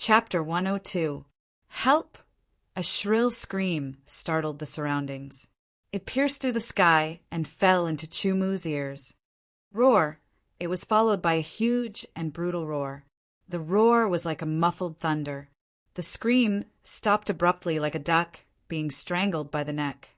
Chapter 102. Help! A shrill scream startled the surroundings. It pierced through the sky and fell into Chumu's ears. Roar! It was followed by a huge and brutal roar. The roar was like a muffled thunder. The scream stopped abruptly like a duck being strangled by the neck.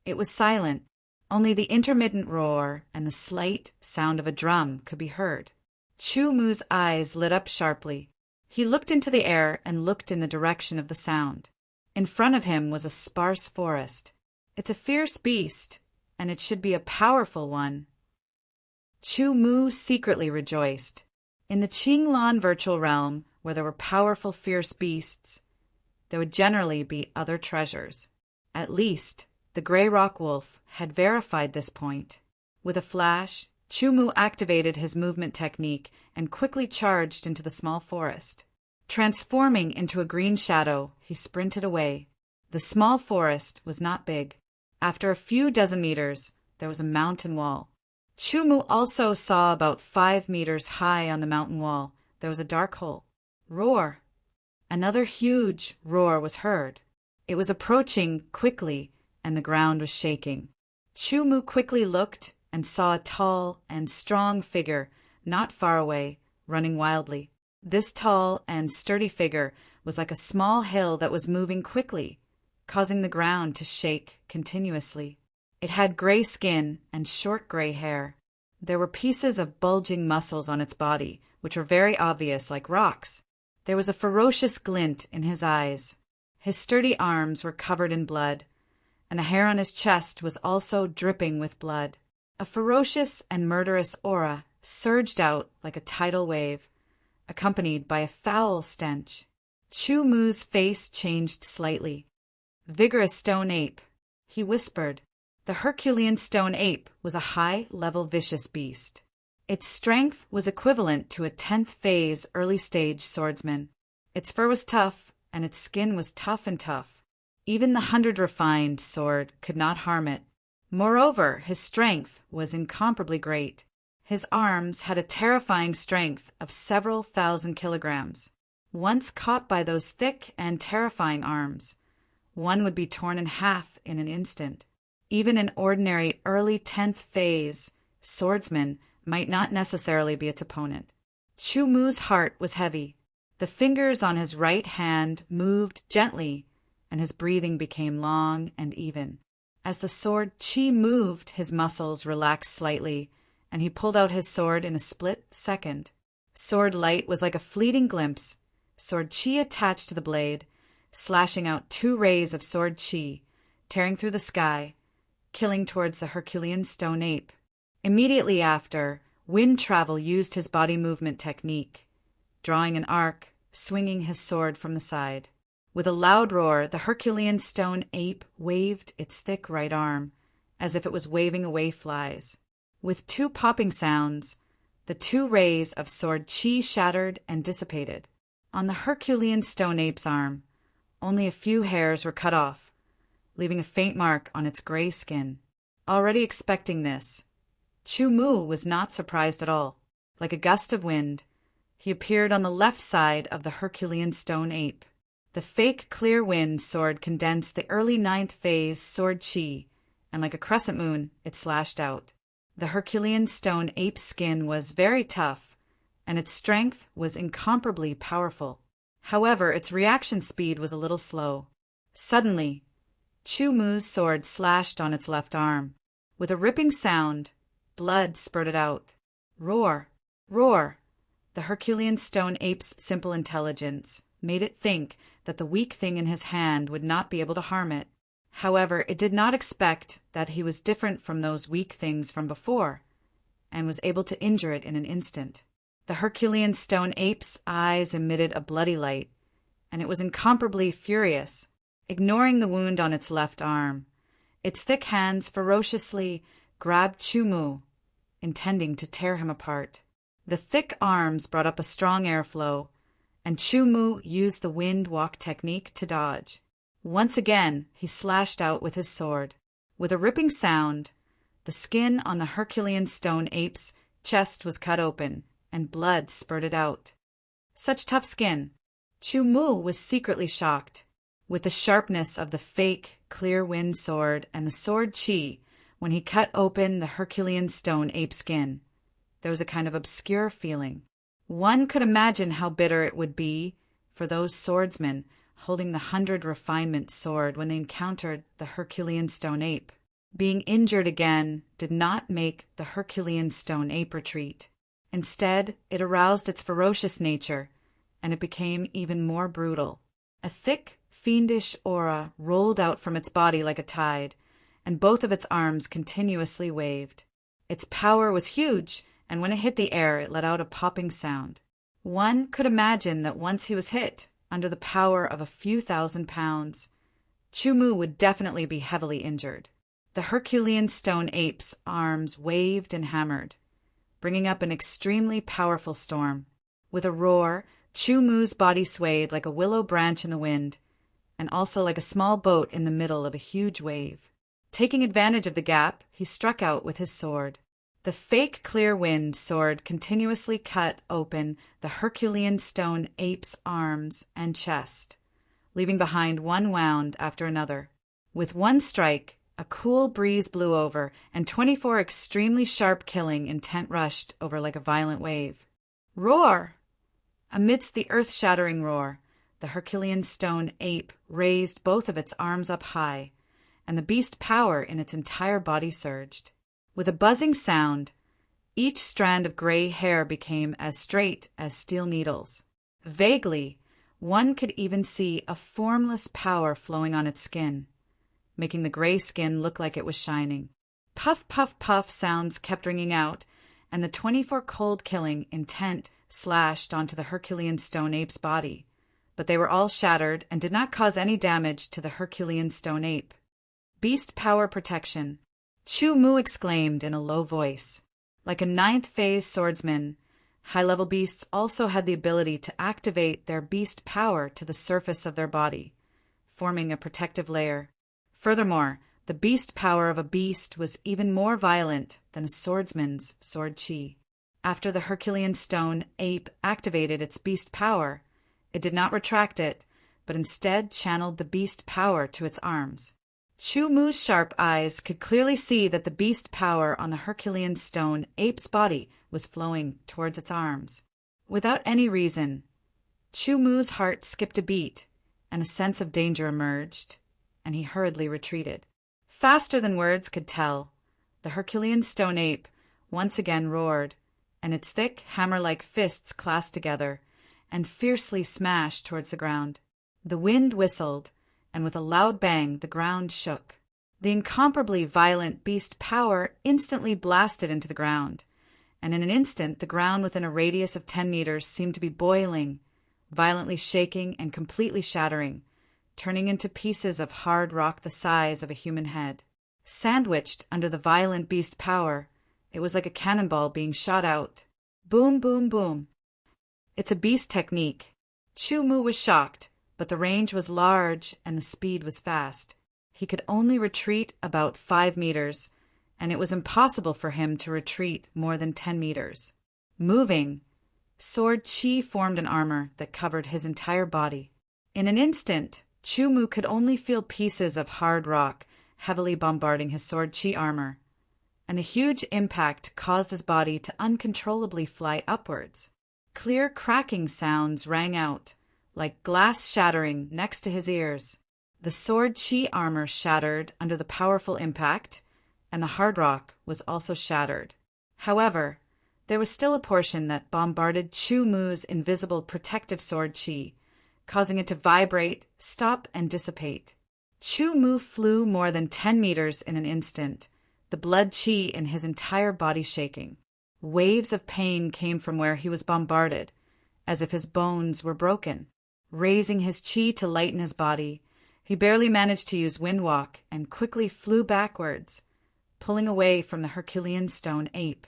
It was silent. Only the intermittent roar and the slight sound of a drum could be heard. Chumu's eyes lit up sharply. He looked into the air and looked in the direction of the sound. In front of him was a sparse forest. It's a fierce beast, and it should be a powerful one. Chumu secretly rejoiced. In the Qinglan virtual realm, where there were powerful fierce beasts, there would generally be other treasures. At least, the gray rock wolf had verified this point. With a flash, Chumu activated his movement technique and quickly charged into the small forest. Transforming into a green shadow, he sprinted away. The small forest was not big. After a few dozen meters, there was a mountain wall. Chumu also saw about 5 meters high on the mountain wall. There was a dark hole. Roar! Another huge roar was heard. It was approaching quickly, and the ground was shaking. Chumu quickly looked and saw a tall and strong figure not far away, running wildly. This tall and sturdy figure was like a small hill that was moving quickly, causing the ground to shake continuously. It had gray skin and short gray hair. There were pieces of bulging muscles on its body, which were very obvious, like rocks. There was a ferocious glint in his eyes. His sturdy arms were covered in blood, and the hair on his chest was also dripping with blood. A ferocious and murderous aura surged out like a tidal wave, accompanied by a foul stench. Chumu's face changed slightly. Vigorous stone ape, he whispered. The Herculean stone ape was a high-level vicious beast. Its strength was equivalent to a 10th phase early-stage swordsman. Its fur was tough, and its skin was tough and tough. Even the 100-refined sword could not harm it. Moreover, his strength was incomparably great. His arms had a terrifying strength of several thousand kilograms. Once caught by those thick and terrifying arms, one would be torn in half in an instant. Even an ordinary early 10th phase swordsman might not necessarily be its opponent. Chumu's heart was heavy. The fingers on his right hand moved gently, and his breathing became long and even. As the sword chi moved, his muscles relaxed slightly, and he pulled out his sword in a split second. Sword light was like a fleeting glimpse. Sword chi attached to the blade, slashing out 2 rays of sword chi, tearing through the sky, killing towards the Herculean stone ape. Immediately after, Wind Travel used his body movement technique, drawing an arc, swinging his sword from the side. With a loud roar, the Herculean stone ape waved its thick right arm, as if it was waving away flies. With 2 popping sounds, the 2 rays of sword chi shattered and dissipated. On the Herculean stone ape's arm, only a few hairs were cut off, leaving a faint mark on its gray skin. Already expecting this, Chumu was not surprised at all. Like a gust of wind, he appeared on the left side of the Herculean stone ape. The fake clear wind sword condensed the early 9th phase sword chi, and like a crescent moon, it slashed out. The Herculean stone ape's skin was very tough, and its strength was incomparably powerful. However, its reaction speed was a little slow. Suddenly, Chumu's sword slashed on its left arm. With a ripping sound, blood spurted out. Roar! Roar! The Herculean stone ape's simple intelligence made it think that the weak thing in his hand would not be able to harm it. However, it did not expect that he was different from those weak things from before, and was able to injure it in an instant. The Herculean stone ape's eyes emitted a bloody light, and it was incomparably furious. Ignoring the wound on its left arm, its thick hands ferociously grabbed Chumu, intending to tear him apart. The thick arms brought up a strong airflow, and Chumu used the wind walk technique to dodge. Once again, he slashed out with his sword. With a ripping sound, the skin on the Herculean stone ape's chest was cut open, and blood spurted out. Such tough skin! Chu Mu was secretly shocked. With the sharpness of the fake, clear wind sword and the sword chi, when he cut open the Herculean stone ape skin, there was a kind of obscure feeling. One could imagine how bitter it would be for those swordsmen holding the 100 refinement sword when they encountered the Herculean stone ape. Being injured again did not make the Herculean stone ape retreat. Instead, it aroused its ferocious nature, and it became even more brutal. A thick, fiendish aura rolled out from its body like a tide, and both of its arms continuously waved. Its power was huge, and when it hit the air, it let out a popping sound. One could imagine that once he was hit, under the power of a few thousand pounds, Chu Mu would definitely be heavily injured. The Herculean stone ape's arms waved and hammered, bringing up an extremely powerful storm. With a roar, Chu Mu's body swayed like a willow branch in the wind, and also like a small boat in the middle of a huge wave. Taking advantage of the gap, he struck out with his sword. The fake clear wind sword continuously cut open the Herculean stone ape's arms and chest, leaving behind one wound after another. With one strike, a cool breeze blew over, and 24 extremely sharp killing intent rushed over like a violent wave. Roar! Amidst the earth-shattering roar, the Herculean stone ape raised both of its arms up high, and the beast power in its entire body surged. With a buzzing sound, each strand of gray hair became as straight as steel needles. Vaguely, one could even see a formless power flowing on its skin, making the gray skin look like it was shining. Puff, puff, puff sounds kept ringing out, and the 24 cold killing intent slashed onto the Herculean stone ape's body, but they were all shattered and did not cause any damage to the Herculean stone ape. Beast power protection, Chu Mu exclaimed in a low voice. Like a ninth-phase swordsman, high-level beasts also had the ability to activate their beast power to the surface of their body, forming a protective layer. Furthermore, the beast power of a beast was even more violent than a swordsman's sword chi. After the Herculean stone ape activated its beast power, it did not retract it, but instead channeled the beast power to its arms. Chu Mu's sharp eyes could clearly see that the beast power on the Herculean stone ape's body was flowing towards its arms. Without any reason, Chu Mu's heart skipped a beat, and a sense of danger emerged, and he hurriedly retreated. Faster than words could tell, the Herculean stone ape once again roared, and its thick, hammer-like fists clasped together and fiercely smashed towards the ground. The wind whistled, and with a loud bang the ground shook. The incomparably violent beast power instantly blasted into the ground, and in an instant the ground within a radius of 10 meters seemed to be boiling, violently shaking and completely shattering, turning into pieces of hard rock the size of a human head. Sandwiched under the violent beast power, it was like a cannonball being shot out. Boom, boom, boom. It's a beast technique. Chu Mu was shocked, but the range was large and the speed was fast. He could only retreat about 5 meters, and it was impossible for him to retreat more than 10 meters. Moving, sword chi formed an armor that covered his entire body. In an instant, Chu Mu could only feel pieces of hard rock heavily bombarding his sword chi armor, and the huge impact caused his body to uncontrollably fly upwards. Clear cracking sounds rang out, like glass shattering next to his ears. The sword chi armor shattered under the powerful impact, and the hard rock was also shattered. However, there was still a portion that bombarded Chu Mu's invisible protective sword chi, causing it to vibrate, stop, and dissipate. Chu Mu flew more than 10 meters in an instant, the blood chi in his entire body shaking. Waves of pain came from where he was bombarded, as if his bones were broken. Raising his chi to lighten his body, he barely managed to use wind walk and quickly flew backwards, pulling away from the Herculean stone ape.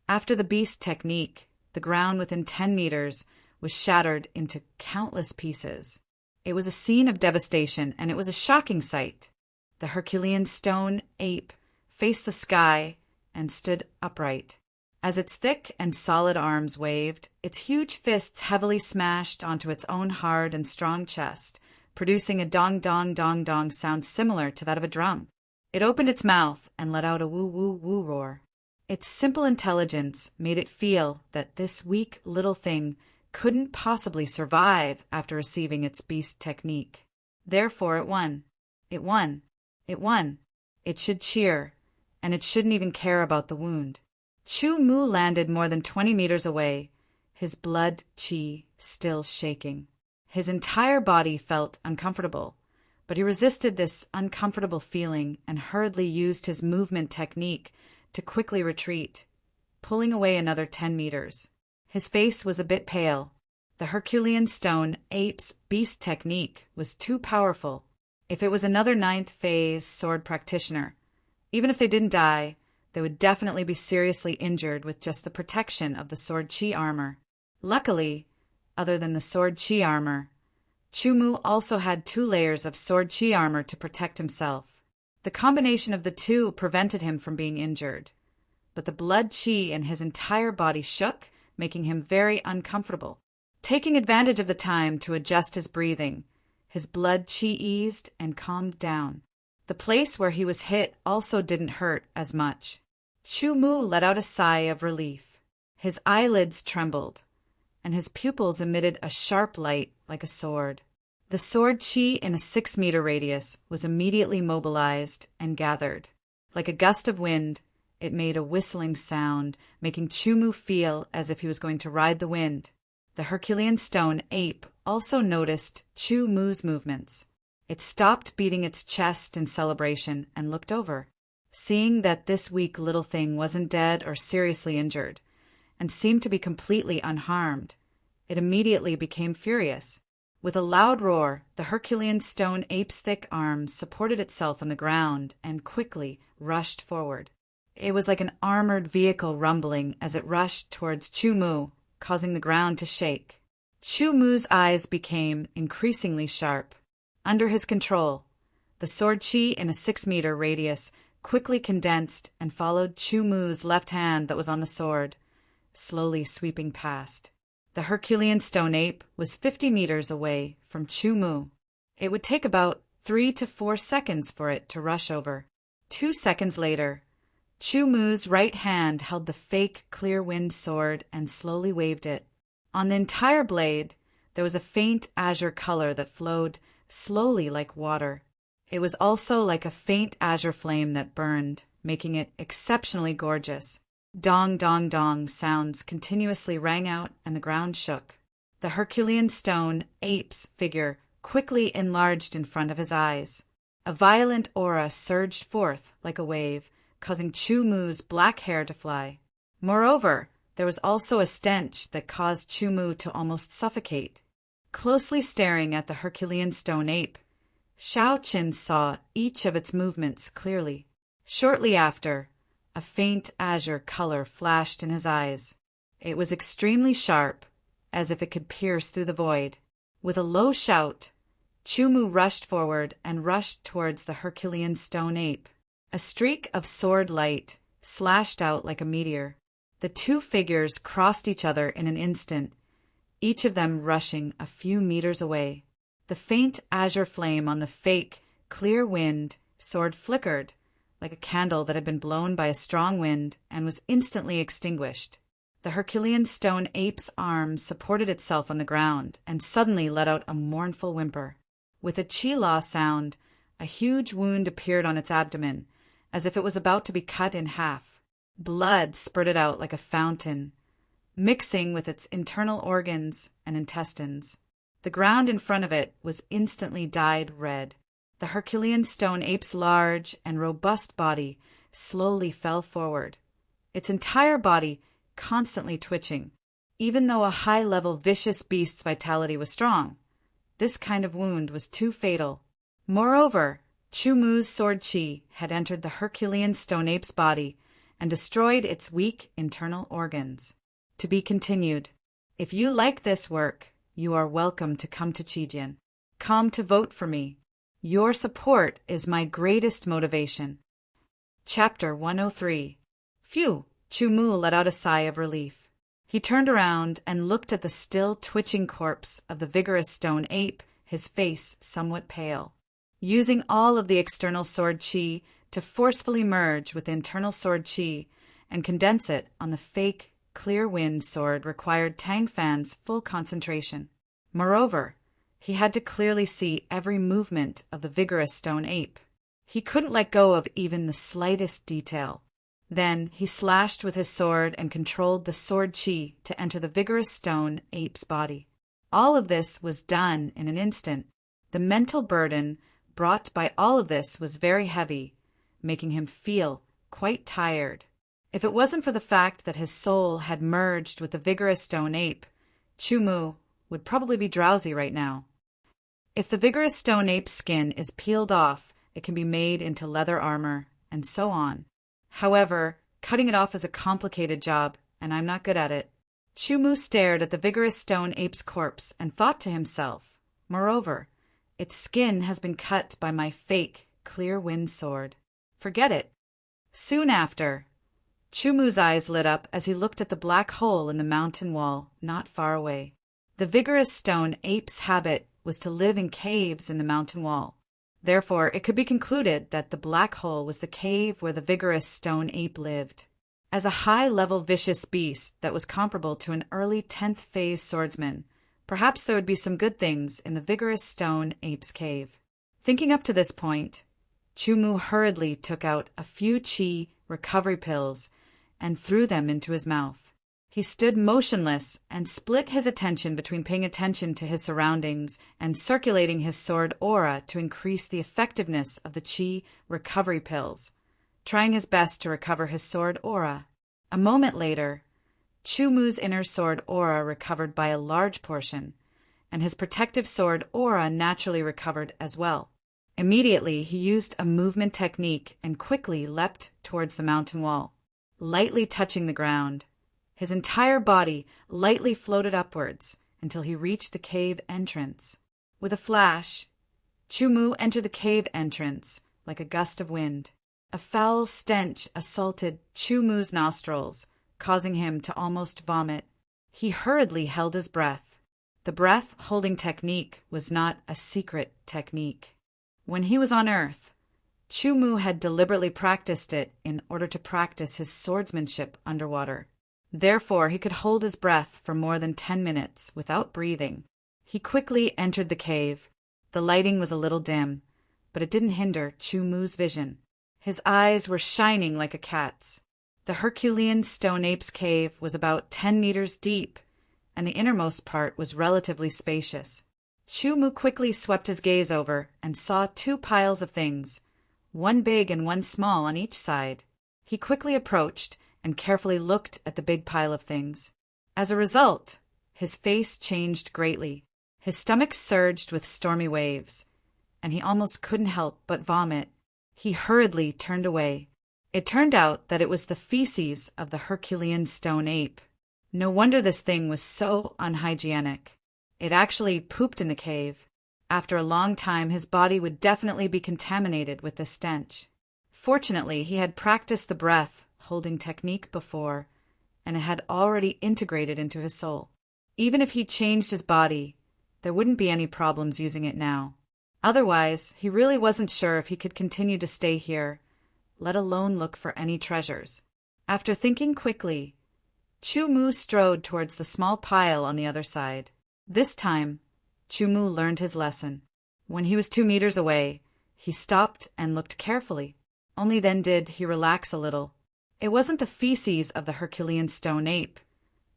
After the beast technique, the ground within 10 meters was shattered into countless pieces. It was a scene of devastation, and it was a shocking sight. The Herculean stone ape faced the sky and stood upright. As its thick and solid arms waved, its huge fists heavily smashed onto its own hard and strong chest, producing a dong-dong-dong-dong sound similar to that of a drum. It opened its mouth and let out a woo-woo-woo roar. Its simple intelligence made it feel that this weak little thing couldn't possibly survive after receiving its beast technique. Therefore it won. It won. It won. It should cheer, and it shouldn't even care about the wound. Chu Mu landed more than 20 meters away, his blood chi still shaking. His entire body felt uncomfortable, but he resisted this uncomfortable feeling and hurriedly used his movement technique to quickly retreat, pulling away another 10 meters. His face was a bit pale. The Herculean stone ape's beast technique was too powerful. If it was another 9th phase sword practitioner, even if they didn't die, they would definitely be seriously injured with just the protection of the sword chi armor. Luckily, other than the sword chi armor, Chu Mu also had 2 layers of sword chi armor to protect himself. The combination of the two prevented him from being injured, but the blood chi in his entire body shook, making him very uncomfortable. Taking advantage of the time to adjust his breathing, his blood chi eased and calmed down. The place where he was hit also didn't hurt as much. Chu Mu let out a sigh of relief. His eyelids trembled, and his pupils emitted a sharp light like a sword. The sword chi in a 6-meter radius was immediately mobilized and gathered. Like a gust of wind, it made a whistling sound, making Chu Mu feel as if he was going to ride the wind. The Herculean stone ape also noticed Chu Mu's movements. It stopped beating its chest in celebration and looked over. Seeing that this weak little thing wasn't dead or seriously injured, and seemed to be completely unharmed, it immediately became furious. With a loud roar, the Herculean stone ape's thick arms supported itself on the ground and quickly rushed forward. It was like an armored vehicle rumbling as it rushed towards Chu Mu, causing the ground to shake. Chu Mu's eyes became increasingly sharp. Under his control, the sword chi in a 6-meter radius quickly condensed and followed Chu Mu's left hand that was on the sword, slowly sweeping past. The Herculean stone ape was 50 meters away from Chu Mu. It would take about 3 to 4 seconds for it to rush over. 2 seconds later, Chu Mu's right hand held the fake clear wind sword and slowly waved it. On the entire blade, there was a faint azure color that flowed slowly like water. It was also like a faint azure flame that burned, making it exceptionally gorgeous. Dong, dong, dong sounds continuously rang out and the ground shook. The Herculean stone ape's figure quickly enlarged in front of his eyes. A violent aura surged forth like a wave, causing Chu Mu's black hair to fly. Moreover, there was also a stench that caused Chu Mu to almost suffocate. Closely staring at the Herculean stone ape, Shao Qin saw each of its movements clearly. Shortly after, a faint azure color flashed in his eyes. It was extremely sharp, as if it could pierce through the void. With a low shout, Chu Mu rushed forward and rushed towards the Herculean stone ape. A streak of sword light slashed out like a meteor. The two figures crossed each other in an instant, each of them rushing a few meters away. The faint azure flame on the fake, clear wind sword flickered like a candle that had been blown by a strong wind and was instantly extinguished. The Herculean stone ape's arm supported itself on the ground and suddenly let out a mournful whimper. With a chi-la sound, a huge wound appeared on its abdomen, as if it was about to be cut in half. Blood spurted out like a fountain, mixing with its internal organs and intestines. The ground in front of it was instantly dyed red. The Herculean stone ape's large and robust body slowly fell forward, its entire body constantly twitching. Even though a high-level vicious beast's vitality was strong, this kind of wound was too fatal. Moreover, Chu Mu's sword chi had entered the Herculean stone ape's body and destroyed its weak internal organs. To be continued. If you like this work, you are welcome to come to Chijian. Come to vote for me. Your support is my greatest motivation. Chapter 103. Phew, Chu-Mu let out a sigh of relief. He turned around and looked at the still twitching corpse of the vigorous stone ape, his face somewhat pale. Using all of the external sword chi to forcefully merge with the internal sword chi and condense it on the fake, clear wind sword required Tang Fan's full concentration. Moreover, he had to clearly see every movement of the vigorous stone ape. He couldn't let go of even the slightest detail. Then he slashed with his sword and controlled the sword chi to enter the vigorous stone ape's body. All of this was done in an instant. The mental burden brought by all of this was very heavy, making him feel quite tired. If it wasn't for the fact that his soul had merged with the vigorous stone ape, Chu-Mu would probably be drowsy right now. If the vigorous stone ape's skin is peeled off, it can be made into leather armor, and so on. However, cutting it off is a complicated job, and I'm not good at it. Chu-Mu stared at the vigorous stone ape's corpse and thought to himself, moreover, its skin has been cut by my fake, clear wind sword. Forget it. Soon after, Chu-Mu's eyes lit up as he looked at the black hole in the mountain wall not far away. The vigorous stone ape's habit was to live in caves in the mountain wall. Therefore, it could be concluded that the black hole was the cave where the vigorous stone ape lived. As a high-level vicious beast that was comparable to an early 10th phase swordsman, perhaps there would be some good things in the vigorous stone ape's cave. Thinking up to this point, Chu-Mu hurriedly took out a few chi recovery pills and threw them into his mouth. He stood motionless and split his attention between paying attention to his surroundings and circulating his sword aura to increase the effectiveness of the chi recovery pills, trying his best to recover his sword aura. A moment later, Chu-Mu's inner sword aura recovered by a large portion, and his protective sword aura naturally recovered as well. Immediately, he used a movement technique and quickly leapt towards the mountain wall, lightly touching the ground. His entire body lightly floated upwards until he reached the cave entrance. With a flash, Chu-Mu entered the cave entrance like a gust of wind. A foul stench assaulted Chu-Mu's nostrils, causing him to almost vomit. He hurriedly held his breath. The breath-holding technique was not a secret technique. When he was on Earth, Chu-Mu had deliberately practiced it in order to practice his swordsmanship underwater. Therefore, he could hold his breath for more than 10 minutes without breathing. He quickly entered the cave. The lighting was a little dim, but it didn't hinder Chu-Mu's vision. His eyes were shining like a cat's. The Herculean stone ape's cave was about 10 meters deep, and the innermost part was relatively spacious. Chu-Mu quickly swept his gaze over and saw 2 piles of things, one big and one small on each side. He quickly approached and carefully looked at the big pile of things. As a result, his face changed greatly. His stomach surged with stormy waves, and he almost couldn't help but vomit. He hurriedly turned away. It turned out that it was the feces of the Herculean stone ape. No wonder this thing was so unhygienic. It actually pooped in the cave. After a long time, his body would definitely be contaminated with the stench. Fortunately, he had practiced the breath-holding technique before, and it had already integrated into his soul. Even if he changed his body, there wouldn't be any problems using it now. Otherwise, he really wasn't sure if he could continue to stay here, let alone look for any treasures. After thinking quickly, Chu-Mu strode towards the small pile on the other side. This time, Chu-Mu learned his lesson. When he was 2 meters away, he stopped and looked carefully. Only then did he relax a little. It wasn't the feces of the Herculean stone ape,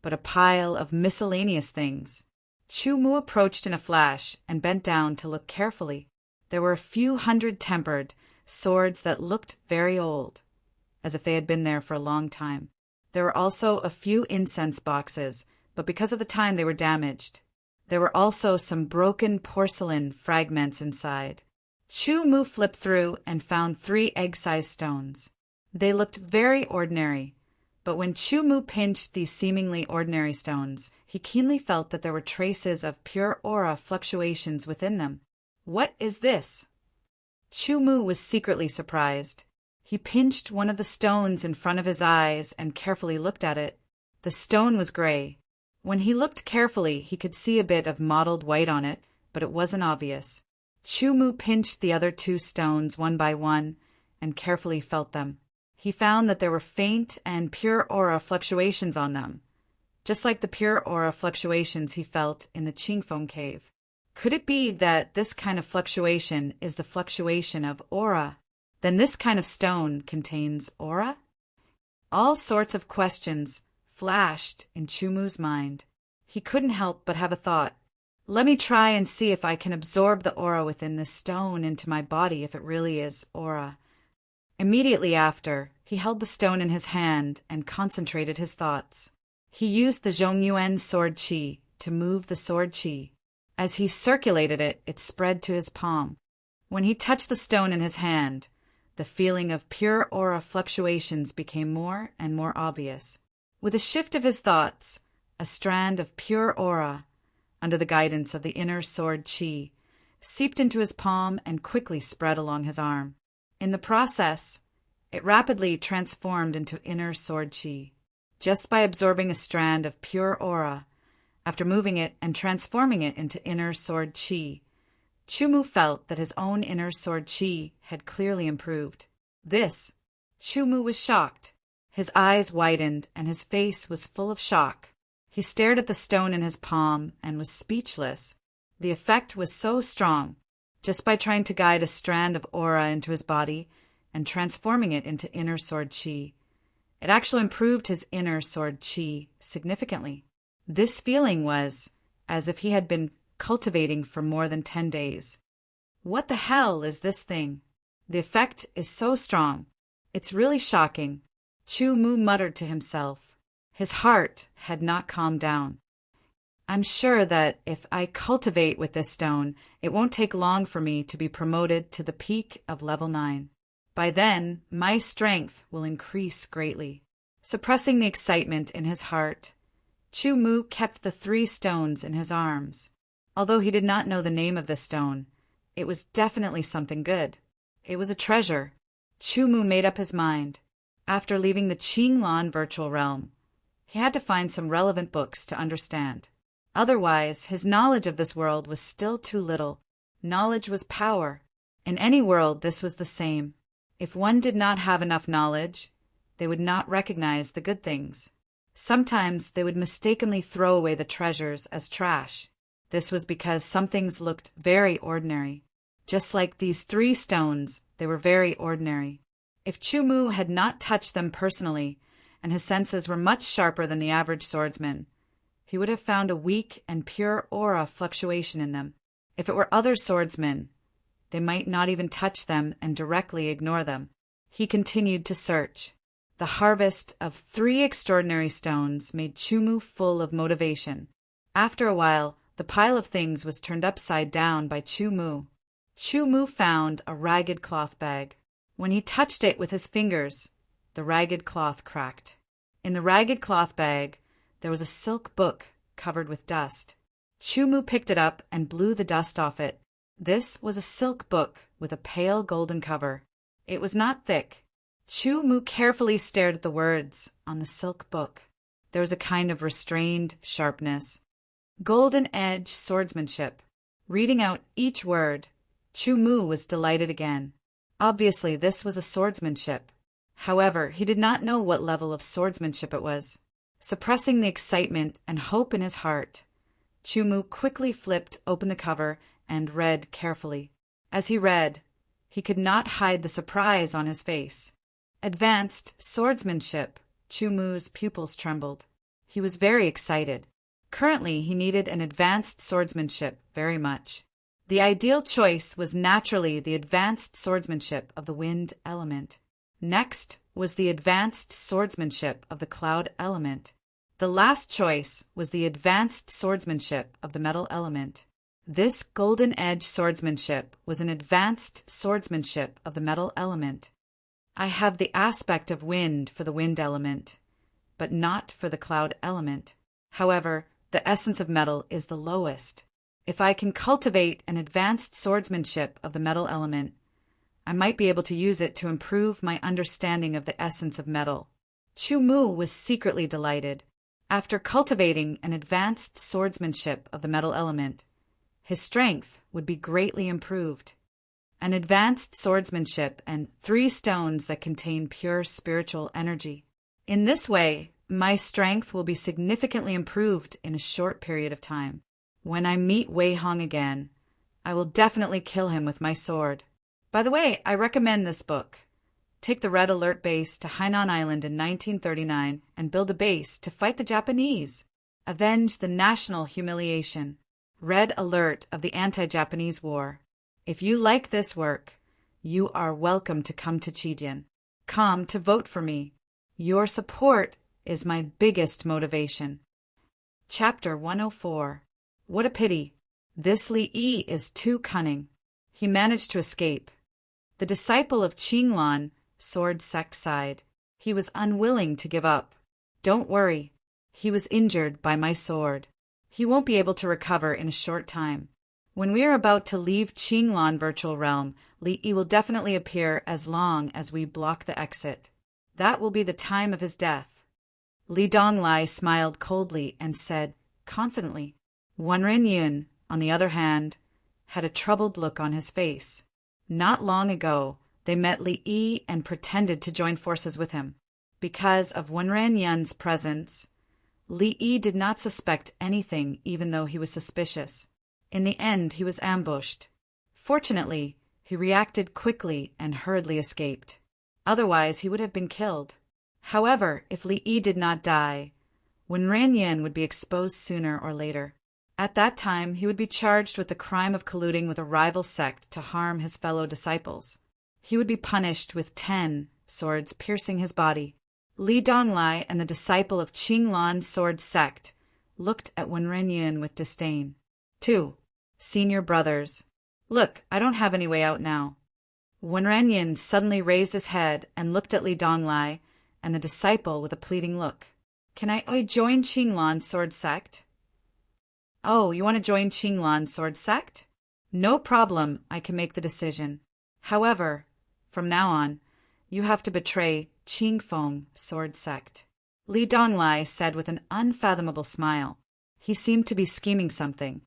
but a pile of miscellaneous things. Chu-Mu approached in a flash and bent down to look carefully. There were a few hundred tempered swords that looked very old, as if they had been there for a long time. There were also a few incense boxes, but because of the time they were damaged. There were also some broken porcelain fragments inside. Chu-Mu flipped through and found 3 egg-sized stones. They looked very ordinary, but when Chu-Mu pinched these seemingly ordinary stones, he keenly felt that there were traces of pure aura fluctuations within them. What is this? Chu-Mu was secretly surprised. He pinched one of the stones in front of his eyes and carefully looked at it. The stone was gray. When he looked carefully, he could see a bit of mottled white on it, but it wasn't obvious. Chumu pinched the other 2 stones one by one and carefully felt them. He found that there were faint and pure aura fluctuations on them, just like the pure aura fluctuations he felt in the Qingfeng cave. Could it be that this kind of fluctuation is the fluctuation of aura? Then this kind of stone contains aura? All sorts of questions flashed in Chumu's mind. He couldn't help but have a thought. Let me try and see if I can absorb the aura within this stone into my body if it really is aura. Immediately after, he held the stone in his hand and concentrated his thoughts. He used the Zhongyuan sword qi to move the sword qi. As he circulated it, it spread to his palm. When he touched the stone in his hand, the feeling of pure aura fluctuations became more and more obvious. With a shift of his thoughts, a strand of pure aura, under the guidance of the inner sword qi, seeped into his palm and quickly spread along his arm. In the process, it rapidly transformed into inner sword qi. Just by absorbing a strand of pure aura, after moving it and transforming it into inner sword qi, Chumu felt that his own inner sword qi had clearly improved. Chumu was shocked. His eyes widened and his face was full of shock. He stared at the stone in his palm and was speechless. The effect was so strong. Just by trying to guide a strand of aura into his body and transforming it into inner sword qi, it actually improved his inner sword qi significantly. This feeling was as if he had been cultivating for more than 10 days. What the hell is this thing? The effect is so strong. It's really shocking. Chu Mu muttered to himself. His heart had not calmed down. I'm sure that if I cultivate with this stone, it won't take long for me to be promoted to the peak of level 9. By then, my strength will increase greatly. Suppressing the excitement in his heart, Chu Mu kept the 3 stones in his arms. Although he did not know the name of the stone, it was definitely something good. It was a treasure. Chu Mu made up his mind. After leaving the Qinglan virtual realm, he had to find some relevant books to understand. Otherwise, his knowledge of this world was still too little. Knowledge was power. In any world, this was the same. If one did not have enough knowledge, they would not recognize the good things. Sometimes they would mistakenly throw away the treasures as trash. This was because some things looked very ordinary. Just like these 3 stones, they were very ordinary. If Chumu had not touched them personally, and his senses were much sharper than the average swordsman, he would have found a weak and pure aura fluctuation in them. If it were other swordsmen, they might not even touch them and directly ignore them. He continued to search. The harvest of 3 extraordinary stones made Chumu full of motivation. After a while, the pile of things was turned upside down by Chumu. Chumu found a ragged cloth bag. When he touched it with his fingers, the ragged cloth cracked. In the ragged cloth bag, there was a silk book covered with dust. Chumu picked it up and blew the dust off it. This was a silk book with a pale golden cover. It was not thick. Chumu carefully stared at the words on the silk book. There was a kind of restrained sharpness. Golden edge swordsmanship. Reading out each word, Chumu was delighted again. Obviously, this was a swordsmanship. However, he did not know what level of swordsmanship it was. Suppressing the excitement and hope in his heart, Chumu quickly flipped open the cover and read carefully. As he read, he could not hide the surprise on his face. Advanced swordsmanship. Chumu's pupils trembled. He was very excited. Currently, he needed an advanced swordsmanship very much. The ideal choice was naturally the advanced swordsmanship of the wind element. Next was the advanced swordsmanship of the cloud element. The last choice was the advanced swordsmanship of the metal element. This golden edge swordsmanship was an advanced swordsmanship of the metal element. I have the aspect of wind for the wind element, but not for the cloud element. However, the essence of metal is the lowest. If I can cultivate an advanced swordsmanship of the metal element, I might be able to use it to improve my understanding of the essence of metal. Chu Mu was secretly delighted. After cultivating an advanced swordsmanship of the metal element, his strength would be greatly improved. An advanced swordsmanship and 3 stones that contain pure spiritual energy. In this way, my strength will be significantly improved in a short period of time. When I meet Wei Hong again, I will definitely kill him with my sword. By the way, I recommend this book. Take the Red Alert base to Hainan Island in 1939 and build a base to fight the Japanese. Avenge the national humiliation. Red Alert of the anti-Japanese war. If you like this work, you are welcome to come to Chidian. Come to vote for me. Your support is my biggest motivation. Chapter 104. What a pity. This Li Yi is too cunning. He managed to escape. The disciple of Qinglan, sword sect sighed. He was unwilling to give up. Don't worry. He was injured by my sword. He won't be able to recover in a short time. When we are about to leave Qinglan virtual realm, Li Yi will definitely appear as long as we block the exit. That will be the time of his death. Li Donglai smiled coldly and said, confidently. Wenren Yun, on the other hand, had a troubled look on his face. Not long ago, they met Li Yi and pretended to join forces with him. Because of Wenren Yun's presence, Li Yi did not suspect anything even though he was suspicious. In the end, he was ambushed. Fortunately, he reacted quickly and hurriedly escaped. Otherwise, he would have been killed. However, if Li Yi did not die, Wenren Yun would be exposed sooner or later. At that time, he would be charged with the crime of colluding with a rival sect to harm his fellow disciples. He would be punished with 10 swords piercing his body. Li Donglai and the disciple of Qinglan's sword sect looked at Wenren Yun with disdain. 2. Senior brothers. Look, I don't have any way out now. Wenren Yun suddenly raised his head and looked at Li Donglai and the disciple with a pleading look. Can I join Qinglan's sword sect? Oh, you want to join Qinglan's sword sect? No problem, I can make the decision. However, from now on, you have to betray Qingfeng sword sect. Li Donglai said with an unfathomable smile. He seemed to be scheming something.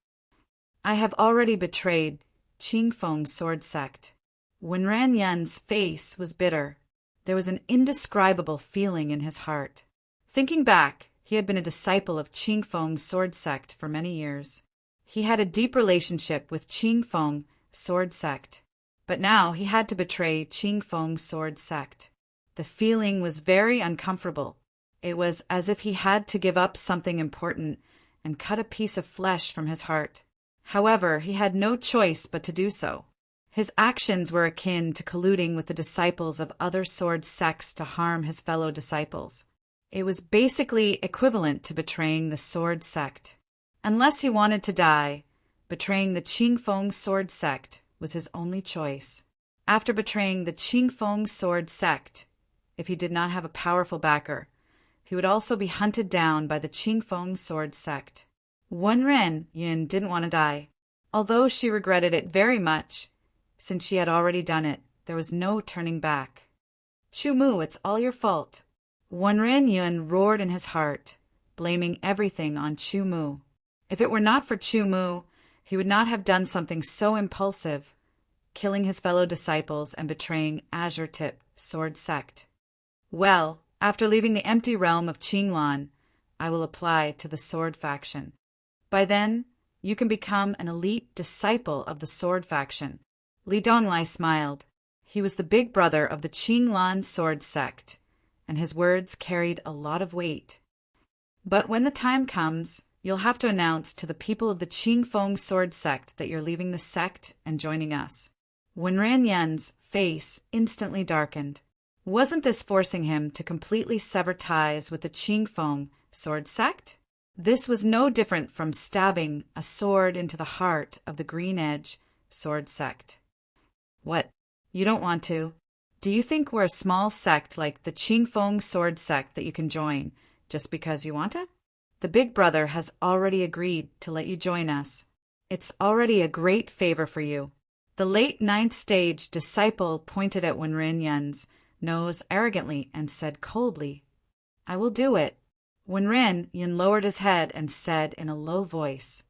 I have already betrayed Qingfeng sword sect. Wenren Yun's face was bitter. There was an indescribable feeling in his heart. Thinking back, he had been a disciple of Qingfeng sword sect for many years. He had a deep relationship with Qingfeng sword sect. But now he had to betray Qingfeng sword sect. The feeling was very uncomfortable. It was as if he had to give up something important and cut a piece of flesh from his heart. However, he had no choice but to do so. His actions were akin to colluding with the disciples of other sword sects to harm his fellow disciples. It was basically equivalent to betraying the sword sect. Unless he wanted to die, betraying the Qingfeng sword sect was his only choice. After betraying the Qingfeng sword sect, if he did not have a powerful backer, he would also be hunted down by the Qingfeng sword sect. Wenren Yun didn't want to die. Although she regretted it very much, since she had already done it, there was no turning back. Chu Mu, it's all your fault. Wenren Yun roared in his heart, blaming everything on Chu Mu. If it were not for Chu Mu, he would not have done something so impulsive, killing his fellow disciples and betraying Azure Tip sword sect. Well, after leaving the empty realm of Qinglan, I will apply to the sword faction. By then, you can become an elite disciple of the sword faction. Li Donglai smiled. He was the big brother of the Qinglan sword sect, and his words carried a lot of weight. But when the time comes, you'll have to announce to the people of the Qingfeng sword sect that you're leaving the sect and joining us. Wenren Yun's face instantly darkened. Wasn't this forcing him to completely sever ties with the Qingfeng sword sect? This was no different from stabbing a sword into the heart of the Green Edge sword sect. What? You don't want to? Do you think we're a small sect like the Qingfeng sword sect that you can join just because you want to? The big brother has already agreed to let you join us. It's already a great favor for you. The late ninth stage disciple pointed at Wenren Yun's nose arrogantly and said coldly, "I will do it." Wenren Yun lowered his head and said in a low voice,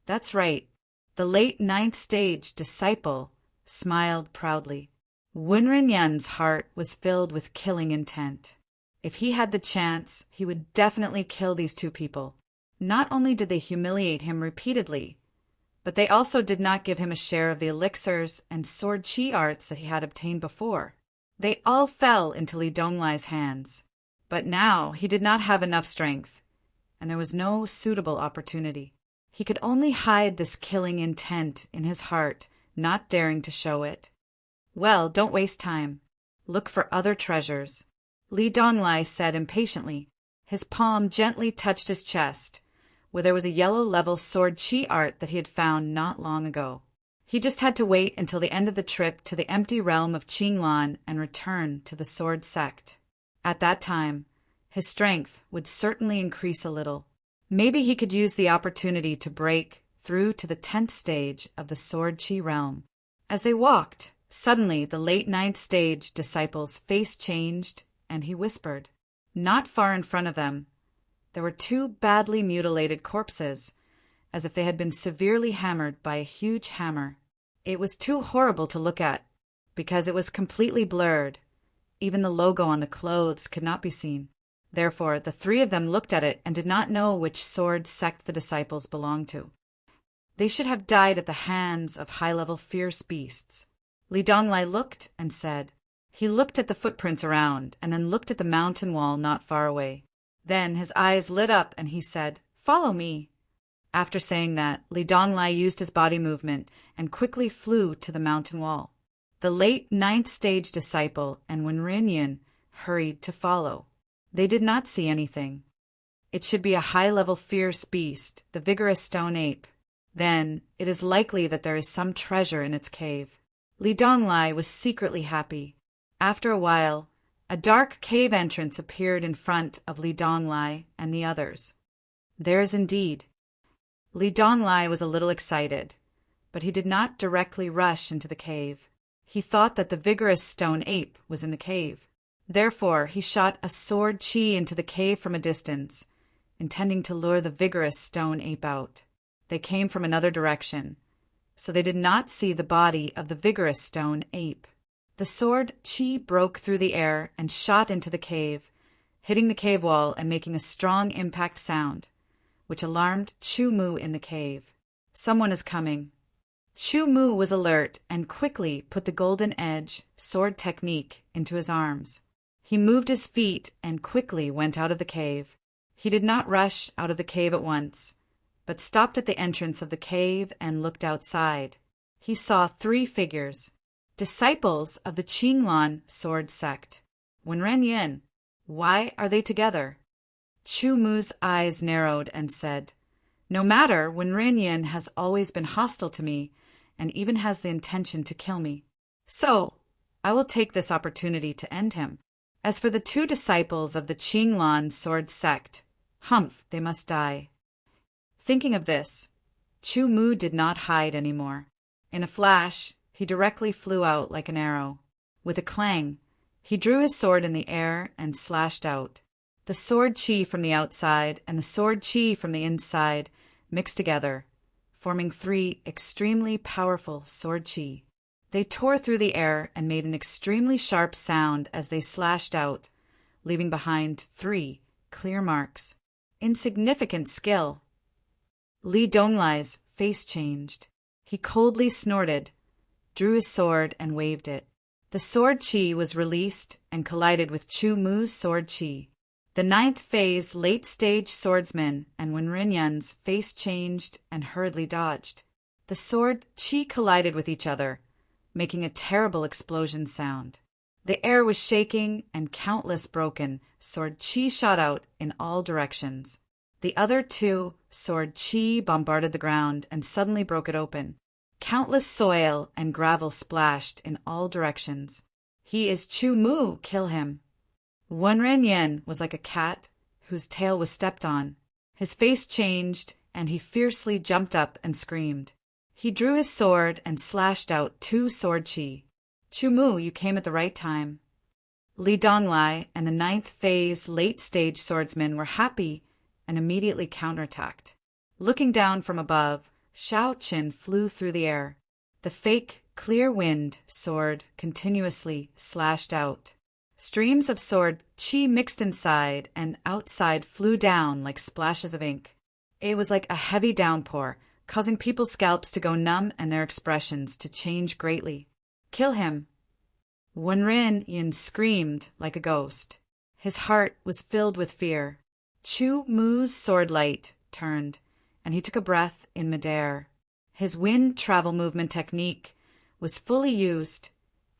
"That's right." The late ninth stage disciple smiled proudly. Wenren Yun's heart was filled with killing intent. If he had the chance, he would definitely kill these two people. Not only did they humiliate him repeatedly, but they also did not give him a share of the elixirs and sword chi arts that he had obtained before. They all fell into Li Donglai's hands. But now he did not have enough strength, and there was no suitable opportunity. He could only hide this killing intent in his heart, not daring to show it. Well, don't waste time. Look for other treasures. Li Donglai said impatiently. His palm gently touched his chest, where there was a yellow-level sword chi art that he had found not long ago. He just had to wait until the end of the trip to the empty realm of Qinglan and return to the sword sect. At that time, his strength would certainly increase a little. Maybe he could use the opportunity to break through to the 10th stage of the sword chi realm. As they walked, suddenly the late ninth stage disciple's face changed, and he whispered. Not far in front of them, there were two badly mutilated corpses, as if they had been severely hammered by a huge hammer. It was too horrible to look at, because it was completely blurred. Even the logo on the clothes could not be seen. Therefore, the three of them looked at it and did not know which sword sect the disciples belonged to. They should have died at the hands of high-level fierce beasts. Li Donglai looked and said. He looked at the footprints around, and then looked at the mountain wall not far away. Then his eyes lit up and he said, "Follow me." After saying that, Li Donglai used his body movement and quickly flew to the mountain wall. The late ninth stage disciple and Wenren Yun hurried to follow. They did not see anything. It should be a high-level fierce beast, the vigorous stone ape. Then it is likely that there is some treasure in its cave. Li Donglai was secretly happy. After a while, a dark cave entrance appeared in front of Li Donglai and the others. Theirs indeed. Li Donglai was a little excited, but he did not directly rush into the cave. He thought that the vigorous stone ape was in the cave. Therefore, he shot a sword chi into the cave from a distance, intending to lure the vigorous stone ape out. They came from another direction, so they did not see the body of the vigorous stone ape. The sword chi broke through the air and shot into the cave, hitting the cave wall and making a strong impact sound, which alarmed Chu Mu in the cave. Someone is coming. Chu Mu was alert and quickly put the golden edge sword technique into his arms. He moved his feet and quickly went out of the cave. He did not rush out of the cave at once, but stopped at the entrance of the cave and looked outside. He saw three figures, disciples of the Qinglan sword sect. Wenren Yun, why are they together? Chu Mu's eyes narrowed and said, "No matter, Wenren Yun has always been hostile to me and even has the intention to kill me. So, I will take this opportunity to end him. As for the two disciples of the Qinglan sword sect, humph, they must die." Thinking of this, Chu Mu did not hide anymore. In a flash, he directly flew out like an arrow. With a clang, he drew his sword in the air and slashed out. The sword chi from the outside and the sword chi from the inside mixed together, forming three extremely powerful sword chi. They tore through the air and made an extremely sharp sound as they slashed out, leaving behind three clear marks. Insignificant skill. Li Donglai's face changed. He coldly snorted, drew his sword, and waved it. The sword chi was released and collided with Chu Mu's sword chi. The ninth phase late-stage swordsman and Wenren Yun's face changed and hurriedly dodged. The sword chi collided with each other, making a terrible explosion sound. The air was shaking and countless broken sword chi shot out in all directions. The other two sword chi bombarded the ground and suddenly broke it open. Countless soil and gravel splashed in all directions. "He is Chu Mu, kill him." Wenren Yun was like a cat whose tail was stepped on. His face changed and he fiercely jumped up and screamed. He drew his sword and slashed out 2 sword chi. Chu Mu, you came at the right time. Li Donglai and the 9th phase late-stage swordsmen were happy and immediately counterattacked. Looking down from above, Shao Qin flew through the air. The fake, clear wind sword continuously slashed out. Streams of sword chi mixed inside and outside flew down like splashes of ink. It was like a heavy downpour, causing people's scalps to go numb and their expressions to change greatly. Kill him! Wenren Yin screamed like a ghost. His heart was filled with fear. Chu Mu's sword light turned, and he took a breath in midair. His wind travel movement technique was fully used,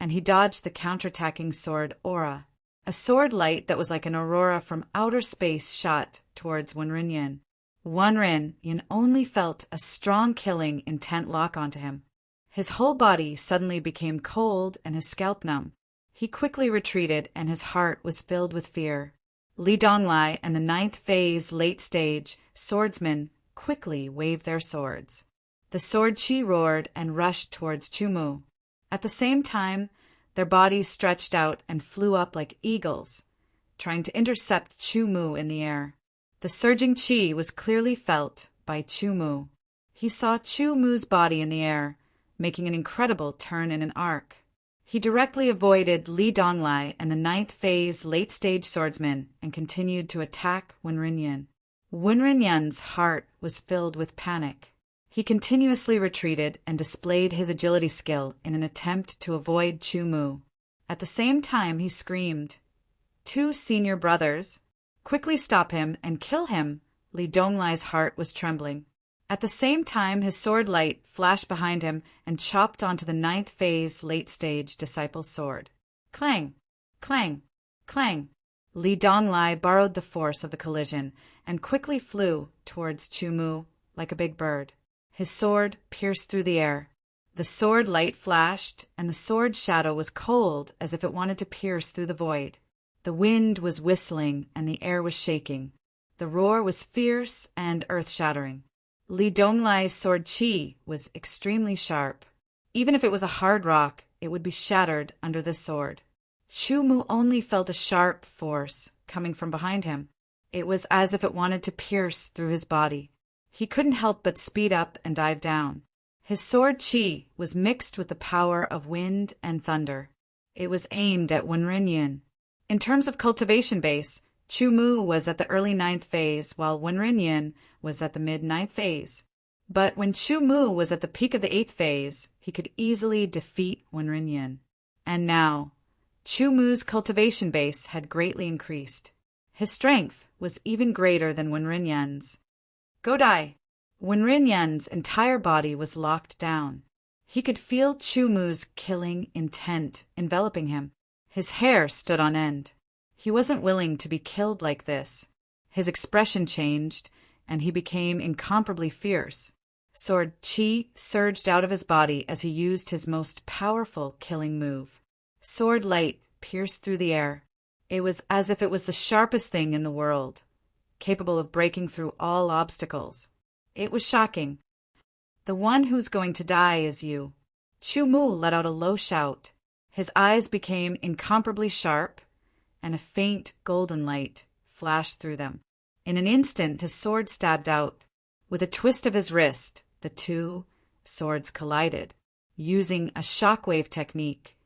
and he dodged the counterattacking sword aura. A sword light that was like an aurora from outer space shot towards Wenren Yin. Wenren Yin only felt a strong killing intent lock onto him. His whole body suddenly became cold and his scalp numb. He quickly retreated and his heart was filled with fear. Li Donglai and the 9th phase late-stage swordsmen quickly waved their swords. The sword chi roared and rushed towards Chu Mu. At the same time, their bodies stretched out and flew up like eagles, trying to intercept Chu Mu in the air. The surging chi was clearly felt by Chu Mu. He saw Chu Mu's body in the air, making an incredible turn in an arc. He directly avoided Li Donglai and the 9th phase late-stage swordsmen and continued to attack Wenren Yin. Wenren Yin's heart was filled with panic. He continuously retreated and displayed his agility skill in an attempt to avoid Chu Mu. At the same time, he screamed, "2 senior brothers! Quickly stop him and kill him!" Li Donglai's heart was trembling. At the same time, his sword light flashed behind him and chopped onto the 9th phase late-stage disciple's sword. Clang! Clang! Clang! Li Donglai borrowed the force of the collision and quickly flew towards Chu Mu like a big bird. His sword pierced through the air. The sword light flashed, and the sword shadow was cold as if it wanted to pierce through the void. The wind was whistling and the air was shaking. The roar was fierce and earth-shattering. Li Donglai's sword chi was extremely sharp. Even if it was a hard rock, it would be shattered under this sword. Chu Mu only felt a sharp force coming from behind him. It was as if it wanted to pierce through his body. He couldn't help but speed up and dive down. His sword chi was mixed with the power of wind and thunder. It was aimed at Wenren Yin. In terms of cultivation base, Chu Mu was at the early 9th phase, while Wenren Yin was at the mid-9th phase. But when Chu Mu was at the peak of the 8th phase, he could easily defeat Wenren Yin. And now, Chu Mu's cultivation base had greatly increased. His strength was even greater than Wenren Yin's. Go die! Wenren Yin's entire body was locked down. He could feel Chu Mu's killing intent enveloping him. His hair stood on end. He wasn't willing to be killed like this. His expression changed, and he became incomparably fierce. Sword chi surged out of his body as he used his most powerful killing move. Sword light pierced through the air. It was as if it was the sharpest thing in the world, capable of breaking through all obstacles. It was shocking. The one who's going to die is you. Chu Mu let out a low shout. His eyes became incomparably sharp, and a faint golden light flashed through them. In an instant, his sword stabbed out. With a twist of his wrist, the 2 swords collided. Using a shockwave technique,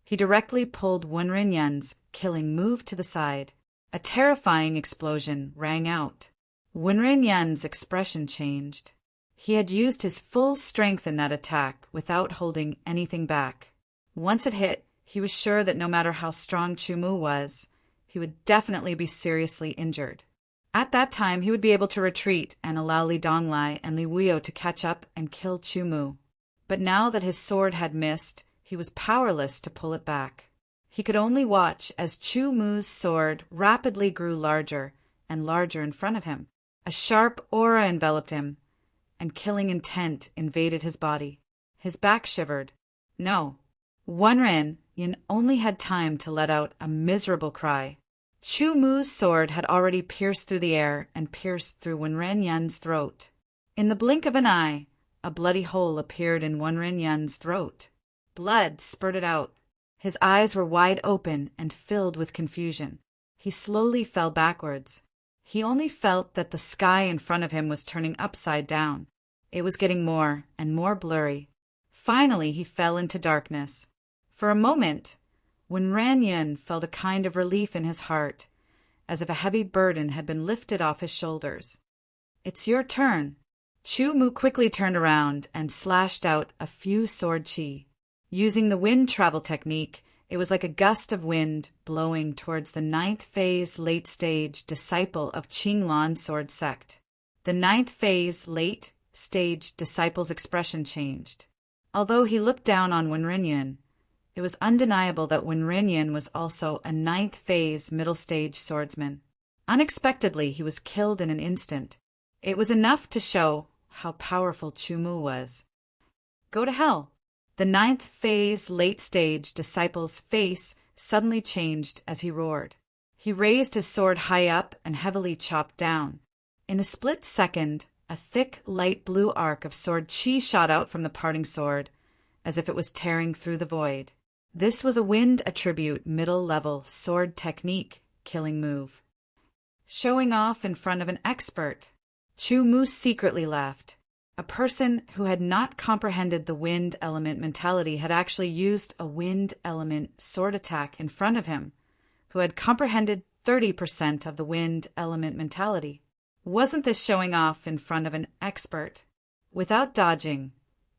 he directly pulled Wenren Yin's killing move to the side. A terrifying explosion rang out. Wenren Yin's expression changed. He had used his full strength in that attack without holding anything back. Once it hit, he was sure that no matter how strong Chu Mu was, he would definitely be seriously injured. At that time, he would be able to retreat and allow Li Donglai and Li Wuyo to catch up and kill Chu Mu. But now that his sword had missed, he was powerless to pull it back. He could only watch as Chu Mu's sword rapidly grew larger and larger in front of him. A sharp aura enveloped him, and killing intent invaded his body. His back shivered. No. Wenren Yin only had time to let out a miserable cry. Chu Mu's sword had already pierced through the air and pierced through Wenren Yin's throat. In the blink of an eye, a bloody hole appeared in Wenren throat. Blood spurted out. His eyes were wide open and filled with confusion. He slowly fell backwards. He only felt that the sky in front of him was turning upside down. It was getting more and more blurry. Finally, he fell into darkness. For a moment, Wenren felt a kind of relief in his heart, as if a heavy burden had been lifted off his shoulders. "It's your turn." Chu Mu quickly turned around and slashed out a few sword chi. Using the wind travel technique, it was like a gust of wind blowing towards the 9th phase late stage disciple of Qinglan sword sect. The 9th phase late stage disciple's expression changed. Although he looked down on Wenren, it was undeniable that Wenren was also a 9th phase middle stage swordsman. Unexpectedly, he was killed in an instant. It was enough to show how powerful Chu Mu was. "Go to hell." The 9th phase late stage disciple's face suddenly changed as he roared. He raised his sword high up and heavily chopped down. In a split second, a thick light blue arc of sword chi shot out from the parting sword, as if it was tearing through the void. This was a wind attribute middle level sword technique killing move. Showing off in front of an expert, Chu Mu secretly laughed. A person who had not comprehended the wind element mentality had actually used a wind element sword attack in front of him, who had comprehended 30% of the wind element mentality. Wasn't this showing off in front of an expert? Without dodging,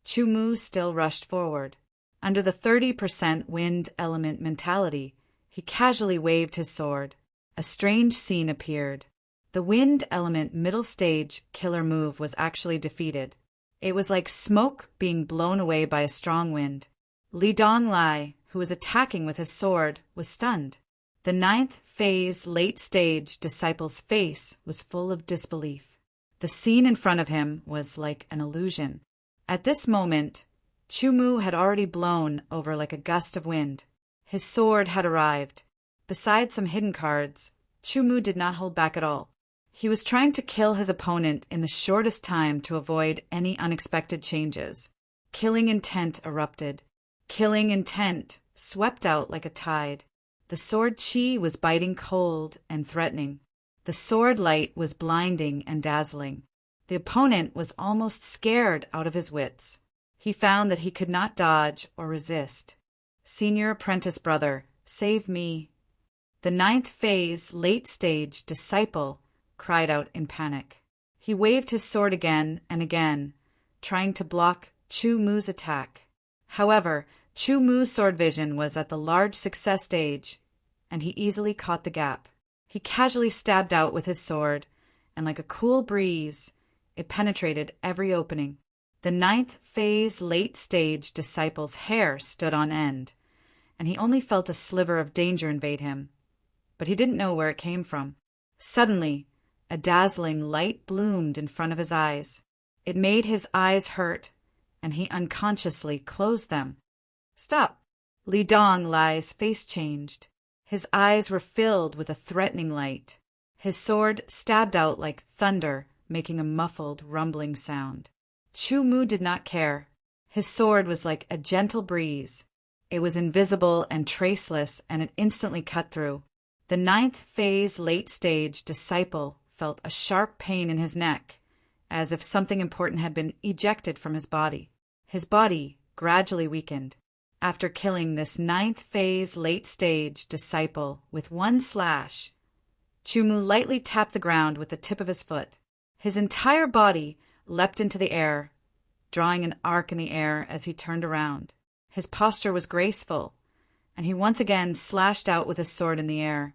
Chu Mu still rushed forward. Under the 30% wind element mentality, he casually waved his sword. A strange scene appeared. The wind element middle stage killer move was actually defeated. It was like smoke being blown away by a strong wind. Li Donglai, who was attacking with his sword, was stunned. The 9th phase late stage disciple's face was full of disbelief. The scene in front of him was like an illusion. At this moment, Chu Mu had already blown over like a gust of wind. His sword had arrived. Besides some hidden cards, Chu Mu did not hold back at all. He was trying to kill his opponent in the shortest time to avoid any unexpected changes. Killing intent erupted. Killing intent swept out like a tide. The sword chi was biting cold and threatening. The sword light was blinding and dazzling. The opponent was almost scared out of his wits. He found that he could not dodge or resist. "Senior apprentice brother, save me." The 9th phase late stage disciple cried out in panic. He waved his sword again and again, trying to block Chu Mu's attack. However, Chu Mu's sword vision was at the large success stage, and he easily caught the gap. He casually stabbed out with his sword, and like a cool breeze, it penetrated every opening. The 9th phase late stage disciple's hair stood on end, and he only felt a sliver of danger invade him, but he didn't know where it came from. Suddenly, a dazzling light bloomed in front of his eyes. It made his eyes hurt, and he unconsciously closed them. "Stop!" Li Donglai's face changed. His eyes were filled with a threatening light. His sword stabbed out like thunder, making a muffled, rumbling sound. Chu Mu did not care. His sword was like a gentle breeze. It was invisible and traceless, and it instantly cut through. The 9th phase late stage disciple felt a sharp pain in his neck, as if something important had been ejected from his body. His body gradually weakened. After killing this 9th phase late stage disciple with one slash, Chu Mu lightly tapped the ground with the tip of his foot. His entire body leapt into the air, drawing an arc in the air as he turned around. His posture was graceful, and he once again slashed out with his sword in the air,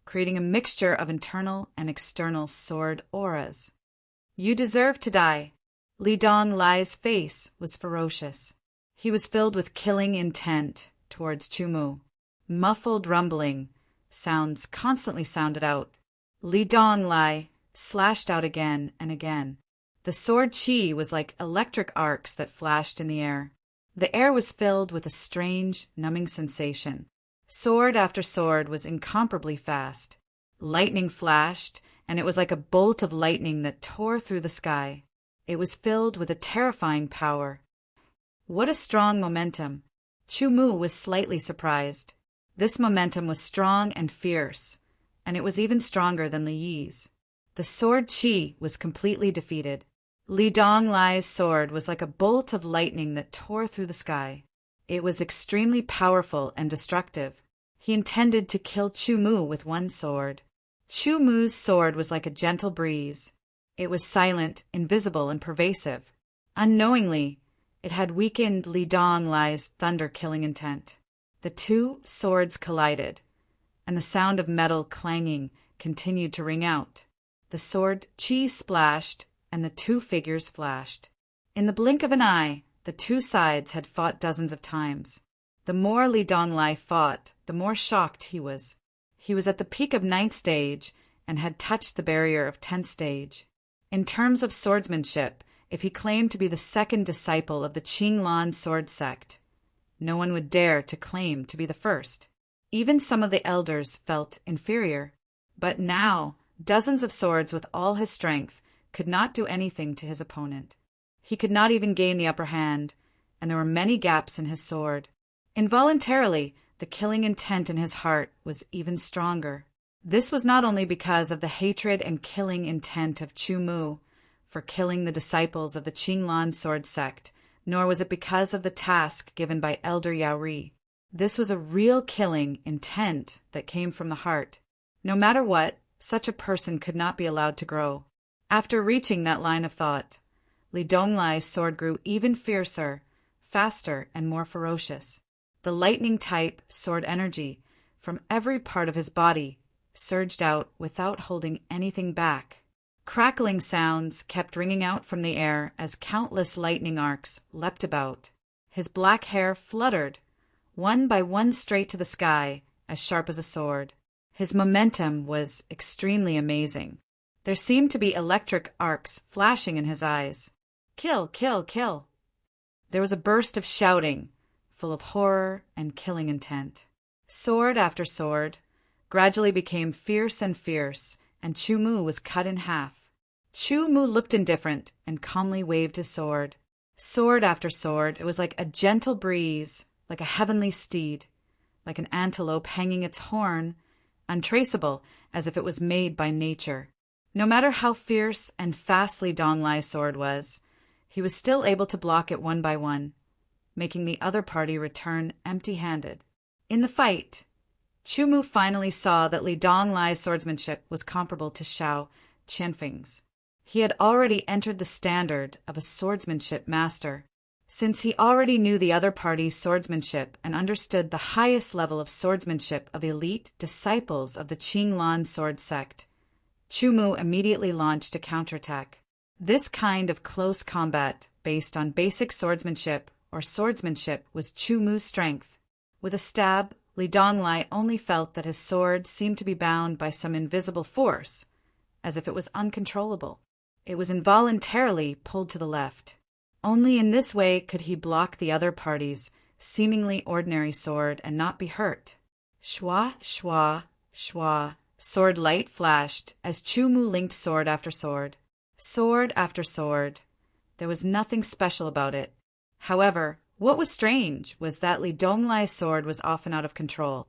creating a mixture of internal and external sword auras. "You deserve to die." Li Donglai's face was ferocious. He was filled with killing intent towards Chu Mu. Muffled rumbling sounds constantly sounded out. Li Donglai slashed out again and again. The sword chi was like electric arcs that flashed in the air. The air was filled with a strange, numbing sensation. Sword after sword was incomparably fast. Lightning flashed, and it was like a bolt of lightning that tore through the sky. It was filled with a terrifying power. What a strong momentum! Chu Mu was slightly surprised. This momentum was strong and fierce, and it was even stronger than Li Yi's. The sword Qi was completely defeated. Li Donglai's sword was like a bolt of lightning that tore through the sky. It was extremely powerful and destructive. He intended to kill Chu Mu with one sword. Chu Mu's sword was like a gentle breeze. It was silent, invisible, and pervasive. Unknowingly, it had weakened Li Donglai's thunder-killing intent. The two swords collided, and the sound of metal clanging continued to ring out. The sword Qi splashed, and the two figures flashed. In the blink of an eye, the two sides had fought dozens of times. The more Li Donglai fought, the more shocked he was. He was at the peak of 9th stage and had touched the barrier of 10th stage. In terms of swordsmanship, if he claimed to be the second disciple of the Qinglan sword sect, no one would dare to claim to be the first. Even some of the elders felt inferior. But now, dozens of swords with all his strength could not do anything to his opponent. He could not even gain the upper hand, and there were many gaps in his sword. Involuntarily, the killing intent in his heart was even stronger. This was not only because of the hatred and killing intent of Chu Mu for killing the disciples of the Qinglan sword sect, nor was it because of the task given by Elder Yaori. This was a real killing intent that came from the heart. No matter what, such a person could not be allowed to grow. After reaching that line of thought, Li Donglai's sword grew even fiercer, faster, and more ferocious. The lightning-type sword energy from every part of his body surged out without holding anything back. Crackling sounds kept ringing out from the air as countless lightning arcs leapt about. His black hair fluttered, one by one straight to the sky, as sharp as a sword. His momentum was extremely amazing. There seemed to be electric arcs flashing in his eyes. Kill, kill, kill! There was a burst of shouting, full of horror and killing intent. Sword after sword gradually became fierce, and Chu Mu was cut in half. Chu Mu looked indifferent and calmly waved his sword. Sword after sword, it was like a gentle breeze, like a heavenly steed, like an antelope hanging its horn, untraceable as if it was made by nature. No matter how fierce and fast Li Donglai's sword was, he was still able to block it one by one, making the other party return empty-handed. In the fight, Chu Mu finally saw that Li Donglai's swordsmanship was comparable to Xiao Qianfeng's. He had already entered the standard of a swordsmanship master. Since he already knew the other party's swordsmanship and understood the highest level of swordsmanship of elite disciples of the Qinglan sword sect, Chu Mu immediately launched a counterattack. This kind of close combat, based on basic swordsmanship or swordsmanship, was Chu Mu's strength. With a stab, Li Donglai only felt that his sword seemed to be bound by some invisible force, as if it was uncontrollable. It was involuntarily pulled to the left. Only in this way could he block the other party's seemingly ordinary sword and not be hurt. Shwa, shwa, shwa. Sword light flashed as Chu Mu linked sword after sword. Sword after sword. There was nothing special about it. However, what was strange was that Li Donglai's sword was often out of control,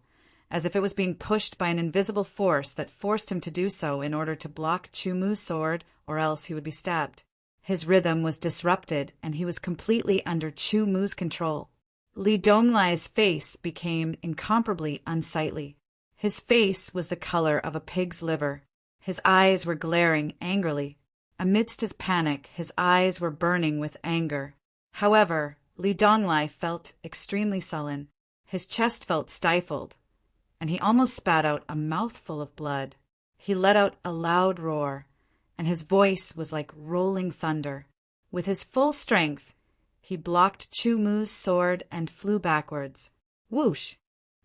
as if it was being pushed by an invisible force that forced him to do so in order to block Chu Mu's sword, or else he would be stabbed. His rhythm was disrupted, and he was completely under Chu Mu's control. Li Donglai's face became incomparably unsightly. His face was the color of a pig's liver. His eyes were glaring angrily. Amidst his panic, his eyes were burning with anger. However, Li Donglai felt extremely sullen. His chest felt stifled, and he almost spat out a mouthful of blood. He let out a loud roar, and his voice was like rolling thunder. With his full strength, he blocked Chu Mu's sword and flew backwards. Whoosh!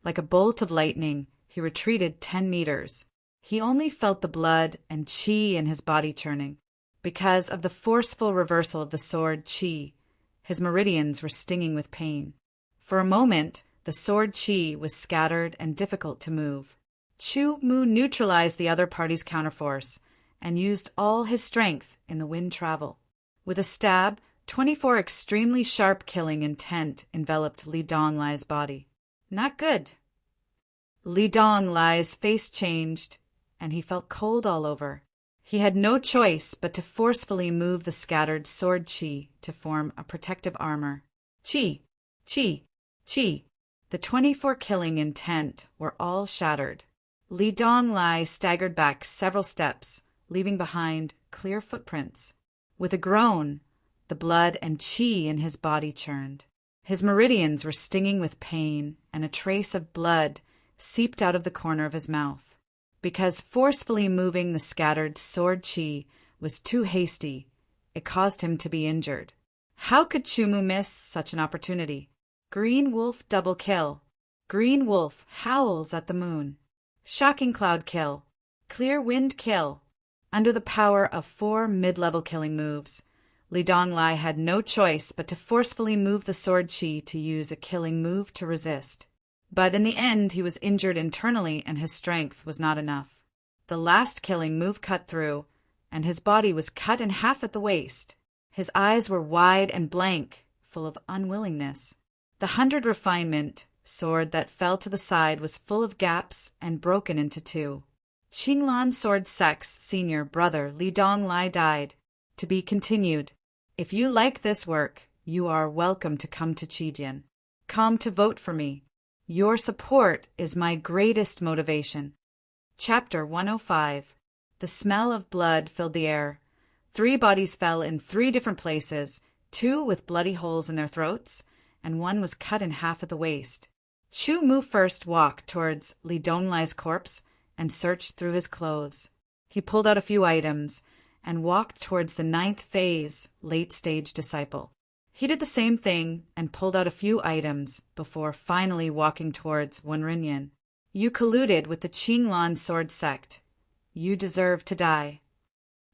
Like a bolt of lightning, he retreated 10 meters. He only felt the blood and qi in his body churning. Because of the forceful reversal of the sword qi, his meridians were stinging with pain. For a moment, the sword qi was scattered and difficult to move. Chu Mu neutralized the other party's counterforce and used all his strength in the wind travel. With a stab, 24 extremely sharp killing intent enveloped Li Donglai's body. Not good. Li Donglai's face changed, and he felt cold all over. He had no choice but to forcefully move the scattered sword qi to form a protective armor. Qi, qi, qi. The 24 killing intent were all shattered. Li Donglai staggered back several steps, leaving behind clear footprints. With a groan, the blood and qi in his body churned. His meridians were stinging with pain, and a trace of blood seeped out of the corner of his mouth. Because forcefully moving the scattered sword qi was too hasty, it caused him to be injured. How could Chumu miss such an opportunity? Green wolf double kill. Green wolf howls at the moon. Shocking cloud kill. Clear wind kill. Under the power of 4 mid-level killing moves, Li Donglai had no choice but to forcefully move the sword qi to use a killing move to resist. But in the end, he was injured internally and his strength was not enough. The last killing move cut through, and his body was cut in half at the waist. His eyes were wide and blank, full of unwillingness. The 100 refinement sword that fell to the side was full of gaps and broken into 2. Qinglan Sword Sect's senior brother Li Donglai died. To be continued. If you like this work, you are welcome to come to Qijian. Come to vote for me. Your support is my greatest motivation. Chapter 105. The smell of blood filled the air. 3 bodies fell in 3 different places, 2 with bloody holes in their throats, and 1 was cut in half at the waist. Chu Mu first walked towards Li Donglai's corpse and searched through his clothes. He pulled out a few items and walked towards the 9th phase, late-stage disciple. He did the same thing and pulled out a few items before finally walking towards Wenrinyan. You colluded with the Qinglan Sword Sect. You deserve to die.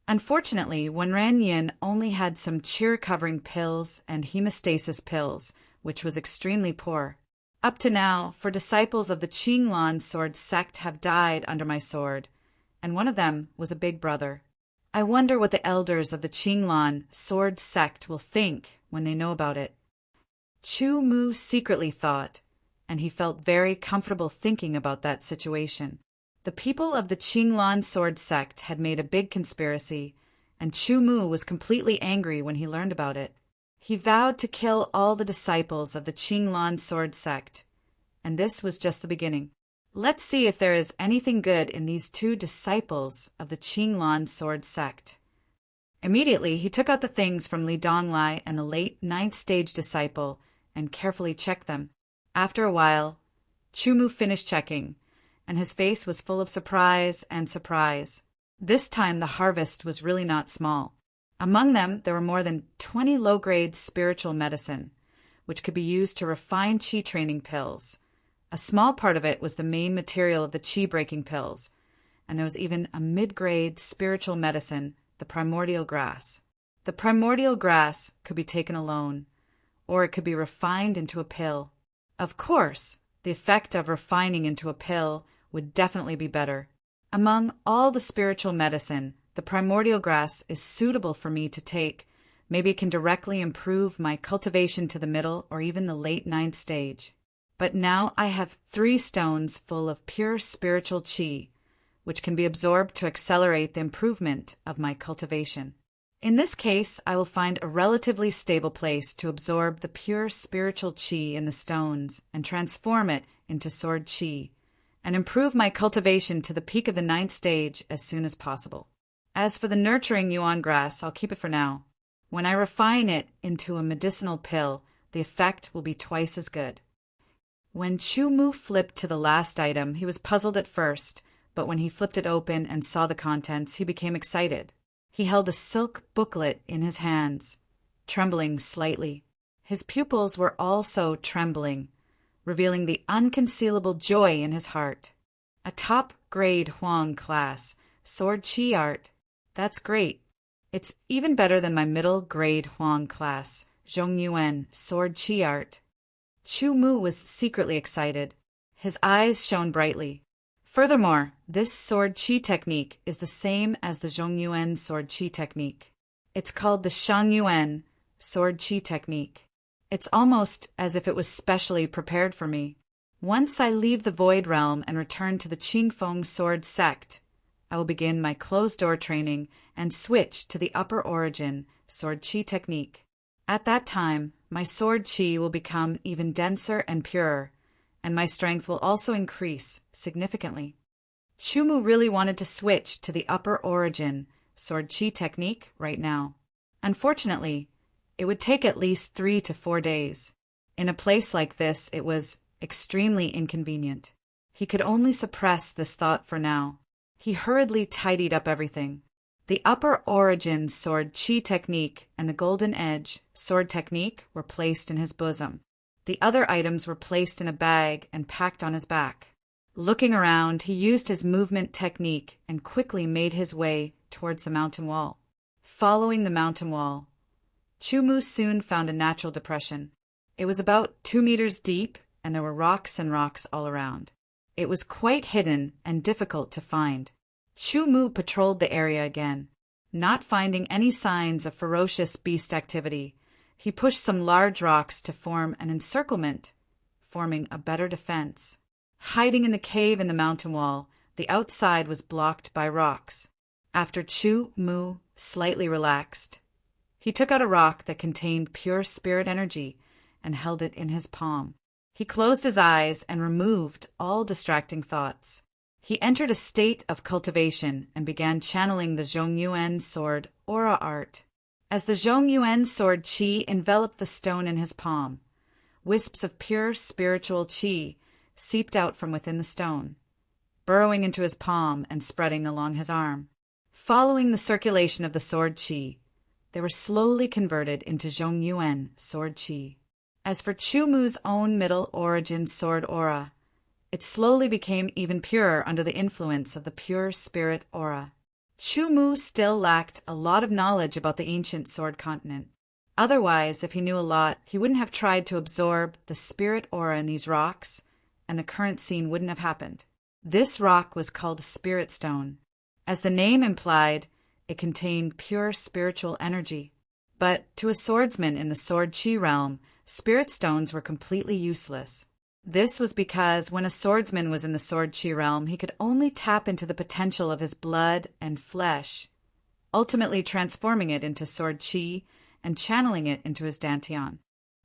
Unfortunately, Wenrinyan only had some cheer-covering pills and hemostasis pills, which was extremely poor. Up to now, 4 disciples of the Qinglan Sword Sect have died under my sword, and one of them was a big brother. I wonder what the elders of the Qinglan Sword Sect will think when they know about it. Chu Mu secretly thought, and he felt very comfortable thinking about that situation. The people of the Qinglan Sword Sect had made a big conspiracy, and Chu Mu was completely angry when he learned about it. He vowed to kill all the disciples of the Qinglan Sword Sect, and this was just the beginning. Let's see if there is anything good in these 2 disciples of the Qinglan Sword Sect. Immediately, he took out the things from Li Donglai and the late 9th stage disciple and carefully checked them. After a while, Chu Mu finished checking, and his face was full of surprise and surprise. This time the harvest was really not small. Among them, there were more than 20 low-grade spiritual medicine, which could be used to refine qi training pills. A small part of it was the main material of the qi-breaking pills, and there was even a mid-grade spiritual medicine, the primordial grass. The primordial grass could be taken alone, or it could be refined into a pill. Of course, the effect of refining into a pill would definitely be better. Among all the spiritual medicine, the primordial grass is suitable for me to take. Maybe it can directly improve my cultivation to the middle or even the late 9th stage. But now I have 3 stones full of pure spiritual qi, which can be absorbed to accelerate the improvement of my cultivation. In this case, I will find a relatively stable place to absorb the pure spiritual qi in the stones and transform it into sword qi, and improve my cultivation to the peak of the 9th stage as soon as possible. As for the nurturing yuan grass, I'll keep it for now. When I refine it into a medicinal pill, the effect will be twice as good. When Chu Mu flipped to the last item, he was puzzled at first, but when he flipped it open and saw the contents, he became excited. He held a silk booklet in his hands, trembling slightly. His pupils were also trembling, revealing the unconcealable joy in his heart. A top-grade Huang class, sword qi art. That's great. It's even better than my middle-grade Huang class, Zhongyuan, sword qi art. Chu Mu was secretly excited. His eyes shone brightly. Furthermore, this sword qi technique is the same as the Zhongyuan sword qi technique. It's called the Shangyuan sword chi technique. It's almost as if it was specially prepared for me. Once I leave the Void Realm and return to the Qingfeng sword sect, I will begin my closed-door training and switch to the Upper Origin sword chi technique. At that time, my sword chi will become even denser and purer, and my strength will also increase significantly. Chumu really wanted to switch to the Upper Origin sword chi technique right now. Unfortunately, it would take at least 3 to 4 days. In a place like this, it was extremely inconvenient. He could only suppress this thought for now. He hurriedly tidied up everything. The Upper Origin sword chi technique and the Golden Edge sword technique were placed in his bosom. The other items were placed in a bag and packed on his back. Looking around, he used his movement technique and quickly made his way towards the mountain wall. Following the mountain wall, Chumu soon found a natural depression. It was about 2 meters deep, and there were rocks and rocks all around. It was quite hidden and difficult to find. Chumu patrolled the area again. Not finding any signs of ferocious beast activity, he pushed some large rocks to form an encirclement, forming a better defense. Hiding in the cave in the mountain wall, the outside was blocked by rocks. After Chumu slightly relaxed, he took out a rock that contained pure spirit energy and held it in his palm. He closed his eyes and removed all distracting thoughts. He entered a state of cultivation and began channeling the Zhongyuan sword aura art. As the Zhongyuan sword chi enveloped the stone in his palm, wisps of pure spiritual chi seeped out from within the stone, burrowing into his palm and spreading along his arm. Following the circulation of the sword chi, they were slowly converted into Zhongyuan sword chi. As for Chumu's own Middle Origin sword aura, it slowly became even purer under the influence of the pure spirit aura. Chumu still lacked a lot of knowledge about the ancient sword continent. Otherwise, if he knew a lot, he wouldn't have tried to absorb the spirit aura in these rocks, and the current scene wouldn't have happened. This rock was called a spirit stone. As the name implied, it contained pure spiritual energy. But to a swordsman in the sword chi realm, spirit stones were completely useless. This was because when a swordsman was in the sword chi realm, he could only tap into the potential of his blood and flesh, ultimately transforming it into sword chi and channeling it into his dantian.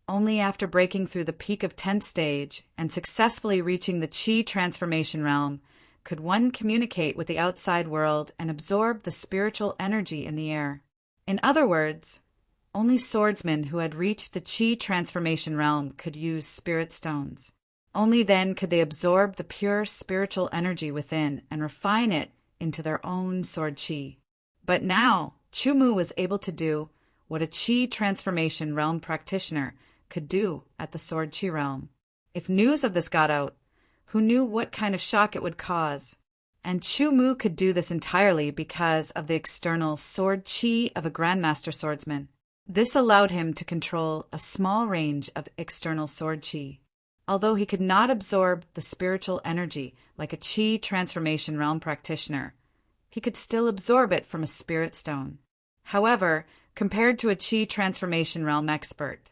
Only after breaking through the peak of 10th stage and successfully reaching the chi transformation realm could one communicate with the outside world and absorb the spiritual energy in the air. In other words, only swordsmen who had reached the chi transformation realm could use spirit stones. Only then could they absorb the pure spiritual energy within and refine it into their own sword chi. But now, Chumu was able to do what a chi transformation realm practitioner could do at the sword chi realm. If news of this got out, who knew what kind of shock it would cause? And Chumu could do this entirely because of the external sword chi of a grandmaster swordsman. This allowed him to control a small range of external sword chi. Although he could not absorb the spiritual energy like a chi transformation realm practitioner, he could still absorb it from a spirit stone. However, compared to a chi transformation realm expert,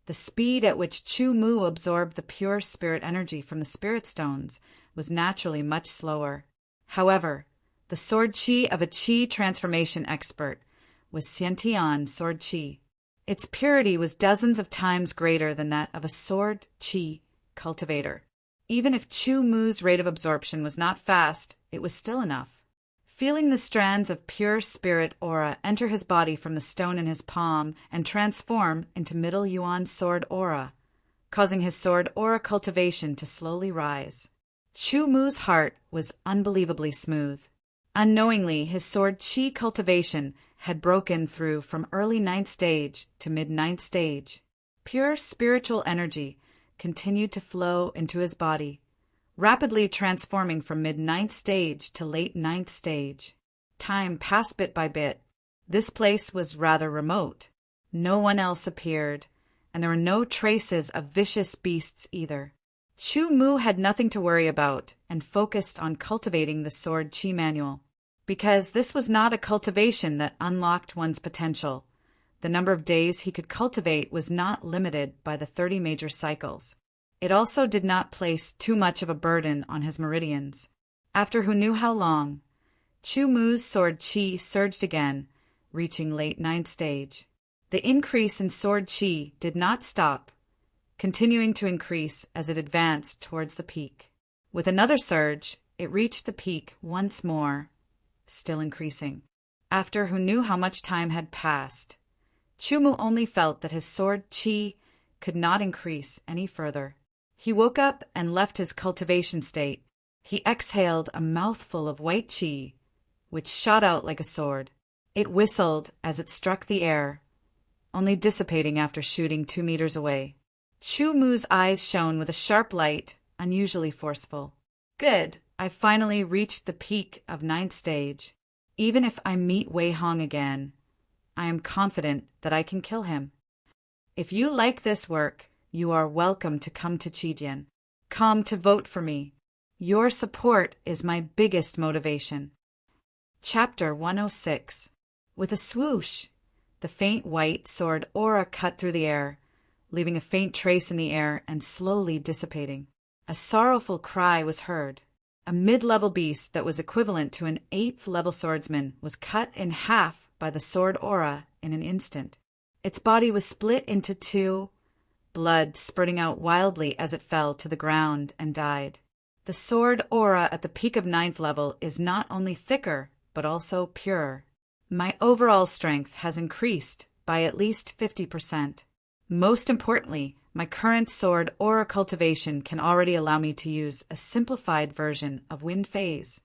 the speed at which Chumu absorbed the pure spirit energy from the spirit stones was naturally much slower. However, the sword chi of a chi transformation expert was Xiantian sword chi. Its purity was dozens of times greater than that of a sword chi cultivator. Even if Chumu's rate of absorption was not fast, it was still enough. Feeling the strands of pure spirit aura enter his body from the stone in his palm and transform into Middle Yuan sword aura, causing his sword aura cultivation to slowly rise. Chumu's heart was unbelievably smooth. Unknowingly, his sword chi cultivation had broken through from early 9th stage to mid-9th stage. Pure spiritual energy continued to flow into his body, rapidly transforming from mid-9th stage to late 9th stage. Time passed bit by bit. This place was rather remote. No one else appeared, and there were no traces of vicious beasts either. Chumu had nothing to worry about and focused on cultivating the sword chi manual. because this was not a cultivation that unlocked one's potential. The number of days he could cultivate was not limited by the 30 major cycles. It also did not place too much of a burden on his meridians. After who knew how long, Chu Mu's sword chi surged again, reaching late 9th stage. The increase in sword chi did not stop, continuing to increase as it advanced towards the peak. With another surge, it reached the peak once more, still increasing. After who knew how much time had passed, Chu Mu only felt that his sword chi could not increase any further. He woke up and left his cultivation state. He exhaled a mouthful of white chi, which shot out like a sword. It whistled as it struck the air, only dissipating after shooting 2 meters away. Chu Mu's eyes shone with a sharp light, unusually forceful. Good, I finally reached the peak of 9th stage. Even if I meet Wei Hong again, I am confident that I can kill him. If you like this work, you are welcome to come to Qijian. Come to vote for me. Your support is my biggest motivation. Chapter 106. With a swoosh, the faint white sword aura cut through the air, leaving a faint trace in the air and slowly dissipating. A sorrowful cry was heard. A mid-level beast that was equivalent to an 8th-level swordsman was cut in half by the sword aura in an instant. Its body was split into 2, blood spurting out wildly as it fell to the ground and died. The sword aura at the peak of 9th level is not only thicker, but also purer. My overall strength has increased by at least 50%. Most importantly, my current sword aura cultivation can already allow me to use a simplified version of Wind Phase.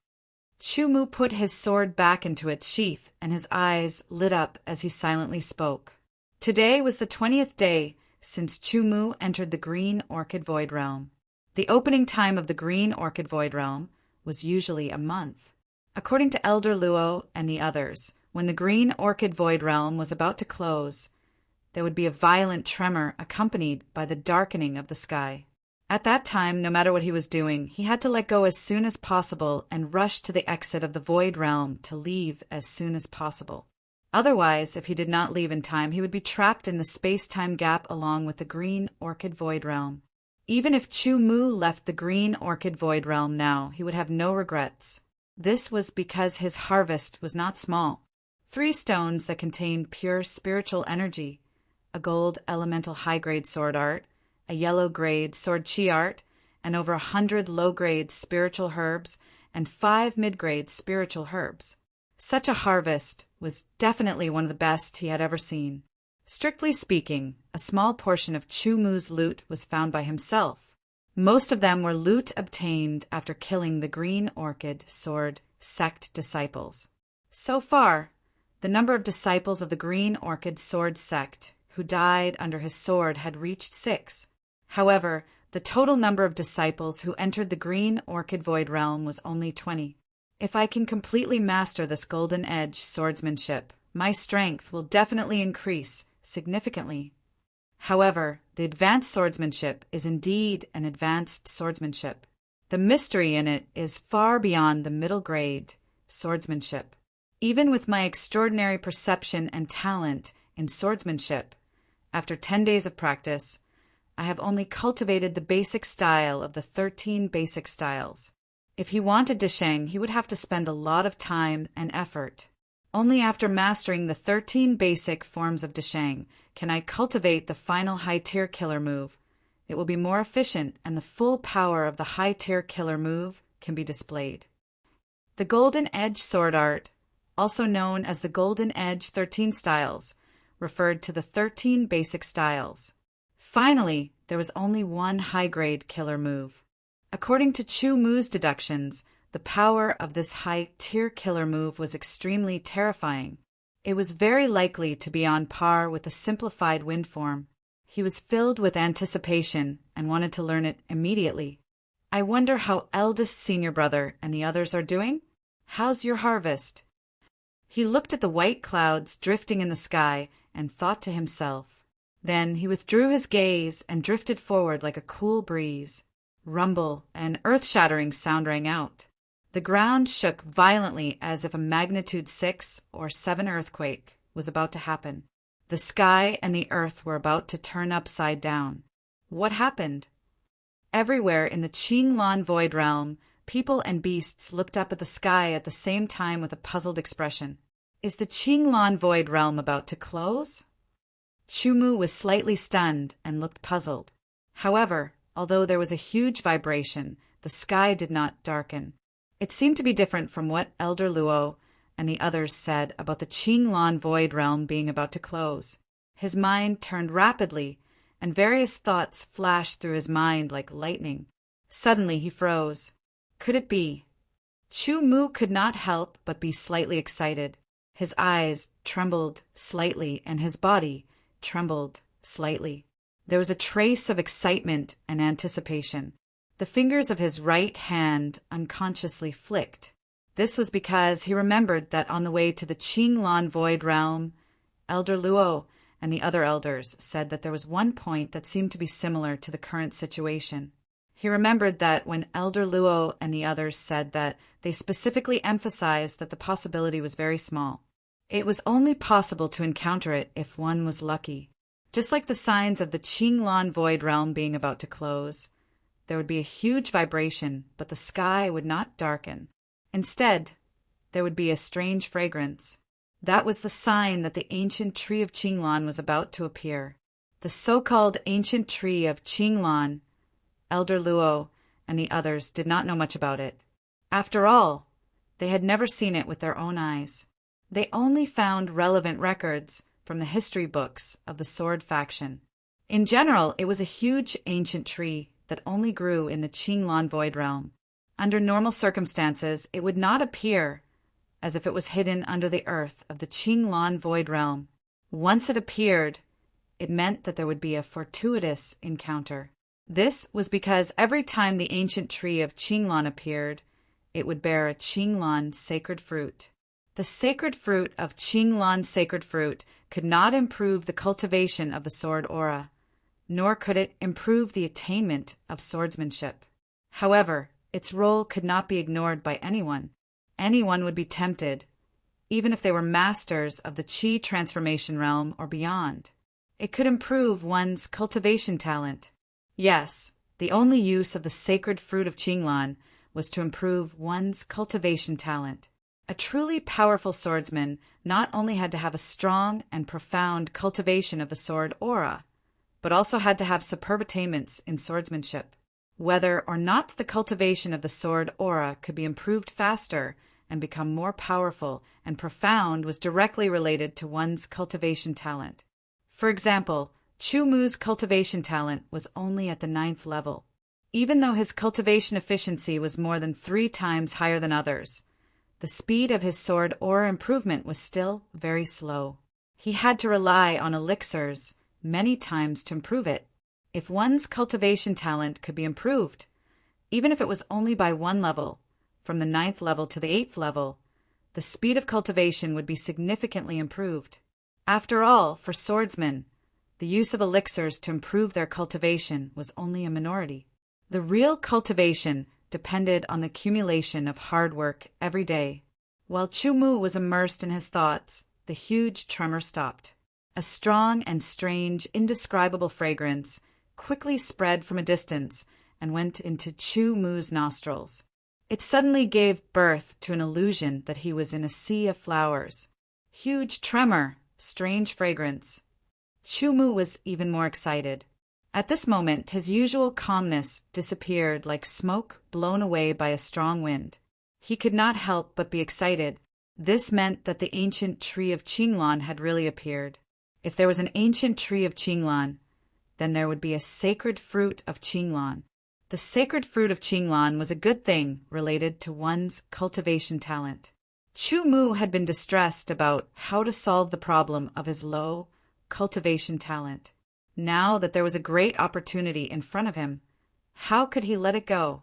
Chu Mu put his sword back into its sheath, and his eyes lit up as he silently spoke. Today was the 20th day since Chu Mu entered the Green Orchid Void Realm. The opening time of the Green Orchid Void Realm was usually a month. According to Elder Luo and the others, when the Green Orchid Void Realm was about to close, there would be a violent tremor accompanied by the darkening of the sky. At that time, no matter what he was doing, he had to let go as soon as possible and rush to the exit of the Void Realm to leave as soon as possible. Otherwise, if he did not leave in time, he would be trapped in the space-time gap along with the Green Orchid Void Realm. Even if Chu Mu left the Green Orchid Void Realm now, he would have no regrets. This was because his harvest was not small. 3 stones that contained pure spiritual energy, a gold elemental high-grade sword art, a yellow-grade sword chi art, and over 100 low-grade spiritual herbs, and 5 mid-grade spiritual herbs. Such a harvest was definitely one of the best he had ever seen. Strictly speaking, a small portion of Chu Mu's loot was found by himself. Most of them were loot obtained after killing the Green Orchid Sword Sect disciples. So far, the number of disciples of the Green Orchid Sword Sect who died under his sword had reached 6. However, the total number of disciples who entered the Green Orchid Void Realm was only 20. If I can completely master this Golden Edge swordsmanship, my strength will definitely increase significantly. However, the advanced swordsmanship is indeed an advanced swordsmanship. The mystery in it is far beyond the middle grade swordsmanship. Even with my extraordinary perception and talent in swordsmanship, after 10 days of practice, I have only cultivated the basic style of the 13 basic styles. If he wanted Desheng, he would have to spend a lot of time and effort. Only after mastering the 13 basic forms of Desheng can I cultivate the final high-tier killer move. It will be more efficient, and the full power of the high-tier killer move can be displayed. The Golden Edge Sword Art, also known as the Golden Edge 13 Styles, referred to the 13 basic styles. Finally, there was only one high-grade killer move. According to Chu Mu's deductions, the power of this high-tier killer move was extremely terrifying. It was very likely to be on par with the simplified wind form. He was filled with anticipation and wanted to learn it immediately. I wonder how eldest senior brother and the others are doing? How's your harvest? He looked at the white clouds drifting in the sky and thought to himself. Then he withdrew his gaze and drifted forward like a cool breeze. Rumble and earth-shattering sound rang out. The ground shook violently as if a magnitude 6 or 7 earthquake was about to happen. The sky and the earth were about to turn upside down. What happened? Everywhere in the Qinglan Void Realm, people and beasts looked up at the sky at the same time with a puzzled expression. Is the Qinglan Void Realm about to close? Chumu was slightly stunned and looked puzzled. However, although there was a huge vibration, the sky did not darken. It seemed to be different from what Elder Luo and the others said about the Qinglan Void Realm being about to close. His mind turned rapidly, and various thoughts flashed through his mind like lightning. Suddenly he froze. Could it be? Chu Mu could not help but be slightly excited. His eyes trembled slightly, and his body trembled slightly. There was a trace of excitement and anticipation. The fingers of his right hand unconsciously flicked. This was because he remembered that on the way to the Qinglan Void Realm, Elder Luo and the other elders said that there was one point that seemed to be similar to the current situation. He remembered that when Elder Luo and the others said that, they specifically emphasized that the possibility was very small. It was only possible to encounter it if one was lucky. Just like the signs of the Qinglan Void Realm being about to close, there would be a huge vibration, but the sky would not darken. Instead, there would be a strange fragrance. That was the sign that the ancient tree of Qinglan was about to appear. The so-called ancient tree of Qinglan, Elder Luo and the others did not know much about it. After all, they had never seen it with their own eyes. They only found relevant records from the history books of the Sword faction. In general, it was a huge ancient tree that only grew in the Qinglan Void Realm. Under normal circumstances, it would not appear as if it was hidden under the earth of the Qinglan Void Realm. Once it appeared, it meant that there would be a fortuitous encounter. This was because every time the ancient tree of Qinglan appeared, it would bear a Qinglan sacred fruit. The sacred fruit of Qinglan sacred fruit could not improve the cultivation of the sword aura, nor could it improve the attainment of swordsmanship. However, its role could not be ignored by anyone. Anyone would be tempted, even if they were masters of the Qi transformation realm or beyond. It could improve one's cultivation talent. Yes, the only use of the sacred fruit of Qinglan was to improve one's cultivation talent. A truly powerful swordsman not only had to have a strong and profound cultivation of the sword aura, but also had to have superb attainments in swordsmanship. Whether or not the cultivation of the sword aura could be improved faster and become more powerful and profound was directly related to one's cultivation talent. For example, Chu Mu's cultivation talent was only at the 9th level. Even though his cultivation efficiency was more than 3 times higher than others, the speed of his sword aura improvement was still very slow. He had to rely on elixirs many times to improve it. If one's cultivation talent could be improved, even if it was only by 1 level, from the 9th level to the 8th level, the speed of cultivation would be significantly improved. After all, for swordsmen, the use of elixirs to improve their cultivation was only a minority. The real cultivation depended on the accumulation of hard work every day. While Chu Mu was immersed in his thoughts, the huge tremor stopped. A strong and strange, indescribable fragrance quickly spread from a distance and went into Chu Mu's nostrils. It suddenly gave birth to an illusion that he was in a sea of flowers. Huge tremor, strange fragrance. Chu Mu was even more excited. At this moment, his usual calmness disappeared like smoke blown away by a strong wind. He could not help but be excited. This meant that the ancient tree of Qinglan had really appeared. If there was an ancient tree of Qinglan, then there would be a sacred fruit of Qinglan. The sacred fruit of Qinglan was a good thing related to one's cultivation talent. Chu Mu had been distressed about how to solve the problem of his low cultivation talent. Now that there was a great opportunity in front of him, how could he let it go?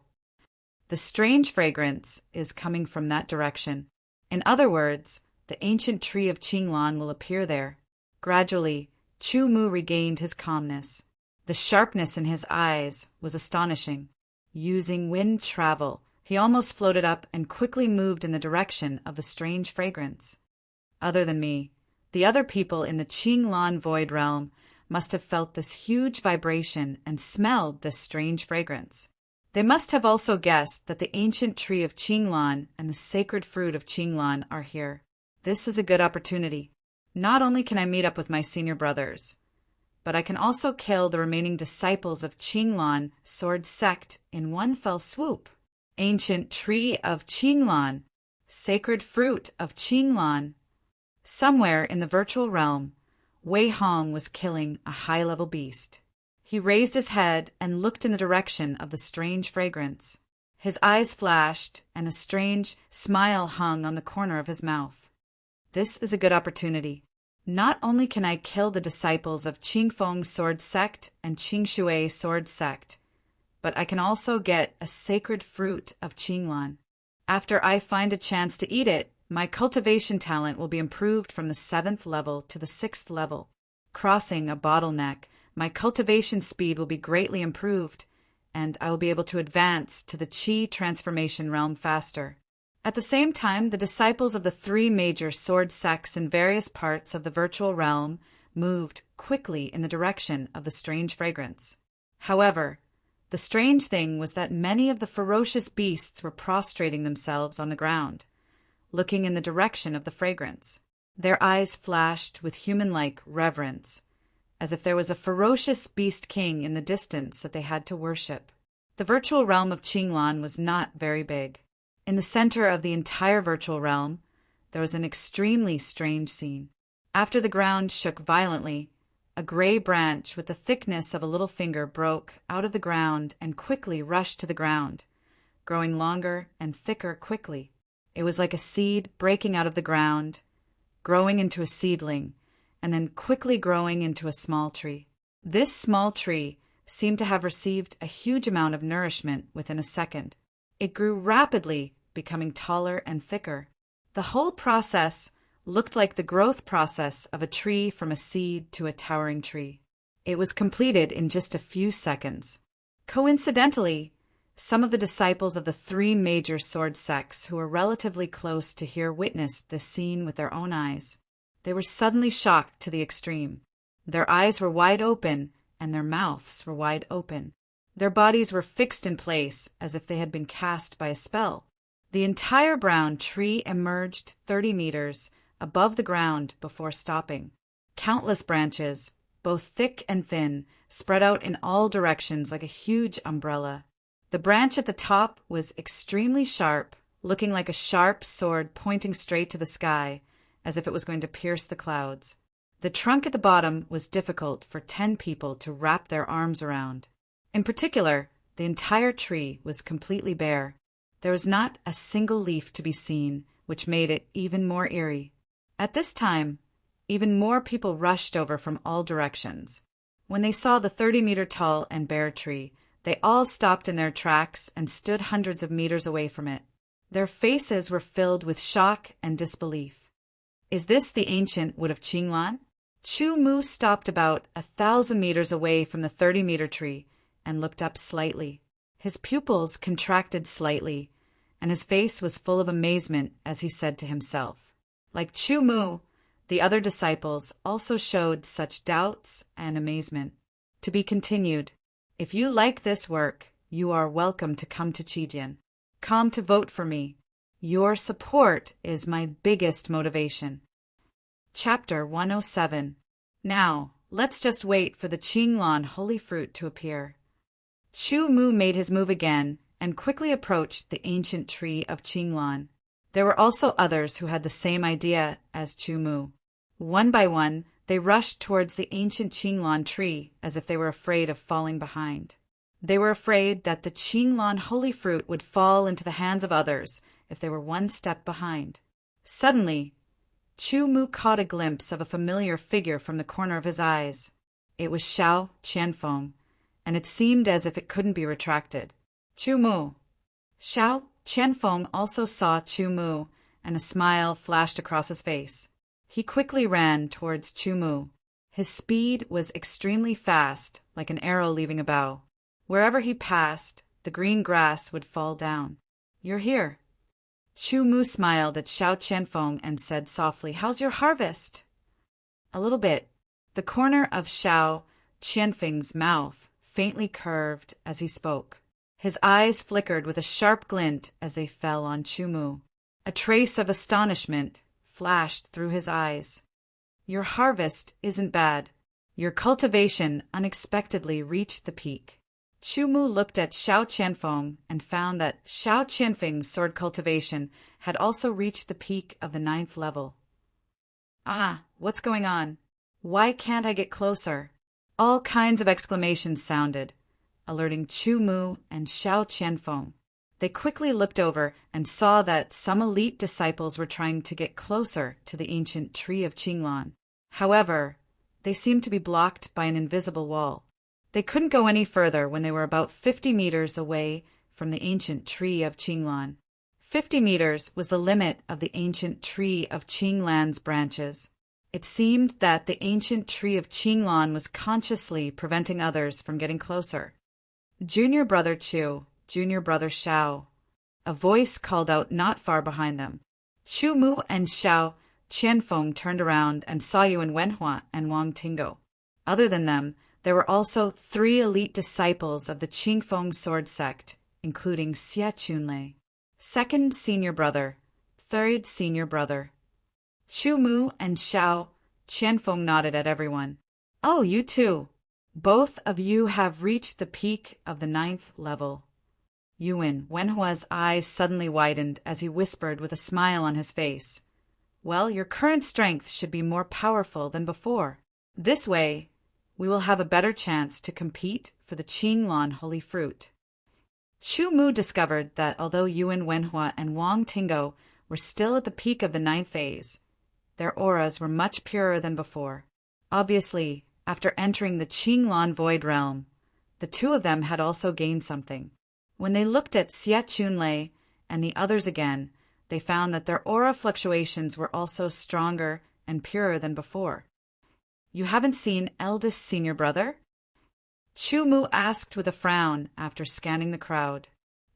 The strange fragrance is coming from that direction. In other words, the ancient tree of Qinglan will appear there. Gradually, Chu Mu regained his calmness. The sharpness in his eyes was astonishing. Using wind travel, He almost floated up and quickly moved in the direction of the strange fragrance. Other than me, the other people in the Qinglan Void Realm must have felt this huge vibration and smelled this strange fragrance. They must have also guessed that the ancient tree of Qinglan and the sacred fruit of Qinglan are here. This is a good opportunity. Not only can I meet up with my senior brothers, but I can also kill the remaining disciples of Qinglan Sword Sect in one fell swoop. Ancient tree of Qinglan, sacred fruit of Qinglan. Somewhere in the virtual realm, Wei Hong was killing a high-level beast. He raised his head and looked in the direction of the strange fragrance. His eyes flashed, and a strange smile hung on the corner of his mouth. This is a good opportunity. Not only can I kill the disciples of Qingfeng Sword Sect and Qingshui Sword Sect, but I can also get a sacred fruit of Qinglan. After I find a chance to eat it, my cultivation talent will be improved from the 7th level to the 6th level. Crossing a bottleneck, my cultivation speed will be greatly improved, and I will be able to advance to the Qi transformation realm faster. At the same time, the disciples of the 3 major sword sects in various parts of the virtual realm moved quickly in the direction of the strange fragrance. However, the strange thing was that many of the ferocious beasts were prostrating themselves on the ground, looking in the direction of the fragrance. Their eyes flashed with human-like reverence, as if there was a ferocious beast king in the distance that they had to worship. The virtual realm of Qinglan was not very big. In the center of the entire virtual realm, there was an extremely strange scene. After the ground shook violently, a gray branch with the thickness of a little finger broke out of the ground and quickly rushed to the ground, growing longer and thicker quickly. It was like a seed breaking out of the ground, growing into a seedling, and then quickly growing into a small tree. This small tree seemed to have received a huge amount of nourishment within a second. It grew rapidly, becoming taller and thicker. The whole process looked like the growth process of a tree from a seed to a towering tree. It was completed in just a few seconds. Coincidentally, some of the disciples of the 3 major sword sects who were relatively close to here witnessed this scene with their own eyes. They were suddenly shocked to the extreme. Their eyes were wide open, and their mouths were wide open. Their bodies were fixed in place as if they had been cast by a spell. The entire brown tree emerged 30 meters above the ground before stopping. Countless branches, both thick and thin, spread out in all directions like a huge umbrella. The branch at the top was extremely sharp, looking like a sharp sword pointing straight to the sky, as if it was going to pierce the clouds. The trunk at the bottom was difficult for 10 people to wrap their arms around. In particular, the entire tree was completely bare. There was not a single leaf to be seen, which made it even more eerie. At this time, even more people rushed over from all directions. When they saw the 30-meter-tall and bare tree, they all stopped in their tracks and stood hundreds of meters away from it. Their faces were filled with shock and disbelief. Is this the ancient wood of Qinglan? Chu Mu stopped about 1,000 meters away from the 30-meter tree and looked up slightly. His pupils contracted slightly, and his face was full of amazement as he said to himself. Like Chu Mu, the other disciples also showed such doubts and amazement. To be continued. If you like this work, you are welcome to come to Qijian. Come to vote for me. Your support is my biggest motivation. Chapter 107. Now, let's just wait for the Qinglan holy fruit to appear. Chu Mu made his move again and quickly approached the ancient tree of Qinglan. There were also others who had the same idea as Chu Mu. One by one, they rushed towards the ancient Qinglan tree as if they were afraid of falling behind. They were afraid that the Qinglan holy fruit would fall into the hands of others if they were one step behind. Suddenly, Chu Mu caught a glimpse of a familiar figure from the corner of his eyes. It was Xiao Qianfeng, and it seemed as if it couldn't be retracted. Chu Mu. Xiao Qianfeng also saw Chu Mu, and a smile flashed across his face. He quickly ran towards Chu Mu. His speed was extremely fast, like an arrow leaving a bow. Wherever he passed, the green grass would fall down. you're here." Chu Mu smiled at Xiao Qianfeng and said softly, "How's your harvest?" "A little bit." The corner of Xiao Qianfeng's mouth faintly curved as he spoke. His eyes flickered with a sharp glint as they fell on Chu Mu. A trace of astonishment flashed through his eyes. "Your harvest isn't bad. Your cultivation unexpectedly reached the peak." Chu Mu looked at Xiao Qianfeng and found that Xiao Qianfeng's sword cultivation had also reached the peak of the 9th level. "Ah, what's going on? Why can't I get closer?" All kinds of exclamations sounded, alerting Chu Mu and Xiao Qianfeng. They quickly looked over and saw that some elite disciples were trying to get closer to the ancient tree of Qinglan. However, they seemed to be blocked by an invisible wall. They couldn't go any further when they were about 50 meters away from the ancient tree of Qinglan. 50 meters was the limit of the ancient tree of Qinglan's branches. It seemed that the ancient tree of Qinglan was consciously preventing others from getting closer. "Junior brother Chu, junior brother Xiao," a voice called out not far behind them. Chu Mu and Xiao Qianfeng turned around and saw Yuan Wenhua and Wang Tingo. Other than them, there were also 3 elite disciples of the Qingfeng sword sect, including Xie Chunlei, 2nd senior brother, 3rd senior brother. Chu Mu and Xiao Qianfeng nodded at everyone. "Oh, you too. Both of you have reached the peak of the 9th level." Yuan Wenhua's eyes suddenly widened as he whispered with a smile on his face, "Well, your current strength should be more powerful than before. This way, we will have a better chance to compete for the Qinglan holy fruit." Chu Mu discovered that although Yuan Wenhua and Wang Tingo were still at the peak of the 9th phase, their auras were much purer than before. Obviously, after entering the Qinglan Void Realm, the 2 of them had also gained something. When they looked at Xie Chunlei and the others again, they found that their aura fluctuations were also stronger and purer than before. "You haven't seen eldest senior brother?" Chu Mu asked with a frown after scanning the crowd.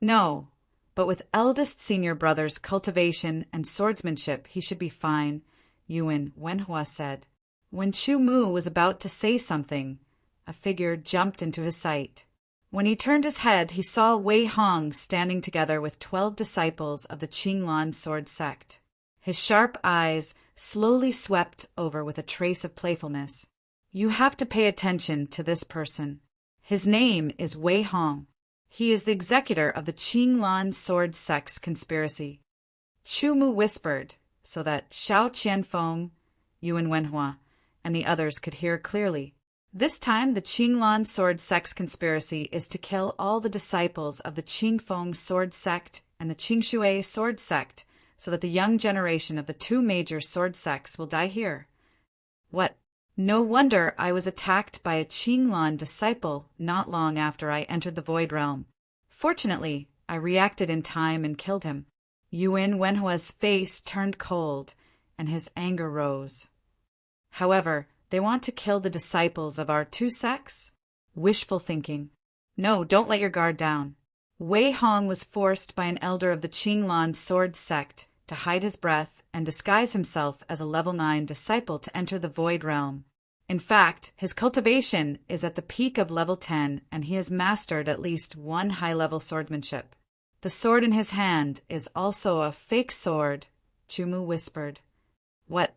"No, but with eldest senior brother's cultivation and swordsmanship he should be fine," Yuan Wenhua said. When Chu Mu was about to say something, a figure jumped into his sight. When he turned his head, he saw Wei Hong standing together with 12 disciples of the Qinglan sword sect. His sharp eyes slowly swept over with a trace of playfulness. "You have to pay attention to this person. His name is Wei Hong. He is the executor of the Qinglan sword sect's conspiracy." Chu Mu whispered so that Xiao Qianfeng, Yuan Wenhua, and the others could hear clearly. "This time the Qinglan sword sect's conspiracy is to kill all the disciples of the Qingfeng sword sect and the Qingshui sword sect so that the young generation of the 2 major sword sects will die here." "What? No wonder I was attacked by a Qinglan disciple not long after I entered the Void Realm. Fortunately, I reacted in time and killed him." Yuan Wenhua's face turned cold, and his anger rose. "However, they want to kill the disciples of our 2 sects? Wishful thinking. No, don't let your guard down." Wei Hong was forced by an elder of the Qinglan sword sect to hide his breath and disguise himself as a level 9 disciple to enter the Void Realm. In fact, his cultivation is at the peak of level 10, and he has mastered at least 1 high-level swordsmanship. "The sword in his hand is also a fake sword," Chu Mu whispered. "What?"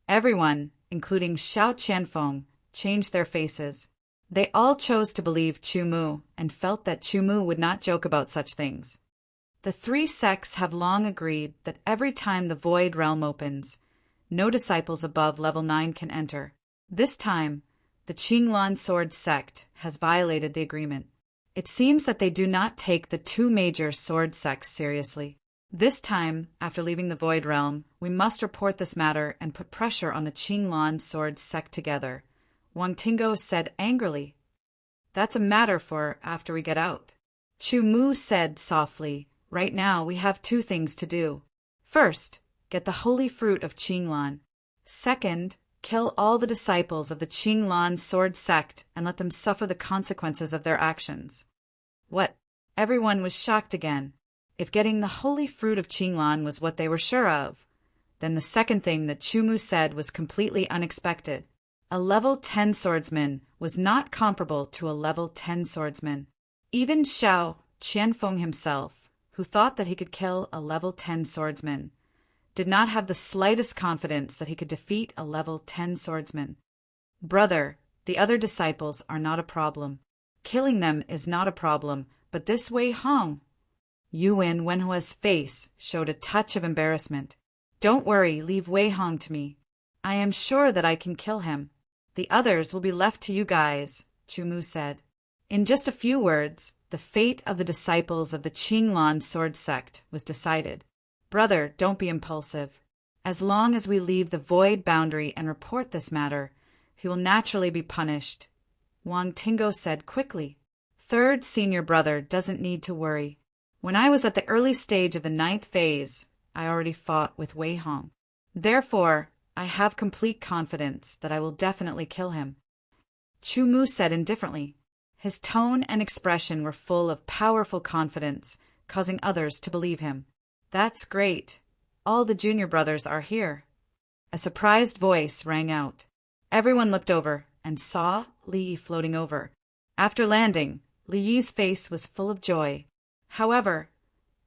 Everyone, including Xiao Qianfeng, changed their faces. They all chose to believe Chu Mu and felt that Chu Mu would not joke about such things. The 3 sects have long agreed that every time the Void Realm opens, no disciples above level 9 can enter. This time, the Qinglan sword sect has violated the agreement. It seems that they do not take the 2 major sword sects seriously. This time, after leaving the Void Realm, we must report this matter and put pressure on the Qinglan sword sect together, Wang Tingo said angrily. "That's a matter for after we get out." Chu Mu said softly, "Right now we have 2 things to do. First, get the holy fruit of Qinglan. Second, kill all the disciples of the Qinglan sword sect and let them suffer the consequences of their actions." "What?" Everyone was shocked again. If getting the holy fruit of Qinglan was what they were sure of, then the second thing that Chu Mu said was completely unexpected. A level 10 swordsman was not comparable to a level 10 swordsman. Even Xiao Qianfeng himself, who thought that he could kill a level 10 swordsman, did not have the slightest confidence that he could defeat a level 10 swordsman. Brother, the other disciples are not a problem. Killing them is not a problem, but this Wei Hong. Yuan Wenhua's face showed a touch of embarrassment. Don't worry, leave Wei Hong to me. I am sure that I can kill him. The others will be left to you guys, Chu Mu said. In just a few words, the fate of the disciples of the Qinglan sword sect was decided. Brother, don't be impulsive. As long as we leave the void boundary and report this matter, he will naturally be punished, Wang Tingo said quickly. Third senior brother doesn't need to worry. When I was at the early stage of the 9th phase, I already fought with Wei Hong. Therefore, I have complete confidence that I will definitely kill him. Chu Mu said indifferently. His tone and expression were full of powerful confidence, causing others to believe him. That's great. All the junior brothers are here. A surprised voice rang out. Everyone looked over and saw Li Yi floating over. After landing, Li Yi's face was full of joy. However,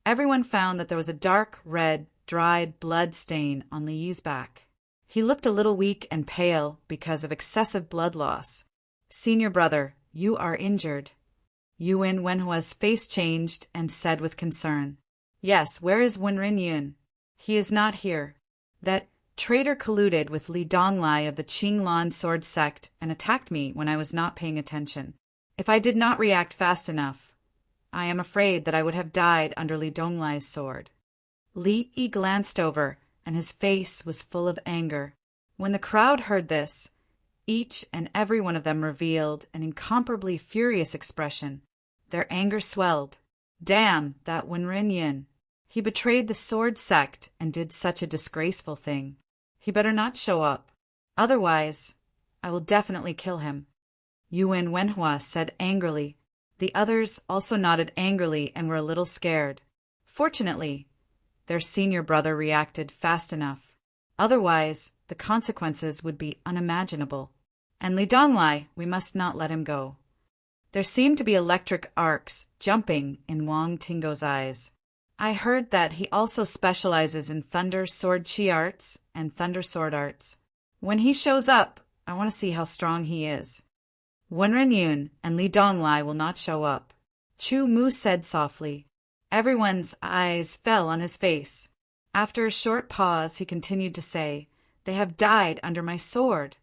everyone found that there was a dark red, dried blood stain on Li Yi's back. He looked a little weak and pale because of excessive blood loss. Senior brother, you are injured. Yuan Wenhua's face changed and said with concern. Yes, where is Wenren Yun? He is not here. That traitor colluded with Li Donglai of the Qinglan sword sect and attacked me when I was not paying attention. If I did not react fast enough, I am afraid that I would have died under Li Donglai's sword. Li Yi glanced over, and his face was full of anger. When the crowd heard this, each and every one of them revealed an incomparably furious expression. Their anger swelled. Damn, that Wenren Yin. He betrayed the sword sect and did such a disgraceful thing. He better not show up. Otherwise, I will definitely kill him. Yuan Wenhua said angrily. The others also nodded angrily and were a little scared. Fortunately, their senior brother reacted fast enough. Otherwise, the consequences would be unimaginable. And Li Donglai, we must not let him go. There seemed to be electric arcs jumping in Wang Tingo's eyes. I heard that he also specializes in thunder sword chi arts and thunder sword arts. When he shows up, I want to see how strong he is. Wenren Yun and Li Donglai will not show up, Chu Mu said softly. Everyone's eyes fell on his face. After a short pause, he continued to say, They have died under my sword.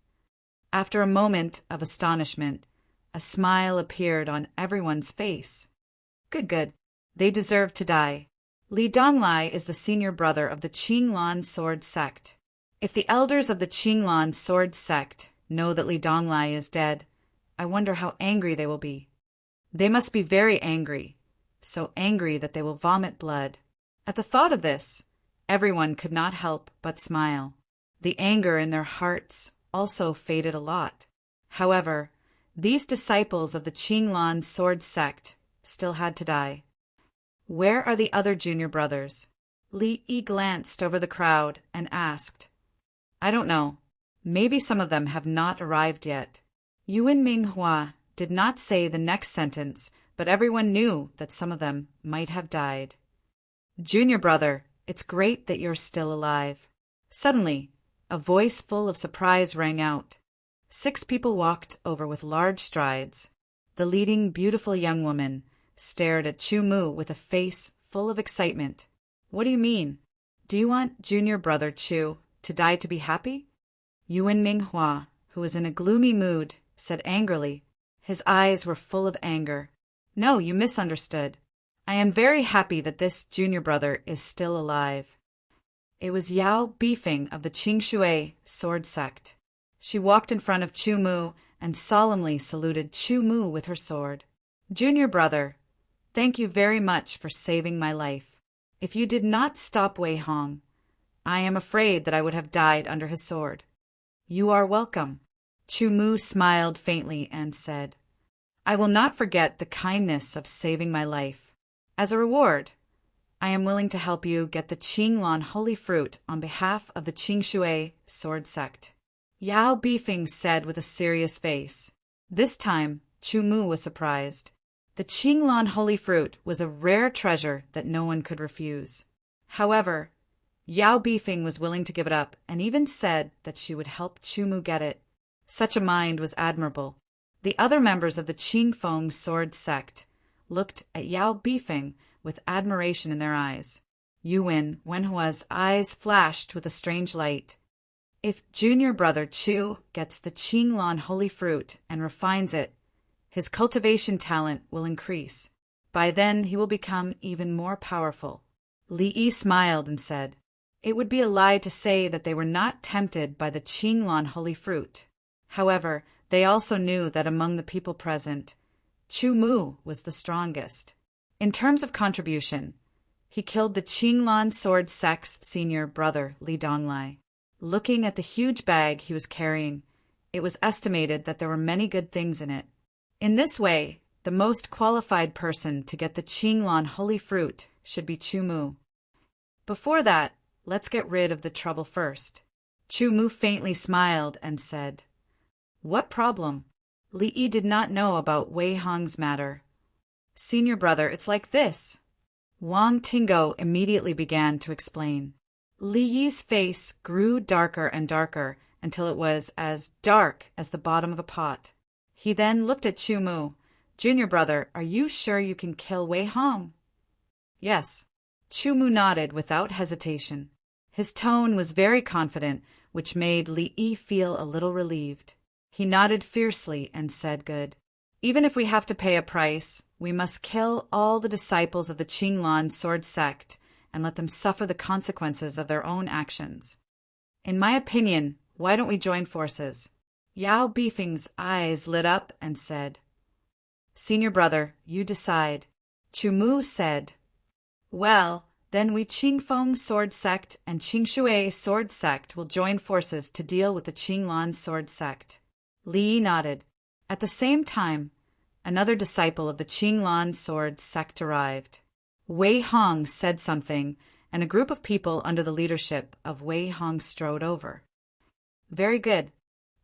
After a moment of astonishment, a smile appeared on everyone's face. Good. They deserve to die. Li Donglai is the senior brother of the Qinglan sword sect. If the elders of the Qinglan sword sect know that Li Donglai is dead, I wonder how angry they will be. They must be very angry, so angry that they will vomit blood. At the thought of this, everyone could not help but smile. The anger in their hearts also faded a lot. However, these disciples of the Qinglan sword sect still had to die. Where are the other junior brothers? Li Yi glanced over the crowd and asked. I don't know. Maybe some of them have not arrived yet. Yuan Minghua did not say the next sentence, but everyone knew that some of them might have died. Junior brother, it's great that you're still alive. Suddenly, a voice full of surprise rang out. 6 people walked over with large strides. The leading beautiful young woman stared at Chu Mu with a face full of excitement. What do you mean? Do you want junior brother Chu to die to be happy? Yuan Minghua, who was in a gloomy mood, said angrily. His eyes were full of anger. No, you misunderstood. I am very happy that this junior brother is still alive. It was Yao Bifeng of the Qingshui sword sect. She walked in front of Chu Mu and solemnly saluted Chu Mu with her sword. Junior brother, thank you very much for saving my life. If you did not stop Wei Hong, I am afraid that I would have died under his sword. You are welcome. Chu Mu smiled faintly and said, I will not forget the kindness of saving my life. As a reward, I am willing to help you get the Qinglan holy fruit on behalf of the Qingshui sword sect. Yao Bifeng said with a serious face. This time, Chu Mu was surprised. The Qinglan holy fruit was a rare treasure that no one could refuse. However, Yao Bifeng was willing to give it up and even said that she would help Chu Mu get it. Such a mind was admirable. The other members of the Qingfeng sword sect looked at Yao Bifeng with admiration in their eyes. Yuan Wenhua's eyes flashed with a strange light. If junior brother Chu gets the Qinglan holy fruit and refines it, his cultivation talent will increase. By then he will become even more powerful. Li Yi smiled and said, "It would be a lie to say that they were not tempted by the Qinglan holy fruit." However, they also knew that among the people present, Chu Mu was the strongest. In terms of contribution, he killed the Qinglan sword sect's senior brother, Li Donglai. Looking at the huge bag he was carrying, it was estimated that there were many good things in it. In this way, the most qualified person to get the Qinglan holy fruit should be Chu Mu. Before that, let's get rid of the trouble first. Chu Mu faintly smiled and said, "What problem?" Li Yi did not know about Wei Hong's matter. "Senior brother, it's like this." Wang Tingo immediately began to explain. Li Yi's face grew darker and darker until it was as dark as the bottom of a pot. He then looked at Chu Mu. "Junior brother, are you sure you can kill Wei Hong?" "Yes." Chu Mu nodded without hesitation. His tone was very confident, which made Li Yi feel a little relieved. He nodded fiercely and said, "Good. Even if we have to pay a price, we must kill all the disciples of the Qinglan sword sect and let them suffer the consequences of their own actions. In my opinion, why don't we join forces?" Yao Bifeng's eyes lit up and said, "Senior brother, you decide." Chu Mu said, "Well, then we Qingfeng sword sect and Qingshui sword sect will join forces to deal with the Qinglan sword sect." Li Yi nodded. At the same time, another disciple of the Qinglan sword sect arrived. Wei Hong said something, and a group of people under the leadership of Wei Hong strode over. "Very good.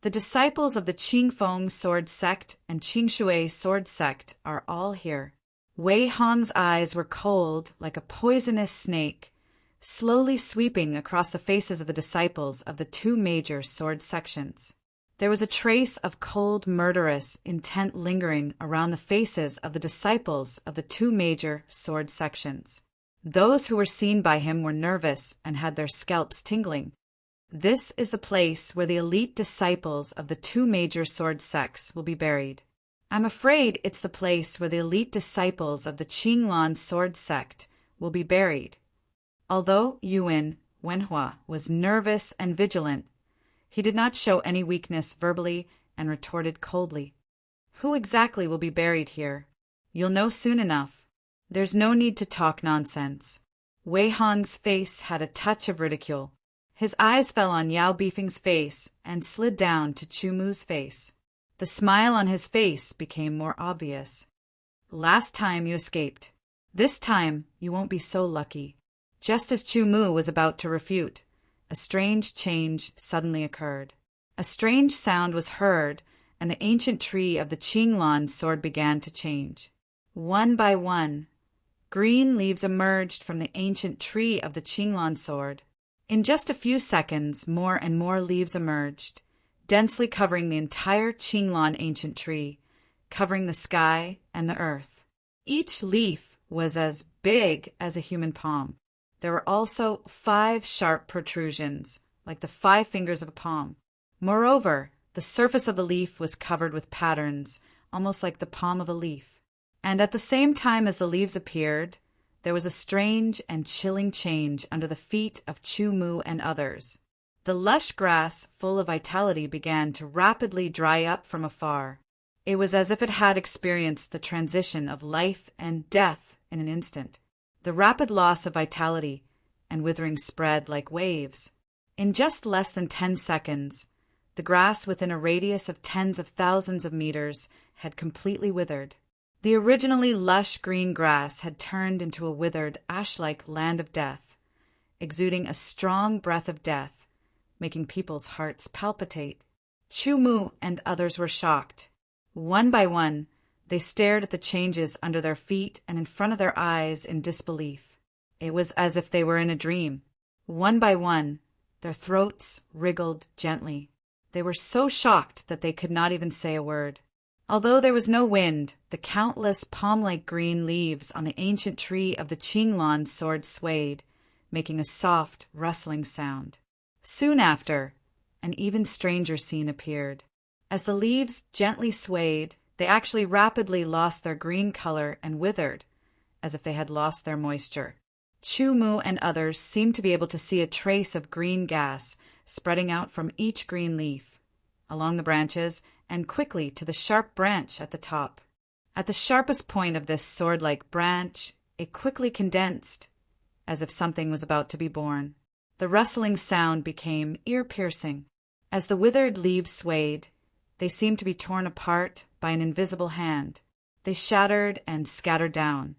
The disciples of the Qingfeng sword sect and Qingshui sword sect are all here." Wei Hong's eyes were cold like a poisonous snake, slowly sweeping across the faces of the disciples of the two major sword sections. There was a trace of cold, murderous intent lingering around the faces of the disciples of the two major sword sections. Those who were seen by him were nervous and had their scalps tingling. This is the place where the elite disciples of the two major sword sects will be buried. I'm afraid it's the place where the elite disciples of the Qinglan sword sect will be buried. Although Yuan Wenhua was nervous and vigilant, he did not show any weakness verbally and retorted coldly, "Who exactly will be buried here? You'll know soon enough. There's no need to talk nonsense." Wei Hong's face had a touch of ridicule. His eyes fell on Yao Bifeng's face and slid down to Chu Mu's face. The smile on his face became more obvious. "Last time you escaped. This time you won't be so lucky." Just as Chu Mu was about to refute, a strange change suddenly occurred. A strange sound was heard, and the ancient tree of the Qinglan sword began to change. One by one, green leaves emerged from the ancient tree of the Qinglan sword. In just a few seconds, more and more leaves emerged, densely covering the entire Qinglan ancient tree, covering the sky and the earth. Each leaf was as big as a human palm. There were also 5 sharp protrusions, like the 5 fingers of a palm. Moreover, the surface of the leaf was covered with patterns, almost like the palm of a leaf. And at the same time as the leaves appeared, there was a strange and chilling change under the feet of Chu Mu and others. The lush grass, full of vitality, began to rapidly dry up from afar. It was as if it had experienced the transition of life and death in an instant. The rapid loss of vitality and withering spread like waves. In just less than 10 seconds, the grass within a radius of tens of thousands of meters had completely withered. The originally lush green grass had turned into a withered, ash-like land of death, exuding a strong breath of death, making people's hearts palpitate. Chu-Mu and others were shocked. One by one, they stared at the changes under their feet and in front of their eyes in disbelief. It was as if they were in a dream. One by one, their throats wriggled gently. They were so shocked that they could not even say a word. Although there was no wind, the countless palm-like green leaves on the ancient tree of the Qinglan sword swayed, making a soft, rustling sound. Soon after, an even stranger scene appeared. As the leaves gently swayed, they actually rapidly lost their green color and withered, as if they had lost their moisture. Chu-Mu and others seemed to be able to see a trace of green gas spreading out from each green leaf, along the branches, and quickly to the sharp branch at the top. At the sharpest point of this sword-like branch, it quickly condensed, as if something was about to be born. The rustling sound became ear-piercing. As the withered leaves swayed, they seemed to be torn apart by an invisible hand. They shattered and scattered down,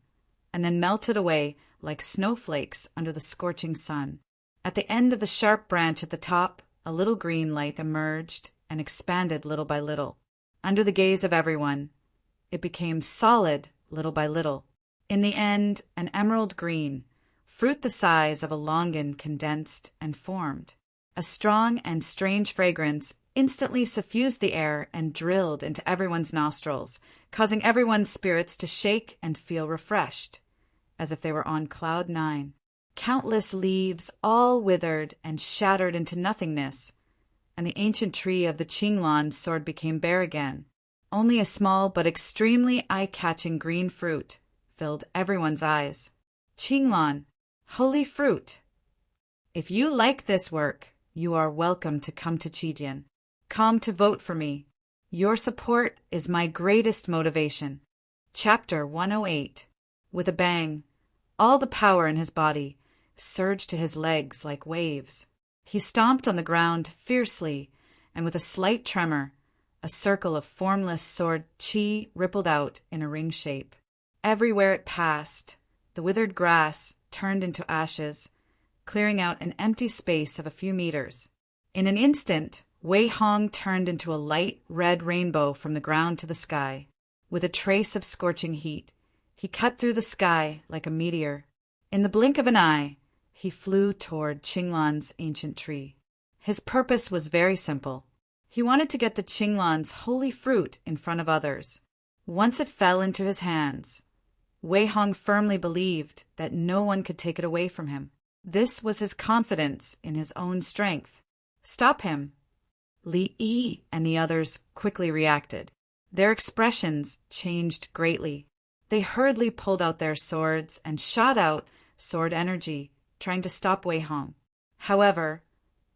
and then melted away like snowflakes under the scorching sun. At the end of the sharp branch at the top, a little green light emerged and expanded little by little. Under the gaze of everyone, it became solid little by little. In the end, an emerald green, fruit the size of a longan condensed and formed. A strong and strange fragrance instantly suffused the air and drilled into everyone's nostrils, causing everyone's spirits to shake and feel refreshed, as if they were on cloud 9. Countless leaves all withered and shattered into nothingness, and the ancient tree of the Qinglan sword became bare again. Only a small but extremely eye-catching green fruit filled everyone's eyes. Qinglan, holy fruit! If you like this work, you are welcome to come to Qijian. Come to vote for me. Your support is my greatest motivation. Chapter 108. With a bang, all the power in his body surged to his legs like waves. He stomped on the ground fiercely, and with a slight tremor, a circle of formless sword qi rippled out in a ring shape. Everywhere it passed, the withered grass turned into ashes, clearing out an empty space of a few meters. In an instant, Wei Hong turned into a light red rainbow from the ground to the sky. With a trace of scorching heat, he cut through the sky like a meteor. In the blink of an eye, he flew toward Qinglan's ancient tree. His purpose was very simple. He wanted to get the Qinglan's holy fruit in front of others. Once it fell into his hands, Wei Hong firmly believed that no one could take it away from him. This was his confidence in his own strength. Stop him! Li Yi and the others quickly reacted. Their expressions changed greatly. They hurriedly pulled out their swords and shot out sword energy, trying to stop Wei Hong. However,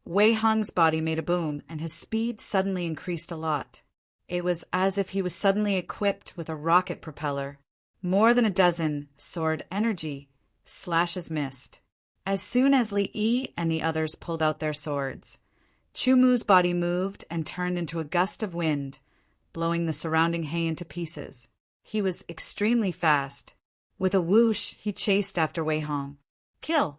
Wei Hong's body made a boom, and his speed suddenly increased a lot. It was as if he was suddenly equipped with a rocket propeller. More than a dozen sword energy slashes missed. As soon as Li Yi and the others pulled out their swords, Chu-Mu's body moved and turned into a gust of wind, blowing the surrounding hay into pieces. He was extremely fast. With a whoosh, he chased after Wei Hong. Kill!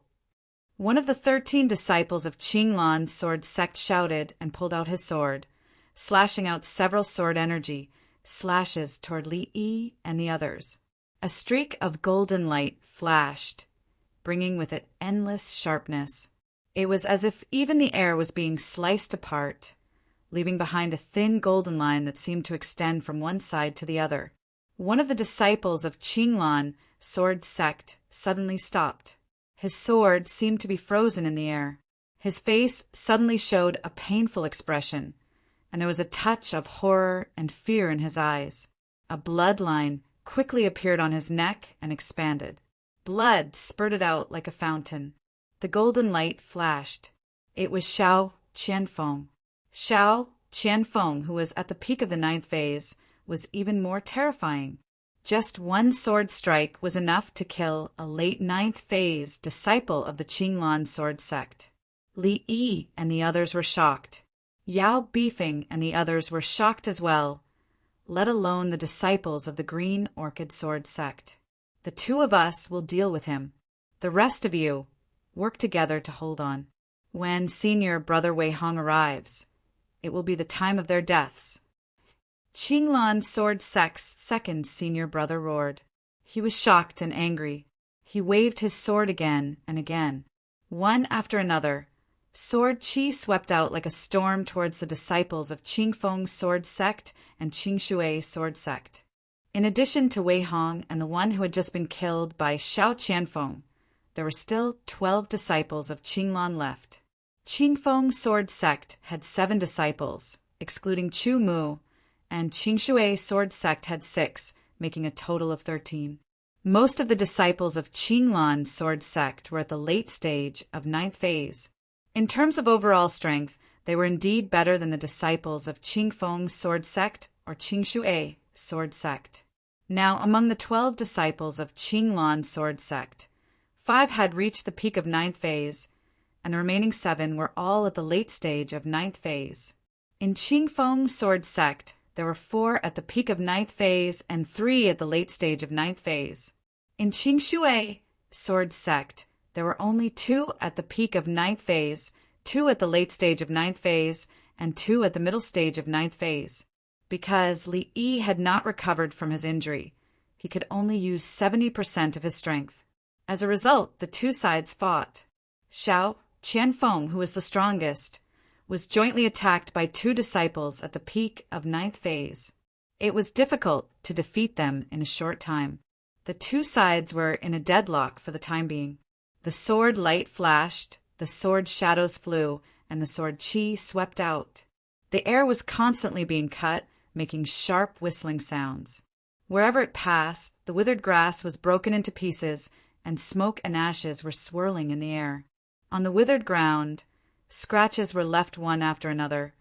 One of the 13 disciples of Qinglan's sword sect shouted and pulled out his sword, slashing out several sword energy slashes toward Li Yi and the others. A streak of golden light flashed, bringing with it endless sharpness. It was as if even the air was being sliced apart, leaving behind a thin golden line that seemed to extend from one side to the other. One of the disciples of Qinglan sword sect suddenly stopped. His sword seemed to be frozen in the air. His face suddenly showed a painful expression, and there was a touch of horror and fear in his eyes. A bloodline quickly appeared on his neck and expanded. Blood spurted out like a fountain. The golden light flashed. It was Xiao Qianfeng. Xiao Qianfeng, who was at the peak of the 9th phase, was even more terrifying. Just one sword strike was enough to kill a late 9th phase disciple of the Qinglan sword sect. Li Yi and the others were shocked. Yao Bifeng and the others were shocked as well. let alone the disciples of the Green Orchid Sword sect. The two of us will deal with him. The rest of you, work together to hold on. When Senior Brother Wei Hong arrives, it will be the time of their deaths." Qinglan Sword Sect's second senior brother roared. He was shocked and angry. He waved his sword again and again. One after another, sword qi swept out like a storm towards the disciples of Qingfeng Sword Sect and Qingshui Sword Sect. In addition to Wei Hong and the one who had just been killed by Xiao Qianfeng, there were still 12 disciples of Qinglan left. Qingfeng Sword Sect had 7 disciples, excluding Chu Mu, and Qingshui Sword Sect had 6, making a total of 13. Most of the disciples of Qinglan Sword Sect were at the late stage of 9th phase. In terms of overall strength, they were indeed better than the disciples of Qingfeng Sword Sect or Qingshui Sword Sect. Now, among the 12 disciples of Qinglan Sword Sect, 5 had reached the peak of 9th phase, and the remaining 7 were all at the late stage of 9th phase. In Qingfeng Sword Sect, there were 4 at the peak of 9th phase and 3 at the late stage of 9th phase. In Qingshui Sword Sect, there were only 2 at the peak of 9th phase, 2 at the late stage of 9th phase, and 2 at the middle stage of 9th phase. Because Li Yi had not recovered from his injury, he could only use 70% of his strength. As a result, the two sides fought. Xiao Qianfeng, who was the strongest, was jointly attacked by 2 disciples at the peak of 9th phase. It was difficult to defeat them in a short time. The two sides were in a deadlock for the time being. The sword light flashed, the sword shadows flew, and the sword qi swept out. The air was constantly being cut, making sharp whistling sounds. Wherever it passed, the withered grass was broken into pieces, and smoke and ashes were swirling in the air. On the withered ground, scratches were left one after another,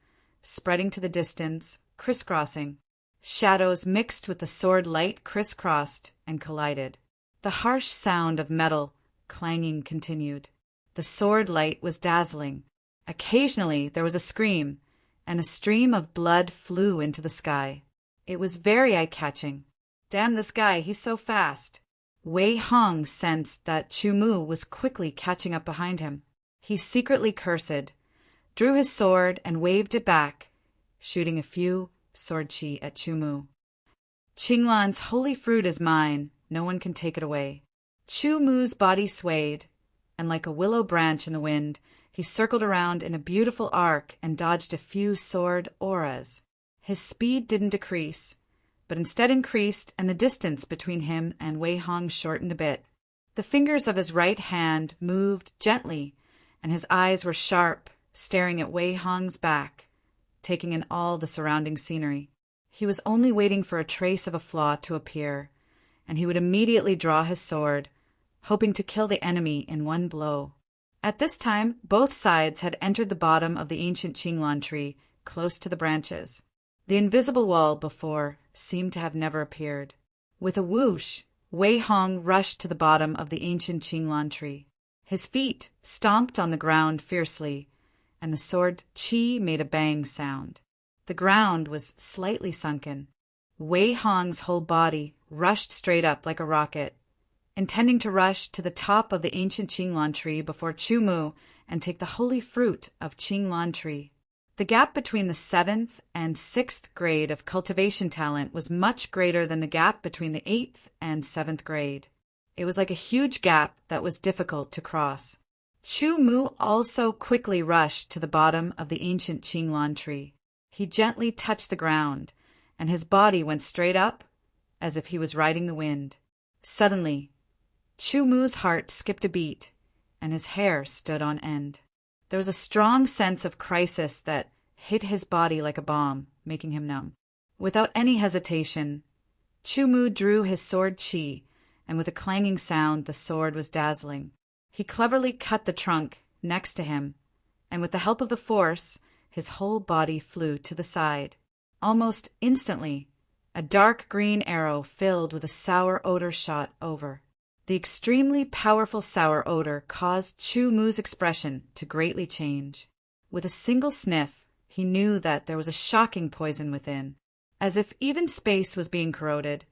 spreading to the distance, crisscrossing. Shadows mixed with the sword light crisscrossed and collided. The harsh sound of metal clanging continued. The sword light was dazzling. Occasionally there was a scream, and a stream of blood flew into the sky. It was very eye-catching. "Damn this guy, he's so fast." Wei Hong sensed that Chu Mu was quickly catching up behind him. He secretly cursed, drew his sword, and waved it back, shooting a few sword qi at Chu Mu. "Qinglan's holy fruit is mine. No one can take it away." Chu Mu's body swayed, and like a willow branch in the wind, he circled around in a beautiful arc and dodged a few sword auras. His speed didn't decrease, but instead increased, and the distance between him and Wei Hong shortened a bit. The fingers of his right hand moved gently, and his eyes were sharp, staring at Wei Hong's back, taking in all the surrounding scenery. He was only waiting for a trace of a flaw to appear, and he would immediately draw his sword, hoping to kill the enemy in one blow. At this time, both sides had entered the bottom of the ancient Qinglan tree, close to the branches. The invisible wall before seemed to have never appeared. With a whoosh, Wei Hong rushed to the bottom of the ancient Qinglan tree. His feet stomped on the ground fiercely, and the sword qi made a bang sound. The ground was slightly sunken. Wei Hong's whole body rushed straight up like a rocket, intending to rush to the top of the ancient Qinglan tree before Chu Mu and take the holy fruit of Qinglan tree. The gap between the 7th and 6th grade of cultivation talent was much greater than the gap between the 8th and 7th grade. It was like a huge gap that was difficult to cross. Chu Mu also quickly rushed to the bottom of the ancient Qinglan tree. He gently touched the ground, and his body went straight up, as if he was riding the wind. Suddenly, Chu Mu's heart skipped a beat, and his hair stood on end. There was a strong sense of crisis that hit his body like a bomb, making him numb. Without any hesitation, Chu Mu drew his sword qi, and with a clanging sound the sword was dazzling. He cleverly cut the trunk next to him, and with the help of the force, his whole body flew to the side. Almost instantly, a dark green arrow filled with a sour odor shot over. The extremely powerful sour odor caused Chu Mu's expression to greatly change. With a single sniff, he knew that there was a shocking poison within. As if even space was being corroded,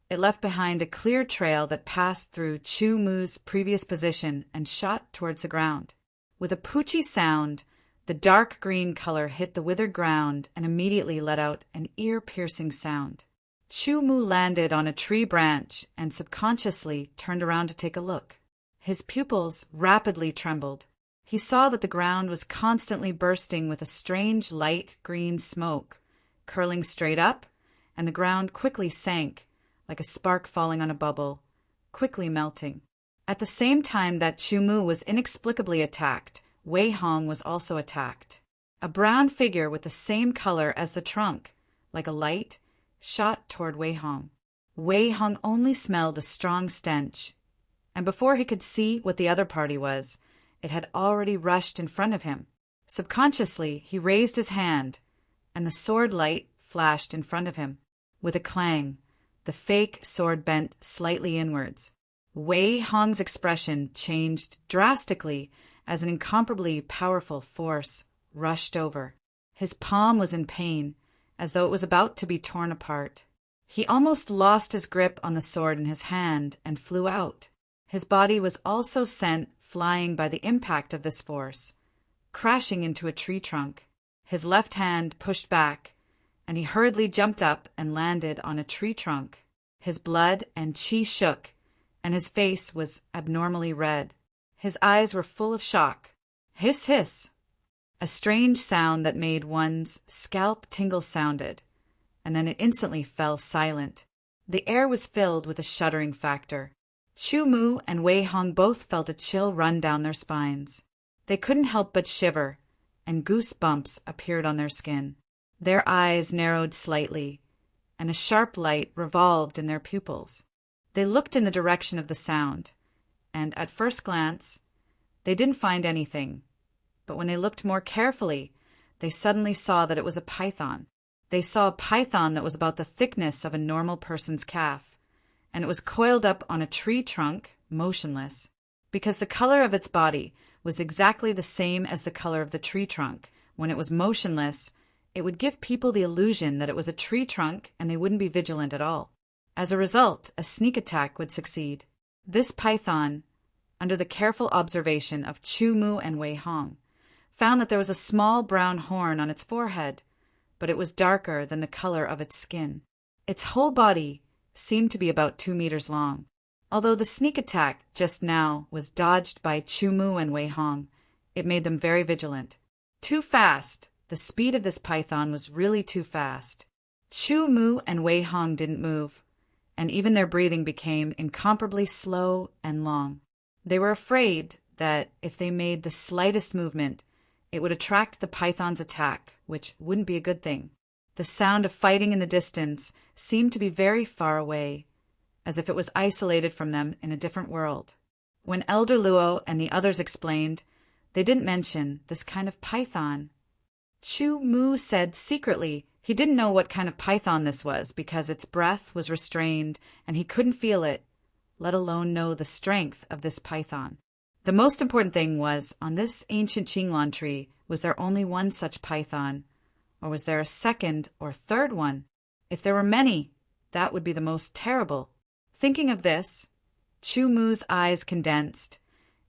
it left behind a clear trail that passed through Chu Mu's previous position and shot towards the ground. With a poochy sound, the dark green color hit the withered ground and immediately let out an ear-piercing sound. Chu Mu landed on a tree branch and subconsciously turned around to take a look. His pupils rapidly trembled. He saw that the ground was constantly bursting with a strange light green smoke, curling straight up, and the ground quickly sank, like a spark falling on a bubble, quickly melting. At the same time that Chu Mu was inexplicably attacked, Wei Hong was also attacked. A brown figure with the same color as the trunk, like a light, shot toward Wei Hong. Wei Hong only smelled a strong stench, and before he could see what the other party was, it had already rushed in front of him. Subconsciously, he raised his hand, and the sword light flashed in front of him. With a clang, the fake sword bent slightly inwards. Wei Hong's expression changed drastically as an incomparably powerful force rushed over. His palm was in pain, as though it was about to be torn apart. He almost lost his grip on the sword in his hand and flew out. His body was also sent flying by the impact of this force, crashing into a tree trunk. His left hand pushed back, and he hurriedly jumped up and landed on a tree trunk. His blood and qi shook, and his face was abnormally red. His eyes were full of shock. Hiss, hiss! A strange sound that made one's scalp tingle sounded, and then it instantly fell silent. The air was filled with a shuddering factor. Chu Mu and Wei Hong both felt a chill run down their spines. They couldn't help but shiver, and goose bumps appeared on their skin. Their eyes narrowed slightly, and a sharp light revolved in their pupils. They looked in the direction of the sound, and at first glance, they didn't find anything. But when they looked more carefully, they suddenly saw that it was a python. They saw a python that was about the thickness of a normal person's calf, and it was coiled up on a tree trunk, motionless. Because the color of its body was exactly the same as the color of the tree trunk, when it was motionless, it would give people the illusion that it was a tree trunk and they wouldn't be vigilant at all. As a result, a sneak attack would succeed. This python, under the careful observation of Chu Mu and Wei Hong, found that there was a small brown horn on its forehead, but it was darker than the color of its skin. Its whole body seemed to be about 2 meters long. Although the sneak attack just now was dodged by Chu Mu and Wei Hong, it made them very vigilant. Too fast! The speed of this python was really too fast. Chu Mu and Wei Hong didn't move, and even their breathing became incomparably slow and long. They were afraid that if they made the slightest movement, it would attract the python's attack, which wouldn't be a good thing. The sound of fighting in the distance seemed to be very far away, as if it was isolated from them in a different world. When Elder Luo and the others explained, they didn't mention this kind of python. Chu Mu said secretly he didn't know what kind of python this was because its breath was restrained and he couldn't feel it, let alone know the strength of this python. The most important thing was, on this ancient Qinglan tree, was there only one such python, or was there a second or third one? If there were many, that would be the most terrible. Thinking of this, Chu Mu's eyes condensed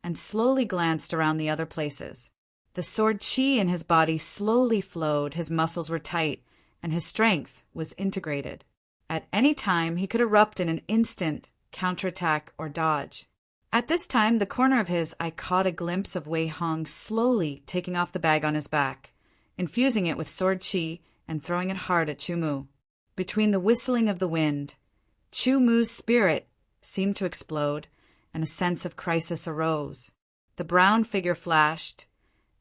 and slowly glanced around the other places. The sword qi in his body slowly flowed, his muscles were tight, and his strength was integrated. At any time, he could erupt in an instant, counterattack, or dodge. At this time, the corner of his eye caught a glimpse of Wei Hong slowly taking off the bag on his back, infusing it with sword qi and throwing it hard at Chu Mu. Between the whistling of the wind, Chu Mu's spirit seemed to explode, and a sense of crisis arose. The brown figure flashed,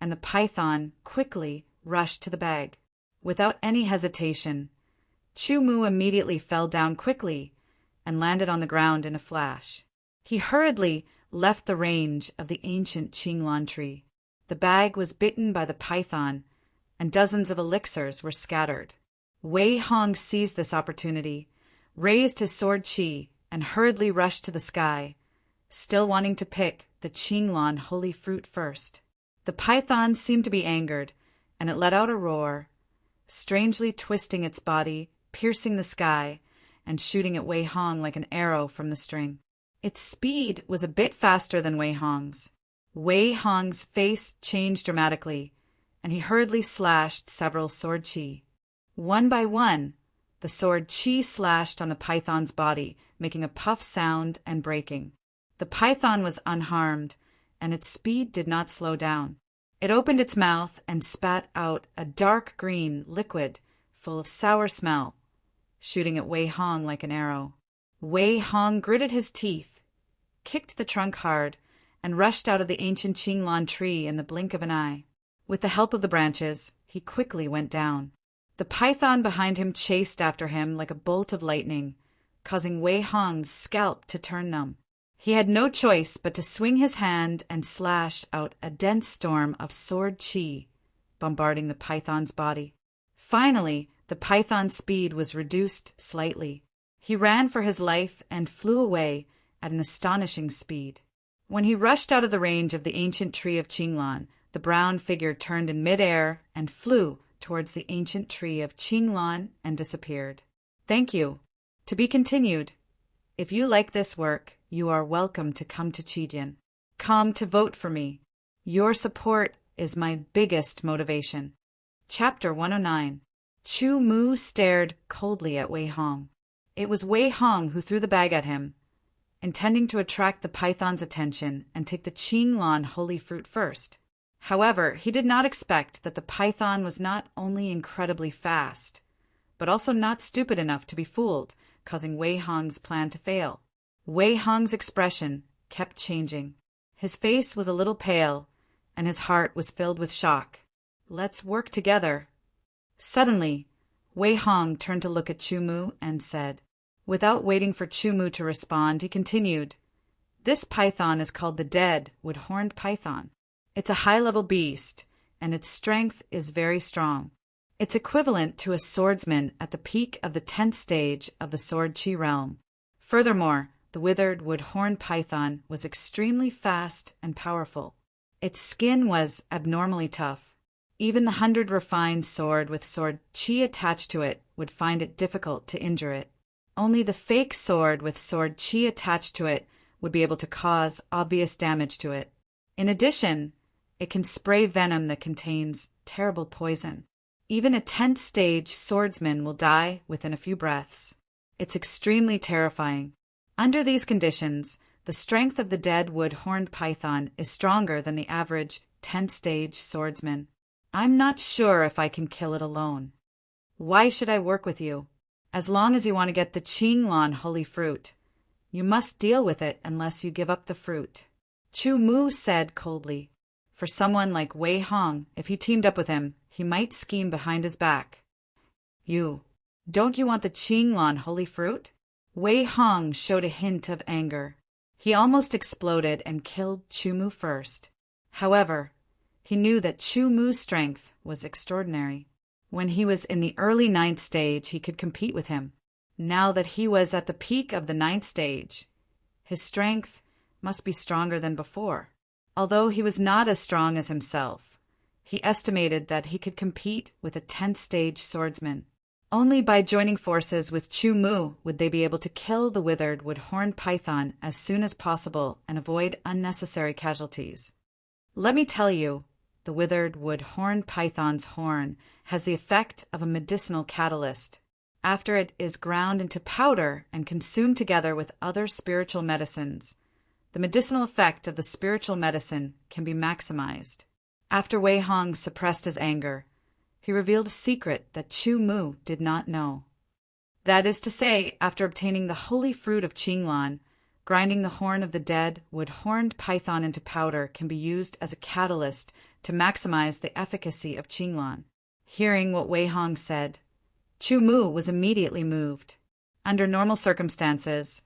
and the python quickly rushed to the bag. Without any hesitation, Chu Mu immediately fell down quickly and landed on the ground in a flash. He hurriedly left the range of the ancient Qinglan tree. The bag was bitten by the python, and dozens of elixirs were scattered. Wei Hong seized this opportunity, raised his sword qi, and hurriedly rushed to the sky, still wanting to pick the Qinglan holy fruit first. The python seemed to be angered, and it let out a roar, strangely twisting its body, piercing the sky and shooting at Wei Hong like an arrow from the string. Its speed was a bit faster than Wei Hong's. Wei Hong's face changed dramatically, and he hurriedly slashed several sword chi. One by one, the sword chi slashed on the python's body, making a puff sound and breaking. The python was unharmed, and its speed did not slow down. It opened its mouth and spat out a dark green liquid full of sour smell, shooting at Wei Hong like an arrow. Wei Hong gritted his teeth, kicked the trunk hard, and rushed out of the ancient Qinglan tree in the blink of an eye. With the help of the branches, he quickly went down. The python behind him chased after him like a bolt of lightning, causing Wei Hong's scalp to turn numb. He had no choice but to swing his hand and slash out a dense storm of sword chi, bombarding the python's body. Finally, the python's speed was reduced slightly. He ran for his life and flew away at an astonishing speed. When he rushed out of the range of the ancient tree of Qinglan, the brown figure turned in midair and flew towards the ancient tree of Qinglan and disappeared. Thank you. To be continued. If you like this work, you are welcome to come to Qijian. Come to vote for me. Your support is my biggest motivation. Chapter 109. Chu Mu stared coldly at Wei Hong. It was Wei Hong who threw the bag at him, intending to attract the python's attention and take the Qinglan holy fruit first. However, he did not expect that the python was not only incredibly fast, but also not stupid enough to be fooled, causing Wei Hong's plan to fail. Wei Hong's expression kept changing. His face was a little pale, and his heart was filled with shock. Let's work together. Suddenly, Wei Hong turned to look at Chu Mu and said, without waiting for Chu Mu to respond, he continued, "This python is called the dead wood-horned python. It's a high-level beast, and its strength is very strong. It's equivalent to a swordsman at the peak of the 10th stage of the sword chi realm. Furthermore, the withered wood-horned python was extremely fast and powerful. Its skin was abnormally tough. Even the 100 refined sword with sword chi attached to it would find it difficult to injure it. Only the fake sword with sword chi attached to it would be able to cause obvious damage to it. In addition, it can spray venom that contains terrible poison. Even a 10th stage swordsman will die within a few breaths. It's extremely terrifying. Under these conditions, the strength of the dead wood-horned python is stronger than the average 10th stage swordsman. I'm not sure if I can kill it alone. Why should I work with you? As long as you want to get the Qinglan holy fruit, you must deal with it unless you give up the fruit." Chu Mu said coldly. For someone like Wei Hong, if he teamed up with him, he might scheme behind his back. Don't you want the Qinglan holy fruit? Wei Hong showed a hint of anger. He almost exploded and killed Chu Mu first. However, he knew that Chu Mu's strength was extraordinary. When he was in the early 9th stage, he could compete with him. Now that he was at the peak of the 9th stage, his strength must be stronger than before. Although he was not as strong as himself, he estimated that he could compete with a 10th stage swordsman. Only by joining forces with Chu Mu would they be able to kill the withered wood-horned python as soon as possible and avoid unnecessary casualties. Let me tell you, the withered wood-horned python's horn has the effect of a medicinal catalyst. After it is ground into powder and consumed together with other spiritual medicines, the medicinal effect of the spiritual medicine can be maximized. After Wei Hong suppressed his anger, he revealed a secret that Chu Mu did not know. That is to say, after obtaining the holy fruit of Qinglan, grinding the horn of the dead wood-horned python into powder can be used as a catalyst to maximize the efficacy of Qinglan. Hearing what Wei Hong said, Chu Mu was immediately moved. Under normal circumstances,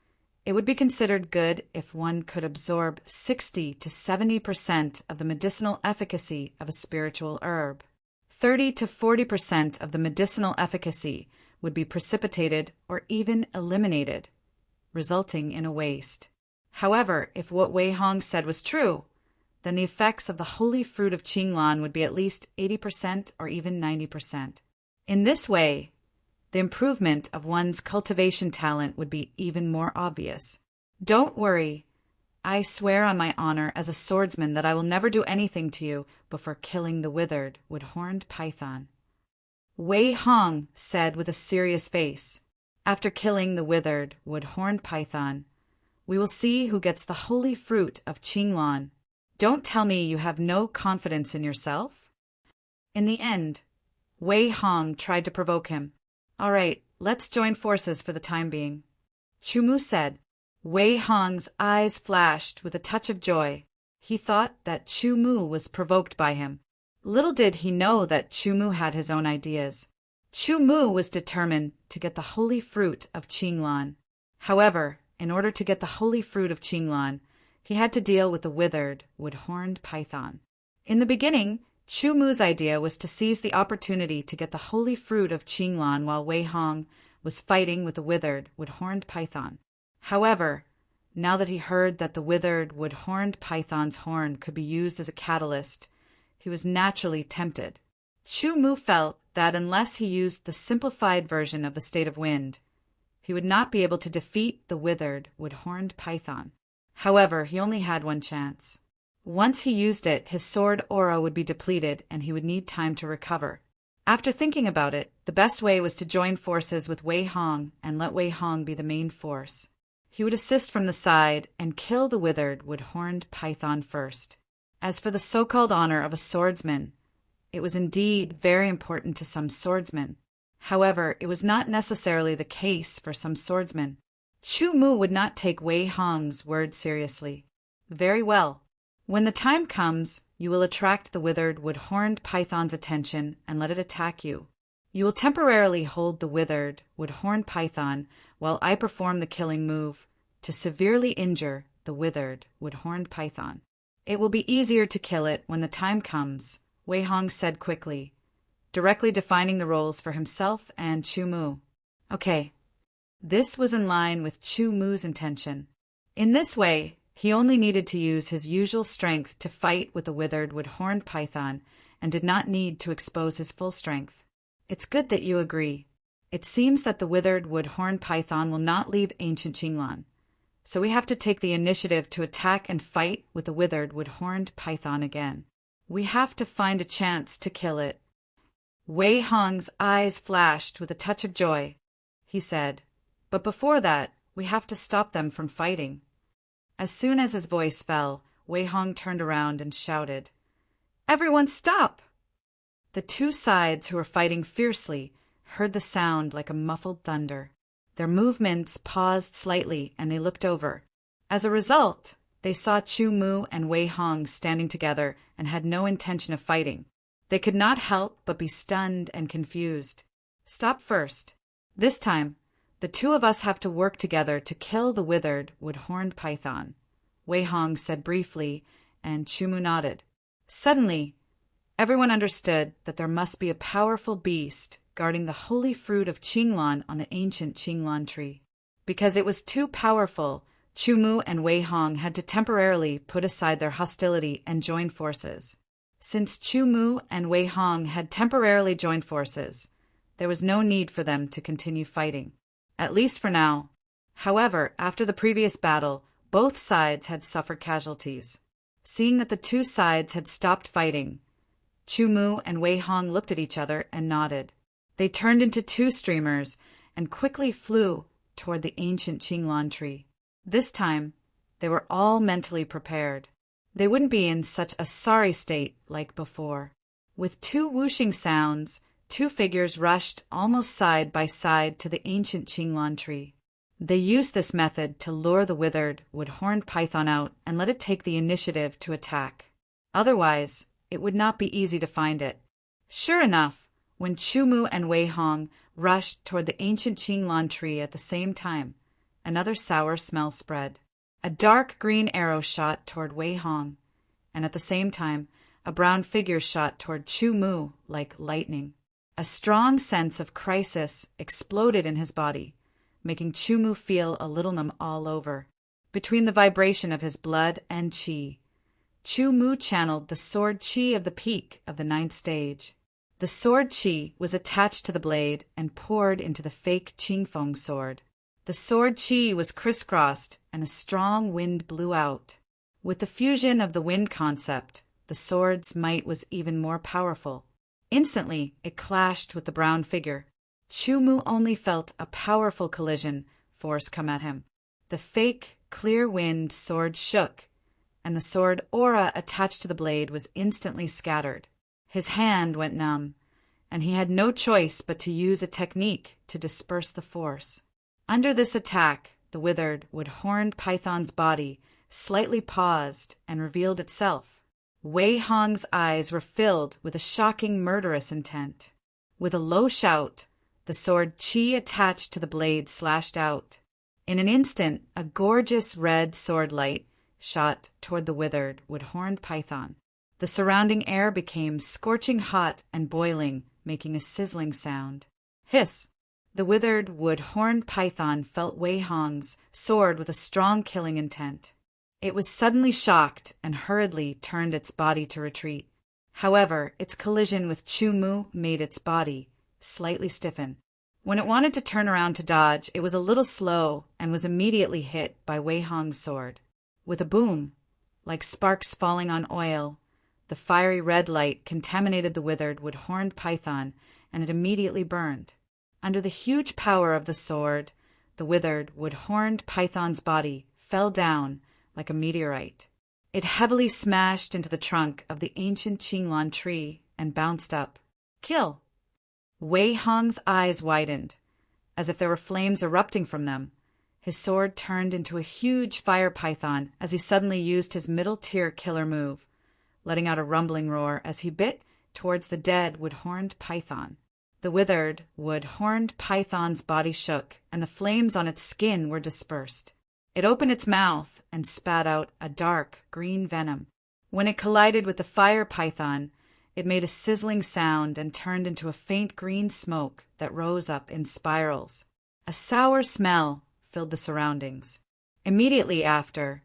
it would be considered good if one could absorb 60 to 70% of the medicinal efficacy of a spiritual herb. 30 to 40% of the medicinal efficacy would be precipitated or even eliminated, resulting in a waste. However, if what Wei Hong said was true, then the effects of the holy fruit of Qinglan would be at least 80% or even 90%. In this way, the improvement of one's cultivation talent would be even more obvious. Don't worry. I swear on my honor as a swordsman that I will never do anything to you before killing the withered, wood-horned python. Wei Hong said with a serious face, after killing the withered, wood-horned python, we will see who gets the holy fruit of Qinglan. Don't tell me you have no confidence in yourself? In the end, Wei Hong tried to provoke him. All right, let's join forces for the time being. Chu Mu said. Wei Hong's eyes flashed with a touch of joy. He thought that Chu Mu was provoked by him. Little did he know that Chu Mu had his own ideas. Chu Mu was determined to get the holy fruit of Qinglan. However, in order to get the holy fruit of Qinglan, he had to deal with the withered, wood-horned python. In the beginning, Chu Mu's idea was to seize the opportunity to get the holy fruit of Qinglan while Wei Hong was fighting with the withered, wood-horned python. However, now that he heard that the withered, wood-horned python's horn could be used as a catalyst, he was naturally tempted. Chu Mu felt that unless he used the simplified version of the state of wind, he would not be able to defeat the withered, wood-horned python. However, he only had one chance. Once he used it, his sword aura would be depleted and he would need time to recover. After thinking about it, the best way was to join forces with Wei Hong and let Wei Hong be the main force. He would assist from the side and kill the withered, wood-horned python first. As for the so-called honor of a swordsman, it was indeed very important to some swordsmen. However, it was not necessarily the case for some swordsmen. Chu Mu would not take Wei Hong's word seriously. Very well. When the time comes, you will attract the withered, wood-horned python's attention and let it attack you. You will temporarily hold the withered, wood-horned python while I perform the killing move to severely injure the withered, wood-horned python. It will be easier to kill it when the time comes, Wei Hong said quickly, directly defining the roles for himself and Chu Mu. Okay. This was in line with Chu Mu's intention. In this way, he only needed to use his usual strength to fight with the withered, wood-horned python and did not need to expose his full strength. It's good that you agree. It seems that the withered, wood-horned python will not leave ancient Qinglan, so we have to take the initiative to attack and fight with the withered, wood-horned python again. We have to find a chance to kill it. Wei Hong's eyes flashed with a touch of joy. He said, but before that, we have to stop them from fighting. As soon as his voice fell, Wei Hong turned around and shouted, Everyone stop! The two sides who were fighting fiercely heard the sound like a muffled thunder. Their movements paused slightly and they looked over. As a result, they saw Chu Mu and Wei Hong standing together and had no intention of fighting. They could not help but be stunned and confused. Stop first. This time, the two of us have to work together to kill the withered, wood-horned python, Wei Hong said briefly, and Chu Mu nodded. Suddenly, everyone understood that there must be a powerful beast guarding the holy fruit of Qinglan on the ancient Qinglan tree. Because it was too powerful, Chu Mu and Wei Hong had to temporarily put aside their hostility and join forces. Since Chu Mu and Wei Hong had temporarily joined forces, there was no need for them to continue fighting. At least for now. However, after the previous battle, both sides had suffered casualties. Seeing that the two sides had stopped fighting, Chu Mu and Wei Hong looked at each other and nodded. They turned into two streamers and quickly flew toward the ancient Qinglan tree. This time, they were all mentally prepared. They wouldn't be in such a sorry state like before. With two whooshing sounds, two figures rushed almost side by side to the ancient Qinglan tree. They used this method to lure the withered, wood-horned python out and let it take the initiative to attack. Otherwise, it would not be easy to find it. Sure enough, when Chu Mu and Wei Hong rushed toward the ancient Qinglan tree at the same time, another sour smell spread. A dark green arrow shot toward Wei Hong, and at the same time, a brown figure shot toward Chu Mu like lightning. A strong sense of crisis exploded in his body, making Chu Mu feel a little numb all over. Between the vibration of his blood and qi, Chu Mu channeled the sword qi of the peak of the 9th stage. The sword chi was attached to the blade and poured into the fake Qingfeng sword. The sword chi was crisscrossed and a strong wind blew out. With the fusion of the wind concept, the sword's might was even more powerful. Instantly, it clashed with the brown figure. Chu Mu only felt a powerful collision force come at him. The fake, clear wind sword shook, and the sword aura attached to the blade was instantly scattered. His hand went numb, and he had no choice but to use a technique to disperse the force. Under this attack, the withered wood-horned python's body slightly paused and revealed itself. Wei Hong's eyes were filled with a shocking murderous intent. With a low shout, the sword chi attached to the blade slashed out. In an instant, a gorgeous red sword light shot toward the withered wood-horned python. The surrounding air became scorching hot and boiling, making a sizzling sound. Hiss! The withered wood-horned python felt Wei Hong's sword with a strong killing intent. It was suddenly shocked and hurriedly turned its body to retreat. However, its collision with Chu Mu made its body slightly stiffen. When it wanted to turn around to dodge, it was a little slow and was immediately hit by Wei Hong's sword. With a boom, like sparks falling on oil, the fiery red light contaminated the withered wood-horned python, and it immediately burned. Under the huge power of the sword, the withered wood-horned python's body fell down like a meteorite. It heavily smashed into the trunk of the ancient Qinglan tree and bounced up. Kill! Wei Hong's eyes widened, as if there were flames erupting from them. His sword turned into a huge fire python as he suddenly used his middle-tier killer move, letting out a rumbling roar as he bit towards the dead wood-horned python. The withered wood-horned python's body shook, and the flames on its skin were dispersed. It opened its mouth and spat out a dark green venom. When it collided with the fire python, it made a sizzling sound and turned into a faint green smoke that rose up in spirals. A sour smell filled the surroundings. Immediately after,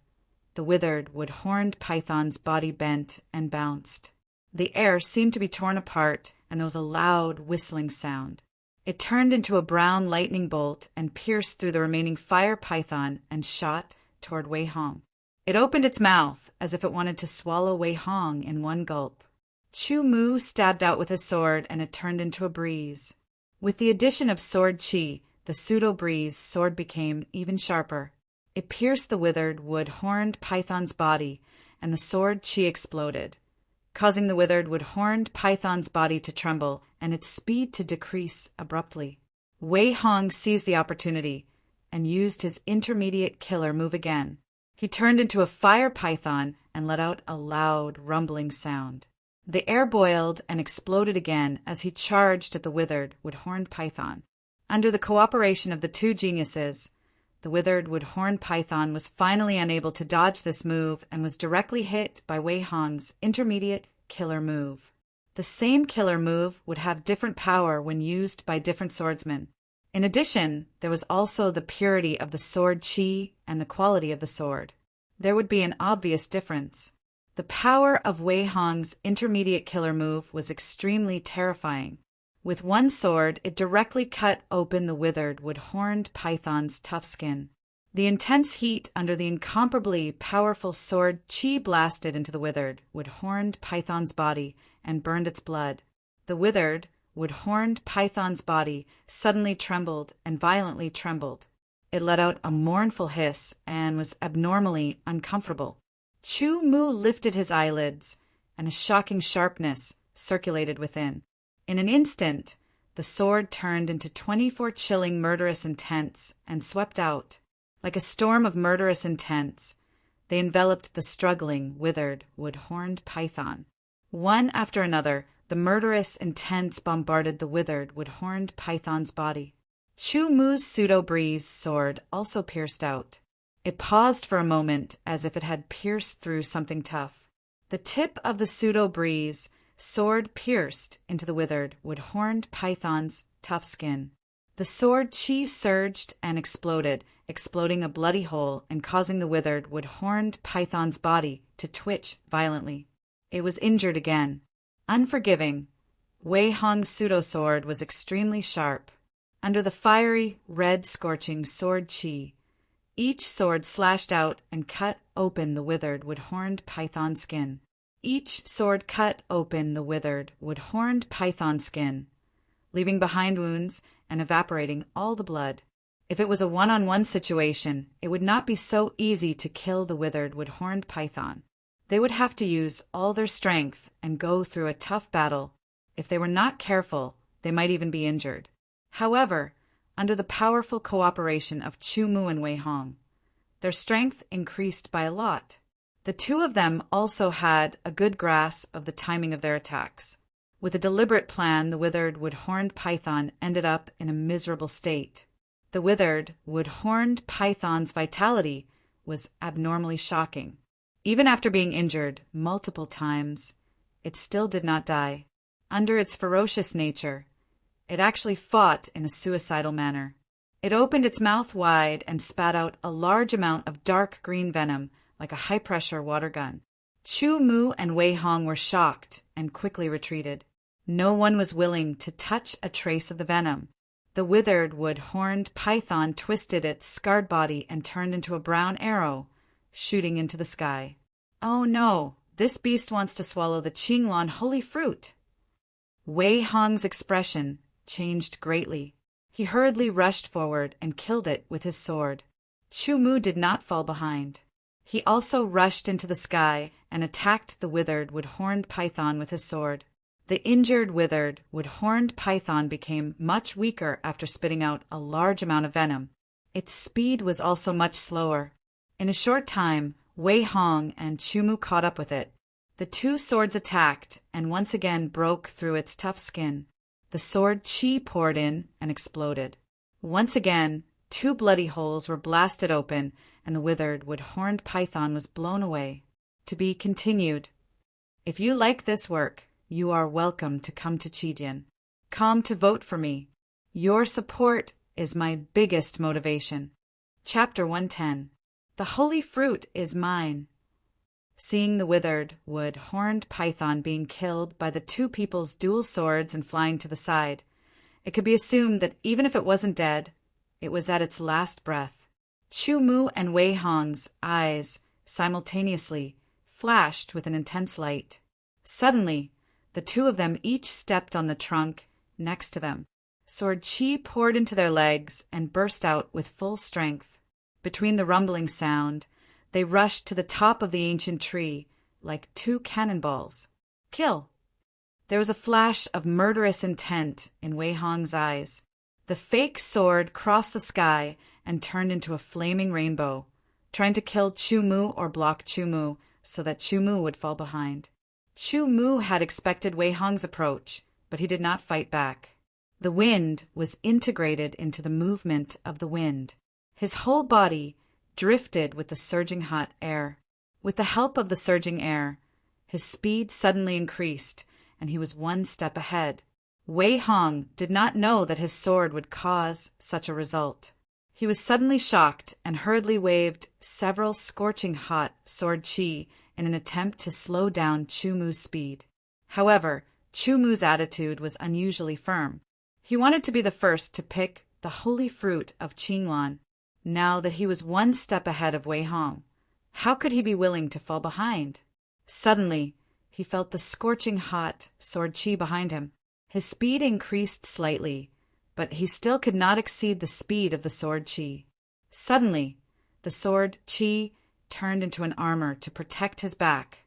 the withered wood-horned python's body bent and bounced. The air seemed to be torn apart, and there was a loud whistling sound. It turned into a brown lightning bolt and pierced through the remaining fire python and shot toward Wei Hong. It opened its mouth as if it wanted to swallow Wei Hong in one gulp. Chu Mu stabbed out with his sword, and it turned into a breeze. With the addition of sword chi, the pseudo-breeze sword became even sharper. It pierced the withered wood-horned python's body, and the sword chi exploded, causing the withered wood-horned python's body to tremble and its speed to decrease abruptly. Wei Hong seized the opportunity and used his intermediate killer move again. He turned into a fire python and let out a loud, rumbling sound. The air boiled and exploded again as he charged at the withered wood-horned python. Under the cooperation of the two geniuses, the withered wood-horned python was finally unable to dodge this move and was directly hit by Wei Hong's intermediate killer move. The same killer move would have different power when used by different swordsmen. In addition, there was also the purity of the sword chi and the quality of the sword. There would be an obvious difference. The power of Wei Hong's intermediate killer move was extremely terrifying. With one sword, it directly cut open the withered wood-horned python's tough skin. The intense heat under the incomparably powerful sword chi blasted into the withered wood-horned python's body and burned its blood. The withered wood-horned python's body suddenly trembled and violently trembled. It let out a mournful hiss and was abnormally uncomfortable. Chu Mu lifted his eyelids, and a shocking sharpness circulated within. In an instant, the sword turned into 24 chilling murderous intents and swept out. Like a storm of murderous intents, they enveloped the struggling, withered, wood-horned python. One after another, the murderous intents bombarded the withered, wood-horned python's body. Chu Mu's pseudo-breeze sword also pierced out. It paused for a moment as if it had pierced through something tough. The tip of the pseudo-breeze sword pierced into the withered, wood-horned python's tough skin. The sword chi surged and exploded, exploding a bloody hole and causing the withered, wood-horned python's body to twitch violently. It was injured again. Unforgiving, Wei Hong's pseudo-sword was extremely sharp. Under the fiery, red, scorching sword chi, each sword slashed out and cut open the withered wood-horned python skin. Each sword cut open the withered wood-horned python skin, leaving behind wounds and evaporating all the blood. If it was a one-on-one situation, it would not be so easy to kill the withered wood-horned python. They would have to use all their strength and go through a tough battle. If they were not careful, they might even be injured. However, under the powerful cooperation of Chu Mu and Wei Hong, their strength increased by a lot. The two of them also had a good grasp of the timing of their attacks. With a deliberate plan, the withered wood-horned python ended up in a miserable state. The withered wood-horned python's vitality was abnormally shocking. Even after being injured multiple times, it still did not die. Under its ferocious nature, it actually fought in a suicidal manner. It opened its mouth wide and spat out a large amount of dark green venom like a high-pressure water gun. Chu Mu and Wei Hong were shocked and quickly retreated. No one was willing to touch a trace of the venom. The withered wood-horned python twisted its scarred body and turned into a brown arrow, shooting into the sky. Oh no, this beast wants to swallow the Qinglan holy fruit. Wei Hong's expression changed greatly. He hurriedly rushed forward and killed it with his sword. Chu Mu did not fall behind. He also rushed into the sky and attacked the withered wood-horned python with his sword. The injured withered wood-horned python became much weaker after spitting out a large amount of venom. Its speed was also much slower. In a short time, Wei Hong and Chu Mu caught up with it. The two swords attacked and once again broke through its tough skin. The sword chi poured in and exploded. Once again, two bloody holes were blasted open and the withered wood-horned python was blown away. To be continued. If you like this work, you are welcome to come to Qidian. Come to vote for me. Your support is my biggest motivation. Chapter 110. The holy fruit is mine. Seeing the withered wood-horned python being killed by the two people's dual swords and flying to the side, it could be assumed that even if it wasn't dead, it was at its last breath. Chu Mu and Wei Hong's eyes simultaneously flashed with an intense light. Suddenly, the two of them each stepped on the trunk next to them. Sword chi poured into their legs and burst out with full strength. Between the rumbling sound, they rushed to the top of the ancient tree like two cannonballs. Kill! There was a flash of murderous intent in Wei Hong's eyes. The fake sword crossed the sky and turned into a flaming rainbow, trying to kill Chu Mu or block Chu Mu so that Chu Mu would fall behind. Chu Mu had expected Wei Hong's approach, but he did not fight back. The wind was integrated into the movement of the wind. His whole body drifted with the surging hot air. With the help of the surging air, his speed suddenly increased, and he was one step ahead. Wei Hong did not know that his sword would cause such a result. He was suddenly shocked and hurriedly waved several scorching hot sword chi in an attempt to slow down Chu Mu's speed. However, Chu Mu's attitude was unusually firm. He wanted to be the first to pick the holy fruit of Qinglan. Now that he was one step ahead of Wei Hong, how could he be willing to fall behind? Suddenly, he felt the scorching hot sword chi behind him. His speed increased slightly, but he still could not exceed the speed of the sword chi. Suddenly, the sword chi turned into an armor to protect his back.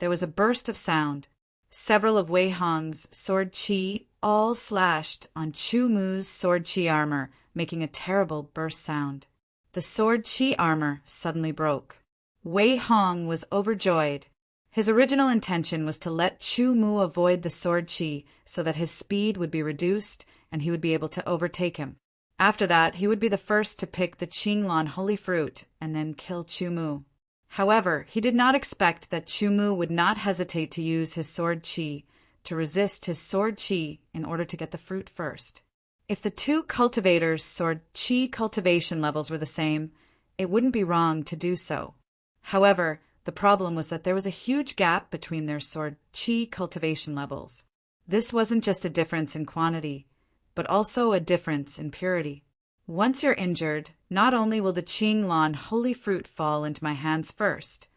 There was a burst of sound. Several of Wei Hong's sword chi all slashed on Chu Mu's sword chi armor, making a terrible burst sound. The sword chi armor suddenly broke. Wei Hong was overjoyed. His original intention was to let Chu Mu avoid the sword chi so that his speed would be reduced and he would be able to overtake him. After that, he would be the first to pick the Qinglan holy fruit and then kill Chu Mu. However, he did not expect that Chu Mu would not hesitate to use his sword chi to resist his sword chi in order to get the fruit first. If the two cultivators' sword chi cultivation levels were the same, it wouldn't be wrong to do so. However, the problem was that there was a huge gap between their sword chi cultivation levels. This wasn't just a difference in quantity, but also a difference in purity. Once you're injured, not only will the Qinglan holy fruit fall into my hands first,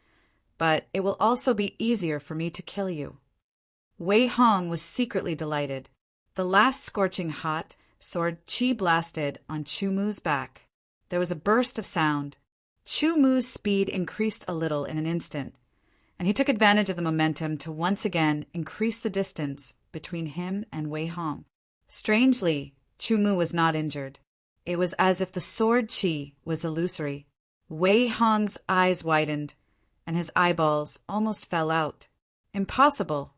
but it will also be easier for me to kill you. Wei Hong was secretly delighted. The last scorching hot sword qi blasted on Chu Mu's back. There was a burst of sound. Chu Mu's speed increased a little in an instant, and he took advantage of the momentum to once again increase the distance between him and Wei Hong. Strangely, Chu Mu was not injured. It was as if the sword qi was illusory. Wei Hong's eyes widened, and his eyeballs almost fell out. Impossible!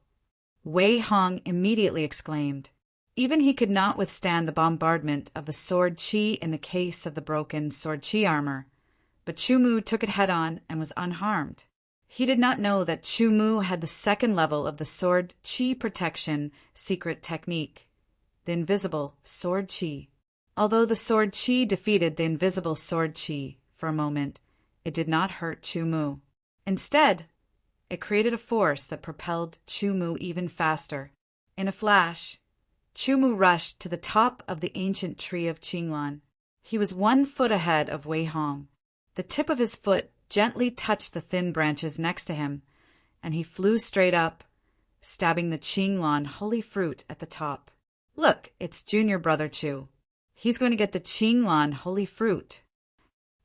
Wei Hong immediately exclaimed. Even he could not withstand the bombardment of the sword qi in the case of the broken sword qi armor, but Chu Mu took it head-on and was unharmed. He did not know that Chu Mu had the second level of the sword qi protection secret technique, the invisible sword qi. Although the sword qi defeated the invisible sword qi for a moment, it did not hurt Chu Mu. Instead, it created a force that propelled Chu Mu even faster. In a flash, Chu Mu rushed to the top of the ancient tree of Qinglan. He was 1 foot ahead of Wei Hong. The tip of his foot gently touched the thin branches next to him, and he flew straight up, stabbing the Qinglan holy fruit at the top. Look, it's junior brother Chu. He's going to get the Qinglan holy fruit.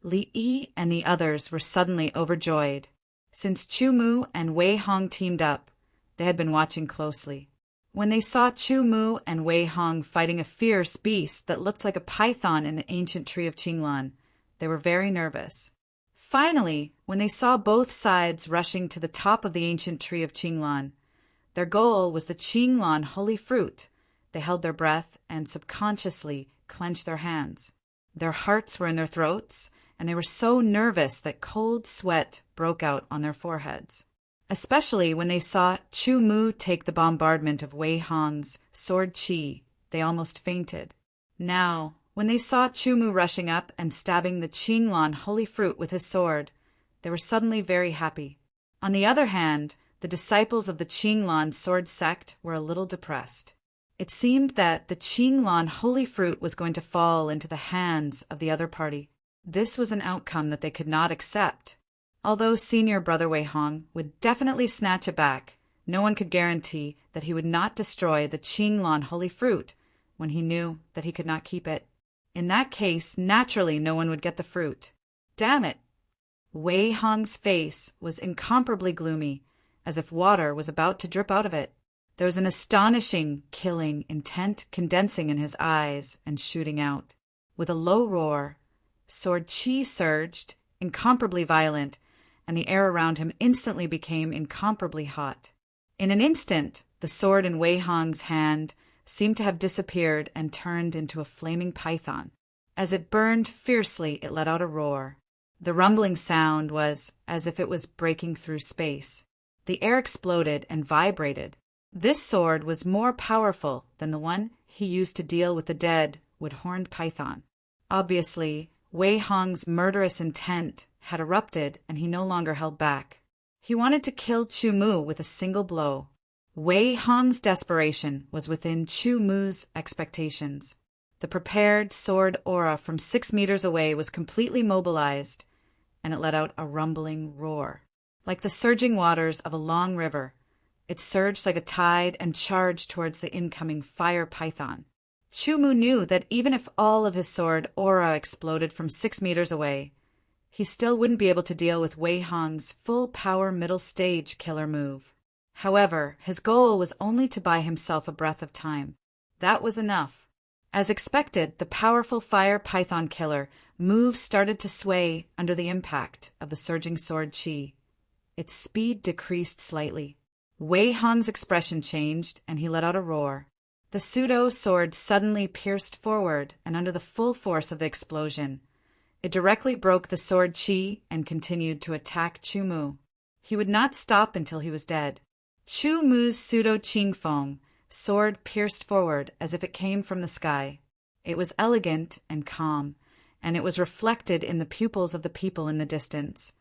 Li Yi and the others were suddenly overjoyed. Since Chu Mu and Wei Hong teamed up, they had been watching closely. When they saw Chu Mu and Wei Hong fighting a fierce beast that looked like a python in the ancient tree of Qinglan, they were very nervous. Finally, when they saw both sides rushing to the top of the ancient tree of Qinglan, their goal was the Qinglan holy fruit. They held their breath and subconsciously clenched their hands. Their hearts were in their throats, and they were so nervous that cold sweat broke out on their foreheads. Especially when they saw Chu Mu take the bombardment of Wei Hong's sword qi, they almost fainted. Now, when they saw Chu Mu rushing up and stabbing the Qinglan holy fruit with his sword, they were suddenly very happy. On the other hand, the disciples of the Qinglan sword sect were a little depressed. It seemed that the Qinglan holy fruit was going to fall into the hands of the other party. This was an outcome that they could not accept. Although senior brother Wei Hong would definitely snatch it back, no one could guarantee that he would not destroy the Qinglan holy fruit when he knew that he could not keep it. In that case, naturally no one would get the fruit. Damn it! Wei Hong's face was incomparably gloomy, as if water was about to drip out of it. There was an astonishing, killing, intent condensing in his eyes and shooting out. With a low roar, sword qi surged, incomparably violent, and the air around him instantly became incomparably hot. In an instant, the sword in Wei Hong's hand seemed to have disappeared and turned into a flaming python. As it burned fiercely, it let out a roar. The rumbling sound was as if it was breaking through space. The air exploded and vibrated. This sword was more powerful than the one he used to deal with the dead wood-horned python. Obviously, Wei Hong's murderous intent had erupted, and he no longer held back. He wanted to kill Chu Mu with a single blow. Wei Hong's desperation was within Chu Mu's expectations. The prepared sword aura from 6 meters away was completely mobilized, and it let out a rumbling roar. Like the surging waters of a long river, it surged like a tide and charged towards the incoming fire python. Chu Mu knew that even if all of his sword aura exploded from 6 meters away, he still wouldn't be able to deal with Wei Hong's full-power middle-stage killer move. However, his goal was only to buy himself a breath of time. That was enough. As expected, the powerful fire python killer move started to sway under the impact of the surging sword qi. Its speed decreased slightly. Wei Hong's expression changed, and he let out a roar. The pseudo-sword suddenly pierced forward, and under the full force of the explosion, it directly broke the sword qi and continued to attack Chu Mu. He would not stop until he was dead. Chu Mu's pseudo-qingfeng sword pierced forward as if it came from the sky. It was elegant and calm, and it was reflected in the pupils of the people in the distance,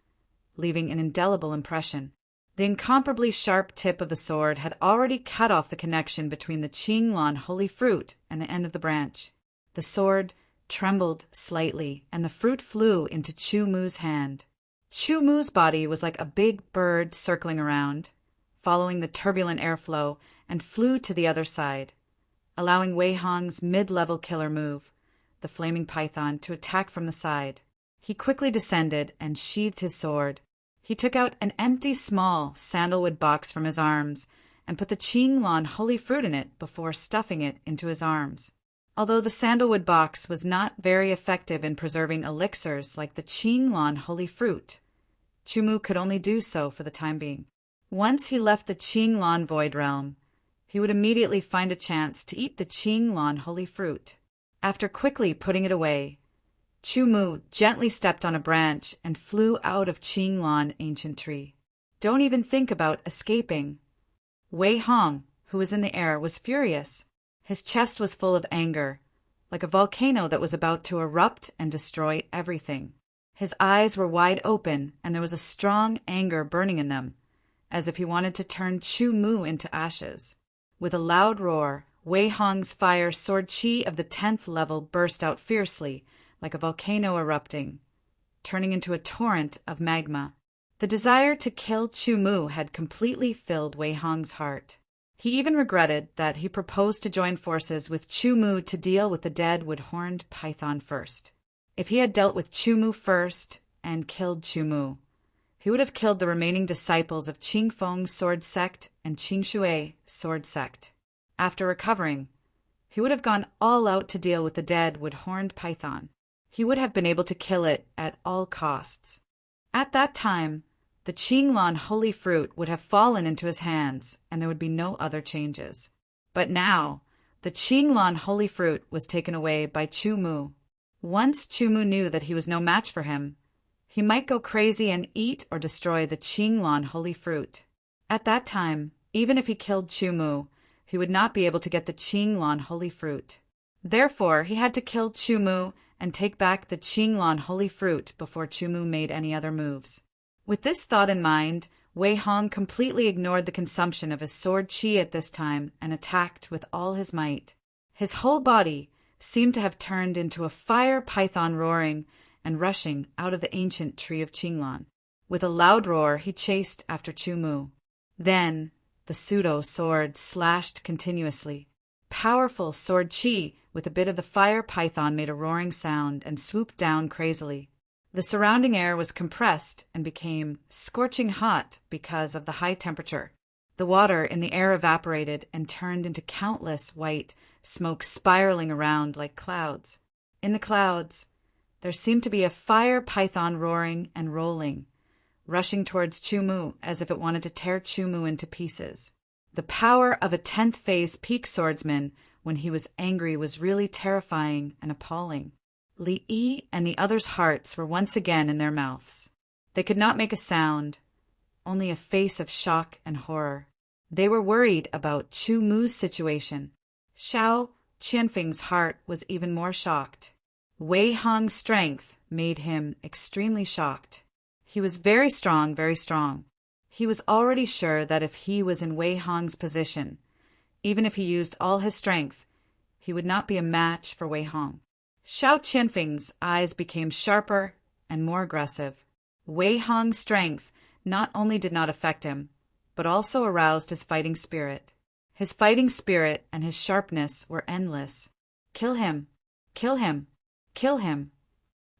leaving an indelible impression. The incomparably sharp tip of the sword had already cut off the connection between the Qinglan holy fruit and the end of the branch. The sword trembled slightly, and the fruit flew into Chu Mu's hand. Chu Mu's body was like a big bird circling around, following the turbulent airflow, and flew to the other side, allowing Wei Hong's mid-level killer move, the flaming python, to attack from the side. He quickly descended and sheathed his sword. He took out an empty small sandalwood box from his arms and put the Qinglan holy fruit in it before stuffing it into his arms. Although the sandalwood box was not very effective in preserving elixirs like the Qinglan holy fruit, Chu Mu could only do so for the time being. Once he left the Qinglan void realm, he would immediately find a chance to eat the Qinglan holy fruit. After quickly putting it away, Chu Mu gently stepped on a branch and flew out of Qinglan ancient tree. Don't even think about escaping. Wei Hong, who was in the air, was furious. His chest was full of anger, like a volcano that was about to erupt and destroy everything. His eyes were wide open, and there was a strong anger burning in them, as if he wanted to turn Chu Mu into ashes. With a loud roar, Wei Hong's fire sword chi of the 10th level burst out fiercely, like a volcano erupting, turning into a torrent of magma. The desire to kill Chu Mu had completely filled Wei Hong's heart. He even regretted that he proposed to join forces with Chu Mu to deal with the dead wood-horned python first. If he had dealt with Chu Mu first and killed Chu Mu, he would have killed the remaining disciples of Qing Feng's sword sect and Qing Shui sword sect. After recovering, he would have gone all out to deal with the dead wood-horned python. He would have been able to kill it at all costs. At that time, the Qinglan holy fruit would have fallen into his hands, and there would be no other changes. But now, the Qinglan holy fruit was taken away by Chu Mu. Once Chu Mu knew that he was no match for him, he might go crazy and eat or destroy the Qinglan holy fruit. At that time, even if he killed Chu Mu, he would not be able to get the Qinglan holy fruit. Therefore, he had to kill Chu Mu and take back the Qinglan holy fruit before Chu Mu made any other moves. With this thought in mind, Wei Hong completely ignored the consumption of his sword chi at this time and attacked with all his might. His whole body seemed to have turned into a fire python roaring and rushing out of the ancient tree of Qinglan. With a loud roar, he chased after Chu Mu. Then, the pseudo-sword slashed continuously. Powerful sword chi with a bit of the fire python made a roaring sound and swooped down crazily. The surrounding air was compressed and became scorching hot because of the high temperature. The water in the air evaporated and turned into countless white smoke spiraling around like clouds. In the clouds, there seemed to be a fire python roaring and rolling, rushing towards Chu Mu as if it wanted to tear Chu Mu into pieces. The power of a 10th phase peak swordsman when he was angry was really terrifying and appalling. Li Yi and the others' hearts were once again in their mouths. They could not make a sound, only a face of shock and horror. They were worried about Chu Mu's situation. Xiao Qianfeng's heart was even more shocked. Wei Hong's strength made him extremely shocked. He was very strong, very strong. He was already sure that if he was in Wei Hong's position, even if he used all his strength, he would not be a match for Wei Hong. Xiao Qianfeng's eyes became sharper and more aggressive. Wei Hong's strength not only did not affect him, but also aroused his fighting spirit. His fighting spirit and his sharpness were endless. Kill him! Kill him! Kill him!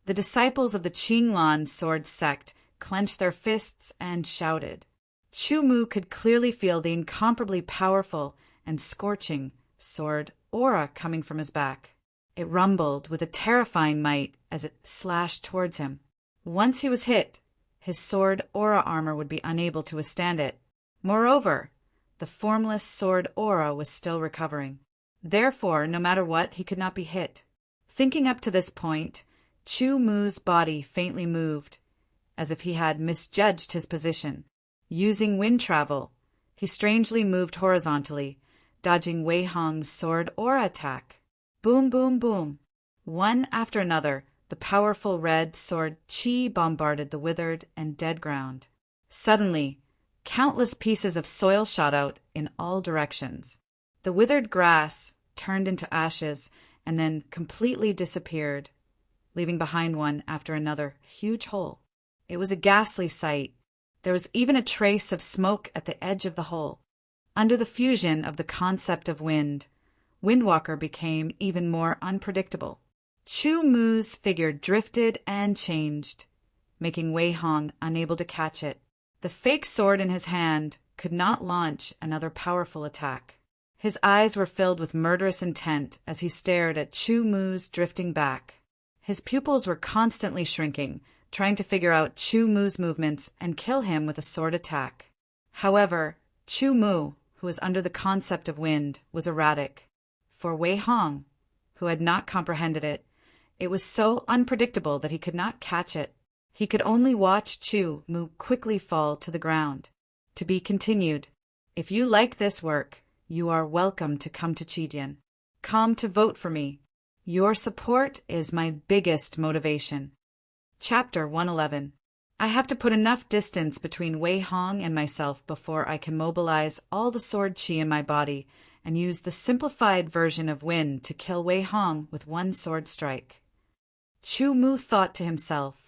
The disciples of the Qinglan sword sect clenched their fists and shouted. Chu Mu could clearly feel the incomparably powerful and scorching sword aura coming from his back. It rumbled with a terrifying might as it slashed towards him. Once he was hit, his sword aura armor would be unable to withstand it. Moreover, the formless sword aura was still recovering. Therefore, no matter what, he could not be hit. Thinking up to this point, Chu Mu's body faintly moved, as if he had misjudged his position. Using wind travel, he strangely moved horizontally, dodging Wei Hong's sword aura attack. Boom, boom, boom. One after another, the powerful red sword chi bombarded the withered and dead ground. Suddenly, Countless pieces of soil shot out in all directions. The withered grass turned into ashes and then completely disappeared, leaving behind one after another huge hole. It was a ghastly sight. There was even a trace of smoke at the edge of the hole. Under the fusion of the concept of wind, Windwalker became even more unpredictable. Chu Mu's figure drifted and changed, making Wei Hong unable to catch it. The fake sword in his hand could not launch another powerful attack. His eyes were filled with murderous intent as he stared at Chu Mu's drifting back. His pupils were constantly shrinking, trying to figure out Chu Mu's movements and kill him with a sword attack. However, Chu Mu, who was under the concept of wind, was erratic. For Wei Hong, who had not comprehended it, it was so unpredictable that he could not catch it. He could only watch Chu Mu quickly fall to the ground. To be continued. If you like this work, you are welcome to come to Chidian. Come to vote for me. Your support is my biggest motivation. Chapter 111. I have to put enough distance between Wei Hong and myself before I can mobilize all the sword chi in my body and use the simplified version of wind to kill Wei Hong with one sword strike. Chu Mu thought to himself.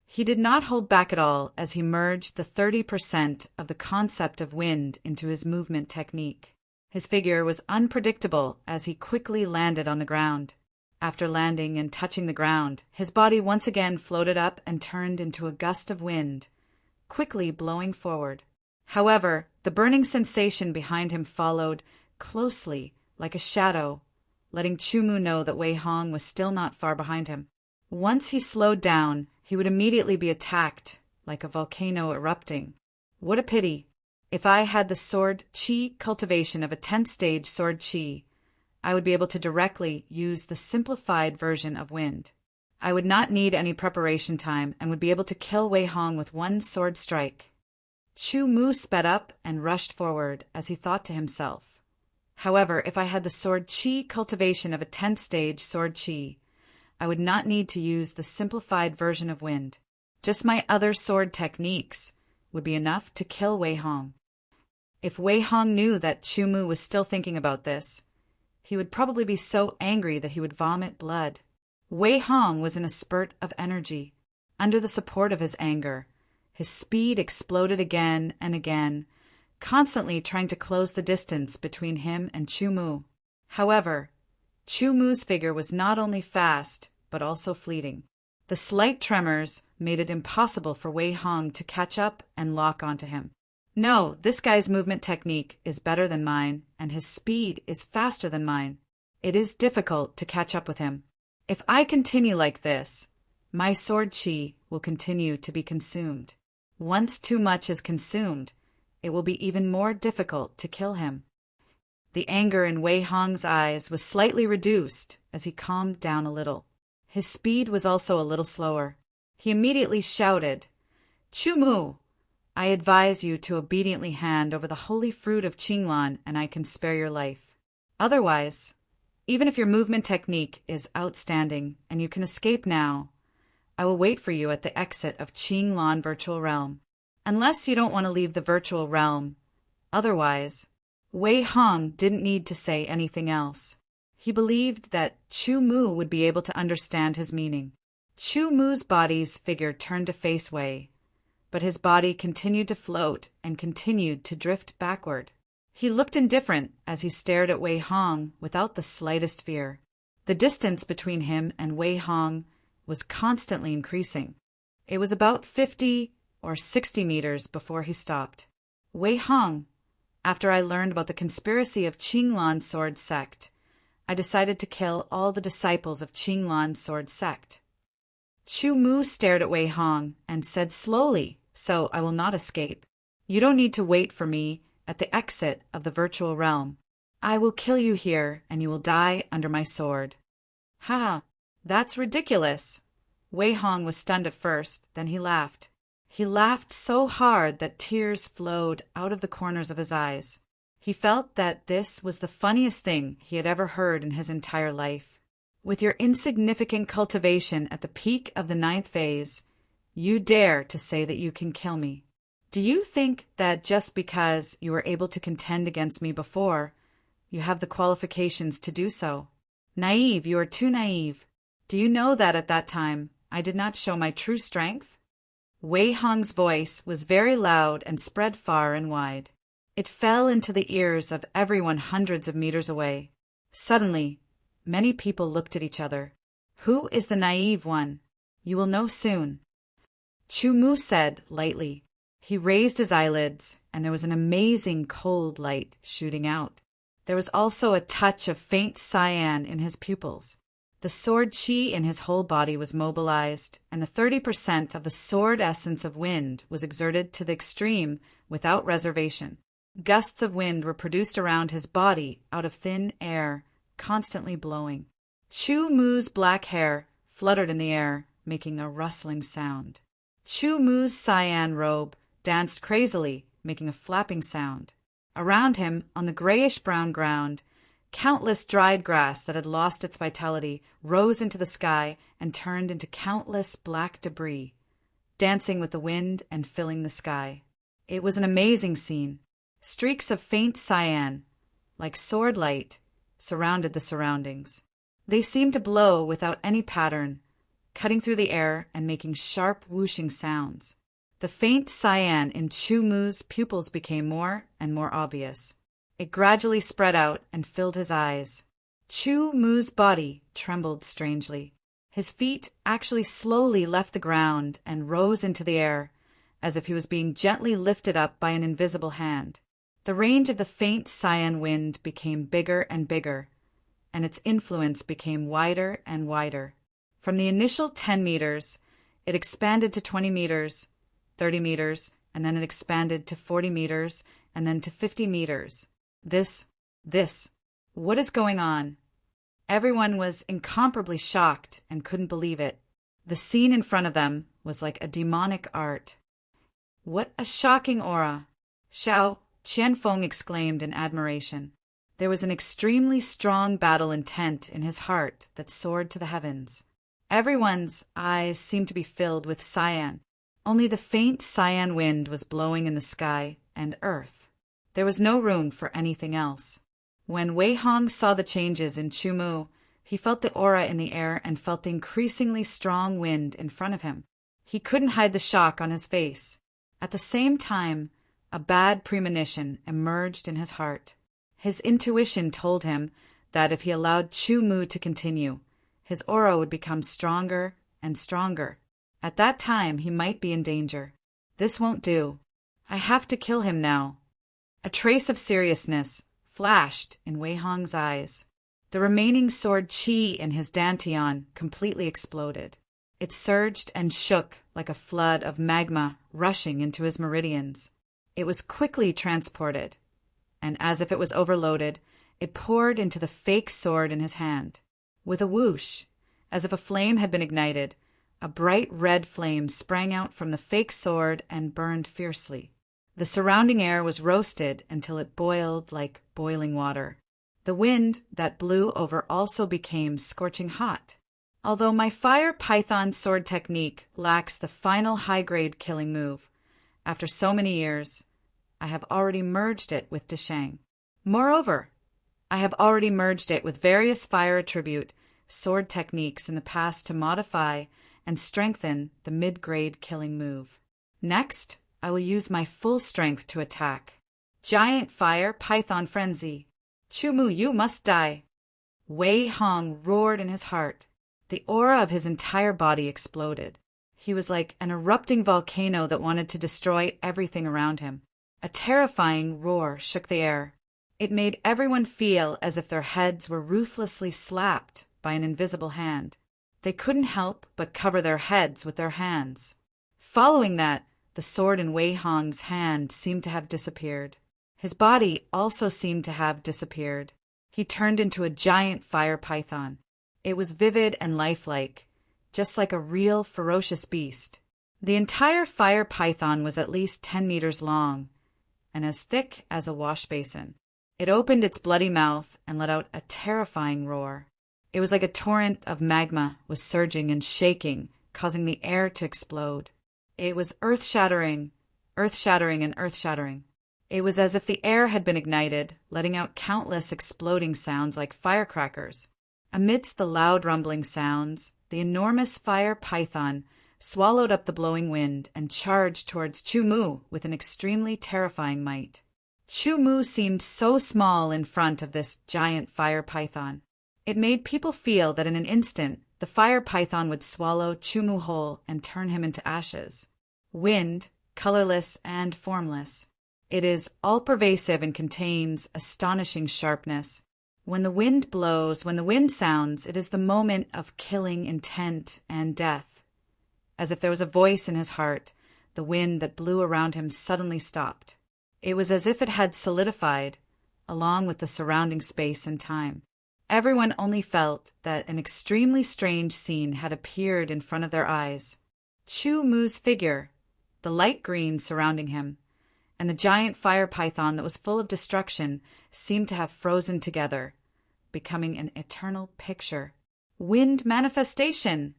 He did not hold back at all as he merged the 30% of the concept of wind into his movement technique. His figure was unpredictable as he quickly landed on the ground. After landing and touching the ground, his body once again floated up and turned into a gust of wind, quickly blowing forward. However, the burning sensation behind him followed closely, like a shadow, letting Chu Mu know that Wei Hong was still not far behind him. Once he slowed down, he would immediately be attacked, like a volcano erupting. What a pity! If I had the sword chi cultivation of a 10th stage sword chi, I would be able to directly use the simplified version of wind. I would not need any preparation time and would be able to kill Wei Hong with one sword strike. Chu Mu sped up and rushed forward as he thought to himself. However, if I had the sword chi cultivation of a 10th stage sword chi, I would not need to use the simplified version of wind. Just my other sword techniques would be enough to kill Wei Hong. If Wei Hong knew that Chu Mu was still thinking about this, he would probably be so angry that he would vomit blood. Wei Hong was in a spurt of energy. Under the support of his anger, his speed exploded again and again, constantly trying to close the distance between him and Chu Mu. However, Chu Mu's figure was not only fast, but also fleeting. The slight tremors made it impossible for Wei Hong to catch up and lock onto him. No, this guy's movement technique is better than mine, and his speed is faster than mine. It is difficult to catch up with him. If I continue like this, my sword chi will continue to be consumed. Once too much is consumed, it will be even more difficult to kill him. The anger in Wei Hong's eyes was slightly reduced as he calmed down a little. His speed was also a little slower. He immediately shouted, "Chu Mu, I advise you to obediently hand over the holy fruit of Qinglan and I can spare your life. Otherwise, even if your movement technique is outstanding and you can escape now, I will wait for you at the exit of Qinglan Virtual Realm. Unless you don't want to leave the virtual realm. Otherwise," Wei Hong didn't need to say anything else. He believed that Chu Mu would be able to understand his meaning. Chu Mu's body's figure turned to face Wei, but his body continued to float and continued to drift backward. He looked indifferent as he stared at Wei Hong without the slightest fear. The distance between him and Wei Hong was constantly increasing. It was about 50 or 60 meters before he stopped. Wei Hong, after I learned about the conspiracy of Qinglan Sword Sect, I decided to kill all the disciples of Qinglan Sword Sect. Chu Mu stared at Wei Hong and said slowly, "So I will not escape. You don't need to wait for me at the exit of the virtual realm. I will kill you here and you will die under my sword." "Ha, that's ridiculous." Wei Hong was stunned at first, then he laughed. He laughed so hard that tears flowed out of the corners of his eyes. He felt that this was the funniest thing he had ever heard in his entire life. "With your insignificant cultivation at the peak of the 9th phase, you dare to say that you can kill me. Do you think that just because you were able to contend against me before, you have the qualifications to do so? Naive, you are too naive. Do you know that at that time I did not show my true strength? Wei Hong's voice was very loud and spread far and wide. It fell into the ears of everyone hundreds of meters away. Suddenly, many people looked at each other. Who is the naive one? You will know soon. Chu Mu said lightly. He raised his eyelids, and there was an amazing cold light shooting out. There was also a touch of faint cyan in his pupils. The sword chi in his whole body was mobilized, and the 30% of the sword essence of wind was exerted to the extreme without reservation. Gusts of wind were produced around his body out of thin air, constantly blowing. Chu Mu's black hair fluttered in the air, making a rustling sound. Chu Mu's cyan robe danced crazily, making a flapping sound. Around him, on the grayish-brown ground, countless dried grass that had lost its vitality rose into the sky and turned into countless black debris, dancing with the wind and filling the sky. It was an amazing scene. Streaks of faint cyan, like sword light, surrounded the surroundings. They seemed to blow without any pattern, cutting through the air and making sharp whooshing sounds. The faint cyan in Chu Mu's pupils became more and more obvious. It gradually spread out and filled his eyes. Chu Mu's body trembled strangely. His feet actually slowly left the ground and rose into the air, as if he was being gently lifted up by an invisible hand. The range of the faint cyan wind became bigger and bigger, and its influence became wider and wider. From the initial 10 meters, it expanded to 20 meters, 30 meters, and then it expanded to 40 meters, and then to 50 meters. What is going on? Everyone was incomparably shocked and couldn't believe it. The scene in front of them was like a demonic art. What a shocking aura! Xiao Qianfeng exclaimed in admiration. There was an extremely strong battle intent in his heart that soared to the heavens. Everyone's eyes seemed to be filled with cyan. Only the faint cyan wind was blowing in the sky and earth. There was no room for anything else. When Wei Hong saw the changes in Chu Mu, he felt the aura in the air and felt the increasingly strong wind in front of him. He couldn't hide the shock on his face. At the same time, a bad premonition emerged in his heart. His intuition told him that if he allowed Chu Mu to continue, his aura would become stronger and stronger. At that time, he might be in danger. This won't do. I have to kill him now. A trace of seriousness flashed in Wei Hong's eyes. The remaining sword chi in his dantian completely exploded. It surged and shook like a flood of magma rushing into his meridians. It was quickly transported, and as if it was overloaded, it poured into the fake sword in his hand. With a whoosh, as if a flame had been ignited, a bright red flame sprang out from the fake sword and burned fiercely. The surrounding air was roasted until it boiled like boiling water. The wind that blew over also became scorching hot. Although my fire python sword technique lacks the final high-grade killing move, after so many years, I have already merged it with Deshang. Moreover, I have already merged it with various fire attribute sword techniques in the past to modify and strengthen the mid-grade killing move. Next, I will use my full strength to attack. Giant Fire Python Frenzy. Chu Mu, you must die. Wei Hong roared in his heart. The aura of his entire body exploded. He was like an erupting volcano that wanted to destroy everything around him. A terrifying roar shook the air. It made everyone feel as if their heads were ruthlessly slapped by an invisible hand. They couldn't help but cover their heads with their hands. Following that, the sword in Wei Hong's hand seemed to have disappeared. His body also seemed to have disappeared. He turned into a giant fire python. It was vivid and lifelike, just like a real ferocious beast. The entire fire python was at least 10 meters long and as thick as a wash basin. It opened its bloody mouth and let out a terrifying roar. It was like a torrent of magma was surging and shaking, causing the air to explode. It was earth-shattering, earth-shattering and earth-shattering. It was as if the air had been ignited, letting out countless exploding sounds like firecrackers. Amidst the loud rumbling sounds, the enormous fire python swallowed up the blowing wind and charged towards Chu-Mu with an extremely terrifying might. Chu-Mu seemed so small in front of this giant fire python. It made people feel that in an instant the fire python would swallow Chu-Mu whole and turn him into ashes. Wind, colorless and formless. It is all-pervasive and contains astonishing sharpness. When the wind blows, when the wind sounds, it is the moment of killing intent and death. As if there was a voice in his heart, the wind that blew around him suddenly stopped. It was as if it had solidified, along with the surrounding space and time. Everyone only felt that an extremely strange scene had appeared in front of their eyes. Chu-Mu's figure, the light green surrounding him, and the giant fire python that was full of destruction seemed to have frozen together, becoming an eternal picture. Wind manifestation!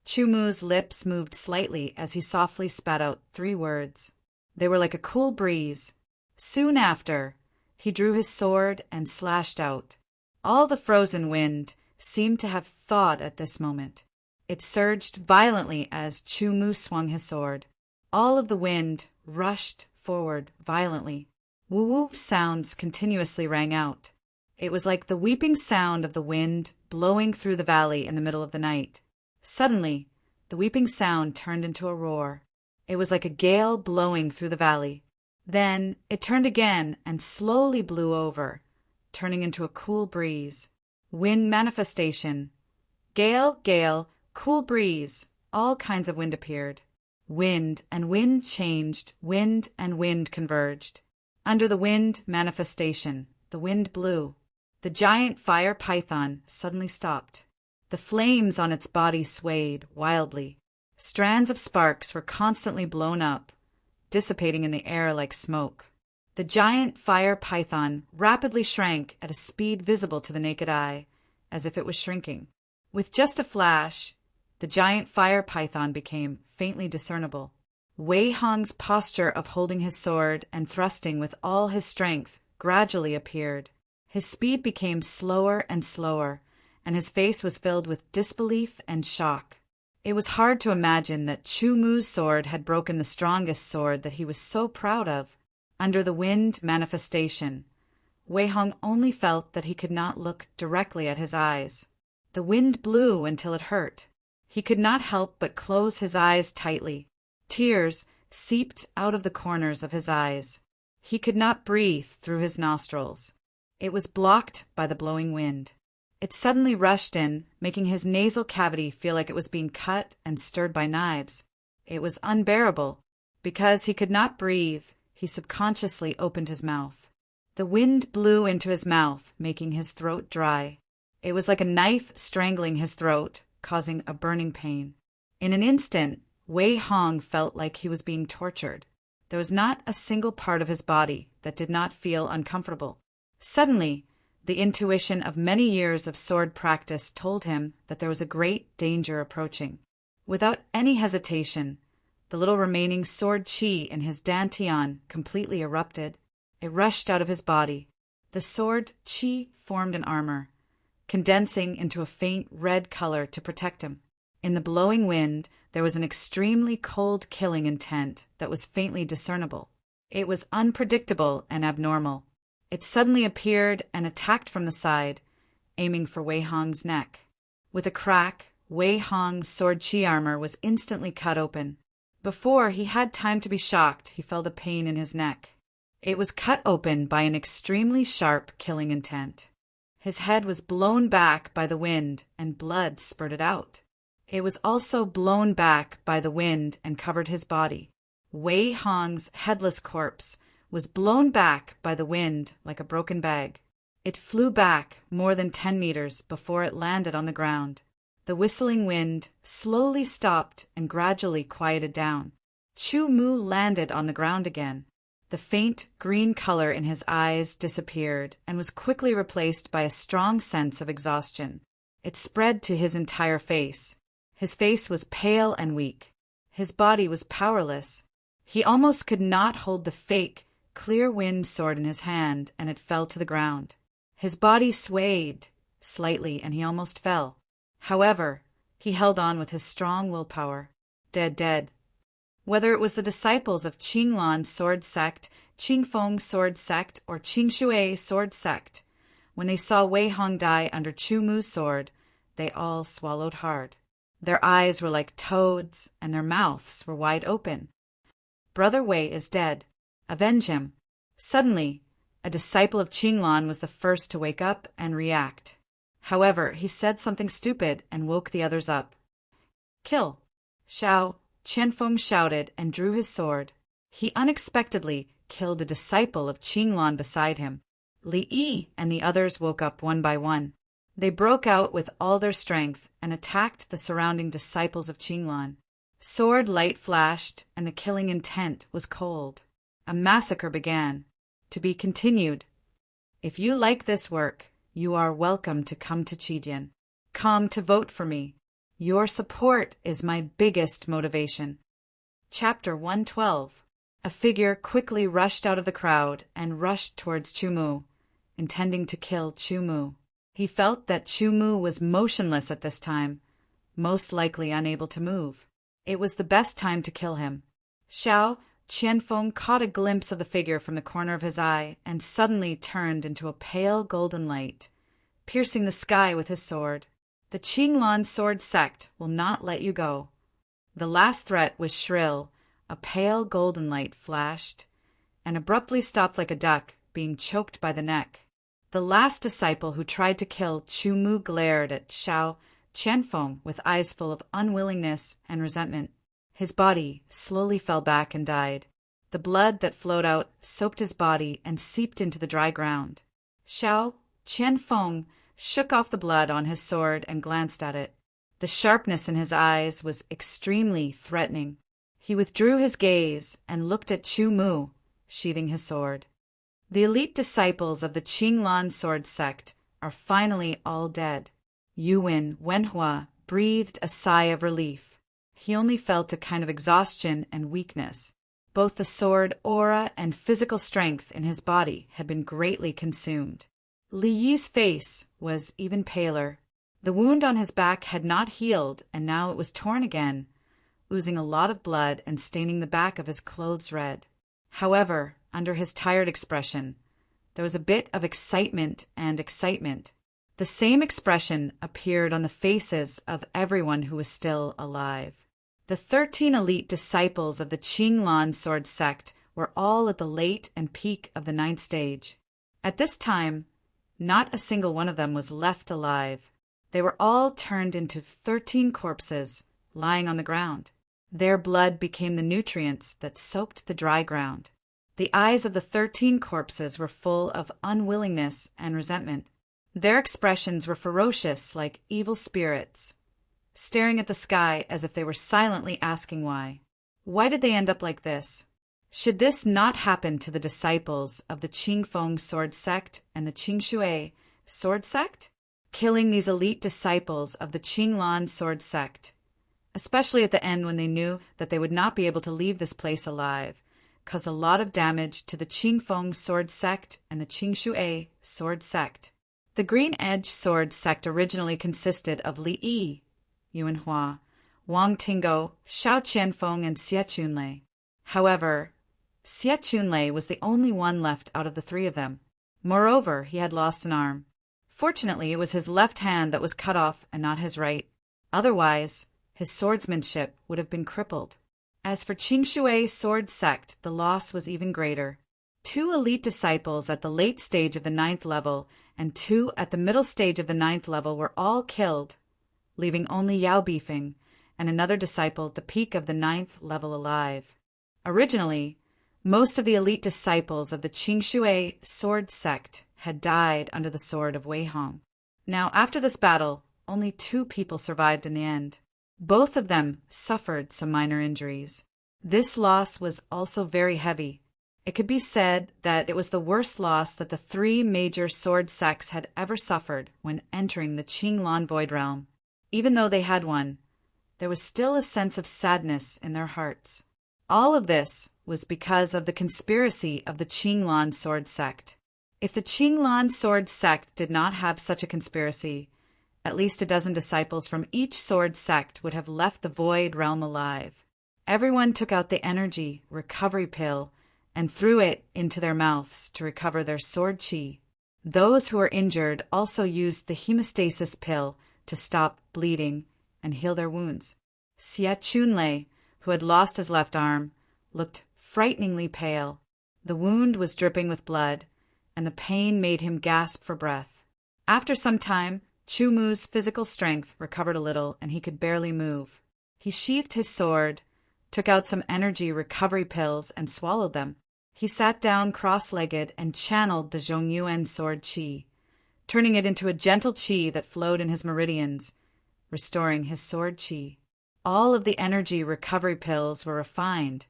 Chu-Mu's lips moved slightly as he softly spat out 3 words. They were like a cool breeze. Soon after, he drew his sword and slashed out. All the frozen wind seemed to have thawed at this moment. It surged violently as Chu-Mu swung his sword. All of the wind rushed forward violently. Woo-woo sounds continuously rang out. It was like the weeping sound of the wind blowing through the valley in the middle of the night. Suddenly, the weeping sound turned into a roar. It was like a gale blowing through the valley. Then it turned again and slowly blew over, turning into a cool breeze. Wind manifestation. Gale, gale, cool breeze. All kinds of wind appeared. Wind and wind changed, wind and wind converged. Under the wind manifestation, the wind blew. The giant fire python suddenly stopped. The flames on its body swayed wildly. Strands of sparks were constantly blown up, dissipating in the air like smoke. The giant fire python rapidly shrank at a speed visible to the naked eye, as if it was shrinking. With just a flash, the giant fire python became faintly discernible. Wei Hong's posture of holding his sword and thrusting with all his strength gradually appeared. His speed became slower and slower, and his face was filled with disbelief and shock. It was hard to imagine that Chu-Mu's sword had broken the strongest sword that he was so proud of. Under the wind manifestation, Wei Hong only felt that he could not look directly at his eyes. The wind blew until it hurt. He could not help but close his eyes tightly. Tears seeped out of the corners of his eyes. He could not breathe through his nostrils. It was blocked by the blowing wind. It suddenly rushed in, making his nasal cavity feel like it was being cut and stirred by knives. It was unbearable. Because he could not breathe, he subconsciously opened his mouth. The wind blew into his mouth, making his throat dry. It was like a knife strangling his throat, causing a burning pain. In an instant, Wei Hong felt like he was being tortured. There was not a single part of his body that did not feel uncomfortable. Suddenly, the intuition of many years of sword practice told him that there was a great danger approaching. Without any hesitation, the little remaining sword chi in his dantian completely erupted. It rushed out of his body. The sword chi formed an armor, condensing into a faint red color to protect him. In the blowing wind, there was an extremely cold killing intent that was faintly discernible. It was unpredictable and abnormal. It suddenly appeared and attacked from the side, aiming for Wei Hong's neck. With a crack, Wei Hong's sword chi armor was instantly cut open. Before he had time to be shocked, he felt a pain in his neck. It was cut open by an extremely sharp killing intent. His head was blown back by the wind and blood spurted out. It was also blown back by the wind and covered his body. Wei Hong's headless corpse was blown back by the wind like a broken bag. It flew back more than 10 meters before it landed on the ground. The whistling wind slowly stopped and gradually quieted down. Chu-Mu landed on the ground again. The faint green color in his eyes disappeared and was quickly replaced by a strong sense of exhaustion. It spread to his entire face. His face was pale and weak. His body was powerless. He almost could not hold the fake, clear wind sword in his hand, and it fell to the ground. His body swayed slightly, and he almost fell. However, he held on with his strong willpower. Dead. Whether it was the disciples of Qinglan sword sect, Qingfeng sword sect, or Qingshui sword sect, when they saw Wei Hong die under Chu Mu's sword, they all swallowed hard. Their eyes were like toads, and their mouths were wide open. Brother Wei is dead. Avenge him. Suddenly, a disciple of Qinglan was the first to wake up and react. However, he said something stupid and woke the others up. Kill! Xiao Qianfeng shouted and drew his sword. He unexpectedly killed a disciple of Qinglan beside him. Li Yi and the others woke up one by one. They broke out with all their strength and attacked the surrounding disciples of Qinglan. Sword light flashed, and the killing intent was cold. A massacre began. To be continued. If you like this work, you are welcome to come to Qidian. Come to vote for me. Your support is my biggest motivation. Chapter 112. A figure quickly rushed out of the crowd and rushed towards Chu Mu, intending to kill Chu Mu. He felt that Chu Mu was motionless at this time, most likely unable to move. It was the best time to kill him. Xiao Qianfeng caught a glimpse of the figure from the corner of his eye and suddenly turned into a pale golden light, piercing the sky with his sword. The Qinglan sword sect will not let you go. The last threat was shrill. A pale golden light flashed and abruptly stopped like a duck, being choked by the neck. The last disciple who tried to kill Chu Mu glared at Xiao Qianfeng with eyes full of unwillingness and resentment. His body slowly fell back and died. The blood that flowed out soaked his body and seeped into the dry ground. Xiao Qianfeng shook off the blood on his sword and glanced at it. The sharpness in his eyes was extremely threatening. He withdrew his gaze and looked at Chu Mu, sheathing his sword. The elite disciples of the Qinglan sword sect are finally all dead. Yuwen Wenhua breathed a sigh of relief. He only felt a kind of exhaustion and weakness. Both the sword aura and physical strength in his body had been greatly consumed. Li Yi's face was even paler. The wound on his back had not healed, and now it was torn again, oozing a lot of blood and staining the back of his clothes red. However, under his tired expression, there was a bit of excitement. The same expression appeared on the faces of everyone who was still alive. The 13 elite disciples of the Qinglan sword sect were all at the late and peak of the 9th stage. At this time, not a single one of them was left alive. They were all turned into 13 corpses lying on the ground. Their blood became the nutrients that soaked the dry ground. The eyes of the 13 corpses were full of unwillingness and resentment. Their expressions were ferocious like evil spirits, staring at the sky as if they were silently asking why. Why did they end up like this? Should this not happen to the disciples of the Qingfeng sword sect and the Qingshui sword sect? Killing these elite disciples of the Qinglan sword sect, especially at the end when they knew that they would not be able to leave this place alive, caused a lot of damage to the Qingfeng sword sect and the Qingshui sword sect. The Green Edge sword sect originally consisted of Li Yi, Yuanhua, Wang Tingo, Xiao Qianfeng, and Xie Chunlei. However, Xie Chunlei was the only one left out of the 3 of them. Moreover, he had lost an arm. Fortunately, it was his left hand that was cut off and not his right. Otherwise, his swordsmanship would have been crippled. As for Qingshui sword sect, the loss was even greater. 2 elite disciples at the late stage of the 9th level and 2 at the middle stage of the 9th level were all killed, leaving only Yao Bifeng and another disciple at the peak of the 9th level alive. Originally, most of the elite disciples of the Qingshui sword sect had died under the sword of Wei Hong. Now, after this battle, only 2 people survived in the end. Both of them suffered some minor injuries. This loss was also very heavy. It could be said that it was the worst loss that the 3 major sword sects had ever suffered when entering the Qinglan Void Realm. Even though they had won, there was still a sense of sadness in their hearts. All of this was because of the conspiracy of the Qinglan sword sect. If the Qinglan sword sect did not have such a conspiracy, at least a dozen disciples from each sword sect would have left the void realm alive. Everyone took out the energy recovery pill and threw it into their mouths to recover their sword chi. Those who were injured also used the hemostasis pill to stop bleeding and heal their wounds. Xie Chunlei, who had lost his left arm, looked frighteningly pale. The wound was dripping with blood, and the pain made him gasp for breath. After some time, Chu Mu's physical strength recovered a little, and he could barely move. He sheathed his sword, took out some energy recovery pills, and swallowed them. He sat down cross-legged and channeled the Zhongyuan sword chi, turning it into a gentle chi that flowed in his meridians, restoring his sword chi. All of the energy recovery pills were refined,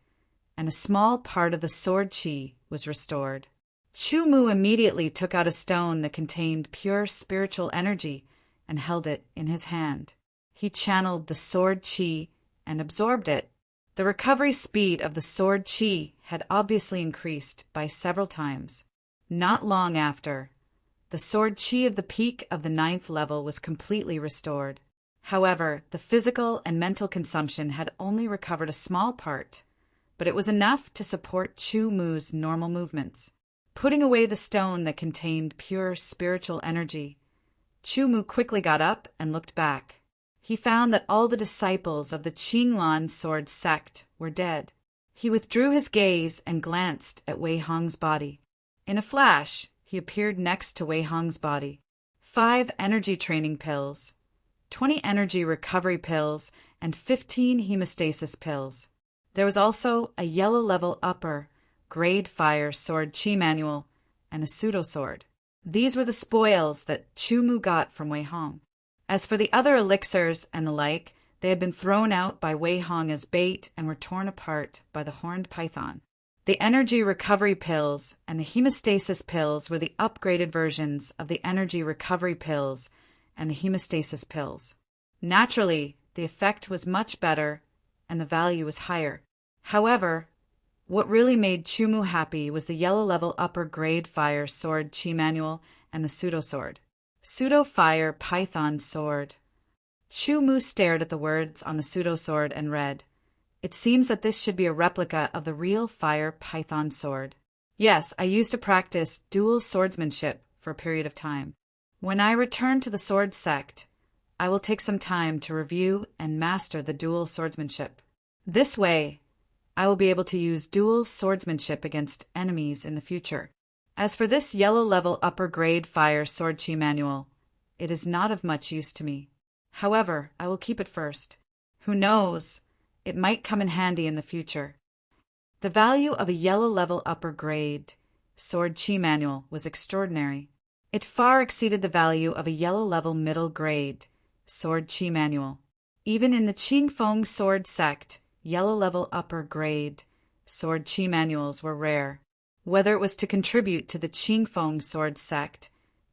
and a small part of the sword chi was restored. Chu Mu immediately took out a stone that contained pure spiritual energy and held it in his hand. He channeled the sword chi and absorbed it. The recovery speed of the sword chi had obviously increased by several times. Not long after, the sword chi of the peak of the 9th level was completely restored. However, the physical and mental consumption had only recovered a small part, but it was enough to support Chu Mu's normal movements. Putting away the stone that contained pure spiritual energy, Chu Mu quickly got up and looked back. He found that all the disciples of the Qinglan sword sect were dead. He withdrew his gaze and glanced at Wei Hong's body. In a flash, he appeared next to Wei Hong's body. 5 energy training pills, 20 energy recovery pills, and 15 hemostasis pills. There was also a yellow level upper, grade fire sword chi manual, and a pseudo sword. These were the spoils that Chu Mu got from Wei Hong. As for the other elixirs and the like, they had been thrown out by Wei Hong as bait and were torn apart by the horned python. The energy recovery pills and the hemostasis pills were the upgraded versions of the energy recovery pills and the hemostasis pills. Naturally, the effect was much better and the value was higher. However, what really made Chu Mu happy was the yellow level upper grade fire sword chi manual and the pseudo sword. Pseudo fire python sword. Chu Mu stared at the words on the pseudo sword and read, "It seems that this should be a replica of the real fire python sword. Yes, I used to practice dual swordsmanship for a period of time. When I return to the sword sect, I will take some time to review and master the dual swordsmanship. This way, I will be able to use dual swordsmanship against enemies in the future. As for this yellow level upper grade fire sword chi manual, it is not of much use to me. However, I will keep it first. Who knows, it might come in handy in the future." The value of a yellow level upper grade sword chi manual was extraordinary. It far exceeded the value of a yellow level middle grade sword chi manual. Even in the Qingfeng sword sect, yellow level upper grade sword chi manuals were rare. Whether it was to contribute to the Qingfeng sword sect,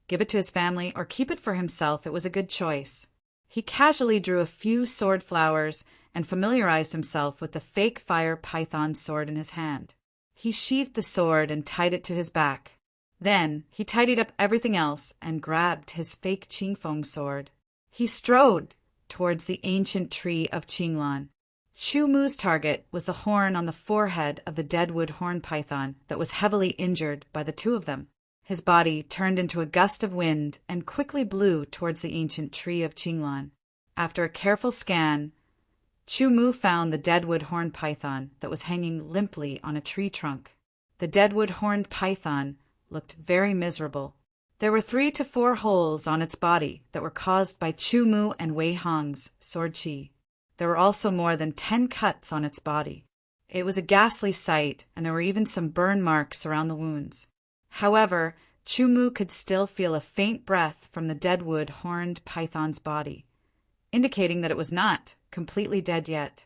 give it to his family, or keep it for himself, it was a good choice. He casually drew a few sword flowers and familiarized himself with the fake fire python sword in his hand. He sheathed the sword and tied it to his back. Then he tidied up everything else and grabbed his fake Qingfeng sword. He strode towards the ancient tree of Qinglan. Chu Mu's target was the horn on the forehead of the deadwood horn python that was heavily injured by the two of them. His body turned into a gust of wind and quickly blew towards the ancient tree of Qinglan. After a careful scan, Chu Mu found the deadwood horned python that was hanging limply on a tree trunk. The deadwood horned python looked very miserable. There were 3 to 4 holes on its body that were caused by Chu Mu and Wei Hong's sword chi. There were also more than 10 cuts on its body. It was a ghastly sight, and there were even some burn marks around the wounds. However, Chu Mu could still feel a faint breath from the deadwood horned python's body, indicating that it was not completely dead yet.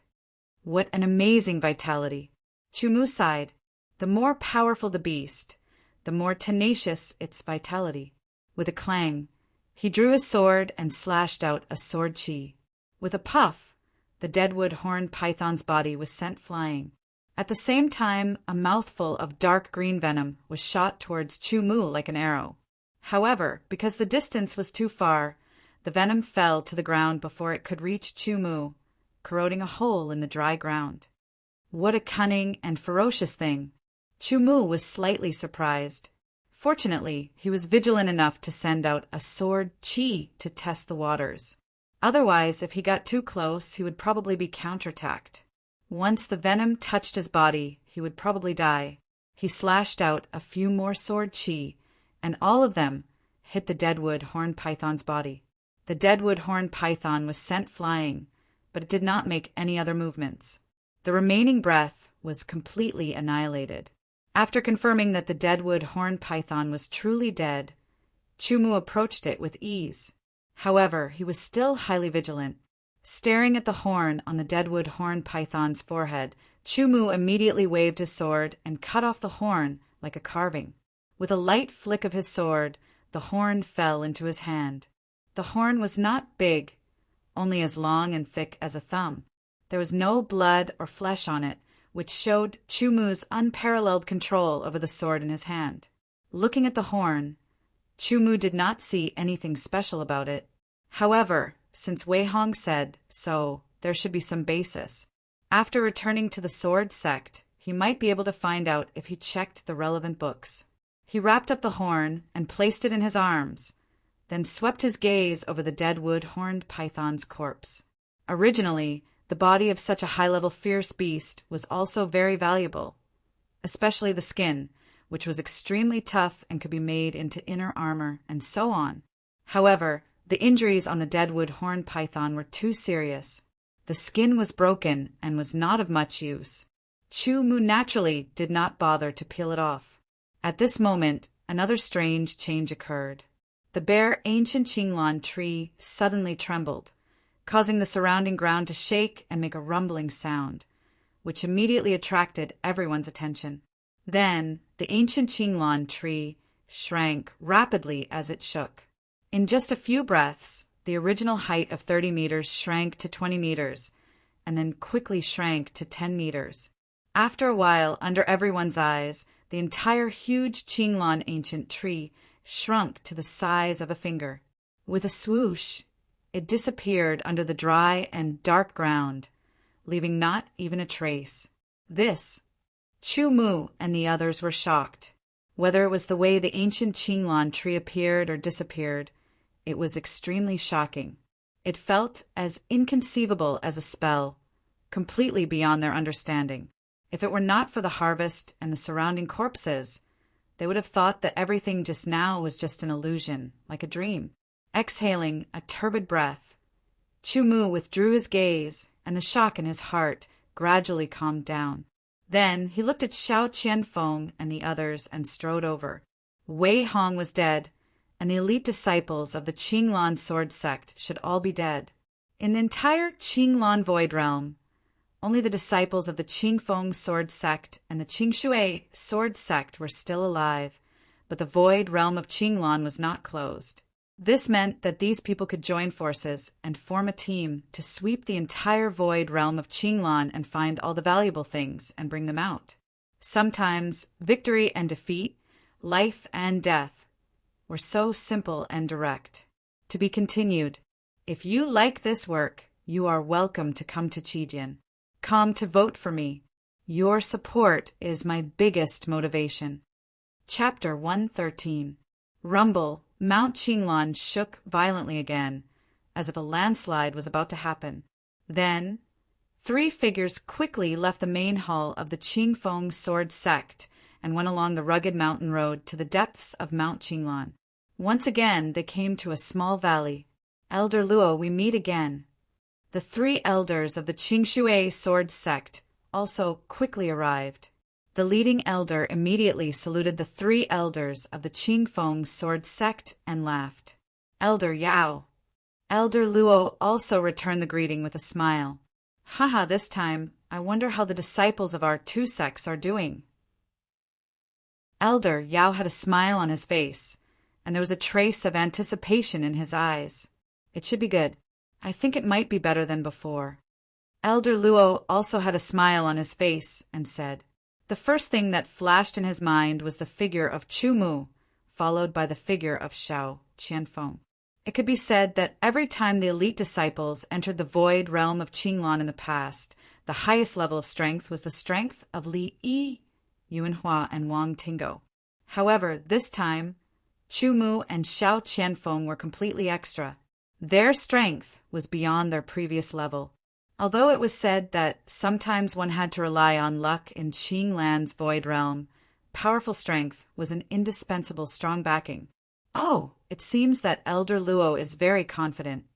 What an amazing vitality! Chu Mu sighed. The more powerful the beast, the more tenacious its vitality. With a clang, he drew his sword and slashed out a sword chi. With a puff, the deadwood horned python's body was sent flying. At the same time, a mouthful of dark green venom was shot towards Chu Mu like an arrow. However, because the distance was too far, the venom fell to the ground before it could reach Chu Mu, corroding a hole in the dry ground. What a cunning and ferocious thing! Chu Mu was slightly surprised. Fortunately, he was vigilant enough to send out a sword chi to test the waters. Otherwise, if he got too close, he would probably be counterattacked. Once the venom touched his body, he would probably die. He slashed out a few more sword chi, and all of them hit the deadwood horned python's body. The deadwood horned python was sent flying, but it did not make any other movements. The remaining breath was completely annihilated. After confirming that the deadwood horned python was truly dead, Chu Mu approached it with ease. However, he was still highly vigilant. Staring at the horn on the deadwood horned python's forehead, Chu Mu immediately waved his sword and cut off the horn like a carving. With a light flick of his sword, the horn fell into his hand. The horn was not big, only as long and thick as a thumb. There was no blood or flesh on it, which showed Chu Mu's unparalleled control over the sword in his hand. Looking at the horn, Chu Mu did not see anything special about it. However, since Wei Hong said so, there should be some basis. After returning to the sword sect, he might be able to find out if he checked the relevant books. He wrapped up the horn and placed it in his arms, then swept his gaze over the deadwood horned python's corpse. Originally, the body of such a high-level fierce beast was also very valuable, especially the skin, which was extremely tough and could be made into inner armor, and so on. However, the injuries on the deadwood horned python were too serious. The skin was broken and was not of much use. Chu Mu naturally did not bother to peel it off. At this moment, another strange change occurred. The bare ancient Qinglan tree suddenly trembled, causing the surrounding ground to shake and make a rumbling sound, which immediately attracted everyone's attention. Then, the ancient Qinglan tree shrank rapidly as it shook. In just a few breaths, the original height of 30 meters shrank to 20 meters, and then quickly shrank to 10 meters. After a while, under everyone's eyes, the entire huge Qinglan ancient tree shrunk to the size of a finger. With a swoosh, it disappeared under the dry and dark ground, leaving not even a trace. This, Chu Mu and the others were shocked. Whether it was the way the ancient Qinglan tree appeared or disappeared, it was extremely shocking. It felt as inconceivable as a spell, completely beyond their understanding. If it were not for the harvest and the surrounding corpses, they would have thought that everything just now was just an illusion, like a dream. Exhaling a turbid breath, Chu Mu withdrew his gaze, and the shock in his heart gradually calmed down. Then he looked at Xiao Qianfeng and the others and strode over. Wei Hong was dead, and the elite disciples of the Qinglan sword sect should all be dead. In the entire Qinglan void realm, only the disciples of the Qingfeng sword sect and the Qingshui sword sect were still alive, but the void realm of Qinglan was not closed. This meant that these people could join forces and form a team to sweep the entire void realm of Qinglan and find all the valuable things and bring them out. Sometimes victory and defeat, life and death, were so simple and direct. To be continued. If you like this work, you are welcome to come to Qijian. Come to vote for me. Your support is my biggest motivation. Chapter 113. Rumble. Mount Qinglan shook violently again, as if a landslide was about to happen. Then, 3 figures quickly left the main hall of the Qingfeng sword sect and went along the rugged mountain road to the depths of Mount Qinglan. Once again they came to a small valley. Elder Luo, we meet again. The 3 elders of the Qingshui sword sect also quickly arrived. The leading elder immediately saluted the 3 elders of the Qingfeng sword sect and laughed. Elder Yao. Elder Luo also returned the greeting with a smile. Haha, this time, I wonder how the disciples of our 2 sects are doing. Elder Yao had a smile on his face, and there was a trace of anticipation in his eyes. It should be good. I think it might be better than before. Elder Luo also had a smile on his face and said, the first thing that flashed in his mind was the figure of Chu Mu, followed by the figure of Xiao Qianfeng. It could be said that every time the elite disciples entered the void realm of Qinglan in the past, the highest level of strength was the strength of Li Yi, Yuanhua, and Wang Tingo. However, this time, Chu Mu and Xiao Qianfeng were completely extra. Their strength was beyond their previous level. Although it was said that sometimes one had to rely on luck in Qinglan's void realm, powerful strength was an indispensable strong backing. Oh, it seems that Elder Luo is very confident.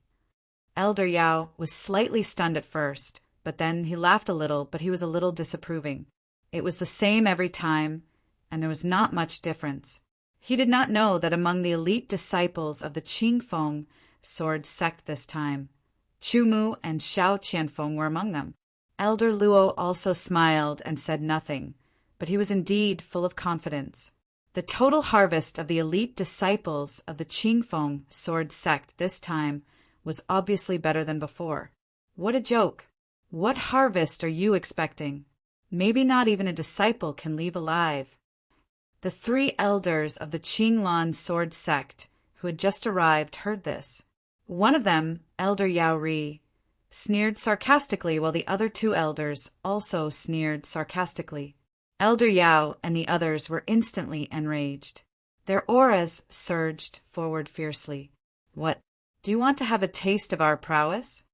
Elder Yao was slightly stunned at first, but then he laughed a little, but he was a little disapproving. It was the same every time, and there was not much difference. He did not know that among the elite disciples of the Qingfeng sword sect this time, Chu Mu and Xiao Qianfeng were among them. Elder Luo also smiled and said nothing, but he was indeed full of confidence. The total harvest of the elite disciples of the Qingfeng sword sect this time was obviously better than before. What a joke! What harvest are you expecting? Maybe not even a disciple can leave alive. The 3 elders of the Qinglan sword sect who had just arrived heard this. One of them, Elder Yao Ri, sneered sarcastically while the other 2 elders also sneered sarcastically. Elder Yao and the others were instantly enraged. Their auras surged forward fiercely. What? Do you want to have a taste of our prowess?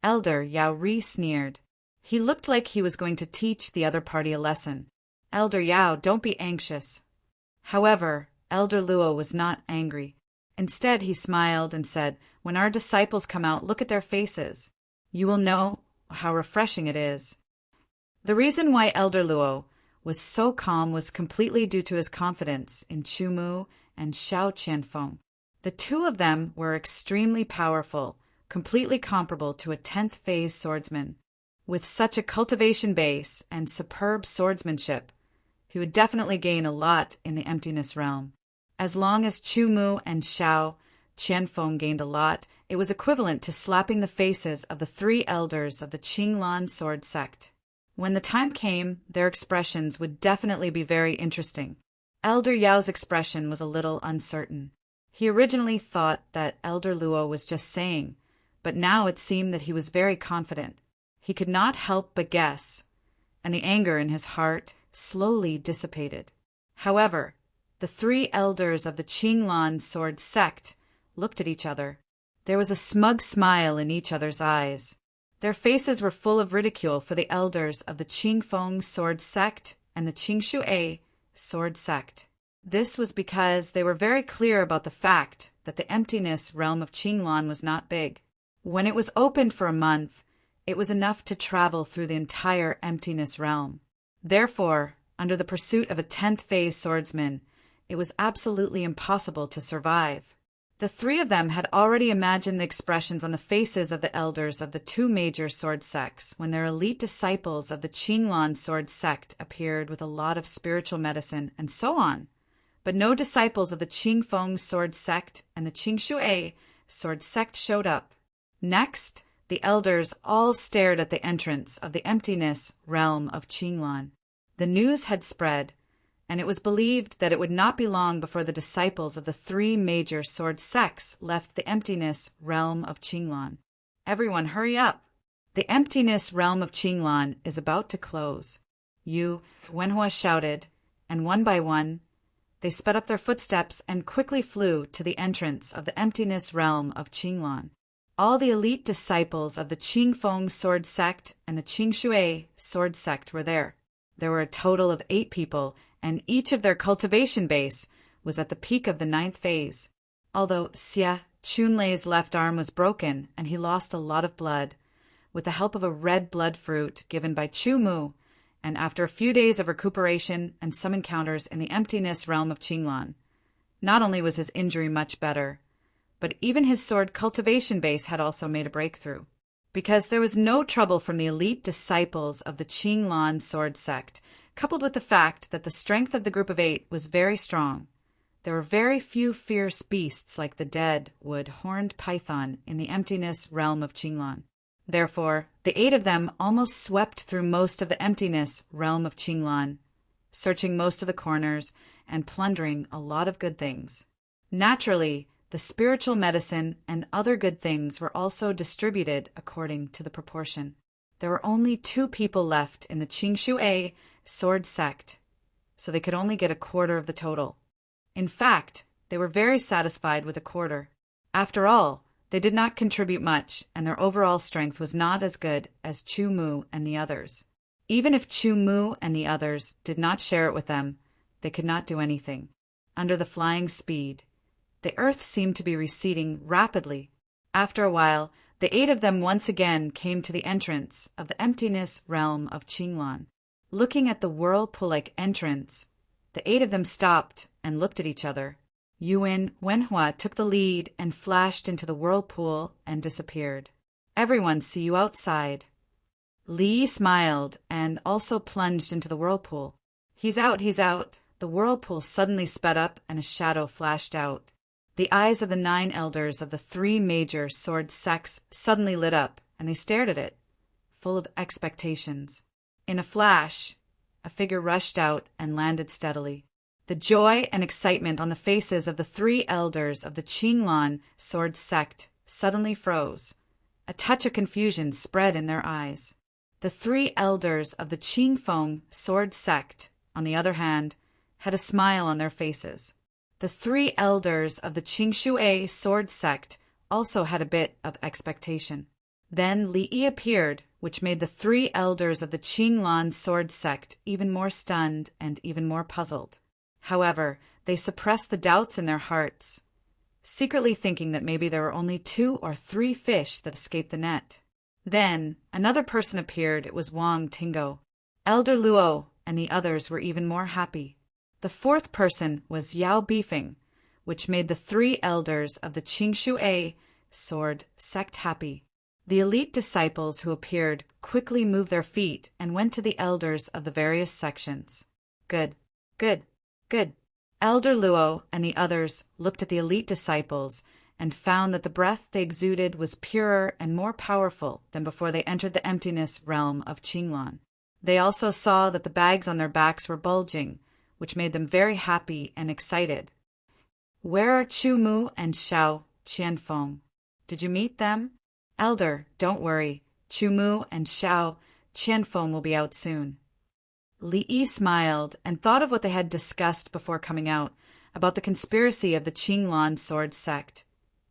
Elder Yao Ri sneered. He looked like he was going to teach the other party a lesson. Elder Yao, don't be anxious. However, Elder Luo was not angry. Instead, he smiled and said, when our disciples come out, look at their faces. You will know how refreshing it is. The reason why Elder Luo was so calm was completely due to his confidence in Chu Mu and Xiao Qianfeng. The 2 of them were extremely powerful, completely comparable to a 10th phase swordsman. With such a cultivation base and superb swordsmanship, he would definitely gain a lot in the emptiness realm. As long as Chu Mu and Xiao Qianfeng gained a lot, it was equivalent to slapping the faces of the 3 elders of the Qinglan sword sect. When the time came, their expressions would definitely be very interesting. Elder Yao's expression was a little uncertain. He originally thought that Elder Luo was just saying, but now it seemed that he was very confident. He could not help but guess, and the anger in his heart slowly dissipated. However, the 3 elders of the Qinglan sword sect looked at each other. There was a smug smile in each other's eyes. Their faces were full of ridicule for the elders of the Qingfeng sword sect and the Qingshui sword sect. This was because they were very clear about the fact that the emptiness realm of Qinglan was not big. When it was opened for a month, it was enough to travel through the entire emptiness realm. Therefore, under the pursuit of a 10th phase swordsman, it was absolutely impossible to survive. The 3 of them had already imagined the expressions on the faces of the elders of the 2 major sword sects when their elite disciples of the Qinglan sword sect appeared with a lot of spiritual medicine and so on. But no disciples of the Qingfeng sword sect and the Qingshui sword sect showed up. Next, the elders all stared at the entrance of the emptiness realm of Qinglan. The news had spread, and it was believed that it would not be long before the disciples of the 3 major sword sects left the emptiness realm of Qinglan. Everyone, hurry up! The emptiness realm of Qinglan is about to close. Wenhua shouted, and one by one, they sped up their footsteps and quickly flew to the entrance of the emptiness realm of Qinglan. All the elite disciples of the Qingfeng sword sect and the Qingshui sword sect were there. There were a total of 8 people, and each of their cultivation base was at the peak of the 9th phase. Although Xia Chunlei's left arm was broken and he lost a lot of blood, with the help of a red blood fruit given by Chu Mu, and after a few days of recuperation and some encounters in the emptiness realm of Qinglan, not only was his injury much better, but even his sword cultivation base had also made a breakthrough. Because there was no trouble from the elite disciples of the Qinglan sword sect, coupled with the fact that the strength of the group of 8 was very strong. There were very few fierce beasts like the dead-wood horned python in the emptiness realm of Qinglan. Therefore, the 8 of them almost swept through most of the emptiness realm of Qinglan, searching most of the corners and plundering a lot of good things. Naturally, the spiritual medicine and other good things were also distributed according to the proportion. There were only 2 people left in the Qingshui sword sect, so they could only get a quarter of the total. In fact, they were very satisfied with a quarter. After all, they did not contribute much, and their overall strength was not as good as Chu Mu and the others. Even if Chu Mu and the others did not share it with them, they could not do anything. Under the flying speed, the earth seemed to be receding rapidly. After a while, the 8 of them once again came to the entrance of the emptiness realm of Qinglan. Looking at the whirlpool-like entrance, the 8 of them stopped and looked at each other. Yuan Wenhua took the lead and flashed into the whirlpool and disappeared. Everyone see you outside. Li smiled and also plunged into the whirlpool. He's out, he's out. The whirlpool suddenly sped up and a shadow flashed out. The eyes of the 9 elders of the 3 major sword sects suddenly lit up, and they stared at it, full of expectations. In a flash, a figure rushed out and landed steadily. The joy and excitement on the faces of the 3 elders of the Qinglan sword sect suddenly froze. A touch of confusion spread in their eyes. The 3 elders of the Qingfeng sword sect, on the other hand, had a smile on their faces. The 3 elders of the Qingshui sword sect also had a bit of expectation. Then Li Yi appeared, which made the 3 elders of the Qinglan sword sect even more stunned and even more puzzled. However, they suppressed the doubts in their hearts, secretly thinking that maybe there were only 2 or 3 fish that escaped the net. Then another person appeared. It was Wang Tingo. Elder Luo and the others were even more happy. The 4th person was Yao Bifeng, which made the 3 elders of the Qingshui sword sect happy. The elite disciples who appeared quickly moved their feet and went to the elders of the various sections. Good, good, good. Elder Luo and the others looked at the elite disciples and found that the breath they exuded was purer and more powerful than before they entered the emptiness realm of Qinglan. They also saw that the bags on their backs were bulging, which made them very happy and excited. Where are Chu Mu and Xiao Qianfeng? Did you meet them? Elder, don't worry. Chu Mu and Xiao Qianfeng will be out soon. Li Yi smiled and thought of what they had discussed before coming out, about the conspiracy of the Qinglan sword sect.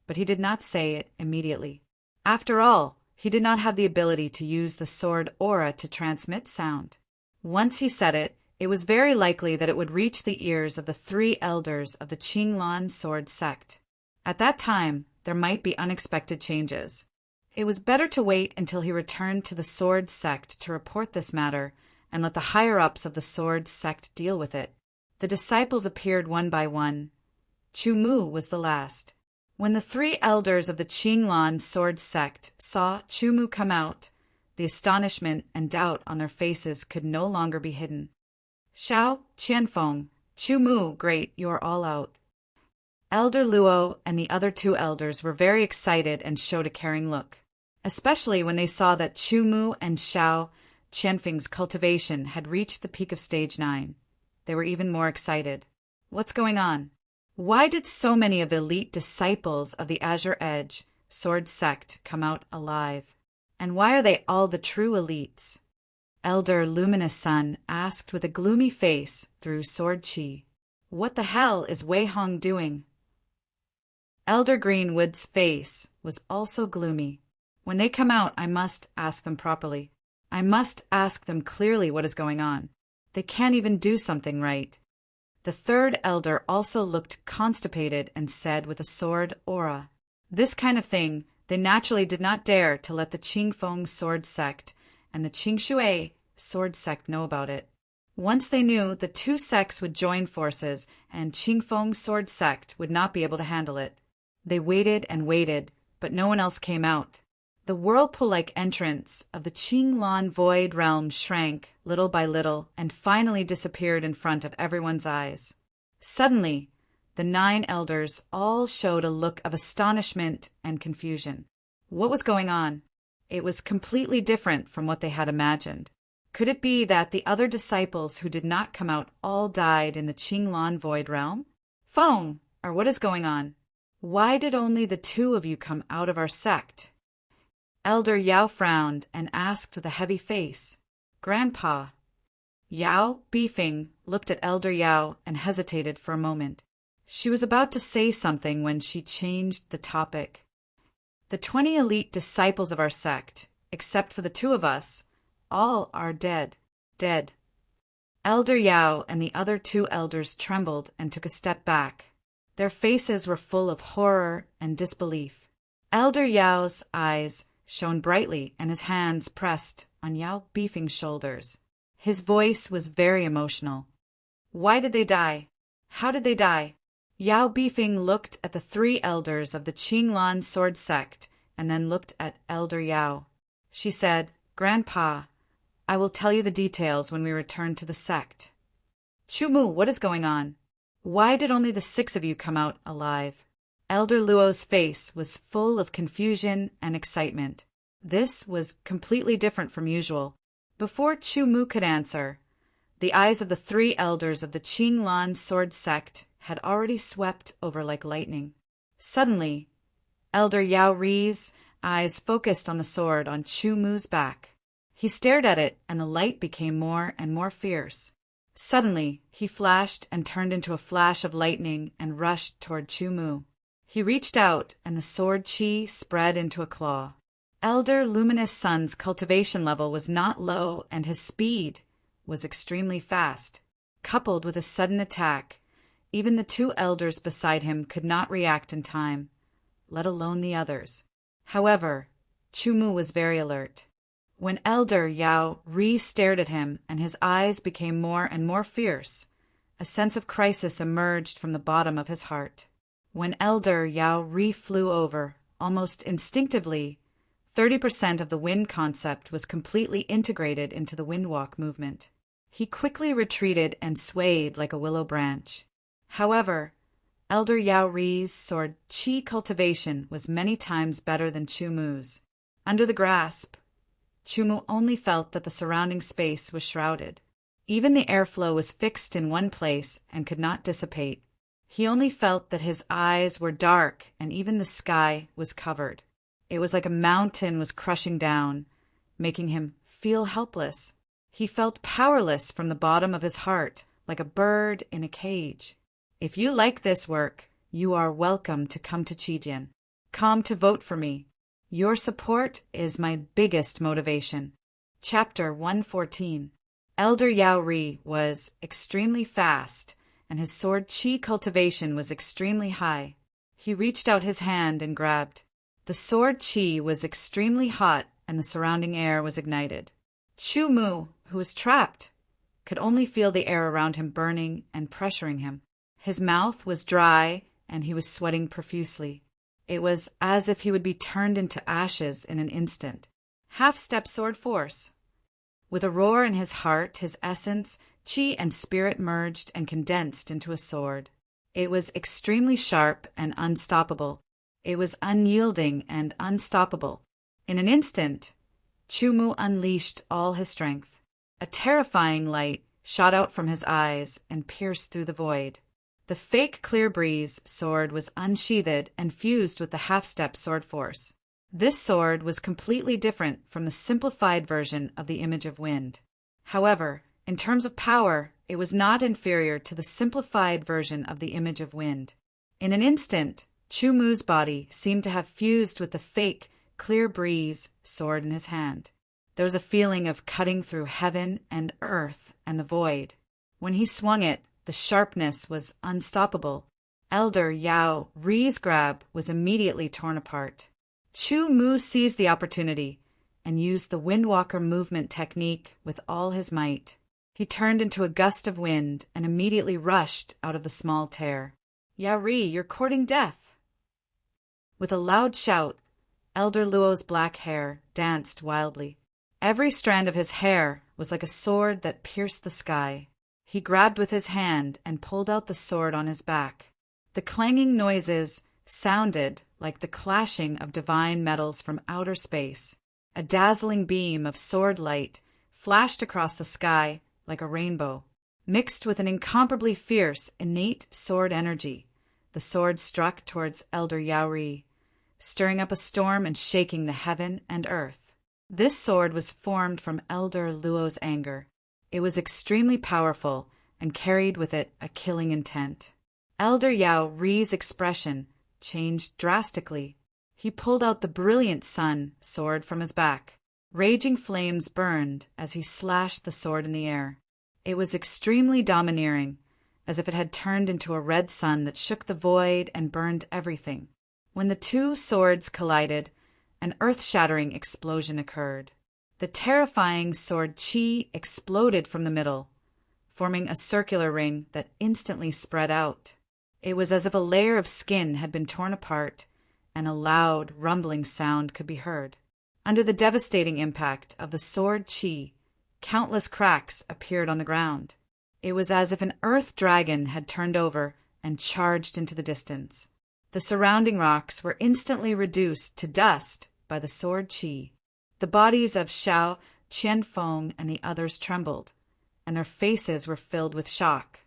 But he did not say it immediately. After all, he did not have the ability to use the sword aura to transmit sound. Once he said it, it was very likely that it would reach the ears of the 3 elders of the Qinglan sword sect. At that time, there might be unexpected changes. It was better to wait until he returned to the sword sect to report this matter and let the higher-ups of the sword sect deal with it. The disciples appeared one by one. Chu Mu was the last. When the 3 elders of the Qinglan sword sect saw Chu Mu come out, the astonishment and doubt on their faces could no longer be hidden. Xiao Qianfeng, Chu Mu, great, you are all out. Elder Luo and the other 2 elders were very excited and showed a caring look, especially when they saw that Chu Mu and Xiao Qianfeng's cultivation had reached the peak of stage 9. They were even more excited. What's going on? Why did so many of the elite disciples of the Azure Edge sword sect come out alive? And why are they all the true elites? Elder Luminous Sun asked with a gloomy face through sword chi. What the hell is Wei Hong doing? Elder Greenwood's face was also gloomy. When they come out, I must ask them properly. I must ask them clearly what is going on. They can't even do something right. The 3rd elder also looked constipated and said with a sword aura, this kind of thing, they naturally did not dare to let the Qingfeng sword sect and the Qingshui sword sect know about it. Once they knew, the 2 sects would join forces and Qingfeng sword sect would not be able to handle it. They waited and waited, but no one else came out. The whirlpool-like entrance of the Qinglan void realm shrank little by little and finally disappeared in front of everyone's eyes. Suddenly, the 9 elders all showed a look of astonishment and confusion. What was going on? It was completely different from what they had imagined. Could it be that the other disciples who did not come out all died in the Qinglan Void Realm? Phone, or what is going on? Why did only the two of you come out of our sect? Elder Yao frowned and asked with a heavy face, Grandpa. Yao Bifeng looked at Elder Yao and hesitated for a moment. She was about to say something when she changed the topic. The 20 elite disciples of our sect, except for the two of us, all are dead. Dead. Elder Yao and the other two elders trembled and took a step back. Their faces were full of horror and disbelief. Elder Yao's eyes shone brightly and his hands pressed on Yao Bifeng's shoulders. His voice was very emotional. Why did they die? How did they die? Yao Bifeng looked at the three elders of the Qinglan sword sect and then looked at Elder Yao. She said, Grandpa, I will tell you the details when we return to the sect. Chumu, what is going on? Why did only the 6 of you come out alive? Elder Luo's face was full of confusion and excitement. This was completely different from usual. Before Chumu could answer, the eyes of the 3 elders of the Qinglan sword sect had already swept over like lightning. Suddenly, Elder Yao Ri's eyes focused on the sword on Chumu's back. He stared at it, and the light became more and more fierce. Suddenly, he flashed and turned into a flash of lightning and rushed toward Chumu. He reached out, and the sword chi spread into a claw. Elder Luminous Sun's cultivation level was not low, and his speed was extremely fast. Coupled with a sudden attack, even the 2 elders beside him could not react in time, let alone the others. However, Chumu was very alert. When Elder Yao Ri stared at him and his eyes became more and more fierce, a sense of crisis emerged from the bottom of his heart. When Elder Yao Ri flew over, almost instinctively, 30% of the wind concept was completely integrated into the windwalk movement. He quickly retreated and swayed like a willow branch. However, Elder Yao Ri's sword chi cultivation was many times better than Chumu's. Under the grasp, Chumu only felt that the surrounding space was shrouded. Even the airflow was fixed in one place and could not dissipate. He only felt that his eyes were dark and even the sky was covered. It was like a mountain was crushing down, making him feel helpless. He felt powerless from the bottom of his heart, like a bird in a cage. If you like this work, you are welcome to come to Qijian. Come to vote for me. Your support is my biggest motivation. Chapter 114. Elder Yao Ri was extremely fast, and his sword chi cultivation was extremely high. He reached out his hand and grabbed. The sword chi was extremely hot, and the surrounding air was ignited. Chu Mu, who was trapped, could only feel the air around him burning and pressuring him. His mouth was dry, and he was sweating profusely. It was as if he would be turned into ashes in an instant. Half-step sword force. With a roar in his heart, his essence, chi and spirit merged and condensed into a sword. It was extremely sharp and unstoppable. It was unyielding and unstoppable. In an instant, Chumu unleashed all his strength. A terrifying light shot out from his eyes and pierced through the void. The fake Clear Breeze sword was unsheathed and fused with the half-step sword force. This sword was completely different from the simplified version of the Image of Wind. However, in terms of power, it was not inferior to the simplified version of the Image of Wind. In an instant, Chumu's body seemed to have fused with the fake Clear Breeze sword in his hand. There was a feeling of cutting through heaven and earth and the void. When he swung it, the sharpness was unstoppable. Elder Yao Ri's grab was immediately torn apart. Chu Mu seized the opportunity and used the Windwalker movement technique with all his might. He turned into a gust of wind and immediately rushed out of the small tear. Yao Ri, you're courting death! With a loud shout, Elder Luo's black hair danced wildly. Every strand of his hair was like a sword that pierced the sky. He grabbed with his hand and pulled out the sword on his back. The clanging noises sounded like the clashing of divine metals from outer space. A dazzling beam of sword light flashed across the sky like a rainbow. Mixed with an incomparably fierce, innate sword energy, the sword struck towards Elder Yaori, stirring up a storm and shaking the heaven and earth. This sword was formed from Elder Luo's anger. It was extremely powerful and carried with it a killing intent. Elder Yaori's expression changed drastically. He pulled out the brilliant sun sword from his back. Raging flames burned as he slashed the sword in the air. It was extremely domineering, as if it had turned into a red sun that shook the void and burned everything. When the two swords collided, an earth-shattering explosion occurred. The terrifying sword chi exploded from the middle, forming a circular ring that instantly spread out. It was as if a layer of skin had been torn apart, and a loud, rumbling sound could be heard. Under the devastating impact of the sword chi, countless cracks appeared on the ground. It was as if an earth dragon had turned over and charged into the distance. The surrounding rocks were instantly reduced to dust by the sword chi. The bodies of Xiao, Qianfeng, and the others trembled, and their faces were filled with shock.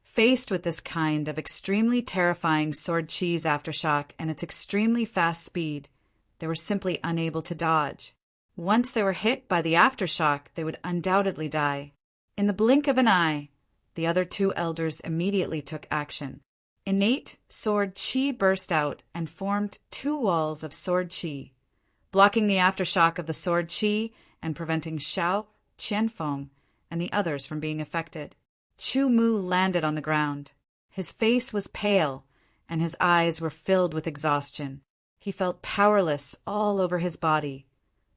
Faced with this kind of extremely terrifying sword chi's aftershock and its extremely fast speed, they were simply unable to dodge. Once they were hit by the aftershock, they would undoubtedly die. In the blink of an eye, the other two elders immediately took action. Innate sword chi burst out and formed two walls of sword chi, blocking the aftershock of the sword chi and preventing Xiao, Qianfeng, and the others from being affected. Chu Mu landed on the ground. His face was pale, and his eyes were filled with exhaustion. He felt powerless all over his body,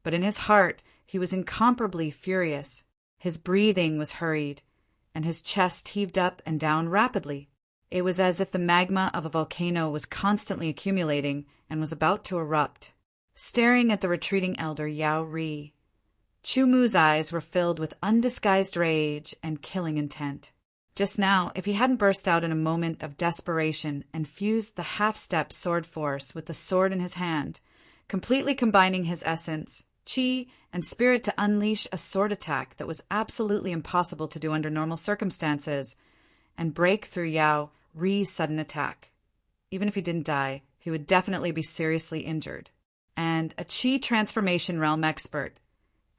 but in his heart he was incomparably furious. His breathing was hurried, and his chest heaved up and down rapidly. It was as if the magma of a volcano was constantly accumulating and was about to erupt. Staring at the retreating elder Yaori, Chu Mu's eyes were filled with undisguised rage and killing intent. Just now, if he hadn't burst out in a moment of desperation and fused the half-step sword force with the sword in his hand, completely combining his essence, chi, and spirit to unleash a sword attack that was absolutely impossible to do under normal circumstances, and break through Yao Ri's sudden attack. Even if he didn't die, he would definitely be seriously injured. And a chi transformation realm expert,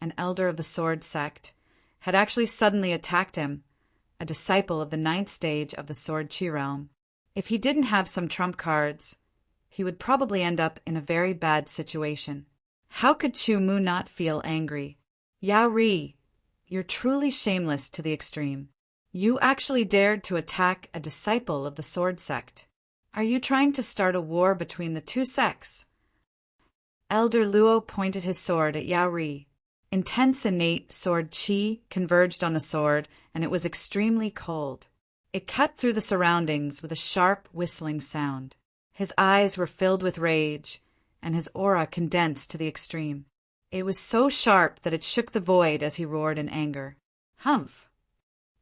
an elder of the sword sect, had actually suddenly attacked him, a disciple of the 9th stage of the sword chi realm. If he didn't have some trump cards, he would probably end up in a very bad situation. How could Chu Mu not feel angry? Yao Ri, you're truly shameless to the extreme. You actually dared to attack a disciple of the sword sect. Are you trying to start a war between the two sects? Elder Luo pointed his sword at Yao Ri. Intense innate sword chi converged on the sword, and it was extremely cold. It cut through the surroundings with a sharp whistling sound. His eyes were filled with rage, and his aura condensed to the extreme. It was so sharp that it shook the void as he roared in anger. Humph!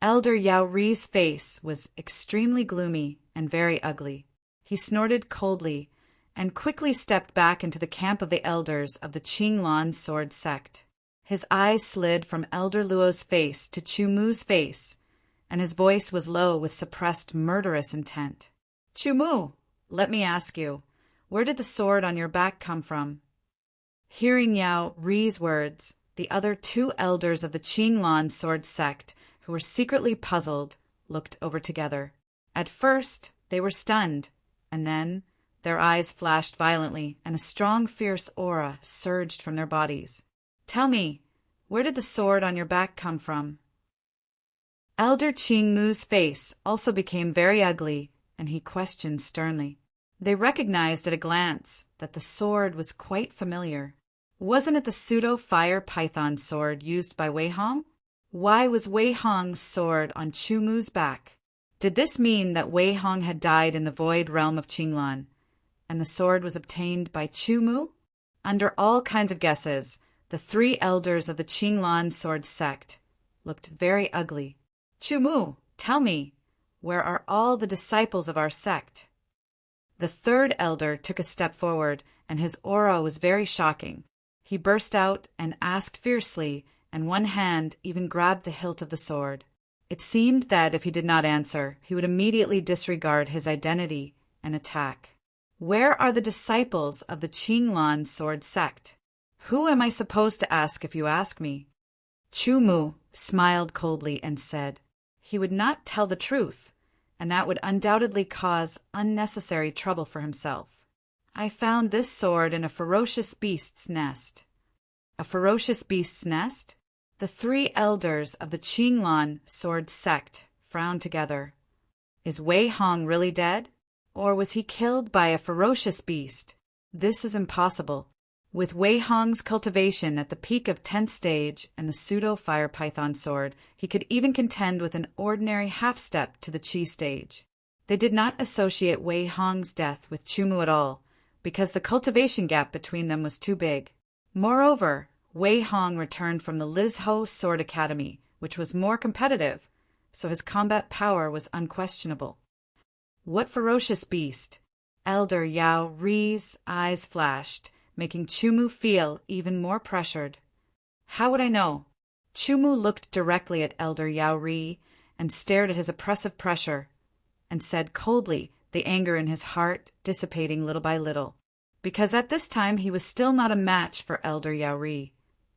Elder Yao Ri's face was extremely gloomy and very ugly. He snorted coldly and quickly stepped back into the camp of the elders of the Qinglan sword sect. His eyes slid from Elder Luo's face to Chu Mu's face, and his voice was low with suppressed murderous intent. Chu Mu, let me ask you, where did the sword on your back come from? Hearing Yao Ri's words, the other two elders of the Qinglan sword sect, who were secretly puzzled, looked over together. At first, they were stunned, and then their eyes flashed violently, and a strong, fierce aura surged from their bodies. Tell me, where did the sword on your back come from? Elder Qing Mu's face also became very ugly, and he questioned sternly. They recognized at a glance that the sword was quite familiar. Wasn't it the pseudo-fire python sword used by Wei Hong? Why was Wei Hong's sword on Chu Mu's back? Did this mean that Wei Hong had died in the void realm of Qinglan, and the sword was obtained by Chu Mu? Under all kinds of guesses, the three elders of the Qinglan sword sect looked very ugly. Chu Mu, tell me, where are all the disciples of our sect? The third elder took a step forward, and his aura was very shocking. He burst out and asked fiercely, and one hand even grabbed the hilt of the sword. It seemed that if he did not answer, he would immediately disregard his identity and attack. Where are the disciples of the Qinglan sword sect? Who am I supposed to ask if you ask me? Chumu smiled coldly and said he would not tell the truth, and that would undoubtedly cause unnecessary trouble for himself. I found this sword in a ferocious beast's nest. A ferocious beast's nest? The 3 elders of the Qinglan sword sect frowned together. Is Wei Hong really dead? Or was he killed by a ferocious beast? This is impossible. With Wei Hong's cultivation at the peak of 10th stage and the pseudo-fire python sword, he could even contend with an ordinary half-step to the Qi stage. They did not associate Wei Hong's death with Chumu at all, because the cultivation gap between them was too big. Moreover, Wei Hong returned from the Lizhou Sword Academy, which was more competitive, so his combat power was unquestionable. What ferocious beast? Elder Yao Ri's eyes flashed, making Chumu feel even more pressured. How would I know? Chumu looked directly at Elder Yao Ri and stared at his oppressive pressure, and said coldly, the anger in his heart dissipating little by little. Because at this time he was still not a match for Elder Yao Ri,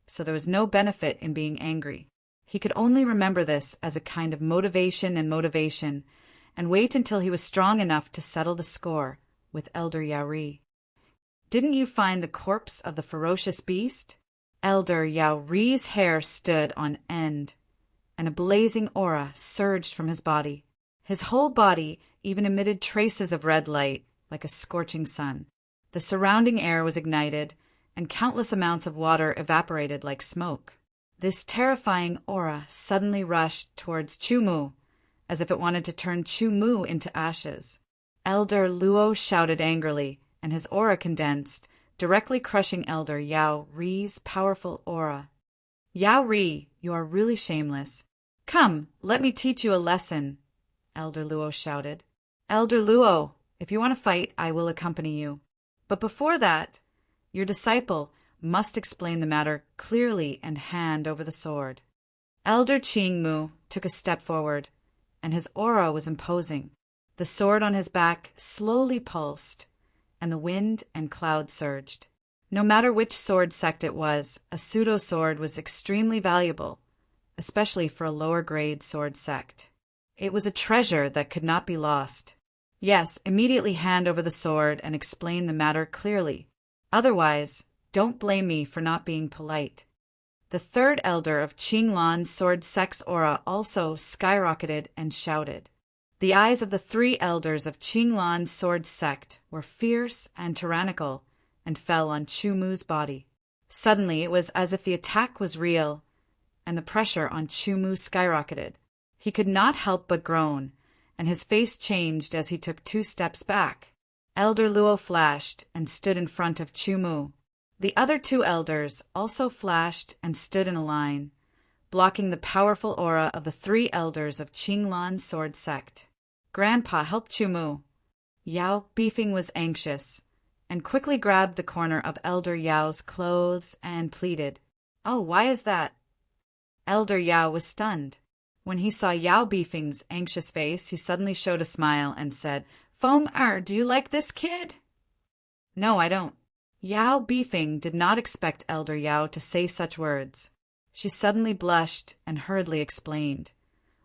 so there was no benefit in being angry. He could only remember this as a kind of motivation, and wait until he was strong enough to settle the score with Elder Yao Ri. Didn't you find the corpse of the ferocious beast? Elder Yao Ri's hair stood on end, and a blazing aura surged from his body. His whole body even emitted traces of red light, like a scorching sun. The surrounding air was ignited, and countless amounts of water evaporated like smoke. This terrifying aura suddenly rushed towards Chumu, as if it wanted to turn Chumu into ashes. Elder Luo shouted angrily, and his aura condensed, directly crushing Elder Yao Ri's powerful aura. Yao Ri, you are really shameless. Come, let me teach you a lesson, Elder Luo shouted. Elder Luo, if you want to fight, I will accompany you. But before that, your disciple must explain the matter clearly and hand over the sword. Elder Qingmu took a step forward, and his aura was imposing. The sword on his back slowly pulsed, and the wind and cloud surged. No matter which sword sect it was, a pseudo-sword was extremely valuable, especially for a lower-grade sword sect. It was a treasure that could not be lost. Yes, immediately hand over the sword and explain the matter clearly. Otherwise, don't blame me for not being polite. The 3rd elder of Qinglan's sword sect's aura also skyrocketed and shouted. The eyes of the 3 elders of Qinglan's sword sect were fierce and tyrannical and fell on Chumu's body. Suddenly, it was as if the attack was real, and the pressure on Chumu skyrocketed. He could not help but groan, and his face changed as he took 2 steps back. Elder Luo flashed and stood in front of Chumu. The other 2 elders also flashed and stood in a line, blocking the powerful aura of the 3 elders of Qinglan sword sect. Grandpa, help Chumu. Yao Beefing was anxious, and quickly grabbed the corner of Elder Yao's clothes and pleaded, "Oh, why is that?" Elder Yao was stunned. When he saw Yao Beefing's anxious face, he suddenly showed a smile and said, "Feng do you like this kid?" "No, I don't." Yao Beefing did not expect Elder Yao to say such words. She suddenly blushed and hurriedly explained.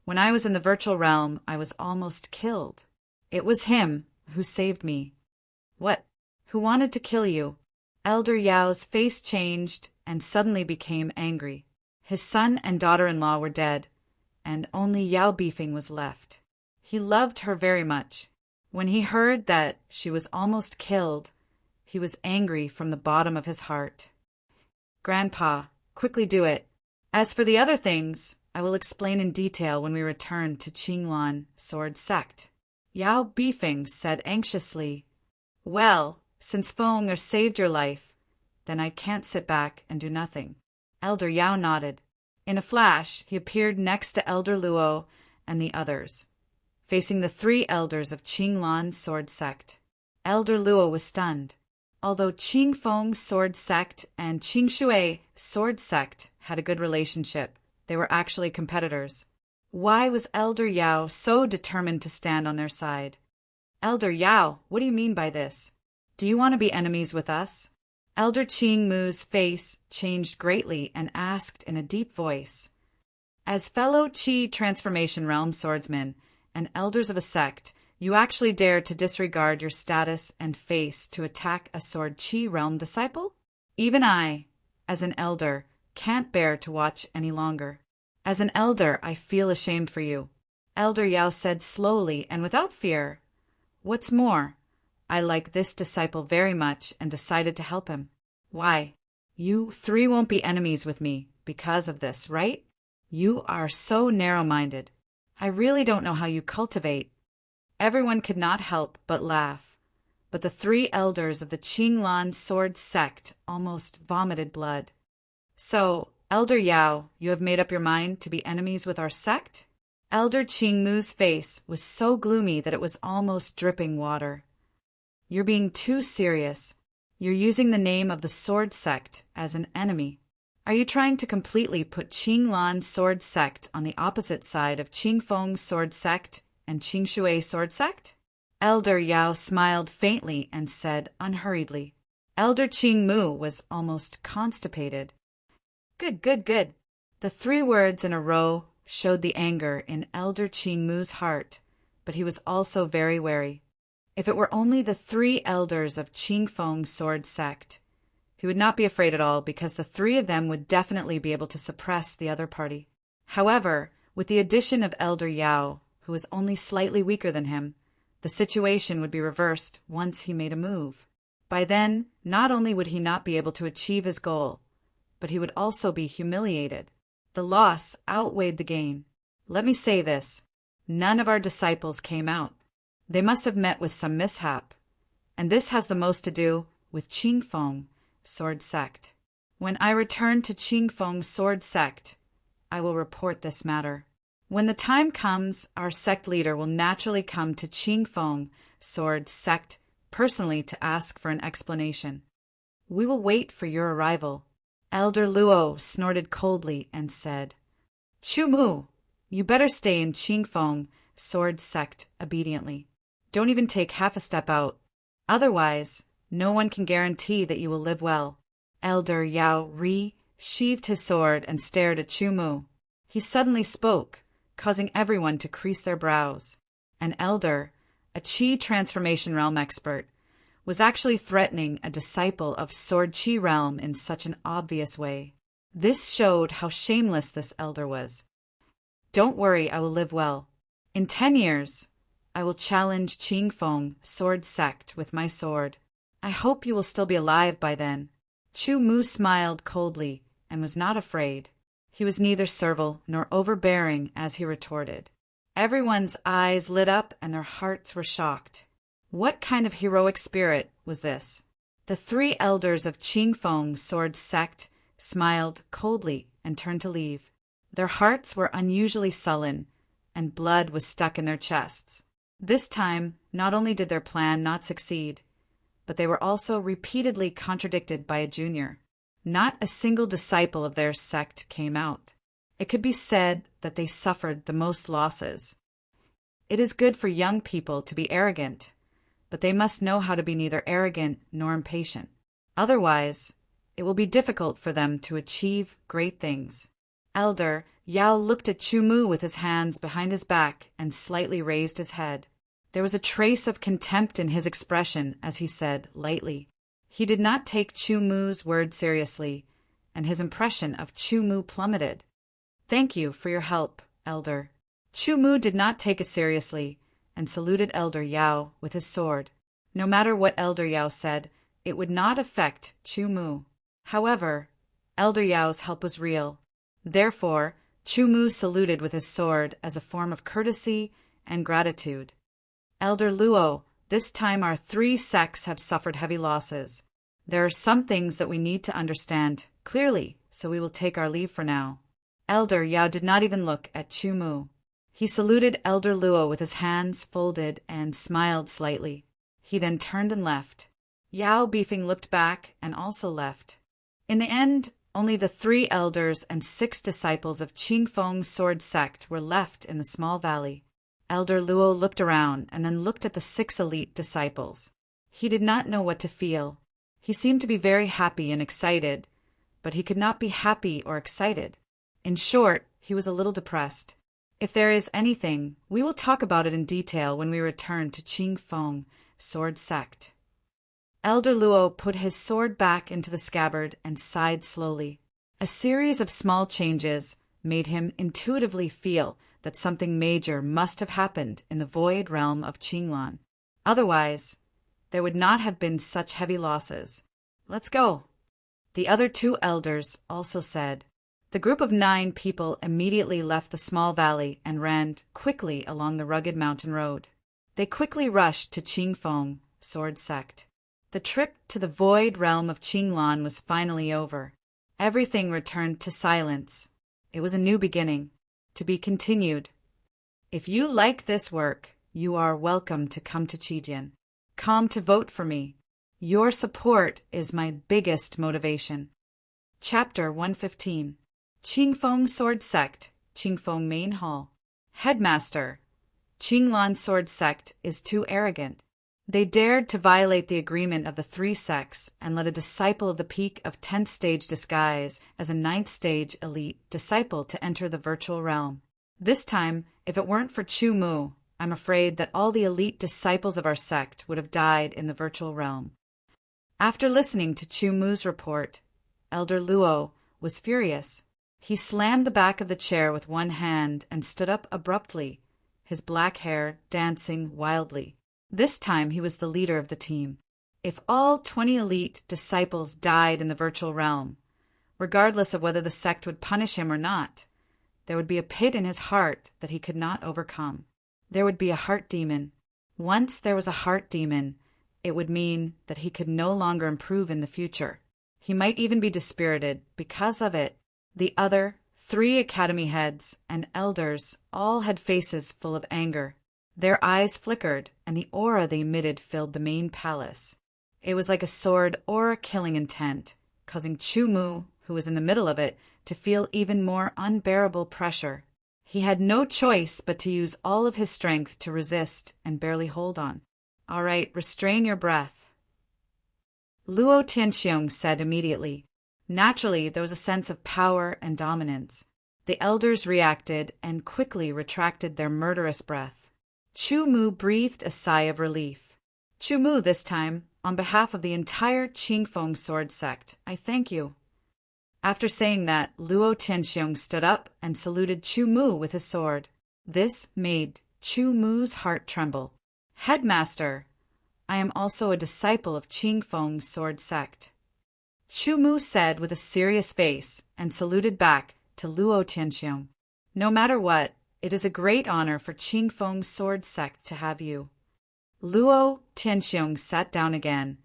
When I was in the virtual realm, I was almost killed. It was him who saved me. What? Who wanted to kill you? Elder Yao's face changed and suddenly became angry. His son and daughter-in-law were dead, and only Yao Beefing was left. He loved her very much. When he heard that she was almost killed, he was angry from the bottom of his heart. "Grandpa, quickly do it. As for the other things, I will explain in detail when we return to Qinglan sword sect." Yao Beefing said anxiously, "Well, since Feng saved your life, then I can't sit back and do nothing." Elder Yao nodded. In a flash, he appeared next to Elder Luo and the others, facing the 3 elders of Qinglan sword sect. Elder Luo was stunned. Although Qing Feng's sword sect and Qing Shui's sword sect had a good relationship, they were actually competitors. Why was Elder Yao so determined to stand on their side? Elder Yao, what do you mean by this? Do you want to be enemies with us? Elder Qing Mu's face changed greatly and asked in a deep voice. As fellow Qi Transformation Realm swordsmen and elders of a sect, you actually dare to disregard your status and face to attack a Sword Qi Realm disciple? Even I, as an elder, can't bear to watch any longer. As an elder, I feel ashamed for you, Elder Yao said slowly and without fear. What's more, I like this disciple very much and decided to help him. Why? You three won't be enemies with me because of this, right? You are so narrow-minded. I really don't know how you cultivate. Everyone could not help but laugh, but the three elders of the Qinglan sword sect almost vomited blood. So, Elder Yao, you have made up your mind to be enemies with our sect? Elder Qing Mu's face was so gloomy that it was almost dripping water. You're being too serious. You're using the name of the sword sect as an enemy. Are you trying to completely put Qinglan's sword sect on the opposite side of Qing Feng's sword sect and Qing Shui's sword sect? Elder Yao smiled faintly and said unhurriedly. Elder Qing Mu was almost constipated. Good, good, good. The 3 words in a row showed the anger in Elder Qing Mu's heart, but he was also very wary. If it were only the 3 elders of Qing Feng's sword sect, he would not be afraid at all because the 3 of them would definitely be able to suppress the other party. However, with the addition of Elder Yao, who was only slightly weaker than him, the situation would be reversed once he made a move. By then, not only would he not be able to achieve his goal, but he would also be humiliated. The loss outweighed the gain. Let me say this, none of our disciples came out. They must have met with some mishap, and this has the most to do with Qing Feng sword sect. When I return to Qing Feng sword sect, I will report this matter. When the time comes, our sect leader will naturally come to Qing Feng sword sect personally to ask for an explanation. We will wait for your arrival. Elder Luo snorted coldly and said, Chu Mu, you better stay in Qing Feng sword sect obediently. Don't even take half a step out. Otherwise, no one can guarantee that you will live well. Elder Yao sheathed his sword and stared at Chu Mu. He suddenly spoke, causing everyone to crease their brows. An elder, a Qi Transformation Realm expert, was actually threatening a disciple of Sword Qi Realm in such an obvious way. This showed how shameless this elder was. Don't worry, I will live well. In 10 years, I will challenge Qing Feng sword sect with my sword. I hope you will still be alive by then. Chu Mu smiled coldly and was not afraid. He was neither servile nor overbearing as he retorted. Everyone's eyes lit up and their hearts were shocked. What kind of heroic spirit was this? The 3 elders of Qing Feng sword sect smiled coldly and turned to leave. Their hearts were unusually sullen, and blood was stuck in their chests. This time, not only did their plan not succeed, but they were also repeatedly contradicted by a junior. Not a single disciple of their sect came out. It could be said that they suffered the most losses. It is good for young people to be arrogant, but they must know how to be neither arrogant nor impatient. Otherwise, it will be difficult for them to achieve great things. Elder Yao looked at Chu Mu with his hands behind his back and slightly raised his head. There was a trace of contempt in his expression as he said lightly. He did not take Chu Mu's word seriously, and his impression of Chu Mu plummeted. Thank you for your help, Elder. Chu Mu did not take it seriously and saluted Elder Yao with his sword. No matter what Elder Yao said, it would not affect Chu Mu. However, Elder Yao's help was real. Therefore, Chu Mu saluted with his sword as a form of courtesy and gratitude. Elder Luo, this time our 3 sects have suffered heavy losses. There are some things that we need to understand clearly, so we will take our leave for now. Elder Yao did not even look at Chu Mu. He saluted Elder Luo with his hands folded and smiled slightly. He then turned and left. Yao Beefing looked back and also left. In the end, only the 3 elders and 6 disciples of Qingfeng's sword sect were left in the small valley. Elder Luo looked around and then looked at the 6 elite disciples. He did not know what to feel. He seemed to be very happy and excited, but he could not be happy or excited. In short, he was a little depressed. If there is anything, we will talk about it in detail when we return to Qingfeng sword sect. Elder Luo put his sword back into the scabbard and sighed slowly. A series of small changes made him intuitively feel that something major must have happened in the void realm of Qinglan. Otherwise, there would not have been such heavy losses. Let's go. The other 2 elders also said. The group of 9 people immediately left the small valley and ran quickly along the rugged mountain road. They quickly rushed to Qingfeng sword sect. The trip to the void realm of Qinglan was finally over. Everything returned to silence. It was a new beginning, to be continued. If you like this work, you are welcome to come to Qijian. Come to vote for me. Your support is my biggest motivation. Chapter 115. Qingfeng Sword Sect, Qingfeng Main Hall. Headmaster. Qinglan Sword Sect is too arrogant. They dared to violate the agreement of the 3 sects and let a disciple of the peak of 10th stage disguise as a 9th stage elite disciple to enter the virtual realm. This time, if it weren't for Chu Mu, I'm afraid that all the elite disciples of our sect would have died in the virtual realm. After listening to Chu Mu's report, Elder Luo was furious. He slammed the back of the chair with one hand and stood up abruptly, his black hair dancing wildly. This time he was the leader of the team. If all 20 elite disciples died in the virtual realm, regardless of whether the sect would punish him or not, there would be a pit in his heart that he could not overcome. There would be a heart demon. Once there was a heart demon, it would mean that he could no longer improve in the future. He might even be dispirited because of it. The other 3 academy heads and elders all had faces full of anger. Their eyes flickered, and the aura they emitted filled the main palace. It was like a sword aura-killing intent, causing Chu Mu, who was in the middle of it, to feel even more unbearable pressure. He had no choice but to use all of his strength to resist and barely hold on. All right, restrain your breath. Luo Tianxiong said immediately. Naturally, there was a sense of power and dominance. The elders reacted and quickly retracted their murderous breath. Chu Mu breathed a sigh of relief. Chu Mu this time, on behalf of the entire Qingfeng sword sect, I thank you. After saying that, Luo Tianxiong stood up and saluted Chu Mu with his sword. This made Chu Mu's heart tremble. Headmaster, I am also a disciple of Qingfeng's sword sect. Chu Mu said with a serious face and saluted back to Luo Tianxiong. No matter what, it is a great honor for Qingfeng's sword sect to have you. Luo Tianxiong sat down again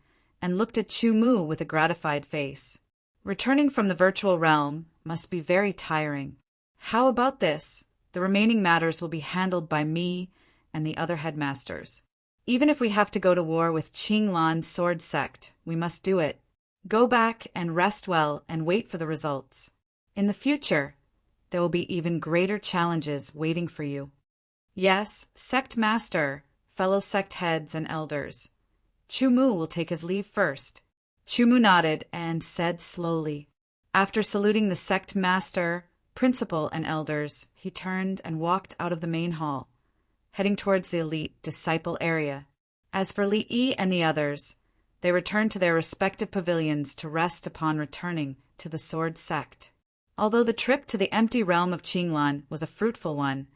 and looked at Chu Mu with a gratified face. Returning from the virtual realm must be very tiring. How about this? The remaining matters will be handled by me and the other headmasters. Even if we have to go to war with Qinglan sword sect, we must do it. Go back and rest well and wait for the results. In the future, there will be even greater challenges waiting for you. Yes, sect master, fellow sect heads and elders. Chu Mu will take his leave first. Chu Mu nodded and said slowly. After saluting the sect master, principal, and elders, he turned and walked out of the main hall, heading towards the elite disciple area. As for Li Yi and the others, they returned to their respective pavilions to rest upon returning to the sword sect. Although the trip to the empty realm of Qinglan was a fruitful one,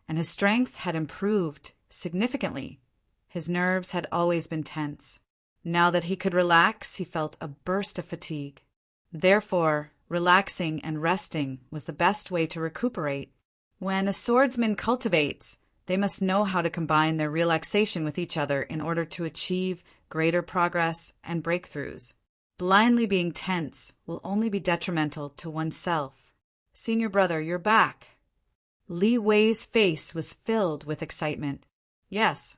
and his strength had improved significantly, his nerves had always been tense. Now that he could relax, he felt a burst of fatigue. Therefore, relaxing and resting was the best way to recuperate. When a swordsman cultivates, they must know how to combine their relaxation with each other in order to achieve greater progress and breakthroughs. Blindly being tense will only be detrimental to oneself. Senior brother, you're back. Li Wei's face was filled with excitement. Yes.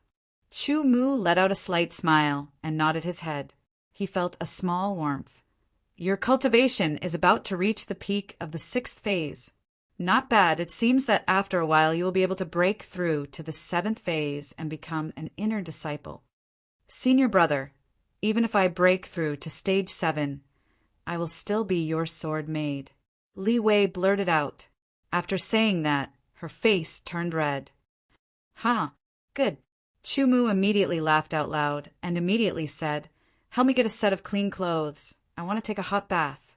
Chu Mu let out a slight smile and nodded his head. he felt a small warmth. Your cultivation is about to reach the peak of the 6th phase. Not bad. It seems that after a while you will be able to break through to the 7th phase and become an inner disciple. Senior brother, even if I break through to stage 7, I will still be your sword maid. Li Wei blurted out. After saying that, her face turned red. Good. Chu Mu immediately laughed out loud and immediately said, help me get a set of clean clothes. I want to take a hot bath.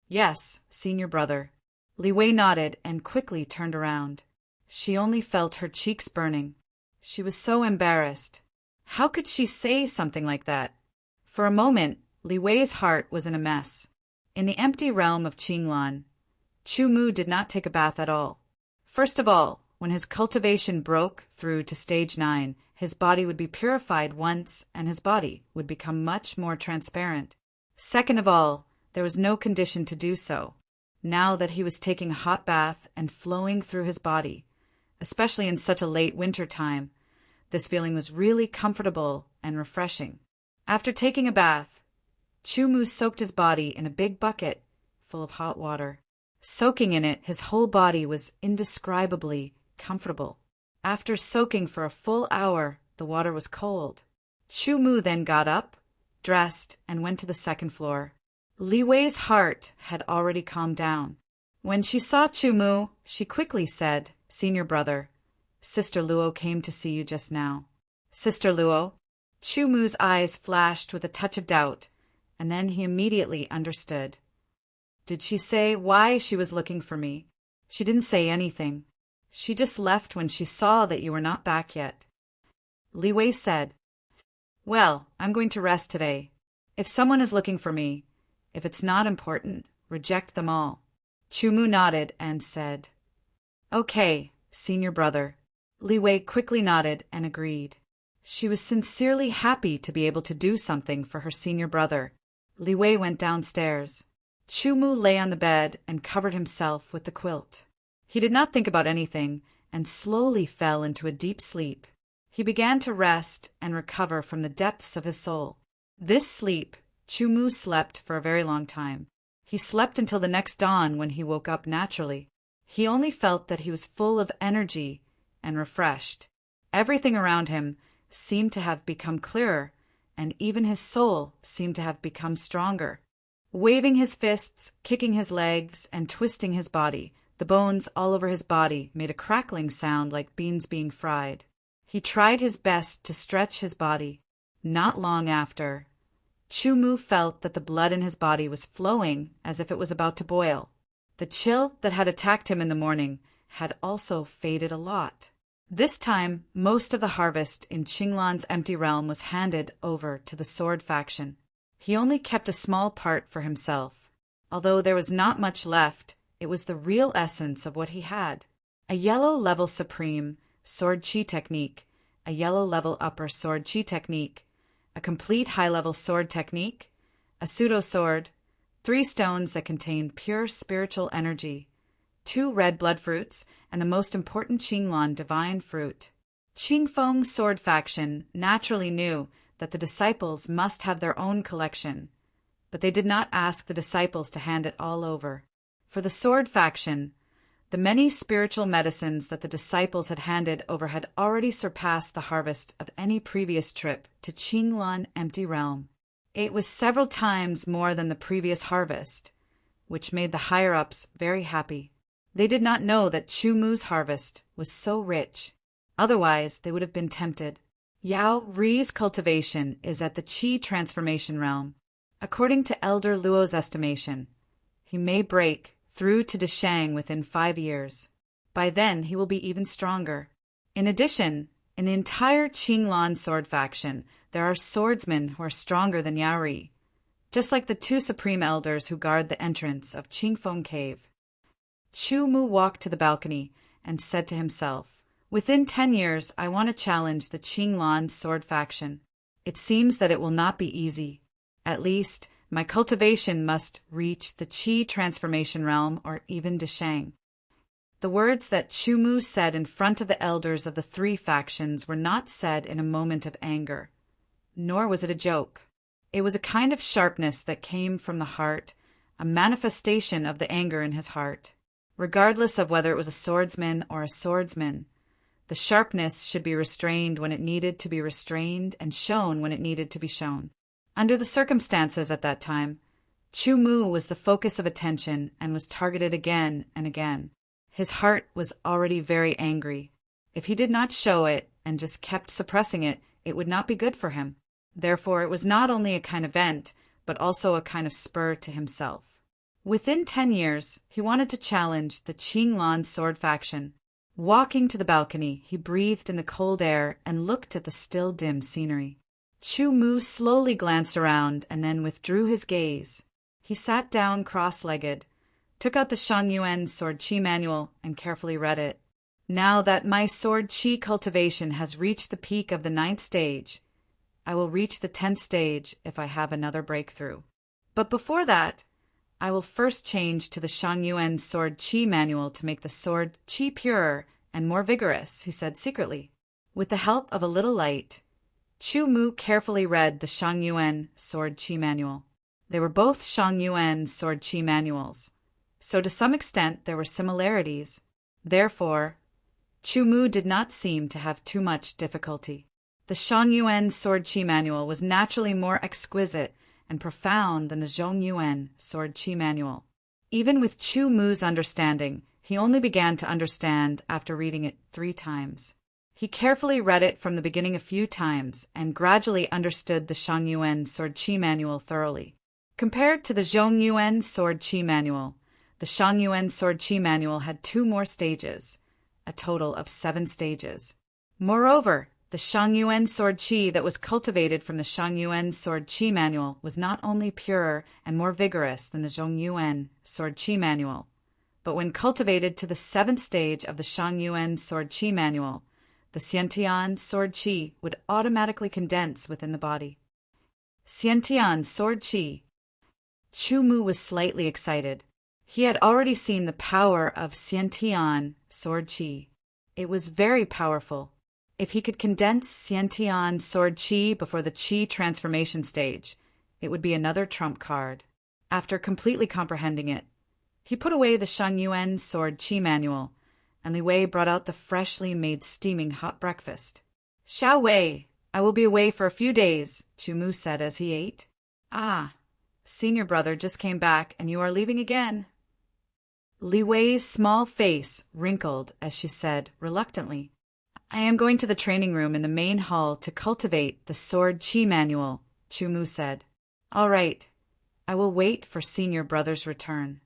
Yes, senior brother. Li Wei nodded and quickly turned around. She only felt her cheeks burning. She was so embarrassed. How could she say something like that? For a moment, Li Wei's heart was in a mess. In the empty realm of Qinglan, Chu Mu did not take a bath at all. First of all, when his cultivation broke through to stage 9, his body would be purified once and his body would become much more transparent. Second of all, there was no condition to do so. Now that he was taking a hot bath and flowing through his body, especially in such a late winter time, this feeling was really comfortable and refreshing. After taking a bath, Chu Mu soaked his body in a big bucket full of hot water. Soaking in it, his whole body was indescribably comfortable. After soaking for a full hour, the water was cold. Chu Mu then got up, dressed, and went to the 2nd floor. Li Wei's heart had already calmed down. When she saw Chu Mu, she quickly said, senior brother, Sister Luo came to see you just now. Sister Luo? Chu Mu's eyes flashed with a touch of doubt, and then he immediately understood. Did she say why she was looking for me? She didn't say anything. She just left when she saw that you were not back yet. Li Wei said, well, I'm going to rest today. If someone is looking for me, if it's not important, reject them all. Chu Mu nodded and said, okay, senior brother. Li Wei quickly nodded and agreed. She was sincerely happy to be able to do something for her senior brother. Li Wei went downstairs. Chu Mu lay on the bed and covered himself with the quilt. He did not think about anything and slowly fell into a deep sleep. He began to rest and recover from the depths of his soul. This sleep, Chu Mu slept for a very long time. He slept until the next dawn when he woke up naturally. He only felt that he was full of energy and refreshed. Everything around him seemed to have become clearer, and even his soul seemed to have become stronger. Waving his fists, kicking his legs, and twisting his body, the bones all over his body made a crackling sound like beans being fried. He tried his best to stretch his body. Not long after, Chu Mu felt that the blood in his body was flowing as if it was about to boil. The chill that had attacked him in the morning had also faded a lot. This time, most of the harvest in Qinglan's empty realm was handed over to the sword faction. He only kept a small part for himself. Although there was not much left, it was the real essence of what he had. A yellow level supreme sword chi technique, a yellow level upper sword chi technique, a complete high-level sword technique, a pseudo-sword, 3 stones that contain pure spiritual energy, 2 red blood fruits, and the most important Qinglan divine fruit. Qingfeng's sword faction naturally knew that the disciples must have their own collection, but they did not ask the disciples to hand it all over. For the sword faction, the many spiritual medicines that the disciples had handed over had already surpassed the harvest of any previous trip to Qinglan Empty Realm. It was several times more than the previous harvest, which made the higher-ups very happy. They did not know that Chu Mu's harvest was so rich. Otherwise, they would have been tempted. Yao Ri's cultivation is at the Qi transformation realm. According to Elder Luo's estimation, he may break through to Deshang within 5 years. By then, he will be even stronger. In addition, in the entire Qinglan sword faction, there are swordsmen who are stronger than Yao Ri, just like the 2 supreme elders who guard the entrance of Qingfeng Cave. Chu Mu walked to the balcony and said to himself, within 10 years, I want to challenge the Qinglan sword faction. It seems that it will not be easy. At least, my cultivation must reach the Qi transformation realm or even Deshang. The words that Chu Mu said in front of the elders of the 3 factions were not said in a moment of anger, nor was it a joke. It was a kind of sharpness that came from the heart, a manifestation of the anger in his heart. Regardless of whether it was a swordsman or a swordsman, the sharpness should be restrained when it needed to be restrained and shown when it needed to be shown. Under the circumstances at that time, Chu Mu was the focus of attention and was targeted again and again. His heart was already very angry. If he did not show it and just kept suppressing it, it would not be good for him. Therefore, it was not only a kind of vent, but also a kind of spur to himself. Within 10 years, he wanted to challenge the Qinglan sword faction. Walking to the balcony, he breathed in the cold air and looked at the still dim scenery. Chu Mu slowly glanced around and then withdrew his gaze. He sat down cross-legged, took out the Shang Yuan Sword Qi manual, and carefully read it. Now that my sword Qi cultivation has reached the peak of the 9th stage, I will reach the 10th stage if I have another breakthrough. But before that, I will first change to the Shang Yuan Sword Qi manual to make the sword Qi purer and more vigorous, he said secretly. With the help of a little light, Chu Mu carefully read the Shang Yuan Sword Qi manual. They were both Shang Yuan Sword Qi manuals, so to some extent there were similarities. Therefore, Chu Mu did not seem to have too much difficulty. The Shang Yuan Sword Qi manual was naturally more exquisite and profound than the Zhong Yuan Sword Qi manual. Even with Chu Mu's understanding, he only began to understand after reading it 3 times. He carefully read it from the beginning a few times and gradually understood the Shang Yuan Sword Qi manual thoroughly. Compared to the Zhong Yuan Sword Qi manual, the Shang Yuan Sword Qi manual had 2 more stages, a total of 7 stages. Moreover, the Shang Yuan Sword Qi that was cultivated from the Shang Yuan Sword Qi manual was not only purer and more vigorous than the Zhong Yuan Sword Qi manual, but when cultivated to the 7th stage of the Shang Yuan Sword Qi manual, the Xiantian Sword Qi would automatically condense within the body. Xiantian Sword Qi. Chu Mu was slightly excited. He had already seen the power of Xiantian Sword Qi. It was very powerful. If he could condense Xiantian Sword Qi before the Qi transformation stage, it would be another trump card. After completely comprehending it, he put away the Shang Yuan Sword Qi manual, and Li Wei brought out the freshly made steaming hot breakfast. "Xiao Wei, I will be away for a few days," Chu Mu said as he ate. "Ah, senior brother just came back and you are leaving again." Li Wei's small face wrinkled as she said reluctantly, "I am going to the training room in the main hall to cultivate the Sword Qi manual," Chu Mu said. "All right, I will wait for senior brother's return."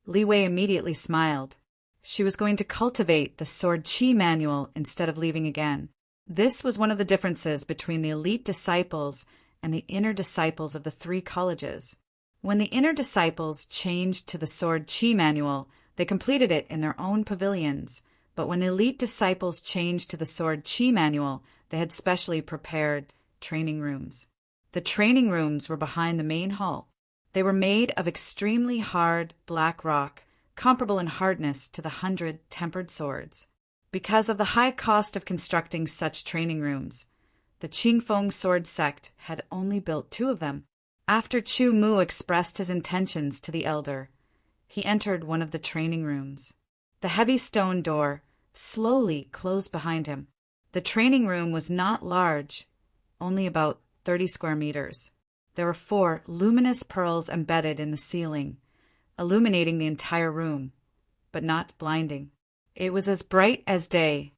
Li Wei immediately smiled. She was going to cultivate the Sword Qi manual instead of leaving again. This was one of the differences between the elite disciples and the inner disciples of the 3 colleges. When the inner disciples changed to the Sword Qi manual, they completed it in their own pavilions, but when the elite disciples changed to the Sword Qi manual, they had specially prepared training rooms. The training rooms were behind the main hall. They were made of extremely hard black rock, comparable in hardness to the 100 tempered swords. Because of the high cost of constructing such training rooms, the Qingfeng sword sect had only built 2 of them. After Chu Mu expressed his intentions to the elder, he entered one of the training rooms. The heavy stone door slowly closed behind him. The training room was not large, only about 30 square meters. There were 4 luminous pearls embedded in the ceiling, illuminating the entire room, but not blinding. It was as bright as day.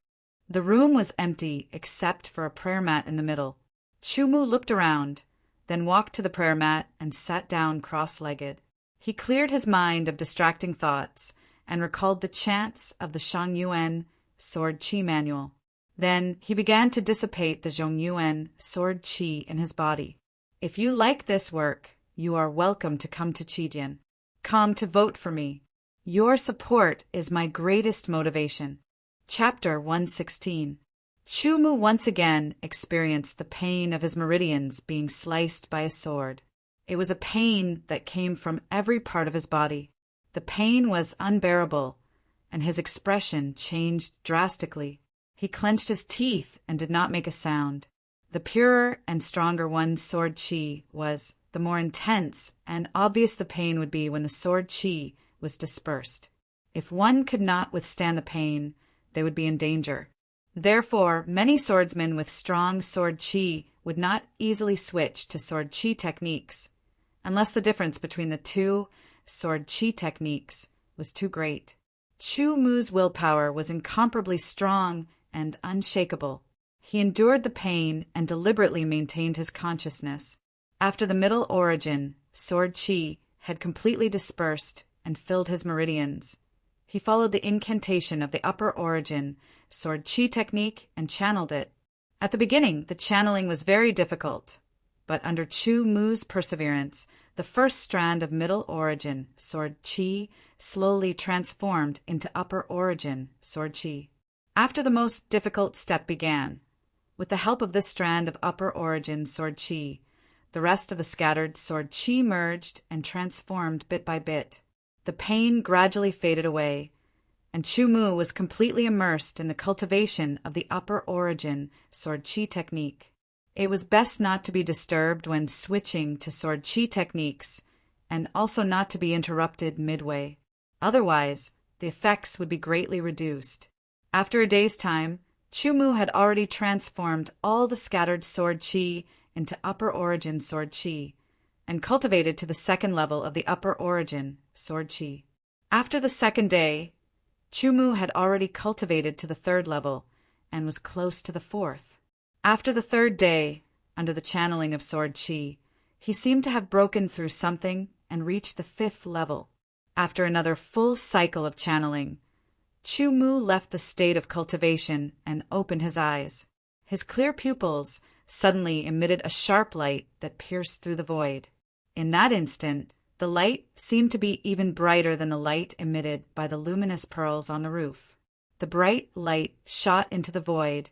The room was empty except for a prayer mat in the middle. Chu Mu looked around, then walked to the prayer mat and sat down cross-legged. He cleared his mind of distracting thoughts and recalled the chants of the Shang Yuan Sword Qi manual. Then he began to dissipate the Zhong Yuan Sword Qi in his body. If you like this work, you are welcome to come to Qidian. Come to vote for me. Your support is my greatest motivation. Chapter 116. Chu Mu once again experienced the pain of his meridians being sliced by a sword. It was a pain that came from every part of his body. The pain was unbearable, and his expression changed drastically. He clenched his teeth and did not make a sound. The purer and stronger one's sword chi was, the more intense and obvious the pain would be when the sword chi was dispersed. If one could not withstand the pain, they would be in danger. Therefore, many swordsmen with strong sword chi would not easily switch to sword chi techniques, unless the difference between the two sword chi techniques was too great. Chu Mu's willpower was incomparably strong and unshakable. He endured the pain and deliberately maintained his consciousness. After the middle origin, sword chi had completely dispersed and filled his meridians. He followed the incantation of the upper origin, sword chi technique, and channeled it. At the beginning, the channeling was very difficult, but under Chu Mu's perseverance, the first strand of middle origin, sword chi, slowly transformed into upper origin, sword chi. After the most difficult step began, with the help of this strand of upper origin, sword chi, the rest of the scattered sword chi merged and transformed bit by bit. The pain gradually faded away, and Chu Mu was completely immersed in the cultivation of the upper origin sword chi technique. It was best not to be disturbed when switching to sword chi techniques, and also not to be interrupted midway. Otherwise, the effects would be greatly reduced. After a day's time, Chu Mu had already transformed all the scattered sword chi into upper origin sword chi, and cultivated to the second level of the upper origin, sword chi. After the second day, Chu Mu had already cultivated to the third level, and was close to the fourth. After the third day, under the channeling of sword chi, he seemed to have broken through something and reached the fifth level. After another full cycle of channeling, Chu Mu left the state of cultivation and opened his eyes. His clear pupils suddenly emitted a sharp light that pierced through the void. In that instant, the light seemed to be even brighter than the light emitted by the luminous pearls on the roof. The bright light shot into the void,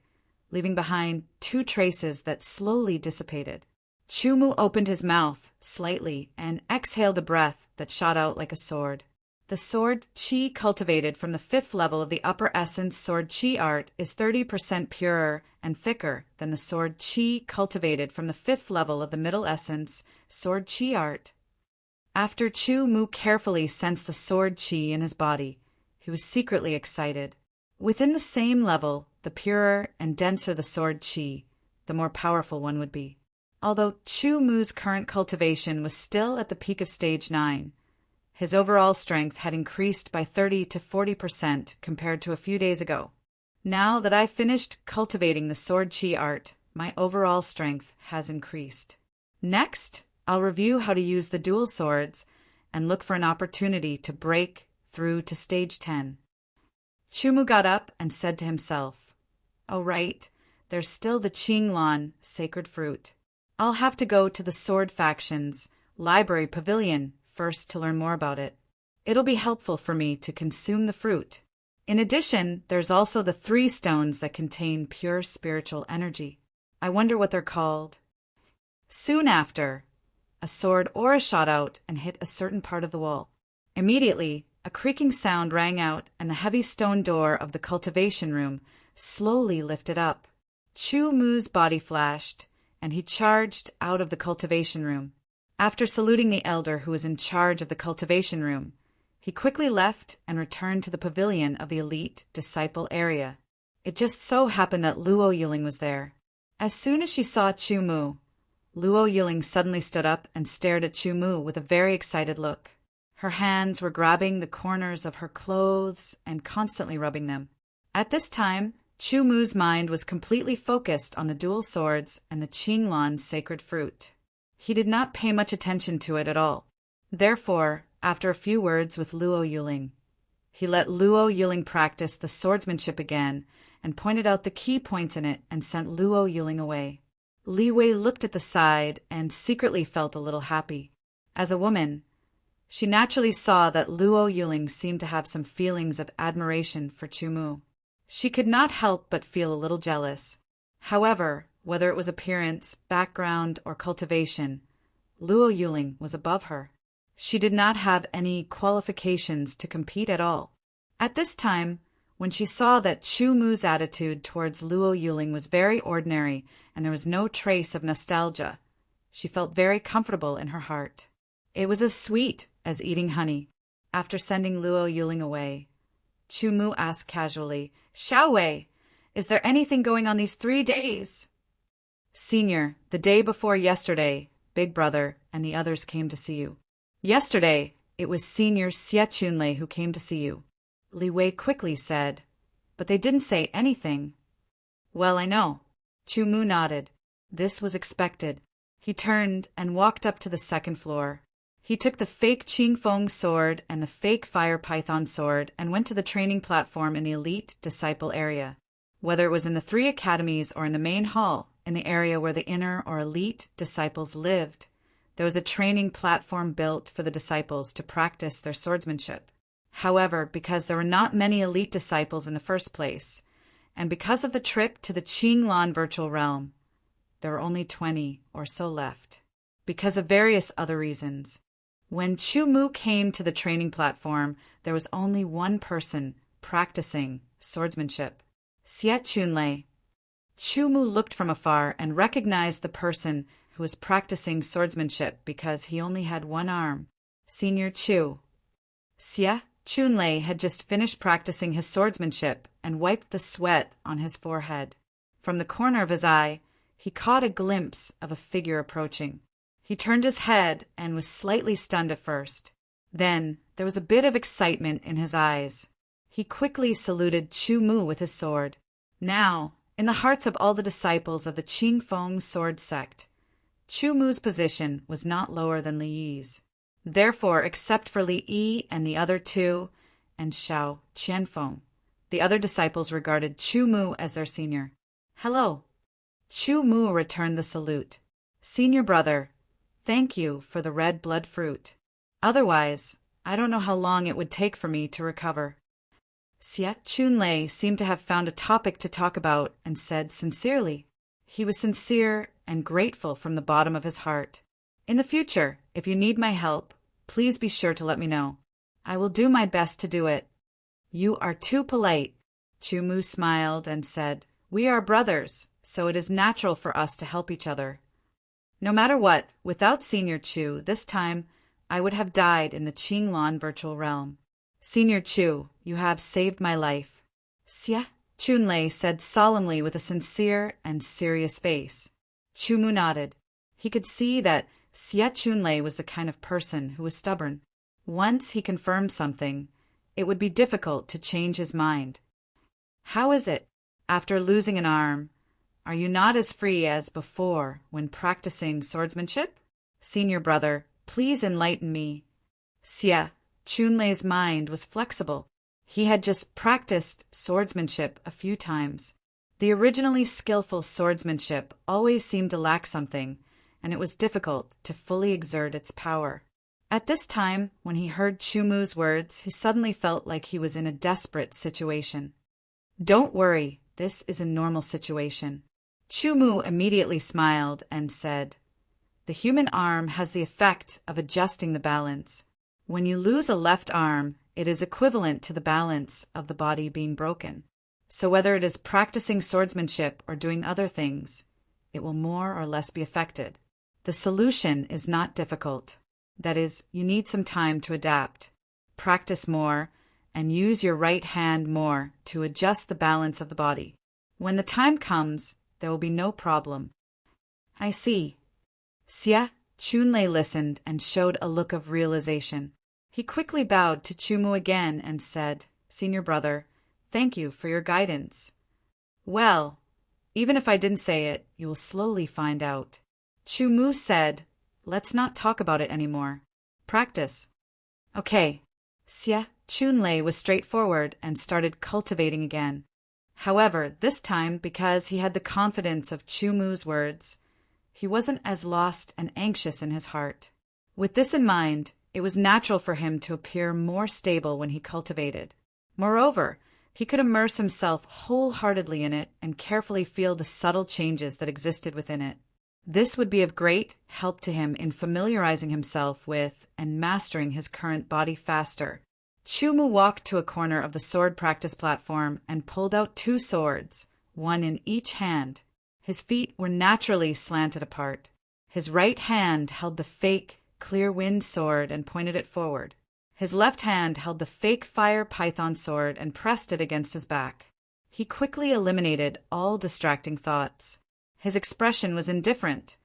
leaving behind two traces that slowly dissipated. Chu Mu opened his mouth slightly and exhaled a breath that shot out like a sword. The sword chi cultivated from the fifth level of the upper essence sword chi art is 30% purer and thicker than the sword chi cultivated from the fifth level of the middle essence sword chi art. After Chu Mu carefully sensed the sword chi in his body, he was secretly excited. Within the same level, the purer and denser the sword chi, the more powerful one would be. Although Chu Mu's current cultivation was still at the peak of stage 9, his overall strength had increased by 30 to 40% compared to a few days ago. Now that I've finished cultivating the sword chi art, my overall strength has increased. Next, I'll review how to use the dual swords and look for an opportunity to break through to stage 10. Chu Mu got up and said to himself, "Oh right, there's still the Qinglan, sacred fruit. I'll have to go to the sword faction's library pavilion first to learn more about it. It'll be helpful for me to consume the fruit. In addition, there's also the 3 stones that contain pure spiritual energy. I wonder what they're called." Soon after, a sword aura shot out and hit a certain part of the wall. Immediately, a creaking sound rang out and the heavy stone door of the cultivation room slowly lifted up. Chu Mu's body flashed, and he charged out of the cultivation room. After saluting the elder who was in charge of the cultivation room, he quickly left and returned to the pavilion of the elite disciple area. It just so happened that Luo Yuling was there. As soon as she saw Chu Mu, Luo Yuling suddenly stood up and stared at Chu Mu with a very excited look. Her hands were grabbing the corners of her clothes and constantly rubbing them. At this time, Chu Mu's mind was completely focused on the dual swords and the Qinglan sacred fruit. He did not pay much attention to it at all. Therefore, after a few words with Luo Yuling, he let Luo Yuling practice the swordsmanship again and pointed out the key points in it and sent Luo Yuling away. Li Wei looked at the side and secretly felt a little happy. As a woman, she naturally saw that Luo Yuling seemed to have some feelings of admiration for Chu Mu. She could not help but feel a little jealous. However, whether it was appearance, background, or cultivation, Luo Yuling was above her. She did not have any qualifications to compete at all. At this time, When she saw that Chu Mu's attitude towards Luo Yuling was very ordinary and there was no trace of nostalgia, she felt very comfortable in her heart. It was as sweet as eating honey. After sending Luo Yuling away, Chu Mu asked casually, "Xiao Wei, is there anything going on these 3 days?" "Senior, the day before yesterday, Big Brother and the others came to see you." "Yesterday, it was Senior Xie Chunlei who came to see you," Li Wei quickly said, "but they didn't say anything." "Well, I know." Chu Mu nodded. This was expected. He turned and walked up to the second floor. He took the fake Qingfeng sword and the fake fire python sword and went to the training platform in the elite disciple area. Whether it was in the 3 academies or in the main hall, in the area where the inner or elite disciples lived, there was a training platform built for the disciples to practice their swordsmanship. However, because there were not many elite disciples in the first place, and because of the trip to the Qinglan virtual realm, there were only 20 or so left. Because of various other reasons, when Chu Mu came to the training platform, there was only one person practicing swordsmanship. Xie Chunlei. Chu Mu looked from afar and recognized the person who was practicing swordsmanship because he only had one arm. Senior Chu. Xie Chunlei had just finished practicing his swordsmanship and wiped the sweat on his forehead. From the corner of his eye, he caught a glimpse of a figure approaching. He turned his head and was slightly stunned at first. Then there was a bit of excitement in his eyes. He quickly saluted Chu Mu with his sword. Now, in the hearts of all the disciples of the Qingfeng sword sect, Chu Mu's position was not lower than Li Yi's. Therefore, except for Li Yi and the other 2, and Xiao Qianfeng, the other disciples regarded Chu Mu as their senior. "Hello." Chu Mu returned the salute. "Senior brother, thank you for the red blood fruit. Otherwise, I don't know how long it would take for me to recover." Xie Chunlei seemed to have found a topic to talk about and said sincerely. He was sincere and grateful from the bottom of his heart. "In the future, if you need my help, please be sure to let me know. I will do my best to do it." "You are too polite." Chu Mu smiled and said, "We are brothers, so it is natural for us to help each other. No matter what, without Senior Chu, this time, I would have died in the Qinglan virtual realm. Senior Chu, you have saved my life." Xie Chunlei said solemnly with a sincere and serious face. Chu Mu nodded. He could see that Xie Chunlei was the kind of person who was stubborn. Once he confirmed something, it would be difficult to change his mind. "How is it? After losing an arm, are you not as free as before when practicing swordsmanship? Senior brother, please enlighten me." Xie Chunlei's mind was flexible. He had just practiced swordsmanship a few times. The originally skillful swordsmanship always seemed to lack something, and it was difficult to fully exert its power. At this time, when he heard Chu Mu's words, he suddenly felt like he was in a desperate situation. "Don't worry, this is a normal situation." Chu Mu immediately smiled and said, "The human arm has the effect of adjusting the balance. When you lose a left arm, it is equivalent to the balance of the body being broken. So whether it is practicing swordsmanship or doing other things, it will more or less be affected. The solution is not difficult. That is, you need some time to adapt. Practice more and use your right hand more to adjust the balance of the body. When the time comes, there will be no problem." "I see." Xie Chunlei listened and showed a look of realization. He quickly bowed to Chu Mu again and said, "Senior brother, thank you for your guidance." "Well, even if I didn't say it, you will slowly find out." Chu Mu said, "Let's not talk about it anymore. Practice." "Okay." Xie Chunlei was straightforward and started cultivating again. However, this time, because he had the confidence of Chu Mu's words, he wasn't as lost and anxious in his heart. With this in mind, it was natural for him to appear more stable when he cultivated. Moreover, he could immerse himself wholeheartedly in it and carefully feel the subtle changes that existed within it. This would be of great help to him in familiarizing himself with and mastering his current body faster. Chumu walked to a corner of the sword practice platform and pulled out 2 swords, one in each hand. His feet were naturally slanted apart. His right hand held the fake Clear Wind sword and pointed it forward. His left hand held the fake Fire Python sword and pressed it against his back. He quickly eliminated all distracting thoughts. His expression was indifferent,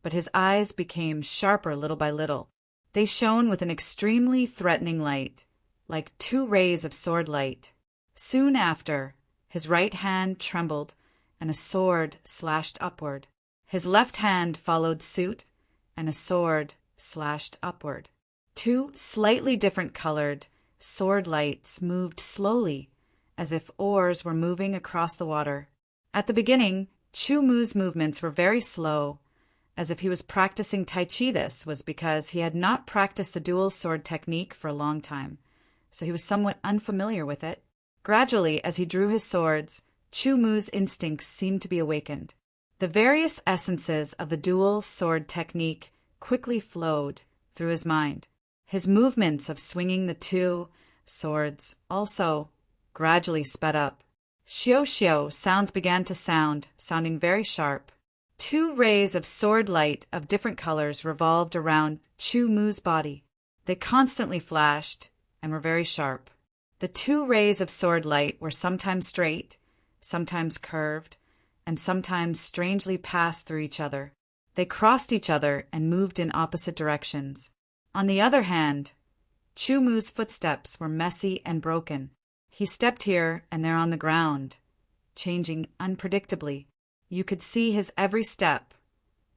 but his eyes became sharper little by little. They shone with an extremely threatening light, like 2 rays of sword light. Soon after, his right hand trembled and a sword slashed upward. His left hand followed suit and a sword slashed upward. 2 slightly different colored sword lights moved slowly, as if oars were moving across the water. At the beginning, Chumu's movements were very slow, as if he was practicing Tai Chi. This was because he had not practiced the dual sword technique for a long time, so he was somewhat unfamiliar with it. Gradually, as he drew his swords, Chumu's instincts seemed to be awakened. The various essences of the dual sword technique quickly flowed through his mind. His movements of swinging the 2 swords also gradually sped up. Xiao sounds began to sounding very sharp. 2 rays of sword light of different colors revolved around Chumu's body. They constantly flashed and were very sharp. The 2 rays of sword light were sometimes straight, sometimes curved, and sometimes strangely passed through each other. They crossed each other and moved in opposite directions. On the other hand, Chumu's footsteps were messy and broken. He stepped here and there on the ground, changing unpredictably. You could see his every step,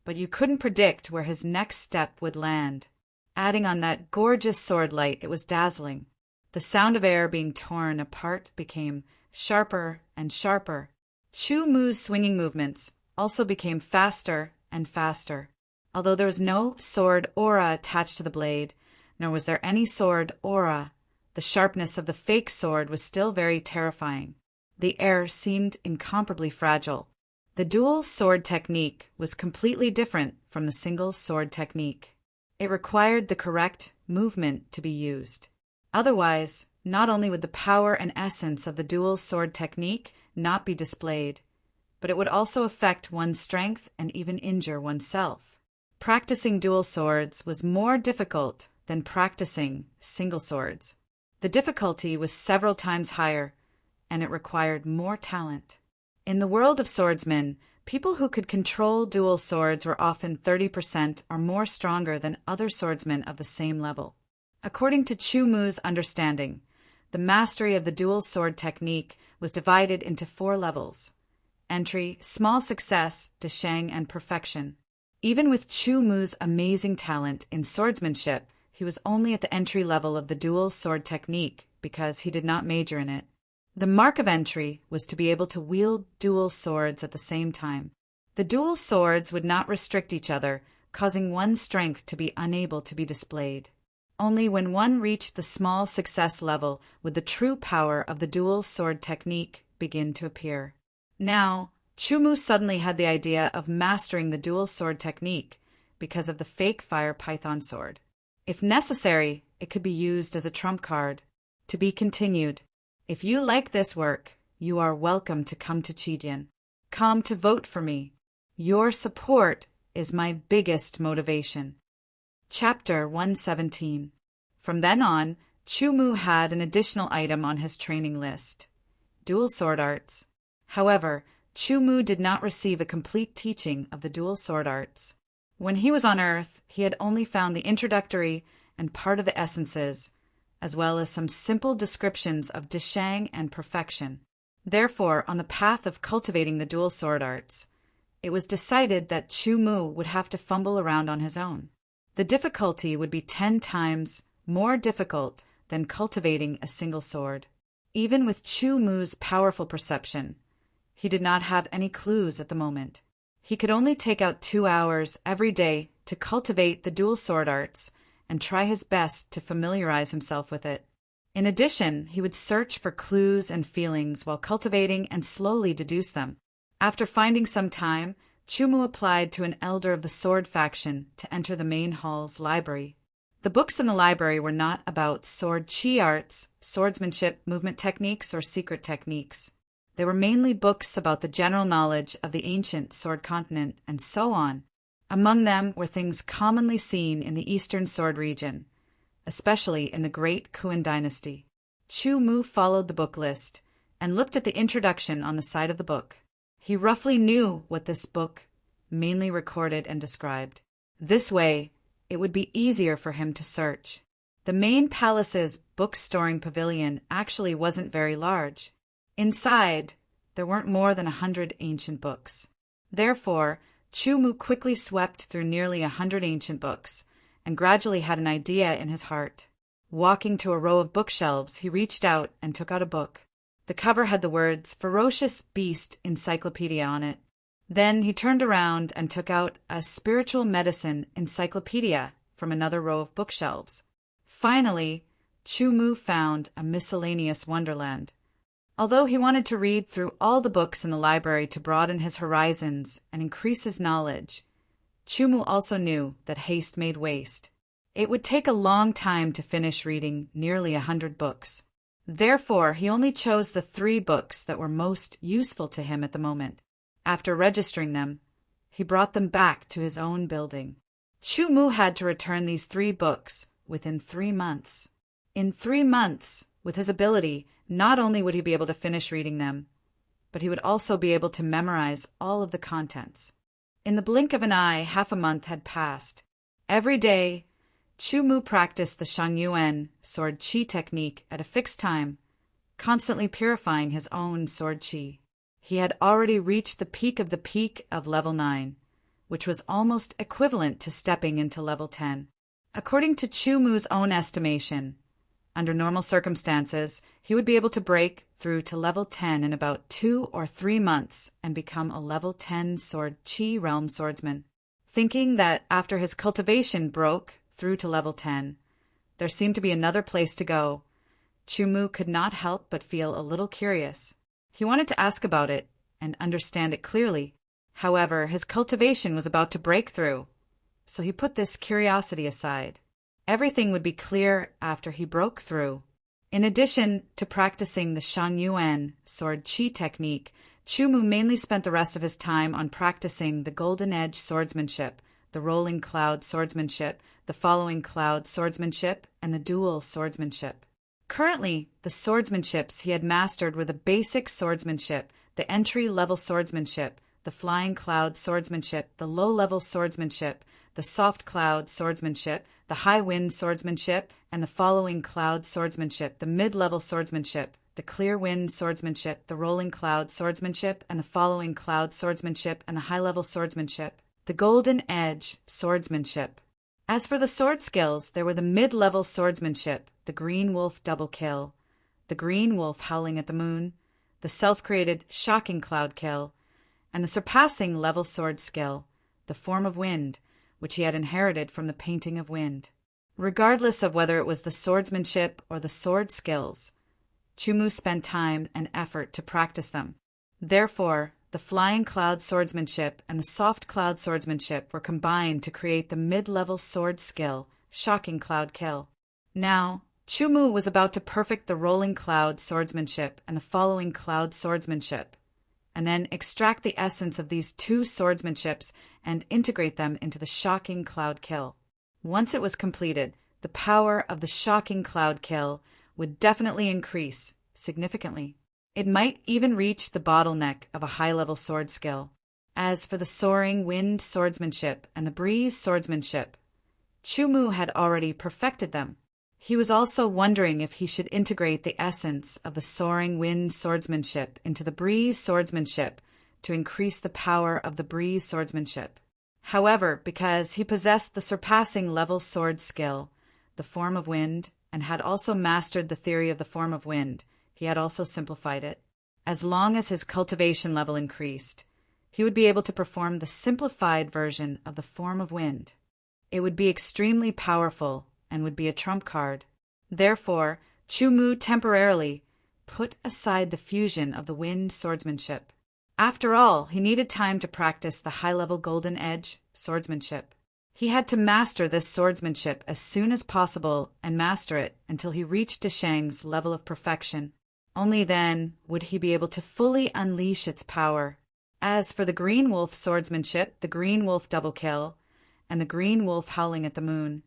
but you couldn't predict where his next step would land. Adding on that gorgeous sword light, it was dazzling. The sound of air being torn apart became sharper and sharper. Chumu's swinging movements also became faster and faster. Although there was no sword aura attached to the blade, nor was there any sword aura, the sharpness of the fake sword was still very terrifying. The air seemed incomparably fragile. The dual sword technique was completely different from the single sword technique. It required the correct movement to be used. Otherwise, not only would the power and essence of the dual sword technique not be displayed, but it would also affect one's strength and even injure oneself. Practicing dual swords was more difficult than practicing single swords. The difficulty was several times higher, and it required more talent. In the world of swordsmen, people who could control dual swords were often 30% or more stronger than other swordsmen of the same level. According to Chumu's understanding, the mastery of the dual sword technique was divided into 4 levels: entry, small success, desheng, and perfection. Even with Chumu's amazing talent in swordsmanship, he was only at the entry level of the dual sword technique because he did not major in it. The mark of entry was to be able to wield dual swords at the same time. The dual swords would not restrict each other, causing one's strength to be unable to be displayed. Only when one reached the small success level would the true power of the dual sword technique begin to appear. Now, Chumu suddenly had the idea of mastering the dual sword technique because of the fake fire python sword. If necessary, it could be used as a trump card. To be continued. If you like this work, you are welcome to come to Chidian. Come to vote for me. Your support is my biggest motivation. Chapter 117. From then on, Chumu had an additional item on his training list: dual sword arts. However, Chumu did not receive a complete teaching of the dual sword arts. When he was on Earth, he had only found the introductory and part of the essences, as well as some simple descriptions of desheng and perfection. Therefore, on the path of cultivating the dual sword arts, it was decided that Chumu would have to fumble around on his own. The difficulty would be 10 times more difficult than cultivating a single sword. Even with Chumu's powerful perception, he did not have any clues at the moment. He could only take out 2 hours every day to cultivate the dual sword arts and try his best to familiarize himself with it. In addition, he would search for clues and feelings while cultivating and slowly deduce them. After finding some time, Chumu applied to an elder of the sword faction to enter the main hall's library. The books in the library were not about sword chi arts, swordsmanship, movement techniques, or secret techniques. They were mainly books about the general knowledge of the ancient sword continent and so on. Among them were things commonly seen in the eastern sword region, especially in the Great Kuan dynasty. Chu Mu followed the book list and looked at the introduction on the side of the book. He roughly knew what this book mainly recorded and described. This way, it would be easier for him to search. The main palace's book-storing pavilion actually wasn't very large. Inside, there weren't more than 100 ancient books. Therefore, Chu Mu quickly swept through nearly 100 ancient books and gradually had an idea in his heart. Walking to a row of bookshelves, he reached out and took out a book. The cover had the words Ferocious Beast Encyclopedia on it. Then he turned around and took out a Spiritual Medicine Encyclopedia from another row of bookshelves. Finally, Chu Mu found a Miscellaneous Wonderland. Although he wanted to read through all the books in the library to broaden his horizons and increase his knowledge, Chu Mu also knew that haste made waste. It would take a long time to finish reading nearly 100 books. Therefore, he only chose the 3 books that were most useful to him at the moment. After registering them, he brought them back to his own building. Chu Mu had to return these 3 books within 3 months. In 3 months, with his ability, not only would he be able to finish reading them, but he would also be able to memorize all of the contents. In the blink of an eye, half a month had passed. Every day, Chu Mu practiced the Shangyuan sword chi technique at a fixed time, constantly purifying his own sword chi. He had already reached the peak of level 9, which was almost equivalent to stepping into level 10. According to Chu Mu's own estimation, under normal circumstances, he would be able to break through to level 10 in about 2 or 3 months and become a level 10 sword chi realm swordsman. Thinking that after his cultivation broke through to level 10, there seemed to be another place to go, Chu Mu could not help but feel a little curious. He wanted to ask about it and understand it clearly. However, his cultivation was about to break through, so he put this curiosity aside. Everything would be clear after he broke through. In addition to practicing the Shangyuan sword chi technique, Chu Mu mainly spent the rest of his time on practicing the Golden Edge swordsmanship, the Rolling Cloud swordsmanship, the Following Cloud swordsmanship, and the Dual swordsmanship. Currently, the swordsmanships he had mastered were the basic swordsmanship, the entry-level swordsmanship, the Flying Cloud swordsmanship, the low-level swordsmanship, the Soft Cloud swordsmanship, the High Wind swordsmanship, and the Following Cloud swordsmanship, the mid-level swordsmanship, the Clear Wind swordsmanship, the Rolling Cloud swordsmanship, and the Following Cloud swordsmanship, and the high-level swordsmanship, the Golden Edge swordsmanship. As for the sword skills, there were the mid-level swordsmanship, the Green Wolf double kill, the Green Wolf howling at the moon, the self-created Shocking Cloud kill, and the surpassing level sword skill, the Form of Wind, which he had inherited from the Painting of Wind. Regardless of whether it was the swordsmanship or the sword skills, Chu Mu spent time and effort to practice them. Therefore, the Flying Cloud swordsmanship and the Soft Cloud swordsmanship were combined to create the mid-level sword skill, Shocking Cloud kill. Now, Chu Mu was about to perfect the Rolling Cloud swordsmanship and the Following Cloud swordsmanship, and then extract the essence of these 2 swordsmanships and integrate them into the Shocking Cloud kill. Once it was completed, the power of the Shocking Cloud kill would definitely increase significantly. It might even reach the bottleneck of a high-level sword skill. As for the Soaring Wind swordsmanship and the Breeze swordsmanship, Chu Mu had already perfected them. He was also wondering if he should integrate the essence of the Soaring Wind swordsmanship into the Breeze swordsmanship to increase the power of the Breeze swordsmanship. However, because he possessed the surpassing level sword skill, the Form of Wind, and had also mastered the theory of the Form of Wind, he had also simplified it. As long as his cultivation level increased, he would be able to perform the simplified version of the Form of Wind. It would be extremely powerful and would be a trump card. Therefore, Chu Mu temporarily put aside the fusion of the Wind swordsmanship. After all, he needed time to practice the high-level Golden Edge swordsmanship. He had to master this swordsmanship as soon as possible and master it until he reached Deshang's level of perfection. Only then would he be able to fully unleash its power. As for the Green Wolf swordsmanship, the Green Wolf double kill, and the Green Wolf howling at the moon,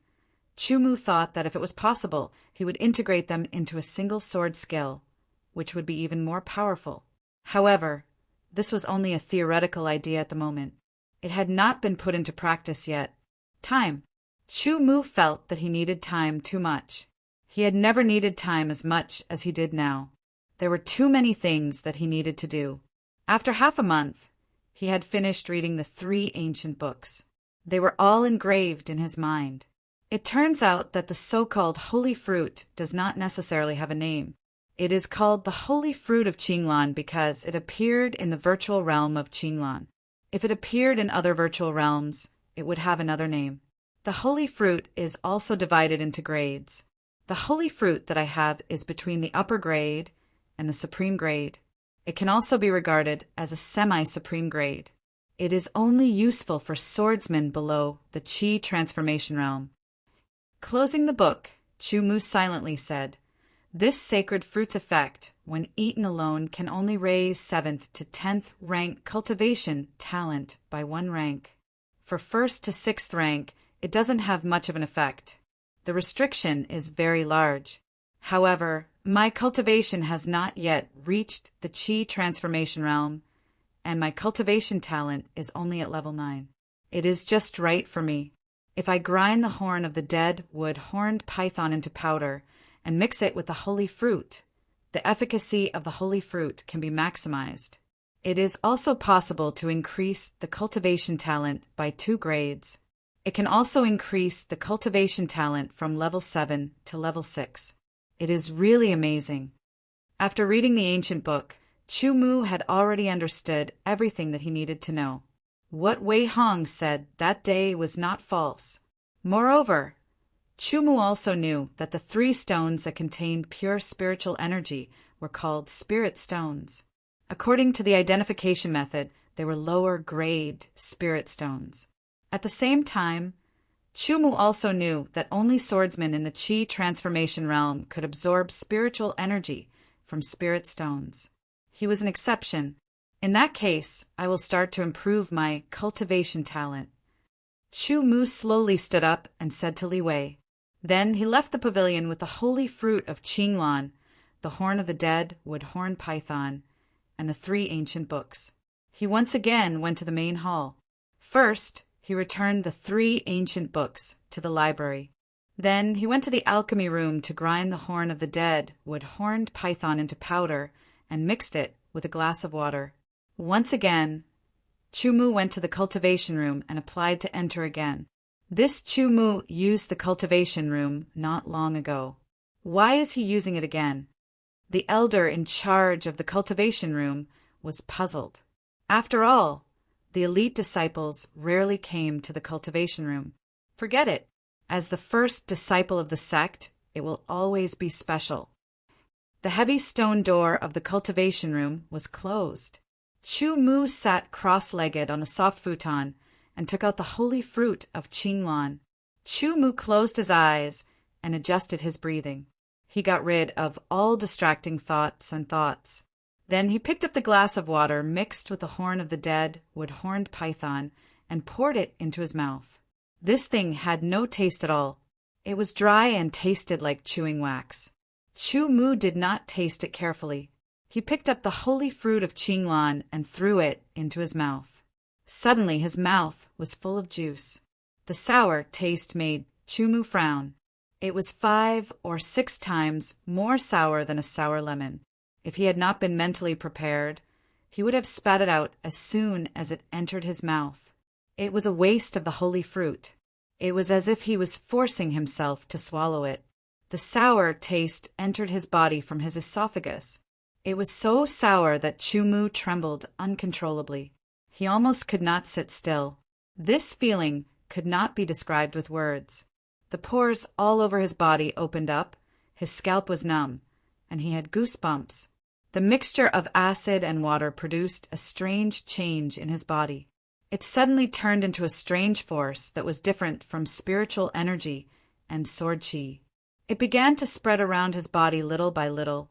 Chumu thought that if it was possible, he would integrate them into a single sword skill, which would be even more powerful. However, this was only a theoretical idea at the moment. It had not been put into practice yet. Time. Chumu felt that he needed time too much. He had never needed time as much as he did now. There were too many things that he needed to do. After half a month, he had finished reading the 3 ancient books. They were all engraved in his mind. It turns out that the so-called holy fruit does not necessarily have a name. It is called the holy fruit of Qinglan because it appeared in the virtual realm of Qinglan. If it appeared in other virtual realms, it would have another name. The holy fruit is also divided into grades. The holy fruit that I have is between the upper grade and the supreme grade. It can also be regarded as a semi-supreme grade. It is only useful for swordsmen below the Qi transformation realm. Closing the book, Chumu silently said, "This sacred fruit's effect, when eaten alone, can only raise 7th to 10th rank cultivation talent by 1 rank. For 1st to 6th rank, it doesn't have much of an effect. The restriction is very large. However, my cultivation has not yet reached the Qi transformation realm, and my cultivation talent is only at level 9. It is just right for me. If I grind the horn of the dead wood horned python into powder and mix it with the holy fruit, the efficacy of the holy fruit can be maximized. It is also possible to increase the cultivation talent by 2 grades. It can also increase the cultivation talent from level 7 to level 6. It is really amazing." After reading the ancient book, Chumu had already understood everything that he needed to know. What Wei Hong said that day was not false. Moreover, Chumu also knew that the 3 stones that contained pure spiritual energy were called spirit stones. According to the identification method, they were lower grade spirit stones. At the same time, Chumu also knew that only swordsmen in the Qi transformation realm could absorb spiritual energy from spirit stones. He was an exception. In that case, I will start to improve my cultivation talent. Chumu slowly stood up and said to Li Wei. Then he left the pavilion with the holy fruit of Qinglan, the horn of the dead wood horned python, and the 3 ancient books. He once again went to the main hall. First, he returned the 3 ancient books to the library. Then he went to the alchemy room to grind the horn of the dead wood horned python into powder and mixed it with a glass of water. Once again, Chumu went to the cultivation room and applied to enter again. This Chumu used the cultivation room not long ago. Why is he using it again? The elder in charge of the cultivation room was puzzled. After all, the elite disciples rarely came to the cultivation room. Forget it. As the first disciple of the sect, it will always be special. The heavy stone door of the cultivation room was closed. Chumu sat cross-legged on the soft futon and took out the holy fruit of Qinglan. Chumu closed his eyes and adjusted his breathing. He got rid of all distracting thoughts. Then he picked up the glass of water mixed with the horn of the dead wood horned python and poured it into his mouth. This thing had no taste at all. It was dry and tasted like chewing wax. Chumu did not taste it carefully. He picked up the holy fruit of Qinglan and threw it into his mouth. Suddenly his mouth was full of juice. The sour taste made Chumu frown. It was 5 or 6 times more sour than a sour lemon. If he had not been mentally prepared, he would have spat it out as soon as it entered his mouth. It was a waste of the holy fruit. It was as if he was forcing himself to swallow it. The sour taste entered his body from his esophagus. It was so sour that Chumu trembled uncontrollably. He almost could not sit still. This feeling could not be described with words. The pores all over his body opened up, his scalp was numb, and he had goosebumps. The mixture of acid and water produced a strange change in his body. It suddenly turned into a strange force that was different from spiritual energy and sword chi. It began to spread around his body little by little,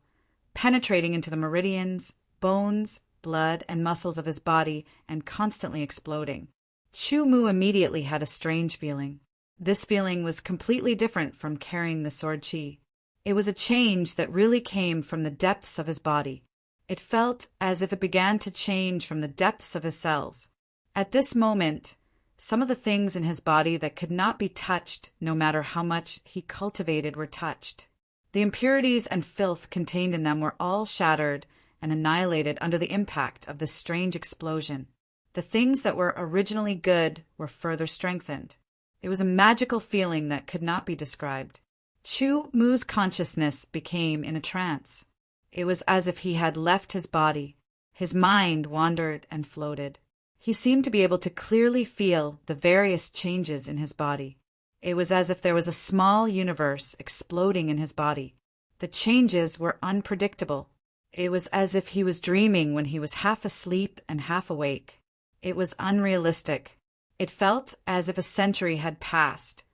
penetrating into the meridians, bones, blood, and muscles of his body and constantly exploding. Chu Mu immediately had a strange feeling. This feeling was completely different from carrying the sword chi. It was a change that really came from the depths of his body. It felt as if it began to change from the depths of his cells. At this moment, some of the things in his body that could not be touched, no matter how much he cultivated, were touched. The impurities and filth contained in them were all shattered and annihilated under the impact of this strange explosion. The things that were originally good were further strengthened. It was a magical feeling that could not be described. Chu Mu's consciousness became in a trance. It was as if he had left his body. His mind wandered and floated. He seemed to be able to clearly feel the various changes in his body. It was as if there was a small universe exploding in his body. The changes were unpredictable. It was as if he was dreaming when he was half asleep and half awake. It was unrealistic. It felt as if a century had passed,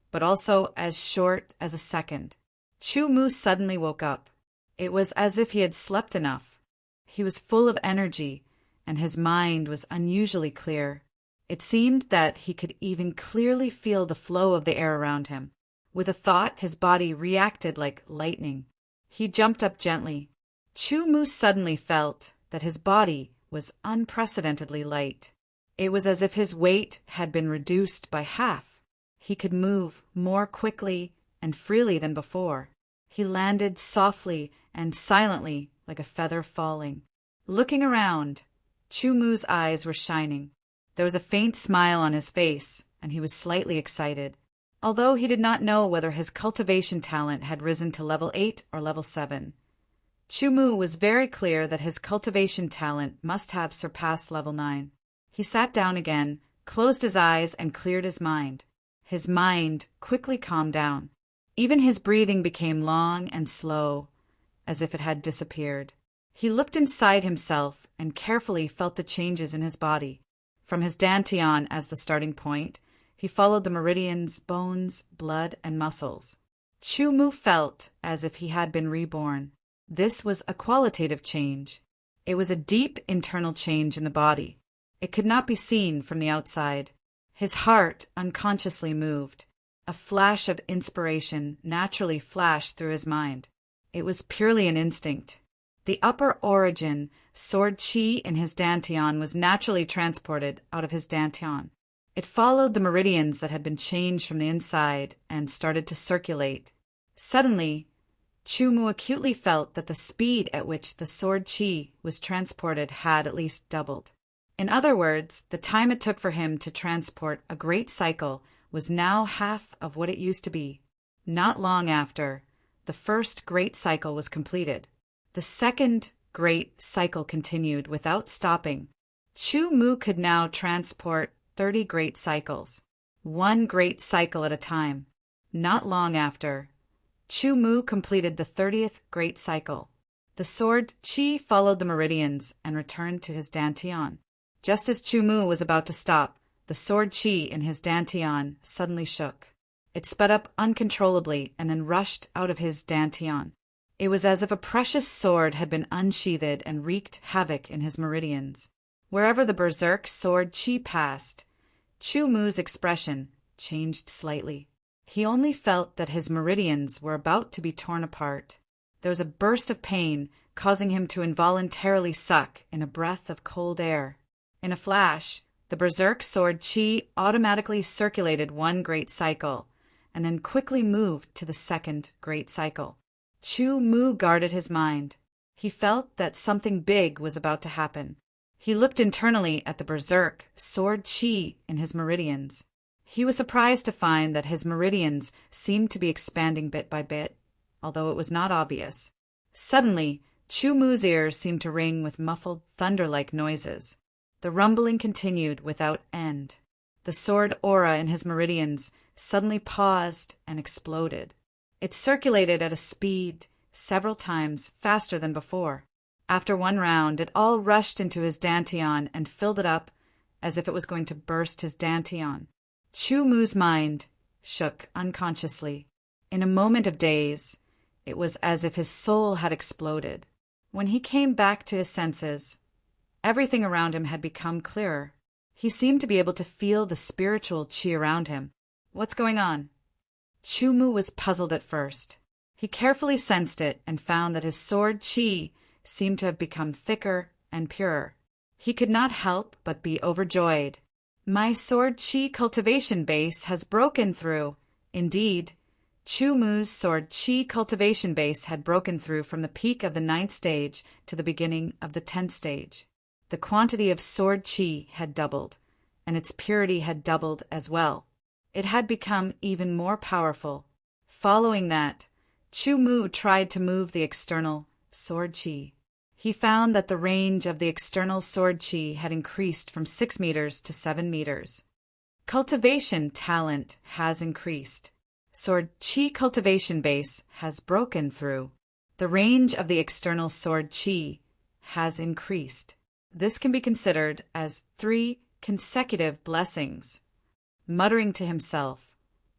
but also as short as a second. Chu Mu suddenly woke up. It was as if he had slept enough. He was full of energy, and his mind was unusually clear. It seemed that he could even clearly feel the flow of the air around him. With a thought, his body reacted like lightning. He jumped up gently. Chu Mu suddenly felt that his body was unprecedentedly light. It was as if his weight had been reduced by half. He could move more quickly and freely than before. He landed softly and silently like a feather falling. Looking around, Chu Mu's eyes were shining. There was a faint smile on his face, and he was slightly excited, although he did not know whether his cultivation talent had risen to level 8 or level 7. Chu Mu was very clear that his cultivation talent must have surpassed level 9. He sat down again, closed his eyes, and cleared his mind. His mind quickly calmed down. Even his breathing became long and slow, as if it had disappeared. He looked inside himself and carefully felt the changes in his body. From his dantian as the starting point, he followed the meridians, bones, blood, and muscles. Chu Mu felt as if he had been reborn. This was a qualitative change. It was a deep internal change in the body. It could not be seen from the outside. His heart unconsciously moved. A flash of inspiration naturally flashed through his mind. It was purely an instinct. The upper origin, sword chi in his dantian, was naturally transported out of his dantian. It followed the meridians that had been changed from the inside and started to circulate. Suddenly, Chu Mu acutely felt that the speed at which the sword chi was transported had at least doubled. In other words, the time it took for him to transport a great cycle was now half of what it used to be. Not long after, the first great cycle was completed. The second great cycle continued without stopping. Chu Mu could now transport 30 great cycles, one great cycle at a time. Not long after, Chu Mu completed the 30th great cycle. The sword chi followed the meridians and returned to his dantian. Just as Chu Mu was about to stop, the sword chi in his dantian suddenly shook. It sped up uncontrollably and then rushed out of his dantian. It was as if a precious sword had been unsheathed and wreaked havoc in his meridians. Wherever the berserk sword chi passed, Chu Mu's expression changed slightly. He only felt that his meridians were about to be torn apart. There was a burst of pain, causing him to involuntarily suck in a breath of cold air. In a flash, the berserk sword chi automatically circulated one great cycle, and then quickly moved to the second great cycle. Chu Mu guarded his mind. He felt that something big was about to happen. He looked internally at the berserk sword chi in his meridians. He was surprised to find that his meridians seemed to be expanding bit by bit, although it was not obvious. Suddenly, Chu Mu's ears seemed to ring with muffled, thunder-like noises. The rumbling continued without end. The sword aura in his meridians suddenly paused and exploded. It circulated at a speed several times faster than before. After one round, it all rushed into his dantian and filled it up as if it was going to burst his dantian. Chu Mu's mind shook unconsciously. In a moment of daze, it was as if his soul had exploded. When he came back to his senses, everything around him had become clearer. He seemed to be able to feel the spiritual qi around him. What's going on? Chu Mu was puzzled at first. He carefully sensed it and found that his sword qi seemed to have become thicker and purer. He could not help but be overjoyed. My sword qi cultivation base has broken through. Indeed, Chu Mu's sword qi cultivation base had broken through from the peak of the 9th stage to the beginning of the 10th stage. The quantity of sword qi had doubled, and its purity had doubled as well. It had become even more powerful. Following that, Chu Mu tried to move the external sword qi. He found that the range of the external sword qi had increased from 6 meters to 7 meters. Cultivation talent has increased. Sword qi cultivation base has broken through. The range of the external sword qi has increased. This can be considered as 3 consecutive blessings. Muttering to himself,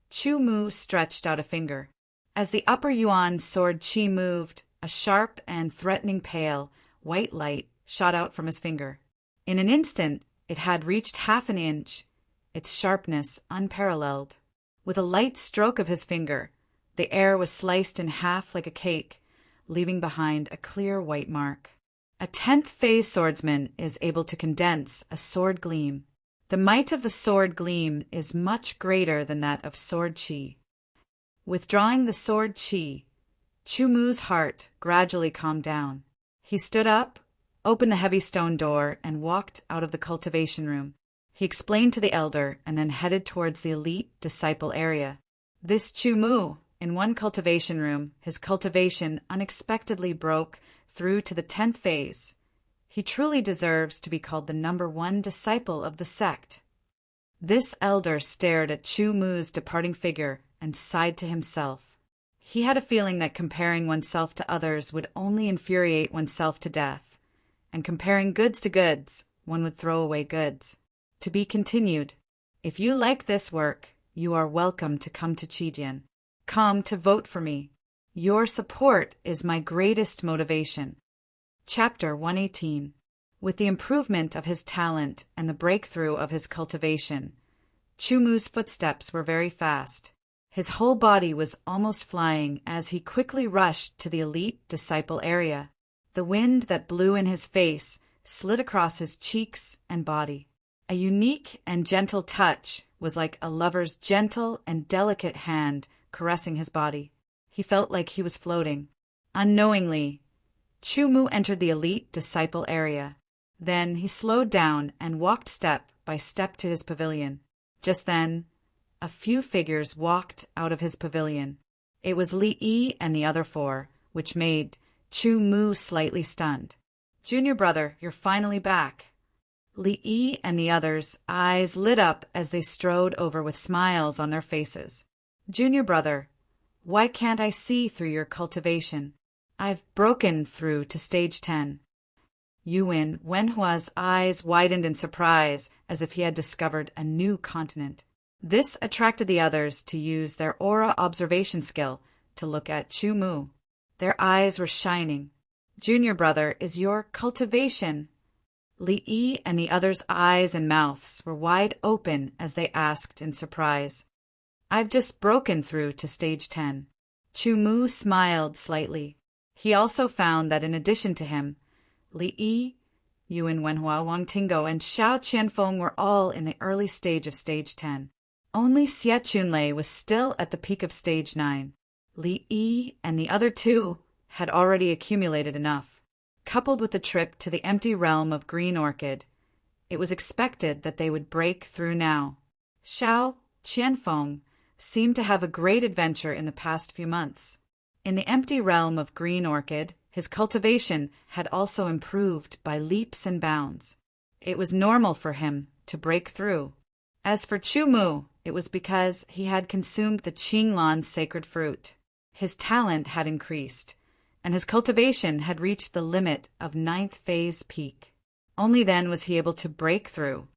Chu Mu stretched out a finger. As the upper yuan sword qi moved, a sharp and threatening pale, white light shot out from his finger. In an instant, it had reached half an inch, its sharpness unparalleled. With a light stroke of his finger, the air was sliced in half like a cake, leaving behind a clear white mark. A 10th phase swordsman is able to condense a sword gleam. The might of the sword gleam is much greater than that of sword qi. Withdrawing the sword qi, Chu Mu's heart gradually calmed down. He stood up, opened the heavy stone door, and walked out of the cultivation room. He explained to the elder and then headed towards the elite disciple area. This Chu Mu, in one cultivation room, his cultivation unexpectedly broke through to the 10th phase. He truly deserves to be called the #1 disciple of the sect. This elder stared at Chu Mu's departing figure and sighed to himself. He had a feeling that comparing oneself to others would only infuriate oneself to death, and comparing goods to goods, one would throw away goods. To be continued. If you like this work, you are welcome to come to Qijian. Come to vote for me. Your support is my greatest motivation. Chapter 118. With the improvement of his talent and the breakthrough of his cultivation, Chu Mu's footsteps were very fast. His whole body was almost flying as he quickly rushed to the elite disciple area. The wind that blew in his face slid across his cheeks and body. A unique and gentle touch was like a lover's gentle and delicate hand caressing his body. He felt like he was floating. Unknowingly, Chu Mu entered the elite disciple area. Then he slowed down and walked step by step to his pavilion. Just then, a few figures walked out of his pavilion. It was Li Yi and the other 4, which made Chu Mu slightly stunned. "Junior brother, you're finally back." Li Yi and the others' eyes lit up as they strode over with smiles on their faces. "Junior brother, why can't I see through your cultivation? I've broken through to stage 10. Yuan Wenhua's eyes widened in surprise as if he had discovered a new continent. This attracted the others to use their aura observation skill to look at Chu Mu. Their eyes were shining. "Junior brother, is your cultivation?" Li Yi and the others' eyes and mouths were wide open as they asked in surprise. "I've just broken through to stage 10. Chu Mu smiled slightly. He also found that in addition to him, Li Yi, Yuan Wenhua, Wang Tingo, and Xiao Qianfeng were all in the early stage of stage 10. Only Xie Chunlei was still at the peak of stage 9. Li Yi and the other 2 had already accumulated enough. Coupled with the trip to the empty realm of Green Orchid, it was expected that they would break through now. Xiao Qianfeng seemed to have a great adventure in the past few months. In the empty realm of Green Orchid, his cultivation had also improved by leaps and bounds. It was normal for him to break through. As for Chu Mu, it was because he had consumed the Qinglan sacred fruit. His talent had increased, and his cultivation had reached the limit of 9th phase peak. Only then was he able to break through.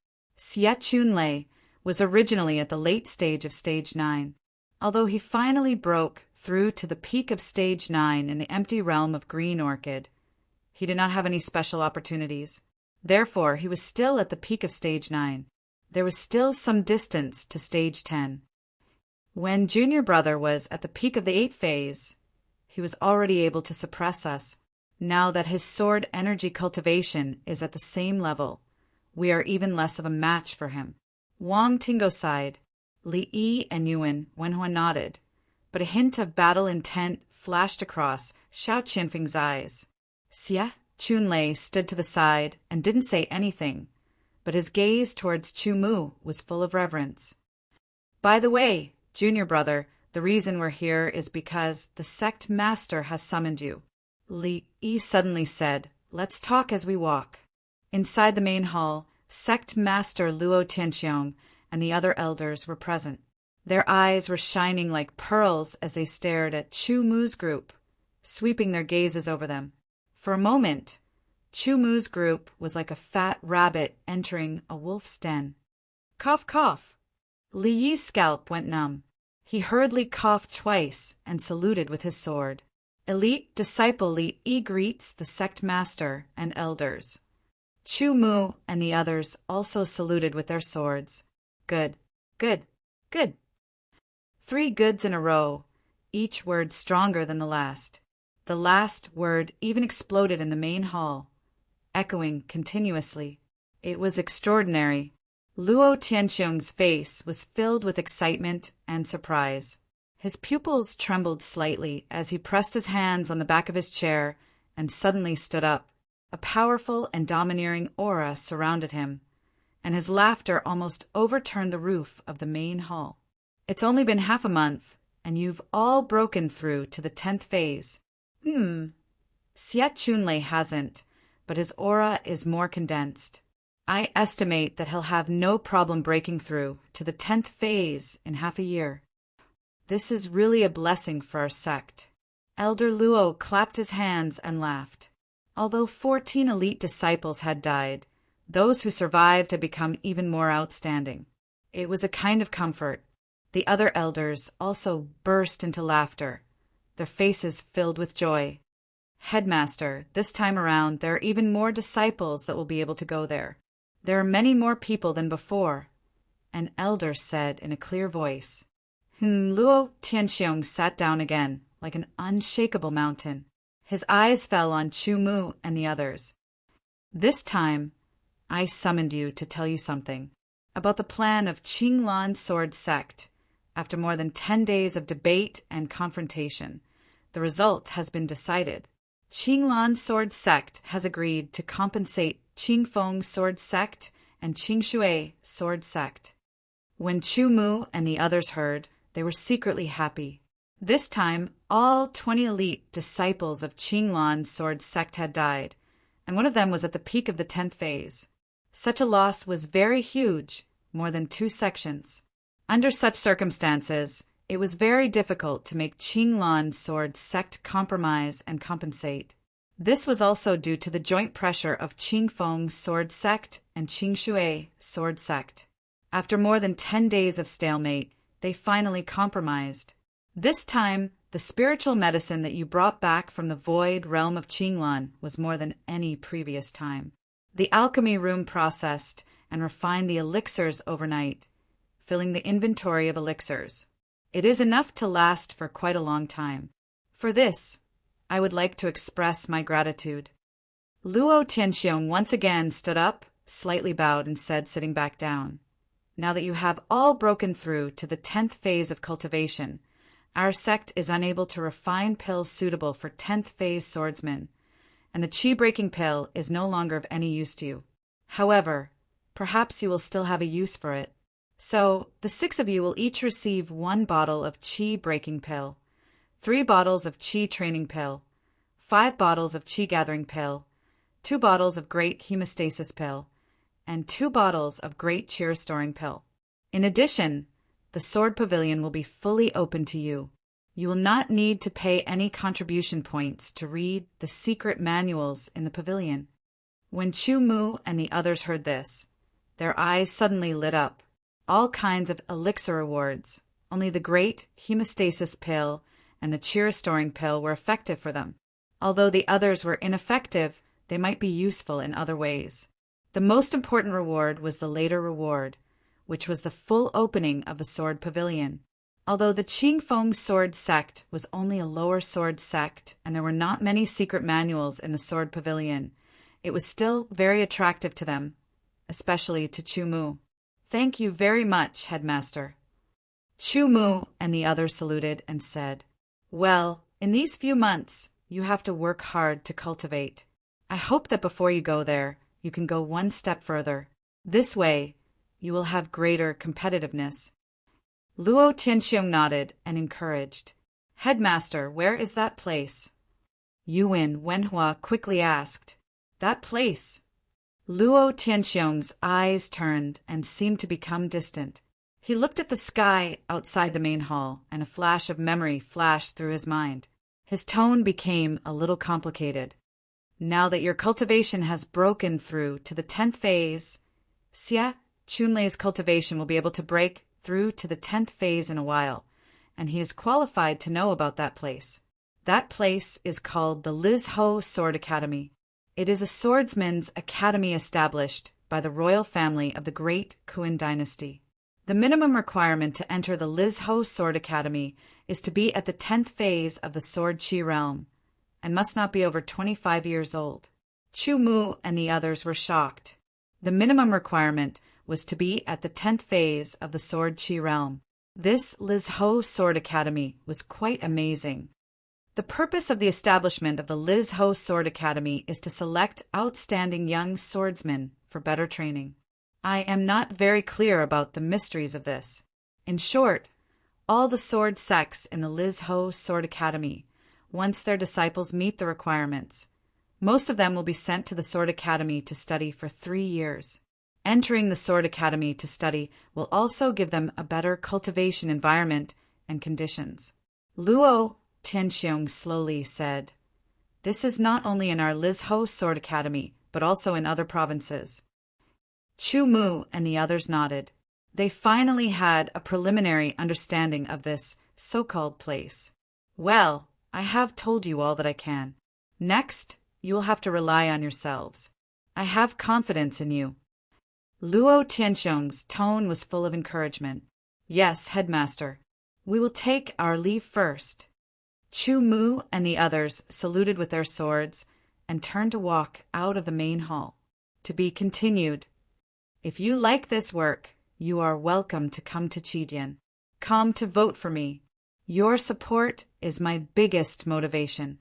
Xie Chunlei was originally at the late stage of Stage 9. Although he finally broke through to the peak of Stage 9 in the empty realm of Green Orchid, he did not have any special opportunities. Therefore, he was still at the peak of Stage 9. There was still some distance to Stage 10. When Junior Brother was at the peak of the 8th phase, he was already able to suppress us. Now that his sword energy cultivation is at the same level, we are even less of a match for him. Wang Tingo sighed. Li Yi and Yuan Wenhua nodded, but a hint of battle intent flashed across Xiao Qianfeng's eyes. Xie Chunlei stood to the side and didn't say anything, but his gaze towards Chu Mu was full of reverence. By the way, Junior Brother, the reason we're here is because the sect master has summoned you. Li Yi suddenly said, "Let's talk as we walk." Inside the main hall, sect master Luo Tianxiong and the other elders were present. Their eyes were shining like pearls as they stared at Chu Mu's group, sweeping their gazes over them. For a moment, Chu Mu's group was like a fat rabbit entering a wolf's den. Cough, cough. Li Yi's scalp went numb. He hurriedly coughed twice and saluted with his sword. Elite disciple Li Yi greets the sect master and elders. Chu Mu and the others also saluted with their swords. Good, good, good. 3 goods in a row, each word stronger than the last. The last word even exploded in the main hall, echoing continuously. It was extraordinary. Luo Tianxiong's face was filled with excitement and surprise. His pupils trembled slightly as he pressed his hands on the back of his chair and suddenly stood up. A powerful and domineering aura surrounded him, and his laughter almost overturned the roof of the main hall. It's only been half a month, and you've all broken through to the 10th phase. Xie Chunlei hasn't, but his aura is more condensed. I estimate that he'll have no problem breaking through to the 10th phase in half a year. This is really a blessing for our sect. Elder Luo clapped his hands and laughed. Although 14 elite disciples had died, those who survived had become even more outstanding. It was a kind of comfort. The other elders also burst into laughter, their faces filled with joy. Headmaster, this time around there are even more disciples that will be able to go there. There are many more people than before, an elder said in a clear voice. Luo Tianxiong sat down again, like an unshakable mountain. His eyes fell on Chu Mu and the others. This time, I summoned you to tell you something about the plan of Qinglan Sword Sect. After more than 10 days of debate and confrontation, the result has been decided. Qinglan Sword Sect has agreed to compensate Qingfeng Sword Sect and Qingshui Sword Sect. When Chu Mu and the others heard, they were secretly happy. This time, all 20 elite disciples of Qinglan Sword Sect had died, and one of them was at the peak of the 10th phase. Such a loss was very huge, more than 2 sections. Under such circumstances, it was very difficult to make Qinglan Sword Sect compromise and compensate. This was also due to the joint pressure of Qingfeng Sword Sect and Qingshui Sword Sect. After more than 10 days of stalemate, they finally compromised. This time, the spiritual medicine that you brought back from the void realm of Qinglan was more than any previous time. The alchemy room processed and refined the elixirs overnight, filling the inventory of elixirs. It is enough to last for quite a long time. For this, I would like to express my gratitude. Luo Tianxiong once again stood up, slightly bowed, and said, sitting back down, "Now that you have all broken through to the 10th phase of cultivation, our sect is unable to refine pills suitable for 10th phase swordsmen, and the chi-breaking pill is no longer of any use to you. However, perhaps you will still have a use for it. So, the 6 of you will each receive 1 bottle of chi-breaking pill, 3 bottles of chi-training pill, 5 bottles of chi-gathering pill, 2 bottles of great hemostasis pill, and 2 bottles of great cheer-restoring pill. In addition, the sword pavilion will be fully open to you. You will not need to pay any contribution points to read the secret manuals in the pavilion." When Chu Mu and the others heard this, Their eyes suddenly lit up. All kinds of elixir rewards. Only the great hemostasis pill and the chi-restoring pill were effective for them. Although the others were ineffective, they might be useful in other ways. The most important reward was the later reward, which was the full opening of the sword pavilion. Although the Qingfeng sword sect was only a lower sword sect and there were not many secret manuals in the sword pavilion, it was still very attractive to them, especially to Chu Mu. "Thank you very much, headmaster." Chu Mu and the others saluted and said, "Well, in these few months, you have to work hard to cultivate. I hope that before you go there, you can go one step further. This way, you will have greater competitiveness." Luo Tianxiong nodded and encouraged. "Headmaster, where is that place?" Yuan Wenhua quickly asked. "That place?" Luo Tianxiong's eyes turned and seemed to become distant. He looked at the sky outside the main hall, and a flash of memory flashed through his mind. His tone became a little complicated. "Now that your cultivation has broken through to the 10th phase, Xia Chunlei's cultivation will be able to break through to the 10th phase in a while, and he is qualified to know about that place. That place is called the Liz Ho Sword Academy. It is a swordsman's academy established by the royal family of the Great Kuan Dynasty. The minimum requirement to enter the Liz Ho Sword Academy is to be at the 10th phase of the Sword Chi realm, and must not be over 25 years old." Chu Mu and the others were shocked. The minimum requirement was to be at the 10th phase of the Sword Chi realm. This Liz Ho Sword Academy was quite amazing. The purpose of the establishment of the Liz Ho Sword Academy is to select outstanding young swordsmen for better training. I am not very clear about the mysteries of this. In short, all the sword sects in the Liz Ho Sword Academy, once their disciples meet the requirements, most of them will be sent to the Sword Academy to study for 3 years. Entering the Sword Academy to study will also give them a better cultivation environment and conditions. Luo Tianxiong slowly said, "This is not only in our Liz Ho Sword Academy, but also in other provinces." Chu Mu and the others nodded. They finally had a preliminary understanding of this so-called place. "Well, I have told you all that I can. Next, you will have to rely on yourselves. I have confidence in you." Luo Tianxiong's tone was full of encouragement. "Yes, headmaster. We will take our leave first." Chu Mu and the others saluted with their swords and turned to walk out of the main hall. To be continued. If you like this work, you are welcome to come to Qidian. Come to vote for me. Your support is my biggest motivation.